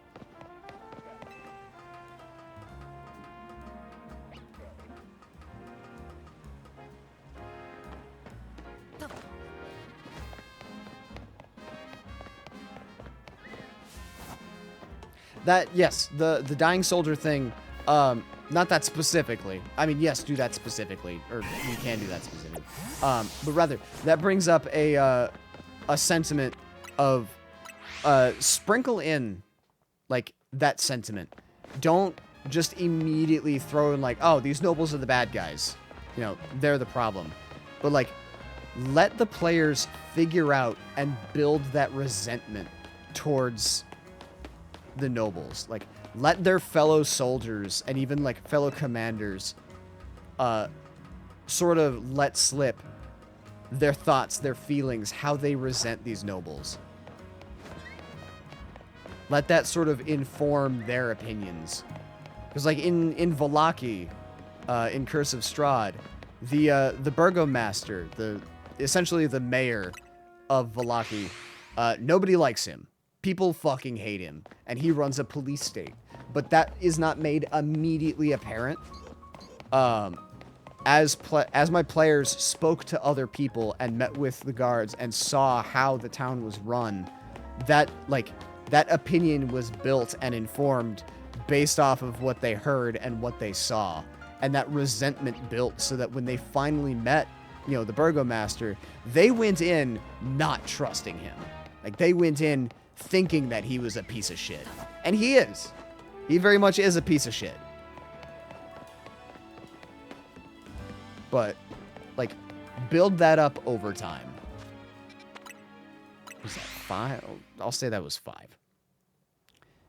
That, yes, the dying soldier thing, not that specifically. I mean, yes, do that specifically, or you can do that specifically. But rather, that brings up a sentiment of, sprinkle in, like, that sentiment. Don't just immediately throw in, like, oh, these nobles are the bad guys. You know, they're the problem. But, like, let the players figure out and build that resentment towards the nobles. Like, let their fellow soldiers and even, like, fellow commanders sort of let slip their thoughts, their feelings, how they resent these nobles. Let that sort of inform their opinions. Because, like, in Vallaki, in Curse of Strahd, the burgomaster, essentially the mayor of Vallaki, nobody likes him. People fucking hate him, and he runs a police state. But that is not made immediately apparent. As my players spoke to other people and met with the guards and saw how the town was run, that opinion was built and informed based off of what they heard and what they saw. And that resentment built so that when they finally met, you know, the burgomaster, they went in not trusting him. Like, they went in thinking that he was a piece of shit. And he is. He very much is a piece of shit. But, like, build that up over time. Was that 5? I'll say that was 5. You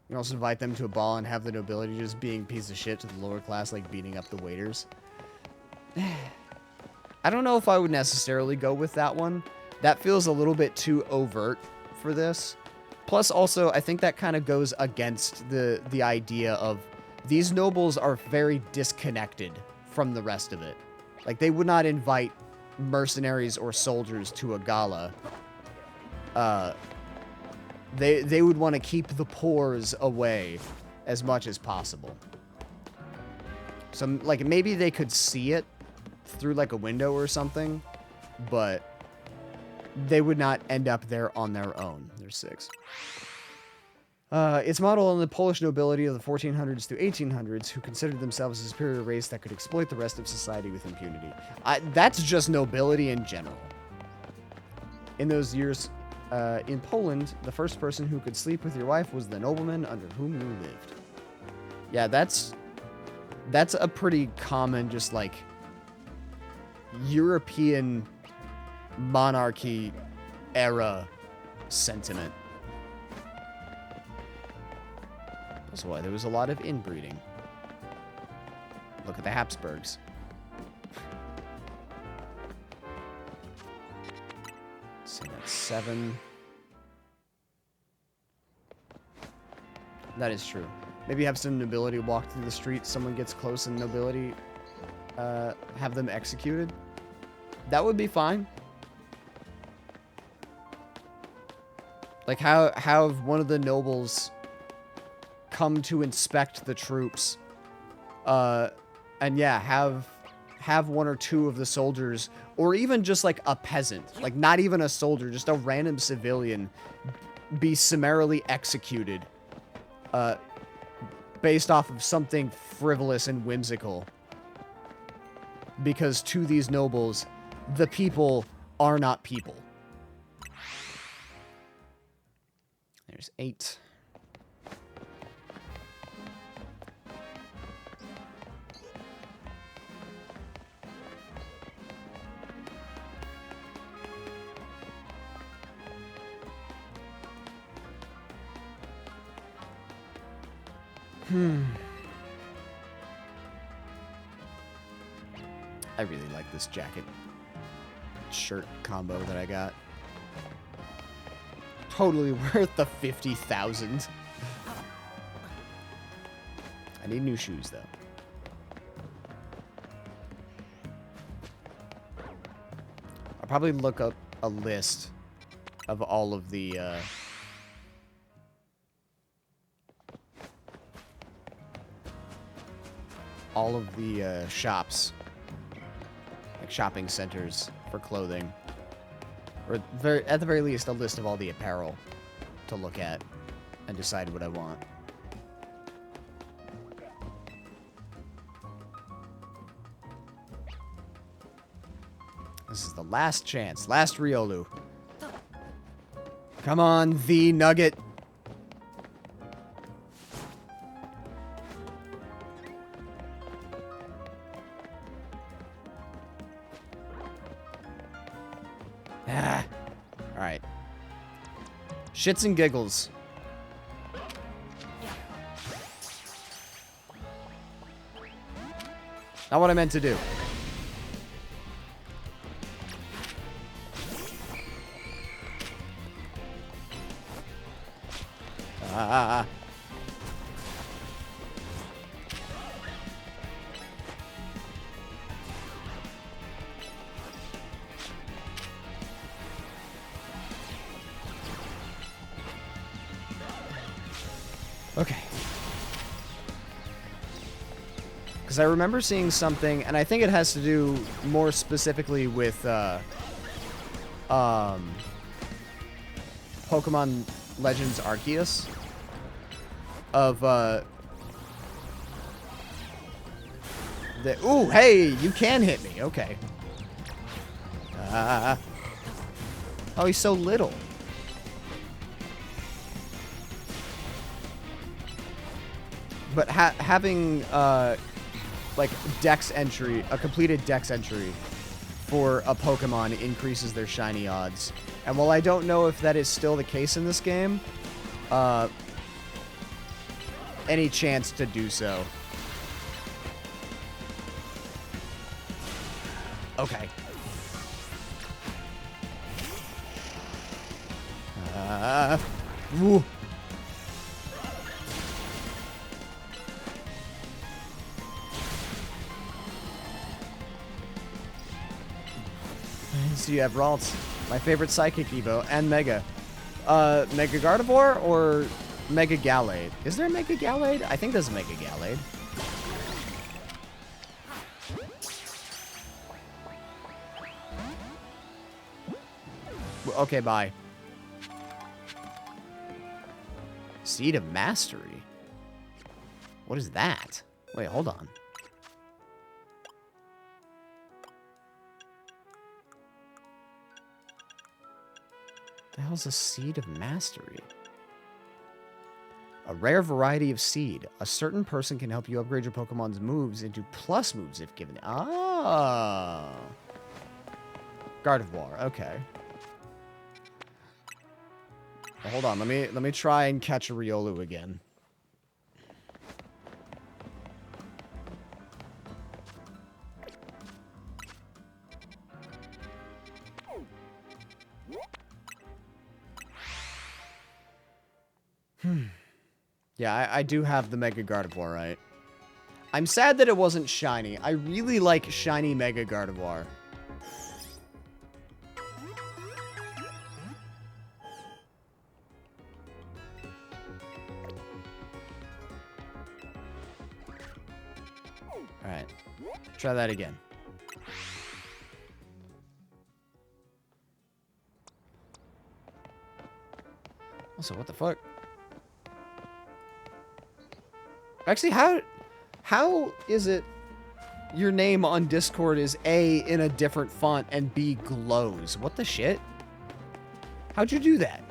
can also invite them to a ball and have the nobility just being piece of shit to the lower class, like beating up the waiters. I don't know if I would necessarily go with that one. That feels a little bit too overt for this. Plus, also, I think that kind of goes against the idea of these nobles are very disconnected from the rest of it. Like, they would not invite mercenaries or soldiers to a gala. They would want to keep the pores away as much as possible. So, like, maybe they could see it through, like, a window or something, but they would not end up there on their own. There's 6. It's modeled on the Polish nobility of the 1400s to 1800s, who considered themselves a superior race that could exploit the rest of society with impunity. That's just nobility in general. In those years, in Poland, the first person who could sleep with your wife was the nobleman under whom you lived. Yeah, that's a pretty common, just like, European monarchy era sentiment. That's why there was a lot of inbreeding. Look at the Habsburgs. So that's 7. That is true. Maybe have some nobility walk through the street, someone gets close and nobility have them executed. That would be fine. Like have one of the nobles come to inspect the troops. And yeah, have 1 or 2 of the soldiers, or even just like a peasant, like not even a soldier, just a random civilian, be summarily executed based off of something frivolous and whimsical. Because to these nobles, the people are not people. There's 8. I really like this jacket shirt combo that I got. Totally worth the 50,000. I need new shoes though. I'll probably look up a list of all of the shops, like shopping centers for clothing, or at the very least a list of all the apparel to look at and decide what I want. This is the last chance, last Riolu. Come on, the Nugget. Alright. Shits and giggles. Not what I meant to do. Okay. Because I remember seeing something, and I think it has to do more specifically with Pokemon Legends Arceus. Of ooh, hey, you can hit me. Okay. Oh, he's so little. But having like Dex entry, a completed Dex entry for a Pokemon increases their shiny odds. And while I don't know if that is still the case in this game, any chance to do so. Okay. Woo. So you have Ralts, my favorite Psychic Evo, and Mega. Mega Gardevoir or Mega Gallade? Is there a Mega Gallade? I think there's a Mega Gallade. Okay, bye. Seed of Mastery? What is that? Wait, hold on. The hell's a Seed of Mastery? A rare variety of seed. A certain person can help you upgrade your Pokemon's moves into plus moves if given. Ah. Gardevoir, okay. Well, hold on, let me try and catch a Riolu again. Yeah, I do have the Mega Gardevoir, right? I'm sad that it wasn't shiny. I really like shiny Mega Gardevoir. Alright. Try that again. Also, what the fuck? Actually, how is it your name on Discord is A in a different font and B glows? What the shit? How'd you do that?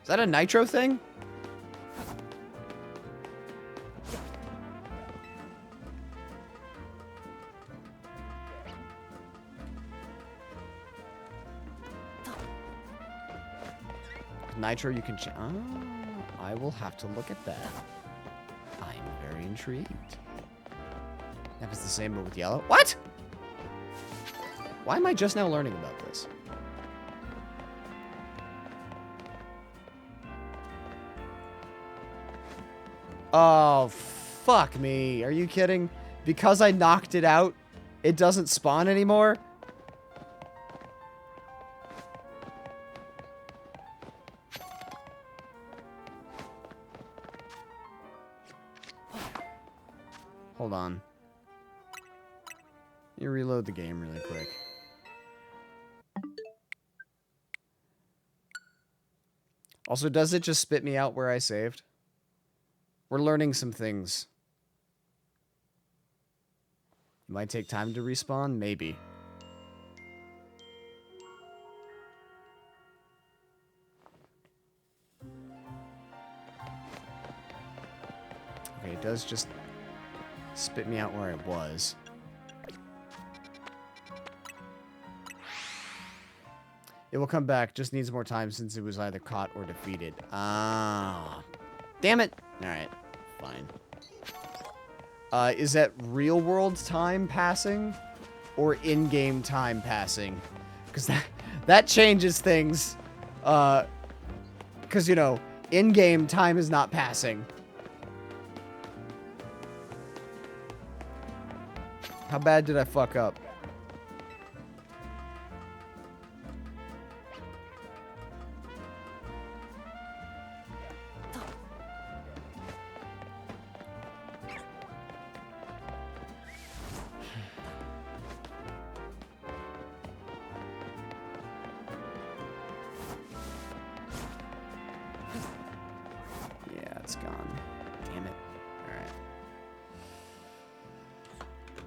Is that a Nitro thing? Nitro, you can change. Oh, I will have to look at that. I'm very intrigued. That was the same but with yellow. What? Why am I just now learning about this? Oh, fuck me. Are you kidding? Because I knocked it out, it doesn't spawn anymore? Hold on. You reload the game really quick. Also, does it just spit me out where I saved? We're learning some things. It might take time to respawn? Maybe. Okay, it does just spit me out where I was. It will come back, just needs more time since it was either caught or defeated. Ah. Damn it! Alright, fine. Is that real world time passing? Or in-game time passing? Because that changes things. Because, you know, in-game time is not passing. How bad did I fuck up? Yeah, it's gone. Damn it.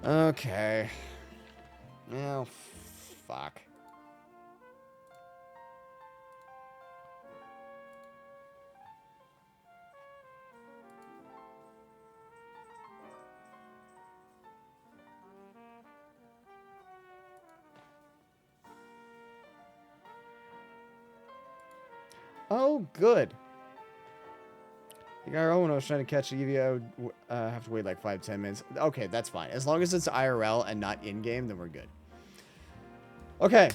Alright. Okay. Oh, fuck. Oh, good. The guy when I was trying to catch Eevee, I would have to wait like 5-10 minutes. Okay, that's fine. As long as it's IRL and not in-game, then we're good. Okay,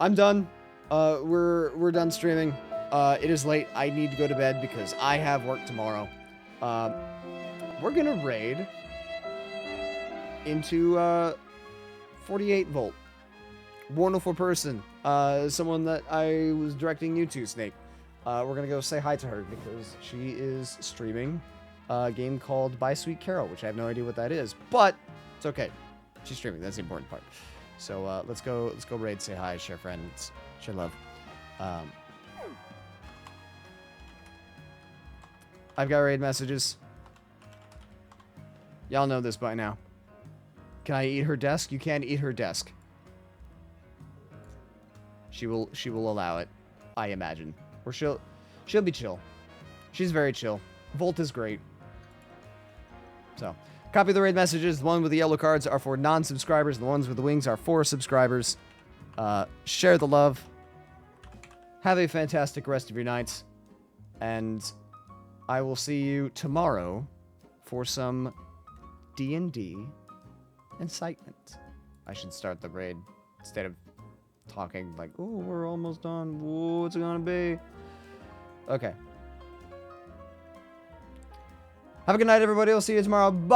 I'm done. We're done streaming. It is late. I need to go to bed because I have work tomorrow. We're gonna raid into 48 Volt. Wonderful person. Someone that I was directing you to, Snake. We're gonna go say hi to her because she is streaming a game called By Sweet Carol, which I have no idea what that is, but it's okay. She's streaming. That's the important part. So let's go raid, say hi, share friends, share love. I've got raid messages. Y'all know this by now. Can I eat her desk? You can't eat her desk. She will allow it, I imagine. Or she'll be chill. She's very chill. Volt is great. So, copy the raid messages. The one with the yellow cards are for non-subscribers. The ones with the wings are for subscribers. Share the love. Have a fantastic rest of your night. And I will see you tomorrow for some D&D incitement. I should start the raid instead of talking like, oh, we're almost done. What's it gonna be? Okay. Have a good night, everybody. I'll see you tomorrow. Bye.